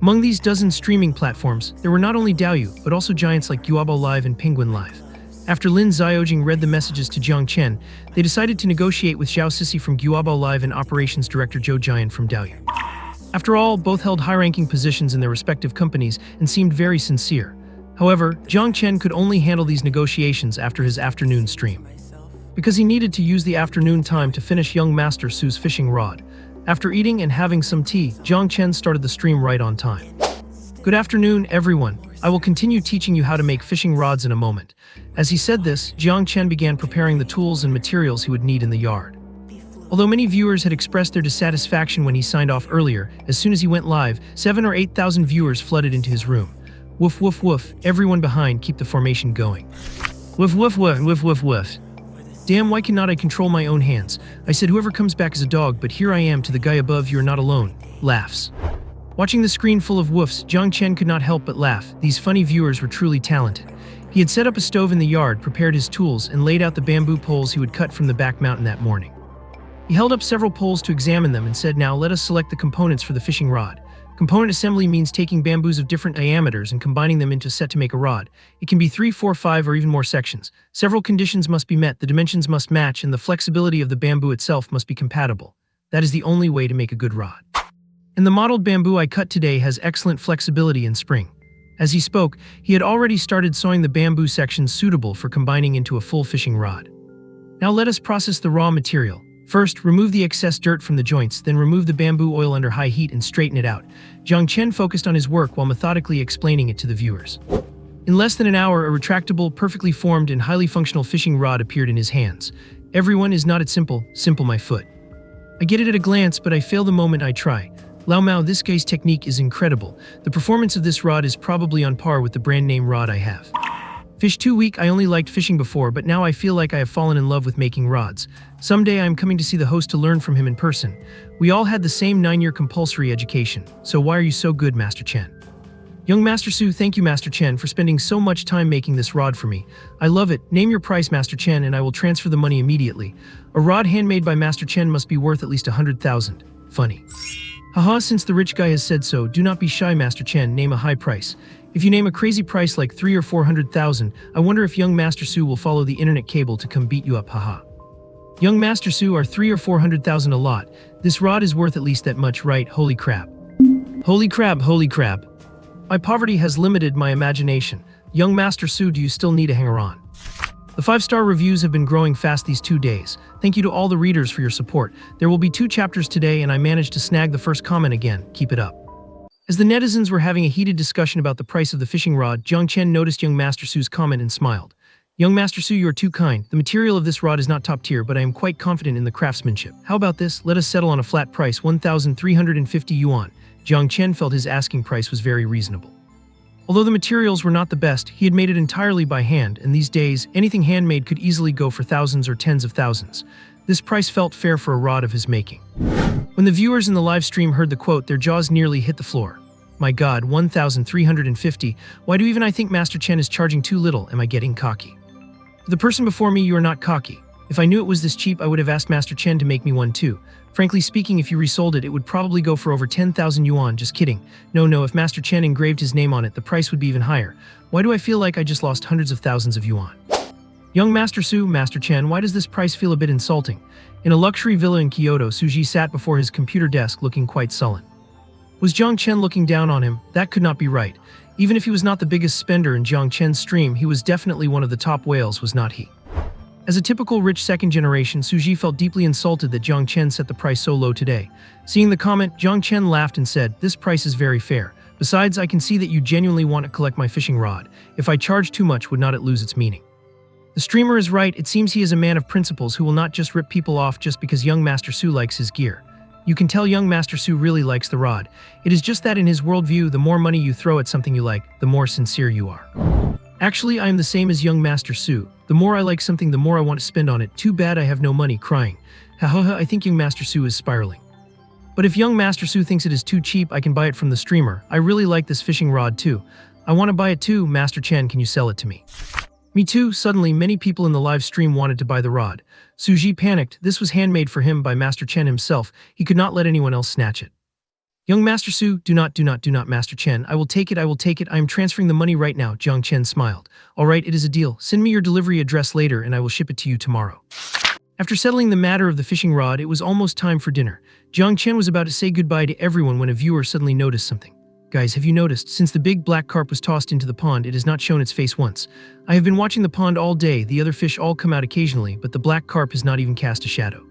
Among these dozen streaming platforms, there were not only Daoyu, but also giants like Guobo Live and Penguin Live. After Lin Xiaojing read the messages to Jiang Chen, they decided to negotiate with Zhao Sisi from Guobo Live and Operations Director Zhou Jian from Daoyu. After all, both held high-ranking positions in their respective companies and seemed very sincere. However, Jiang Chen could only handle these negotiations after his afternoon stream, because he needed to use the afternoon time to finish young Master Su's fishing rod. After eating and having some tea, Jiang Chen started the stream right on time. Good afternoon, everyone. I will continue teaching you how to make fishing rods in a moment. As he said this, Jiang Chen began preparing the tools and materials he would need in the yard. Although many viewers had expressed their dissatisfaction when he signed off earlier, as soon as he went live, 7,000 or 8,000 viewers flooded into his room. Woof woof woof, everyone behind, keep the formation going. Woof woof woof, woof woof woof. Damn, why cannot I control my own hands? I said whoever comes back is a dog, but here I am to the guy above, you are not alone. Laughs. Watching the screen full of woofs, Jiang Chen could not help but laugh. These funny viewers were truly talented. He had set up a stove in the yard, prepared his tools, and laid out the bamboo poles he would cut from the back mountain that morning. He held up several poles to examine them and said, now let us select the components for the fishing rod. Component assembly means taking bamboos of different diameters and combining them into a set to make a rod. It can be 3, 4, 5, or even more sections. Several conditions must be met, the dimensions must match, and the flexibility of the bamboo itself must be compatible. That is the only way to make a good rod. And the modeled bamboo I cut today has excellent flexibility and spring. As he spoke, he had already started sewing the bamboo sections suitable for combining into a full fishing rod. Now let us process the raw material. First, remove the excess dirt from the joints, then remove the bamboo oil under high heat and straighten it out. Jiang Chen focused on his work while methodically explaining it to the viewers. In less than an hour, a retractable, perfectly formed, and highly functional fishing rod appeared in his hands. Everyone is not at simple my foot. I get it at a glance, but I fail the moment I try. Lao Mao, this guy's technique is incredible. The performance of this rod is probably on par with the brand name rod I have. Fish too weak, I only liked fishing before, but now I feel like I have fallen in love with making rods. Someday I am coming to see the host to learn from him in person. We all had the same 9-year compulsory education, so why are you so good, Master Chen? Young Master Su, thank you Master Chen for spending so much time making this rod for me. I love it. Name your price Master Chen and I will transfer the money immediately. A rod handmade by Master Chen must be worth at least 100,000. Funny. Haha, since the rich guy has said so, do not be shy Master Chen, name a high price. If you name a crazy price like 3 or 400,000, I wonder if young Master Su will follow the internet cable to come beat you up, haha. Young Master Su, are 3 or 400,000 a lot? This rod is worth at least that much, right? Holy crap. Holy crap, holy crap. My poverty has limited my imagination. Young Master Su, do you still need a hanger-on? The 5-star reviews have been growing fast these 2 days. Thank you to all the readers for your support. There will be 2 chapters today and I managed to snag the first comment again. Keep it up. As the netizens were having a heated discussion about the price of the fishing rod, Jiang Chen noticed young Master Su's comment and smiled. Young Master Su, you are too kind. The material of this rod is not top tier, but I am quite confident in the craftsmanship. How about this? Let us settle on a flat price, 1,350 yuan. Jiang Chen felt his asking price was very reasonable. Although the materials were not the best, he had made it entirely by hand, and these days, anything handmade could easily go for thousands or tens of thousands. This price felt fair for a rod of his making. When the viewers in the live stream heard the quote, their jaws nearly hit the floor. My god, 1,350. Why do even I think Master Chen is charging too little? Am I getting cocky? To the person before me, you are not cocky. If I knew it was this cheap, I would have asked Master Chen to make me one too. Frankly speaking, if you resold it, it would probably go for over 10,000 yuan. Just kidding. No, if Master Chen engraved his name on it, the price would be even higher. Why do I feel like I just lost hundreds of thousands of yuan? Young Master Su, Master Chen, why does this price feel a bit insulting? In a luxury villa in Kyoto, Suji sat before his computer desk looking quite sullen. Was Jiang Chen looking down on him? That could not be right. Even if he was not the biggest spender in Jiang Chen's stream, he was definitely one of the top whales, was not he? As a typical rich second generation, Suji felt deeply insulted that Jiang Chen set the price so low today. Seeing the comment, Jiang Chen laughed and said, this price is very fair. Besides, I can see that you genuinely want to collect my fishing rod. If I charge too much, would not it lose its meaning? The streamer is right. It seems he is a man of principles who will not just rip people off just because young Master Su likes his gear. You can tell young Master Su really likes the rod. It is just that in his worldview, the more money you throw at something you like, the more sincere you are. Actually, I am the same as young Master Su. The more I like something, the more I want to spend on it. Too bad I have no money, crying. Hahaha, I think young Master Su is spiraling. But if young Master Su thinks it is too cheap, I can buy it from the streamer. I really like this fishing rod too. I want to buy it too. Master Chen, can you sell it to me? Me too. Suddenly, many people in the live stream wanted to buy the rod. Suji panicked. This was handmade for him by Master Chen himself. He could not let anyone else snatch it. Young Master Su, do not, Master Chen. I will take it. I am transferring the money right now. Jiang Chen smiled. All right, it is a deal. Send me your delivery address later and I will ship it to you tomorrow. After settling the matter of the fishing rod, it was almost time for dinner. Jiang Chen was about to say goodbye to everyone when a viewer suddenly noticed something. Guys, have you noticed, since the big black carp was tossed into the pond, it has not shown its face once. I have been watching the pond all day. The other fish all come out occasionally, but the black carp has not even cast a shadow.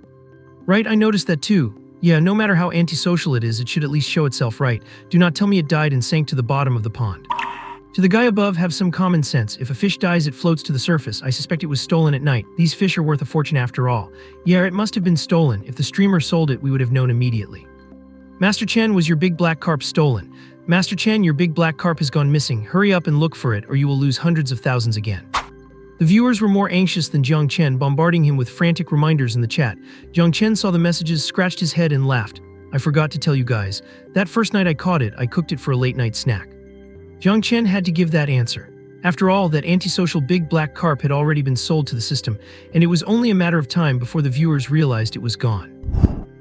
Right, I noticed that too. Yeah, no matter how antisocial it is, it should at least show itself, right? Do not tell me it died and sank to the bottom of the pond. To the guy above, have some common sense. If a fish dies, it floats to the surface. I suspect it was stolen at night. These fish are worth a fortune after all. Yeah, it must have been stolen. If the streamer sold it, we would have known immediately. Master Chen, was your big black carp stolen? Master Chen, your big black carp has gone missing. Hurry up and look for it, or you will lose hundreds of thousands again. The viewers were more anxious than Jiang Chen, bombarding him with frantic reminders in the chat. Jiang Chen saw the messages, scratched his head and laughed. I forgot to tell you guys. That first night I caught it, I cooked it for a late-night snack. Jiang Chen had to give that answer. After all, that antisocial big black carp had already been sold to the system, and it was only a matter of time before the viewers realized it was gone.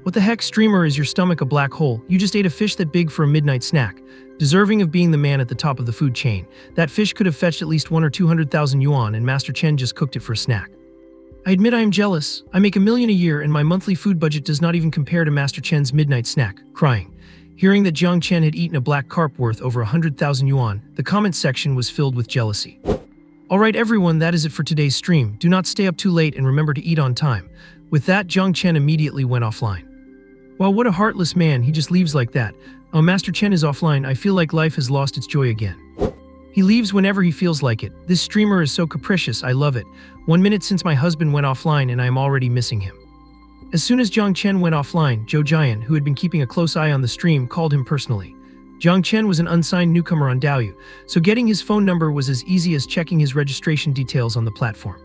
What the heck, streamer, is your stomach a black hole? You just ate a fish that big for a midnight snack. Deserving of being the man at the top of the food chain. That fish could have fetched at least 1 or 200,000 yuan and Master Chen just cooked it for a snack. I admit I am jealous. I make $1 million a year and my monthly food budget does not even compare to Master Chen's midnight snack. Crying. Hearing that Jiang Chen had eaten a black carp worth over 100,000 yuan, the comment section was filled with jealousy. Alright everyone, that is it for today's stream. Do not stay up too late and remember to eat on time. With that, Jiang Chen immediately went offline. Wow, what a heartless man, he just leaves like that. Oh, Master Chen is offline, I feel like life has lost its joy again. He leaves whenever he feels like it. This streamer is so capricious, I love it. 1 minute since my husband went offline and I am already missing him. As soon as Jiang Chen went offline, Zhou Jian, who had been keeping a close eye on the stream, called him personally. Jiang Chen was an unsigned newcomer on Douyu, so getting his phone number was as easy as checking his registration details on the platform.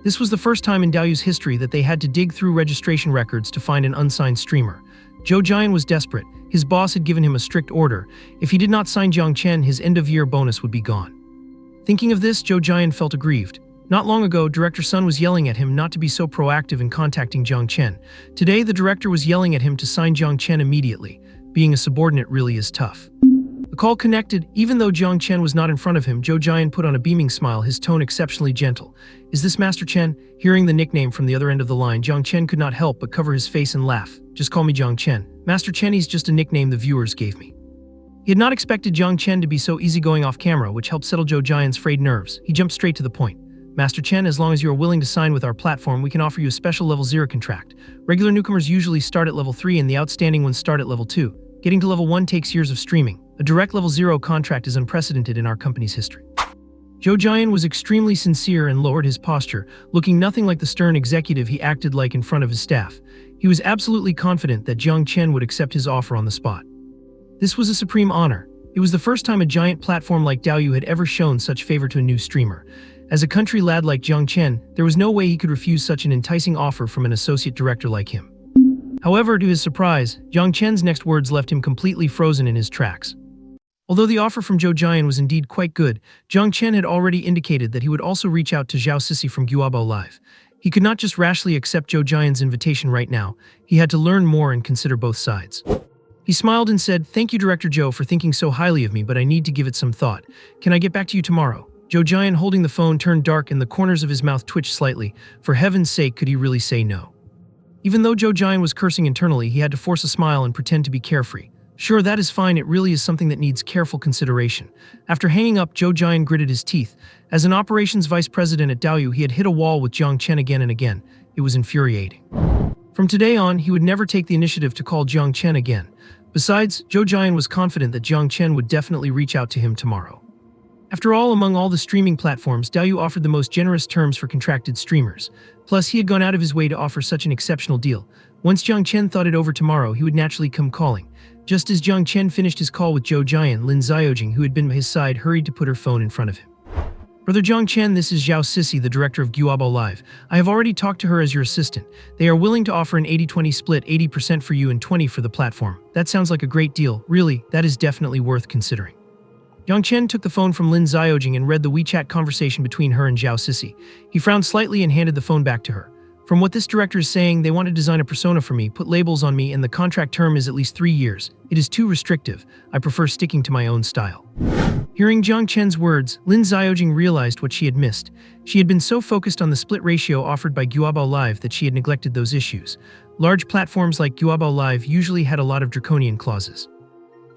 This was the first time in Daoyu's history that they had to dig through registration records to find an unsigned streamer. Zhou Jian was desperate. His boss had given him a strict order. If he did not sign Jiang Chen, his end-of-year bonus would be gone. Thinking of this, Zhou Jian felt aggrieved. Not long ago, Director Sun was yelling at him not to be so proactive in contacting Jiang Chen. Today, the director was yelling at him to sign Jiang Chen immediately. Being a subordinate really is tough. The call connected. Even though Jiang Chen was not in front of him, Zhou Jian put on a beaming smile, his tone exceptionally gentle. "Is this Master Chen?" Hearing the nickname from the other end of the line, Jiang Chen could not help but cover his face and laugh. "Just call me Jiang Chen. Master Chen is just a nickname the viewers gave me." He had not expected Jiang Chen to be so easygoing off camera, which helped settle Zhou Jian's frayed nerves. He jumped straight to the point. "Master Chen, as long as you are willing to sign with our platform, we can offer you a special level 0 contract. Regular newcomers usually start at level 3 and the outstanding ones start at level 2. Getting to level 1 takes years of streaming. A direct level 0 contract is unprecedented in our company's history." Zhou Jian was extremely sincere and lowered his posture, looking nothing like the stern executive he acted like in front of his staff. He was absolutely confident that Jiang Chen would accept his offer on the spot. This was a supreme honor. It was the first time a giant platform like Douyu had ever shown such favor to a new streamer. As a country lad like Jiang Chen, there was no way he could refuse such an enticing offer from an associate director like him. However, to his surprise, Jiang Chen's next words left him completely frozen in his tracks. Although the offer from Zhou Jian was indeed quite good, Jiang Chen had already indicated that he would also reach out to Zhao Sisi from Guobo Live. He could not just rashly accept Zhou Jian's invitation right now. He had to learn more and consider both sides. He smiled and said, "Thank you, Director Zhou, for thinking so highly of me, but I need to give it some thought. Can I get back to you tomorrow?" Zhou Jian, holding the phone, turned dark and the corners of his mouth twitched slightly. For heaven's sake, could he really say no? Even though Zhou Jian was cursing internally, he had to force a smile and pretend to be carefree. "Sure, that is fine. It really is something that needs careful consideration." After hanging up, Zhou Jian gritted his teeth. As an operations vice president at Douyu, he had hit a wall with Jiang Chen again and again. It was infuriating. From today on, he would never take the initiative to call Jiang Chen again. Besides, Zhou Jian was confident that Jiang Chen would definitely reach out to him tomorrow. After all, among all the streaming platforms, Douyu offered the most generous terms for contracted streamers. Plus, he had gone out of his way to offer such an exceptional deal. Once Jiang Chen thought it over tomorrow, he would naturally come calling. Just as Jiang Chen finished his call with Zhou Jian, Lin Xiaojing, who had been by his side, hurried to put her phone in front of him. "Brother Jiang Chen, this is Zhao Sisi, the director of Guobo Live. I have already talked to her as your assistant. They are willing to offer an 80-20 split, 80% for you and 20 for the platform. That sounds like a great deal. Really, that is definitely worth considering." Jiang Chen took the phone from Lin Xiaojing and read the WeChat conversation between her and Zhao Sisi. He frowned slightly and handed the phone back to her. "From what this director is saying, they want to design a persona for me, put labels on me, and the contract term is at least 3 years. It is too restrictive. I prefer sticking to my own style." Hearing Jiang Chen's words, Lin Xiaojing realized what she had missed. She had been so focused on the split ratio offered by Guobo Live that she had neglected those issues. Large platforms like Guobo Live usually had a lot of draconian clauses.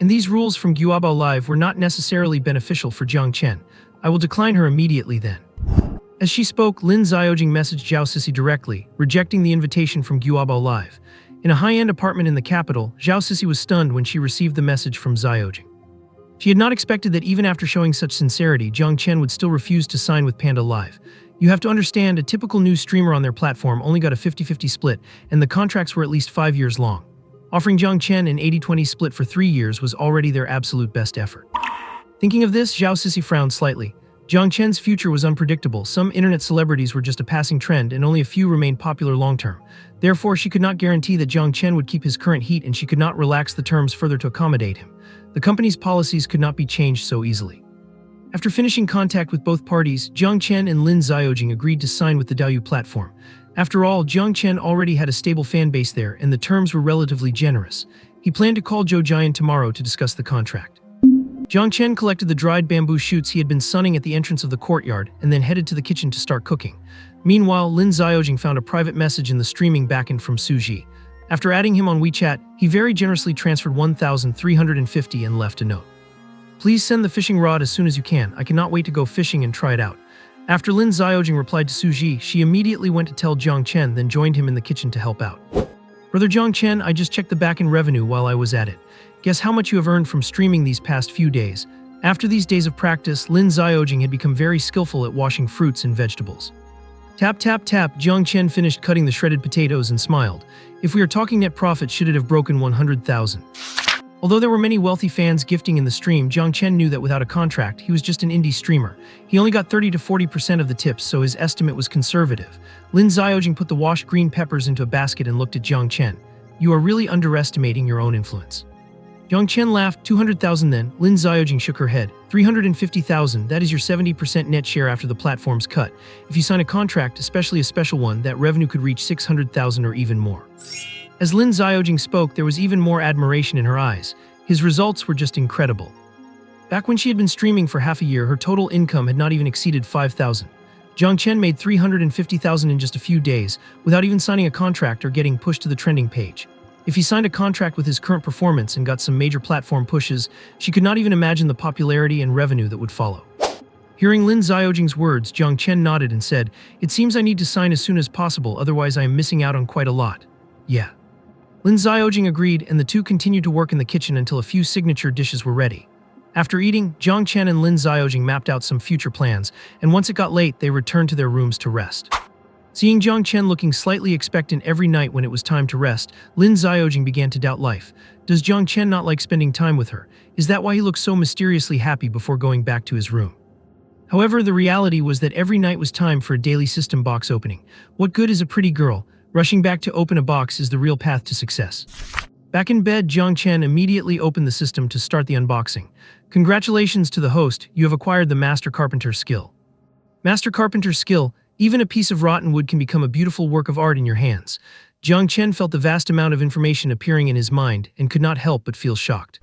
And these rules from Guobo Live were not necessarily beneficial for Jiang Chen. "I will decline her immediately then." As she spoke, Lin Xiaojing messaged Zhao Sisi directly, rejecting the invitation from Guobo Live. In a high-end apartment in the capital, Zhao Sisi was stunned when she received the message from Xiaojing. She had not expected that even after showing such sincerity, Jiang Chen would still refuse to sign with Panda Live. You have to understand, a typical new streamer on their platform only got a 50-50 split, and the contracts were at least 5 years long. Offering Jiang Chen an 80-20 split for 3 years was already their absolute best effort. Thinking of this, Zhao Sisi frowned slightly. Jiang Chen's future was unpredictable. Some internet celebrities were just a passing trend, and only a few remained popular long-term. Therefore, she could not guarantee that Jiang Chen would keep his current heat, and she could not relax the terms further to accommodate him. The company's policies could not be changed so easily. After finishing contact with both parties, Jiang Chen and Lin Xiaojing agreed to sign with the Douyu platform. After all, Jiang Chen already had a stable fan base there, and the terms were relatively generous. He planned to call Zhou Jian tomorrow to discuss the contract. Jiang Chen collected the dried bamboo shoots he had been sunning at the entrance of the courtyard and then headed to the kitchen to start cooking. Meanwhile, Lin Xiaojing found a private message in the streaming backend from Su Ji. After adding him on WeChat, he very generously transferred 1,350 and left a note. "Please send the fishing rod as soon as you can. I cannot wait to go fishing and try it out." After Lin Xiaojing replied to Su Ji, she immediately went to tell Jiang Chen, then joined him in the kitchen to help out. "Brother Jiang Chen, I just checked the backend revenue while I was at it. Guess how much you have earned from streaming these past few days?" After these days of practice, Lin Xiaojing had become very skillful at washing fruits and vegetables. Tap tap tap, Jiang Chen finished cutting the shredded potatoes and smiled. "If we are talking net profit, should it have broken 100,000? Although there were many wealthy fans gifting in the stream, Jiang Chen knew that without a contract, he was just an indie streamer. He only got 30 to 40% of the tips, so his estimate was conservative. Lin Xiaojing put the washed green peppers into a basket and looked at Jiang Chen. "You are really underestimating your own influence." Jiang Chen laughed. 200,000 then. Lin Xiaojing shook her head. 350,000, that is your 70% net share after the platform's cut. If you sign a contract, especially a special one, that revenue could reach 600,000 or even more. As Lin Xiaojing spoke, there was even more admiration in her eyes. His results were just incredible. Back when she had been streaming for half a year, her total income had not even exceeded 5,000. Jiang Chen made 350,000 in just a few days, without even signing a contract or getting pushed to the trending page. If he signed a contract with his current performance and got some major platform pushes, she could not even imagine the popularity and revenue that would follow. Hearing Lin Xiaojing's words, Jiang Chen nodded and said, "It seems I need to sign as soon as possible, otherwise I am missing out on quite a lot." Yeah. Lin Xiaojing agreed, and the two continued to work in the kitchen until a few signature dishes were ready. After eating, Jiang Chen and Lin Xiaojing mapped out some future plans, and once it got late, they returned to their rooms to rest. Seeing Jiang Chen looking slightly expectant every night when it was time to rest, Lin Xiaojing began to doubt life. Does Jiang Chen not like spending time with her? Is that why he looks so mysteriously happy before going back to his room? However, the reality was that every night was time for a daily system box opening. What good is a pretty girl? Rushing back to open a box is the real path to success. Back in bed, Jiang Chen immediately opened the system to start the unboxing. Congratulations to the host, you have acquired the Master Carpenter skill. Master Carpenter skill, even a piece of rotten wood can become a beautiful work of art in your hands. Jiang Chen felt the vast amount of information appearing in his mind and could not help but feel shocked.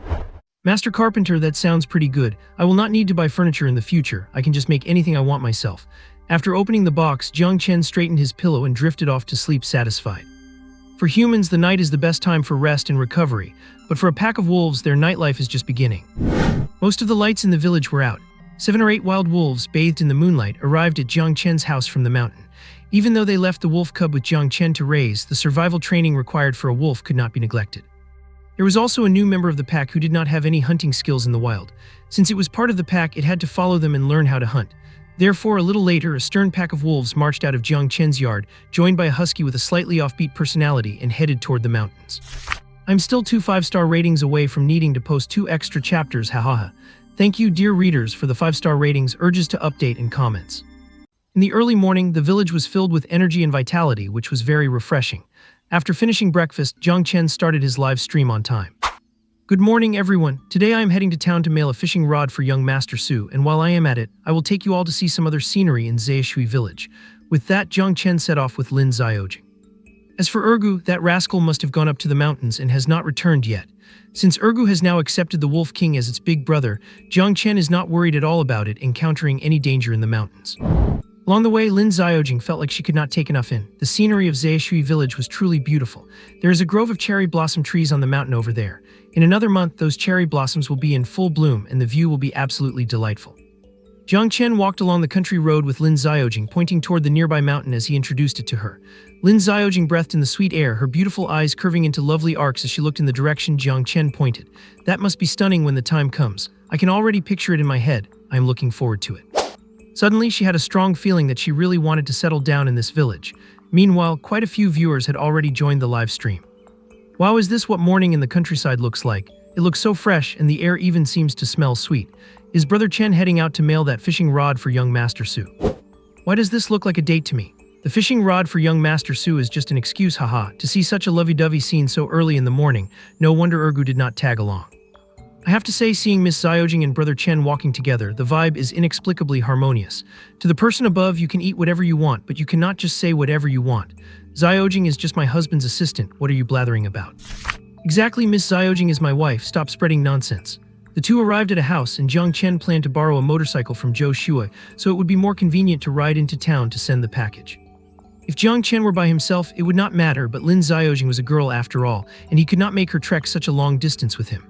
Master Carpenter, that sounds pretty good. I will not need to buy furniture in the future. I can just make anything I want myself. After opening the box, Jiang Chen straightened his pillow and drifted off to sleep satisfied. For humans, the night is the best time for rest and recovery, but for a pack of wolves, their nightlife is just beginning. Most of the lights in the village were out. 7 or 8 wild wolves, bathed in the moonlight, arrived at Jiang Chen's house from the mountain. Even though they left the wolf cub with Jiang Chen to raise, the survival training required for a wolf could not be neglected. There was also a new member of the pack who did not have any hunting skills in the wild. Since it was part of the pack, it had to follow them and learn how to hunt. Therefore, a little later, a stern pack of wolves marched out of Jiang Chen's yard, joined by a husky with a slightly offbeat personality, and headed toward the mountains. I'm still 2 5-star ratings away from needing to post 2 extra chapters, hahaha. Thank you, dear readers, for the 5-star ratings, urges to update, and comments. In the early morning, the village was filled with energy and vitality, which was very refreshing. After finishing breakfast, Jiang Chen started his live stream on time. Good morning, everyone. Today I am heading to town to mail a fishing rod for young Master Su, and while I am at it, I will take you all to see some other scenery in Zaishui village. With that, Jiang Chen set off with Lin Xiaojing. As for Ergu, that rascal must have gone up to the mountains and has not returned yet. Since Ergu has now accepted the Wolf King as its big brother, Jiang Chen is not worried at all about it encountering any danger in the mountains. Along the way, Lin Xiaojing felt like she could not take enough in. The scenery of Zaishui village was truly beautiful. There is a grove of cherry blossom trees on the mountain over there. In another month, those cherry blossoms will be in full bloom and the view will be absolutely delightful. Jiang Chen walked along the country road with Lin Xiaojing, pointing toward the nearby mountain as he introduced it to her. Lin Xiaojing breathed in the sweet air, her beautiful eyes curving into lovely arcs as she looked in the direction Jiang Chen pointed. That must be stunning when the time comes. I can already picture it in my head. I am looking forward to it. Suddenly, she had a strong feeling that she really wanted to settle down in this village. Meanwhile, quite a few viewers had already joined the live stream. Wow, is this what morning in the countryside looks like? It looks so fresh and the air even seems to smell sweet. Is Brother Chen heading out to mail that fishing rod for young Master Su? Why does this look like a date to me? The fishing rod for young Master Su is just an excuse, haha. To see such a lovey-dovey scene so early in the morning, no wonder Ergu did not tag along. I have to say, seeing Miss Xiaojing and Brother Chen walking together, the vibe is inexplicably harmonious. To the person above, you can eat whatever you want, but you cannot just say whatever you want. Xiaojing is just my husband's assistant. What are you blathering about? Exactly, Miss Xiaojing is my wife. Stop spreading nonsense. The two arrived at a house, and Jiang Chen planned to borrow a motorcycle from Zhou Shui, so it would be more convenient to ride into town to send the package. If Jiang Chen were by himself, it would not matter, but Lin Xiaojing was a girl after all, and he could not make her trek such a long distance with him.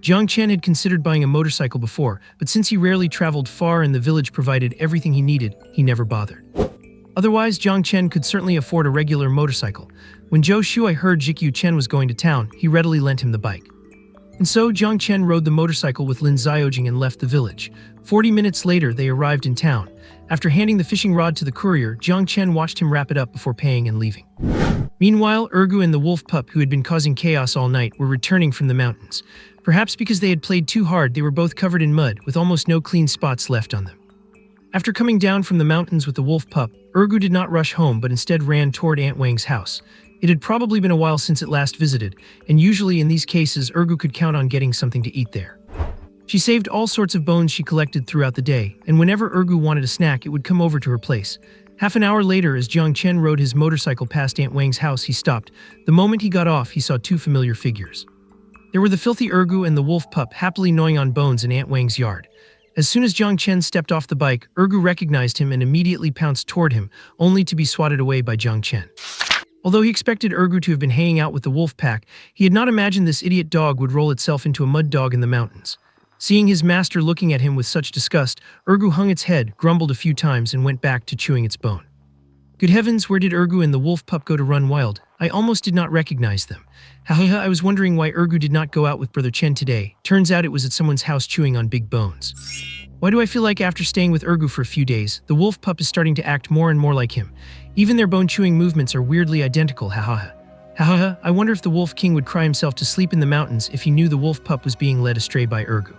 Jiang Chen had considered buying a motorcycle before, but since he rarely traveled far and the village provided everything he needed, he never bothered. Otherwise, Jiang Chen could certainly afford a regular motorcycle. When Zhou Shui heard Jikyu Chen was going to town, he readily lent him the bike. And so Jiang Chen rode the motorcycle with Lin Xiaojing and left the village. 40 minutes later, they arrived in town. After handing the fishing rod to the courier, Jiang Chen watched him wrap it up before paying and leaving. Meanwhile, Ergu and the wolf pup, who had been causing chaos all night, were returning from the mountains. Perhaps because they had played too hard, they were both covered in mud, with almost no clean spots left on them. After coming down from the mountains with the wolf pup, Ergu did not rush home but instead ran toward Aunt Wang's house. It had probably been a while since it last visited, and usually in these cases Ergu could count on getting something to eat there. She saved all sorts of bones she collected throughout the day, and whenever Ergu wanted a snack it would come over to her place. Half an hour later, as Jiang Chen rode his motorcycle past Aunt Wang's house, he stopped. The moment he got off, he saw two familiar figures. There were the filthy Ergu and the wolf pup happily gnawing on bones in Aunt Wang's yard. As soon as Jiang Chen stepped off the bike, Ergu recognized him and immediately pounced toward him, only to be swatted away by Jiang Chen. Although he expected Ergu to have been hanging out with the wolf pack, he had not imagined this idiot dog would roll itself into a mud dog in the mountains. Seeing his master looking at him with such disgust, Ergu hung its head, grumbled a few times, and went back to chewing its bone. Good heavens, where did Ergu and the wolf pup go to run wild? I almost did not recognize them. Hahaha, I was wondering why Ergu did not go out with Brother Chen today. Turns out it was at someone's house chewing on big bones. Why do I feel like after staying with Ergu for a few days, the wolf pup is starting to act more and more like him? Even their bone-chewing movements are weirdly identical, hahaha. Hahaha, I wonder if the Wolf King would cry himself to sleep in the mountains if he knew the wolf pup was being led astray by Ergu.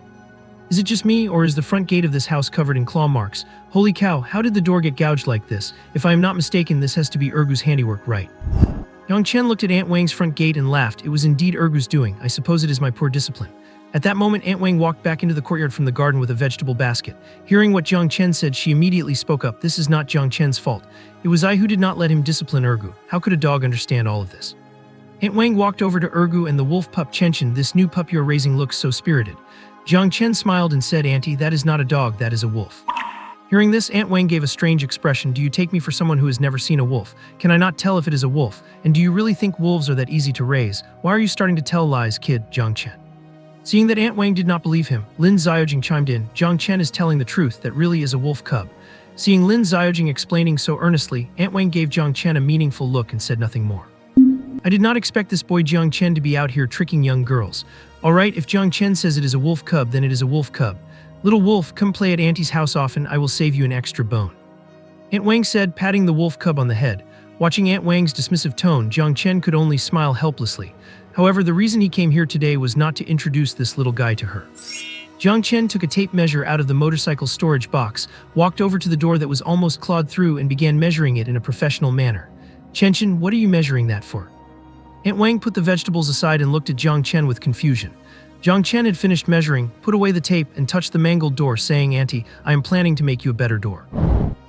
Is it just me, or is the front gate of this house covered in claw marks? Holy cow, how did the door get gouged like this? If I am not mistaken, this has to be Ergu's handiwork, right? Yang Chen looked at Aunt Wang's front gate and laughed. It was indeed Ergu's doing. I suppose it is my poor discipline. At that moment, Aunt Wang walked back into the courtyard from the garden with a vegetable basket. Hearing what Jiang Chen said, she immediately spoke up. This is not Jiang Chen's fault. It was I who did not let him discipline Ergu. How could a dog understand all of this? Aunt Wang walked over to Ergu and the wolf pup. Chen, this new pup you're raising looks so spirited. Jiang Chen smiled and said, Auntie, that is not a dog, that is a wolf. Hearing this, Aunt Wang gave a strange expression. Do you take me for someone who has never seen a wolf? Can I not tell if it is a wolf? And do you really think wolves are that easy to raise? Why are you starting to tell lies, kid? Jiang Chen. Seeing that Aunt Wang did not believe him, Lin Xiaojing chimed in. Jiang Chen is telling the truth, that really is a wolf cub. Seeing Lin Xiaojing explaining so earnestly, Aunt Wang gave Jiang Chen a meaningful look and said nothing more. I did not expect this boy Jiang Chen to be out here tricking young girls. Alright, if Jiang Chen says it is a wolf cub, then it is a wolf cub. Little wolf, come play at Auntie's house often, I will save you an extra bone. Aunt Wang said, patting the wolf cub on the head. Watching Aunt Wang's dismissive tone, Jiang Chen could only smile helplessly. However, the reason he came here today was not to introduce this little guy to her. Jiang Chen took a tape measure out of the motorcycle storage box, walked over to the door that was almost clawed through and began measuring it in a professional manner. Chen, what are you measuring that for? Aunt Wang put the vegetables aside and looked at Jiang Chen with confusion. Jiang Chen had finished measuring, put away the tape, and touched the mangled door, saying, Auntie, I am planning to make you a better door.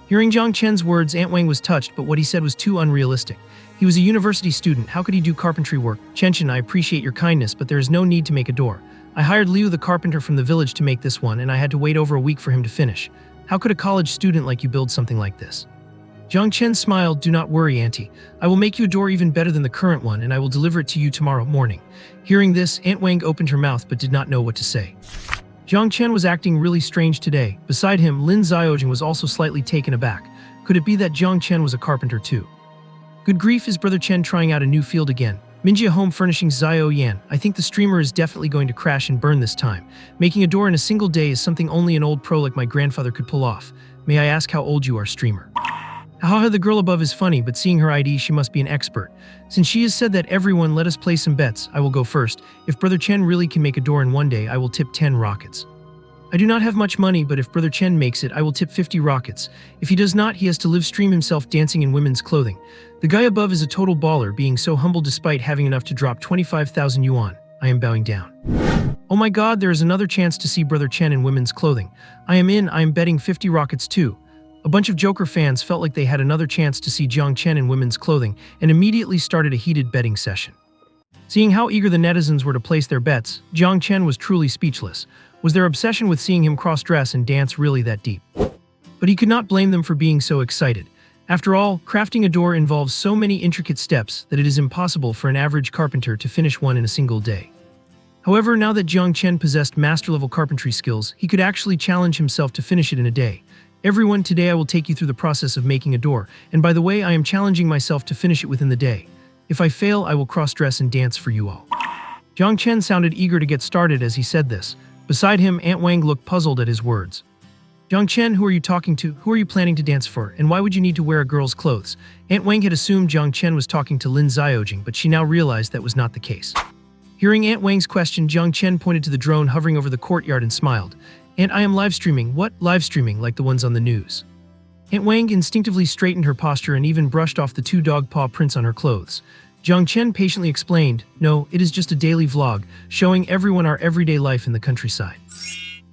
Hearing Jiang Chen's words, Aunt Wang was touched, but what he said was too unrealistic. He was a university student. How could he do carpentry work? Chen, I appreciate your kindness, but there is no need to make a door. I hired Liu the carpenter from the village to make this one, and I had to wait over a week for him to finish. How could a college student like you build something like this? Jiang Chen smiled. Do not worry, Auntie. I will make you a door even better than the current one, and I will deliver it to you tomorrow morning. Hearing this, Aunt Wang opened her mouth but did not know what to say. Jiang Chen was acting really strange today. Beside him, Lin Xiaojing was also slightly taken aback. Could it be that Jiang Chen was a carpenter too? Good grief, is Brother Chen trying out a new field again? Minjia Home Furnishings Zio Yan. I think the streamer is definitely going to crash and burn this time. Making a door in a single day is something only an old pro like my grandfather could pull off. May I ask how old you are, streamer? Haha, the girl above is funny, but seeing her ID, she must be an expert. Since she has said that everyone let us play some bets, I will go first. If Brother Chen really can make a door in one day, I will tip 10 rockets. I do not have much money, but if Brother Chen makes it, I will tip 50 rockets. If he does not, he has to live stream himself dancing in women's clothing. The guy above is a total baller, being so humble despite having enough to drop 25,000 yuan. I am bowing down. Oh my god, there is another chance to see Brother Chen in women's clothing. I am betting 50 rockets too. A bunch of Joker fans felt like they had another chance to see Jiang Chen in women's clothing and immediately started a heated betting session. Seeing how eager the netizens were to place their bets, Jiang Chen was truly speechless. Was their obsession with seeing him cross-dress and dance really that deep? But he could not blame them for being so excited. After all, crafting a door involves so many intricate steps that it is impossible for an average carpenter to finish one in a single day. However, now that Jiang Chen possessed master-level carpentry skills, he could actually challenge himself to finish it in a day. Everyone, today I will take you through the process of making a door, and by the way, I am challenging myself to finish it within the day. If I fail, I will cross-dress and dance for you all. Jiang Chen sounded eager to get started as he said this. Beside him, Aunt Wang looked puzzled at his words. Jiang Chen, who are you talking to? Who are you planning to dance for? And why would you need to wear a girl's clothes? Aunt Wang had assumed Jiang Chen was talking to Lin Xiaojing, but she now realized that was not the case. Hearing Aunt Wang's question, Jiang Chen pointed to the drone hovering over the courtyard and smiled. And I am live streaming. What? Live streaming, like the ones on the news. Aunt Wang instinctively straightened her posture and even brushed off the 2 dog paw prints on her clothes. Jiang Chen patiently explained, "No, it is just a daily vlog, showing everyone our everyday life in the countryside."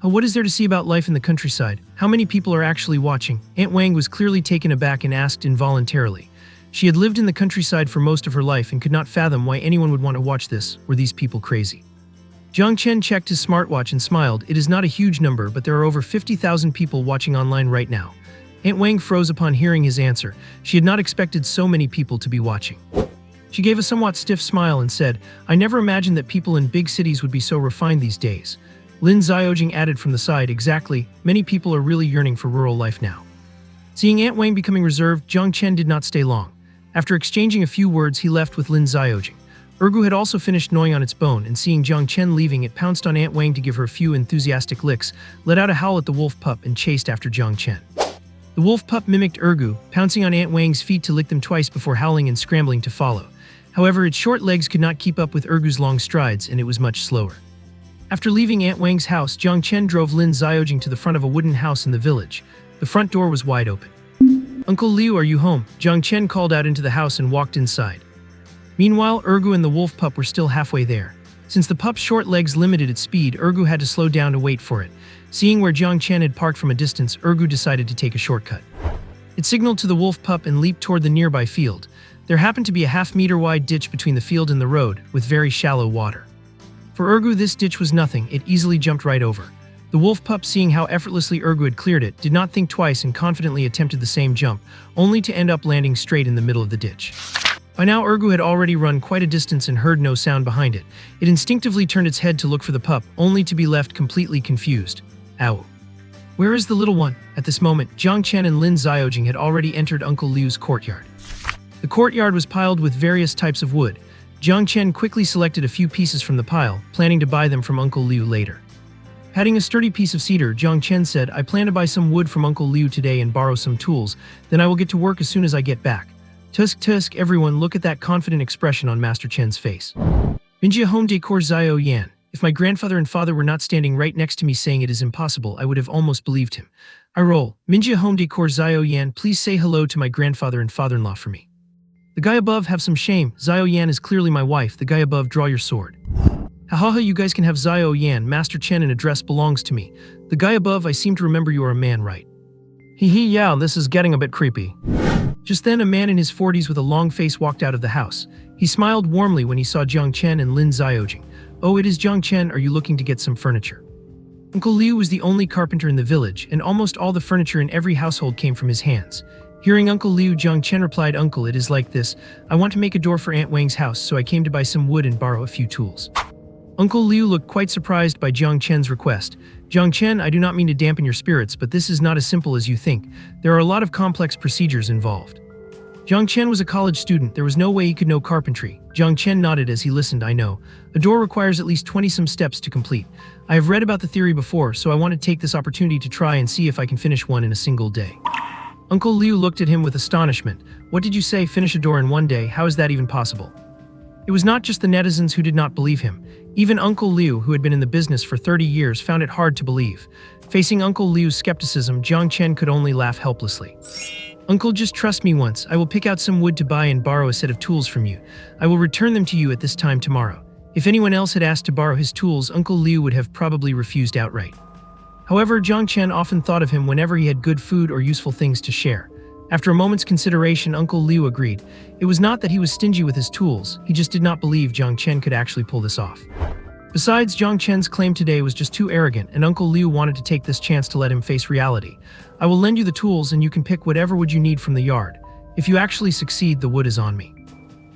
"Oh, what is there to see about life in the countryside? How many people are actually watching?" Aunt Wang was clearly taken aback and asked involuntarily. She had lived in the countryside for most of her life and could not fathom why anyone would want to watch this. Were these people crazy? Jiang Chen checked his smartwatch and smiled. "It is not a huge number, but there are over 50,000 people watching online right now." Aunt Wang froze upon hearing his answer. She had not expected so many people to be watching. She gave a somewhat stiff smile and said, "I never imagined that people in big cities would be so refined these days." Lin Xiaojing added from the side, "Exactly, many people are really yearning for rural life now." Seeing Aunt Wang becoming reserved, Jiang Chen did not stay long. After exchanging a few words, he left with Lin Xiaojing. Ergu had also finished gnawing on its bone, and seeing Jiang Chen leaving, it pounced on Aunt Wang to give her a few enthusiastic licks, let out a howl at the wolf pup, and chased after Jiang Chen. The wolf pup mimicked Ergu, pouncing on Aunt Wang's feet to lick them twice before howling and scrambling to follow. However, its short legs could not keep up with Ergu's long strides, and it was much slower. After leaving Aunt Wang's house, Jiang Chen drove Lin Xiaojing to the front of a wooden house in the village. The front door was wide open. "Uncle Liu, are you home?" Jiang Chen called out into the house and walked inside. Meanwhile, Ergu and the wolf pup were still halfway there. Since the pup's short legs limited its speed, Ergu had to slow down to wait for it. Seeing where Jiang Chen had parked from a distance, Ergu decided to take a shortcut. It signaled to the wolf pup and leaped toward the nearby field. There happened to be a half-meter wide ditch between the field and the road, with very shallow water. For Ergu, this ditch was nothing. It easily jumped right over. The wolf pup, seeing how effortlessly Ergu had cleared it, did not think twice and confidently attempted the same jump, only to end up landing straight in the middle of the ditch. By now, Ergu had already run quite a distance and heard no sound behind it. It instinctively turned its head to look for the pup, only to be left completely confused. "Ow. Where is the little one?" At this moment, Jiang Chen and Lin Xiaojing had already entered Uncle Liu's courtyard. The courtyard was piled with various types of wood. Jiang Chen quickly selected a few pieces from the pile, planning to buy them from Uncle Liu later. Patting a sturdy piece of cedar, Jiang Chen said, "I plan to buy some wood from Uncle Liu today and borrow some tools. Then I will get to work as soon as I get back." Tusk tusk, everyone look at that confident expression on Master Chen's face. Minjia home decor Xiao Yan. If my grandfather and father were not standing right next to me saying it is impossible, I would have almost believed him. I roll. Minjia home decor Xiao Yan, please say hello to my grandfather and father-in-law for me. The guy above, have some shame. Xiao Yan is clearly my wife. The guy above, draw your sword. Hahaha, you guys can have Xiao Yan. Master Chen, an address belongs to me. The guy above, I seem to remember you are a man, right? Hee hee, yeah, this is getting a bit creepy. Just then, a man in his 40s with a long face walked out of the house. He smiled warmly when he saw Jiang Chen and Lin Xiaojing. "Oh, it is Jiang Chen, are you looking to get some furniture?" Uncle Liu was the only carpenter in the village, and almost all the furniture in every household came from his hands. Hearing Uncle Liu, Jiang Chen replied, "Uncle, it is like this. I want to make a door for Aunt Wang's house, so I came to buy some wood and borrow a few tools." Uncle Liu looked quite surprised by Jiang Chen's request. "Jiang Chen, I do not mean to dampen your spirits, but this is not as simple as you think. There are a lot of complex procedures involved." Jiang Chen was a college student. There was no way he could know carpentry. Jiang Chen nodded as he listened. "I know. A door requires at least 20-some steps to complete. I have read about the theory before, so I want to take this opportunity to try and see if I can finish one in a single day." Uncle Liu looked at him with astonishment. "What did you say, finish a door in one day? How is that even possible?" It was not just the netizens who did not believe him. Even Uncle Liu, who had been in the business for 30 years, found it hard to believe. Facing Uncle Liu's skepticism, Jiang Chen could only laugh helplessly. "Uncle, just trust me once. I will pick out some wood to buy and borrow a set of tools from you. I will return them to you at this time tomorrow." If anyone else had asked to borrow his tools, Uncle Liu would have probably refused outright. However, Jiang Chen often thought of him whenever he had good food or useful things to share. After a moment's consideration, Uncle Liu agreed. It was not that he was stingy with his tools, he just did not believe Jiang Chen could actually pull this off. Besides, Jiang Chen's claim today was just too arrogant, and Uncle Liu wanted to take this chance to let him face reality. "I will lend you the tools and you can pick whatever wood you need from the yard. If you actually succeed, the wood is on me."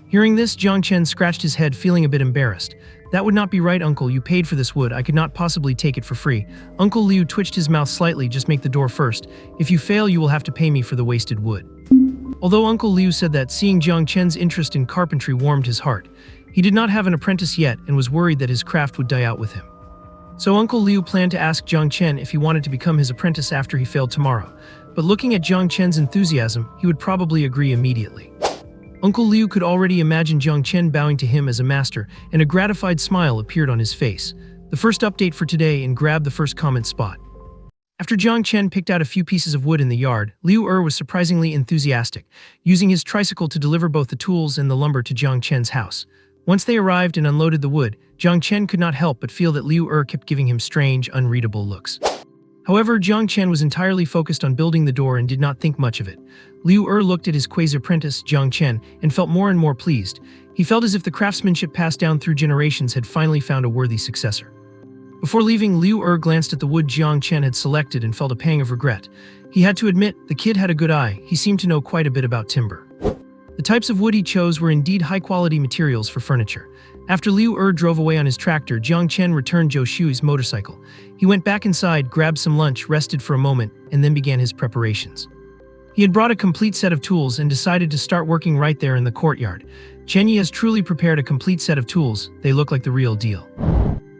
Hearing this, Jiang Chen scratched his head, feeling a bit embarrassed. "That would not be right, Uncle. You paid for this wood. I could not possibly take it for free." Uncle Liu twitched his mouth slightly. "Just make the door first. If you fail, you will have to pay me for the wasted wood." Although Uncle Liu said that, seeing Jiang Chen's interest in carpentry warmed his heart. He did not have an apprentice yet and was worried that his craft would die out with him. So Uncle Liu planned to ask Jiang Chen if he wanted to become his apprentice after he failed tomorrow. But looking at Jiang Chen's enthusiasm, he would probably agree immediately. Uncle Liu could already imagine Jiang Chen bowing to him as a master, and a gratified smile appeared on his face. The first update for today, and grab the first comment spot. After Jiang Chen picked out a few pieces of wood in the yard, Liu was surprisingly enthusiastic, using his tricycle to deliver both the tools and the lumber to Jiang Chen's house. Once they arrived and unloaded the wood, Jiang Chen could not help but feel that Liu kept giving him strange, unreadable looks. However, Jiang Chen was entirely focused on building the door and did not think much of it. Liu looked at his quasi-apprentice, Jiang Chen, and felt more and more pleased. He felt as if the craftsmanship passed down through generations had finally found a worthy successor. Before leaving, Liu glanced at the wood Jiang Chen had selected and felt a pang of regret. He had to admit, the kid had a good eye. He seemed to know quite a bit about timber. The types of wood he chose were indeed high-quality materials for furniture. After Liu drove away on his tractor, Jiang Chen returned Zhou Shui's motorcycle. He went back inside, grabbed some lunch, rested for a moment, and then began his preparations. He had brought a complete set of tools and decided to start working right there in the courtyard. Chen Yi has truly prepared a complete set of tools. They look like the real deal.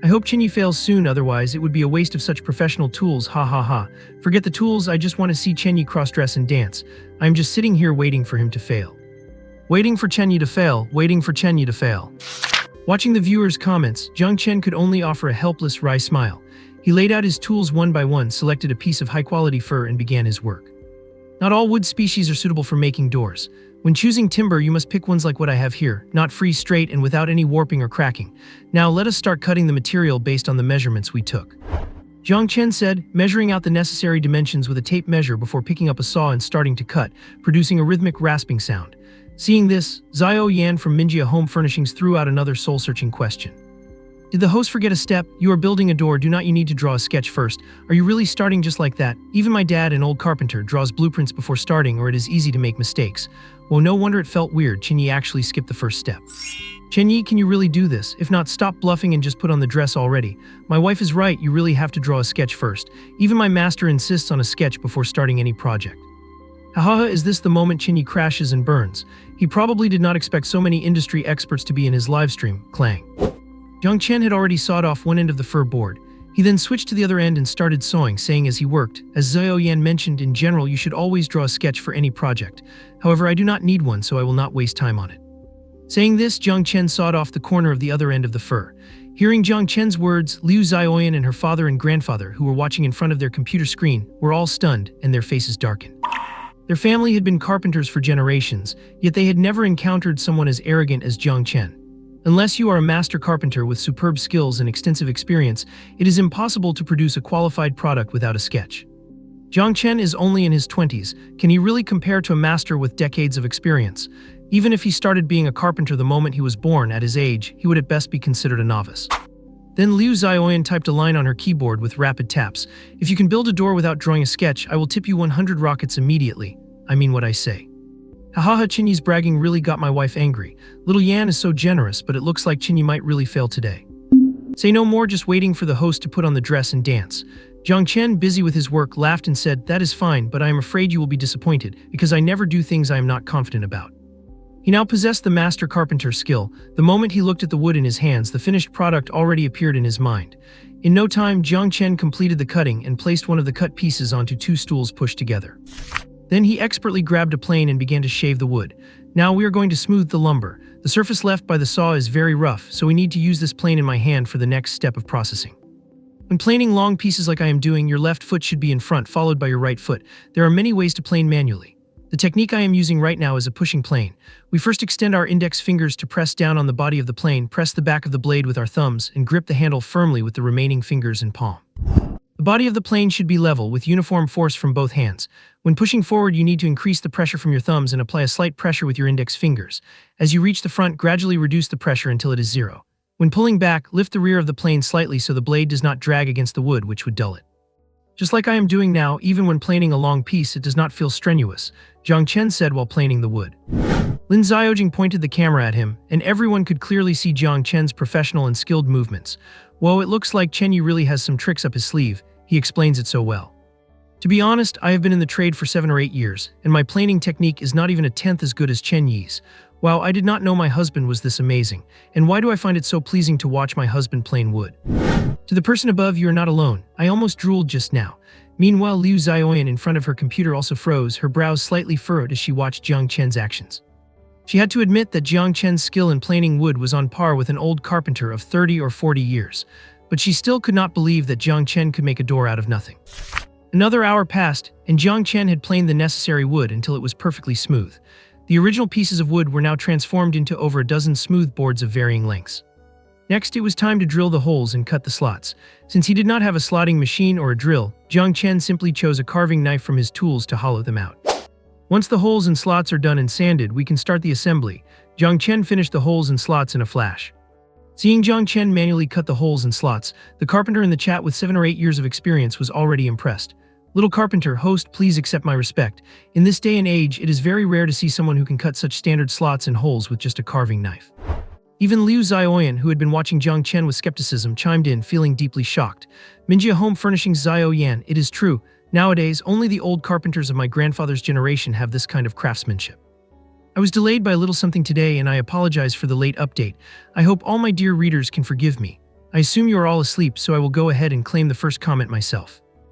I hope Chen Yi fails soon, otherwise it would be a waste of such professional tools, ha ha ha. Forget the tools, I just want to see Chen Yi cross-dress and dance. I am just sitting here waiting for him to fail. Waiting for Chen Yi to fail, waiting for Chen Yi to fail. Watching the viewers' comments, Jiang Chen could only offer a helpless wry smile. He laid out his tools one by one, selected a piece of high-quality fir and began his work. Not all wood species are suitable for making doors. When choosing timber, you must pick ones like what I have here, not free, straight, and without any warping or cracking. Now let us start cutting the material based on the measurements we took. Jiang Chen said, measuring out the necessary dimensions with a tape measure before picking up a saw and starting to cut, producing a rhythmic rasping sound. Seeing this, Xiao Yan from Minjia Home Furnishings threw out another soul-searching question. Did the host forget a step? You are building a door, do not you need to draw a sketch first? Are you really starting just like that? Even my dad, an old carpenter, draws blueprints before starting, or it is easy to make mistakes. Well, no wonder it felt weird. Chen Yi actually skipped the first step. Chen Yi, can you really do this? If not, stop bluffing and just put on the dress already. My wife is right, you really have to draw a sketch first. Even my master insists on a sketch before starting any project. Haha, is this the moment Chen Yi crashes and burns? He probably did not expect so many industry experts to be in his livestream. Clang. Jiang Chen had already sawed off one end of the fir board. He then switched to the other end and started sawing, saying as he worked, as Xiao Yan mentioned, in general you should always draw a sketch for any project. However, I do not need one, so I will not waste time on it. Saying this, Jiang Chen sawed off the corner of the other end of the fir. Hearing Jiang Chen's words, Liu Xiaoyan and her father and grandfather, who were watching in front of their computer screen, were all stunned, and their faces darkened. Their family had been carpenters for generations, yet they had never encountered someone as arrogant as Jiang Chen. Unless you are a master carpenter with superb skills and extensive experience, it is impossible to produce a qualified product without a sketch. Jiang Chen is only in his 20s. Can he really compare to a master with decades of experience? Even if he started being a carpenter the moment he was born, at his age, he would at best be considered a novice. Then Liu Xiaoyan typed a line on her keyboard with rapid taps. If you can build a door without drawing a sketch, I will tip you 100 rockets immediately. I mean what I say. Haha, Chen Yi's bragging really got my wife angry. Little Yan is so generous, but it looks like Chen Yi might really fail today. Say no more, just waiting for the host to put on the dress and dance. Jiang Chen, busy with his work, laughed and said, that is fine, but I am afraid you will be disappointed, because I never do things I am not confident about. He now possessed the master carpenter skill. The moment he looked at the wood in his hands, the finished product already appeared in his mind. In no time, Jiang Chen completed the cutting and placed one of the cut pieces onto two stools pushed together. Then he expertly grabbed a plane and began to shave the wood. Now we are going to smooth the lumber. The surface left by the saw is very rough, so we need to use this plane in my hand for the next step of processing. When planing long pieces like I am doing, your left foot should be in front, followed by your right foot. There are many ways to plane manually. The technique I am using right now is a pushing plane. We first extend our index fingers to press down on the body of the plane, press the back of the blade with our thumbs, and grip the handle firmly with the remaining fingers and palm. The body of the plane should be level, with uniform force from both hands. When pushing forward, you need to increase the pressure from your thumbs and apply a slight pressure with your index fingers. As you reach the front, gradually reduce the pressure until it is zero. When pulling back, lift the rear of the plane slightly so the blade does not drag against the wood, which would dull it. Just like I am doing now, even when planing a long piece, it does not feel strenuous, Jiang Chen said while planing the wood. Lin Xiaojing pointed the camera at him, and everyone could clearly see Jiang Chen's professional and skilled movements. Whoa, it looks like Chen Yi really has some tricks up his sleeve. He explains it so well. To be honest, I have been in the trade for 7 or 8 years, and my planing technique is not even a tenth as good as Chen Yi's. Wow, I did not know my husband was this amazing. And why do I find it so pleasing to watch my husband plane wood? To the person above, you are not alone. I almost drooled just now. Meanwhile, Liu Xiaoyan in front of her computer also froze, her brows slightly furrowed as she watched Jiang Chen's actions. She had to admit that Jiang Chen's skill in planing wood was on par with an old carpenter of 30 or 40 years. But she still could not believe that Jiang Chen could make a door out of nothing. Another hour passed, and Jiang Chen had planed the necessary wood until it was perfectly smooth. The original pieces of wood were now transformed into over a dozen smooth boards of varying lengths. Next, it was time to drill the holes and cut the slots. Since he did not have a slotting machine or a drill, Jiang Chen simply chose a carving knife from his tools to hollow them out. Once the holes and slots are done and sanded, we can start the assembly. Jiang Chen finished the holes and slots in a flash. Seeing Jiang Chen manually cut the holes and slots, the carpenter in the chat with 7 or 8 years of experience was already impressed. "Little carpenter, host, please accept my respect. In this day and age, it is very rare to see someone who can cut such standard slots and holes with just a carving knife." Even Liu Zioyan, who had been watching Jiang Chen with skepticism, chimed in, feeling deeply shocked. "Minjia Home Furnishings Zioyan, it is true. Nowadays, only the old carpenters of my grandfather's generation have this kind of craftsmanship. I was delayed by a little something today, and I apologize for the late update. I hope all my dear readers can forgive me. I assume you are all asleep, so I will go ahead and claim the first comment myself.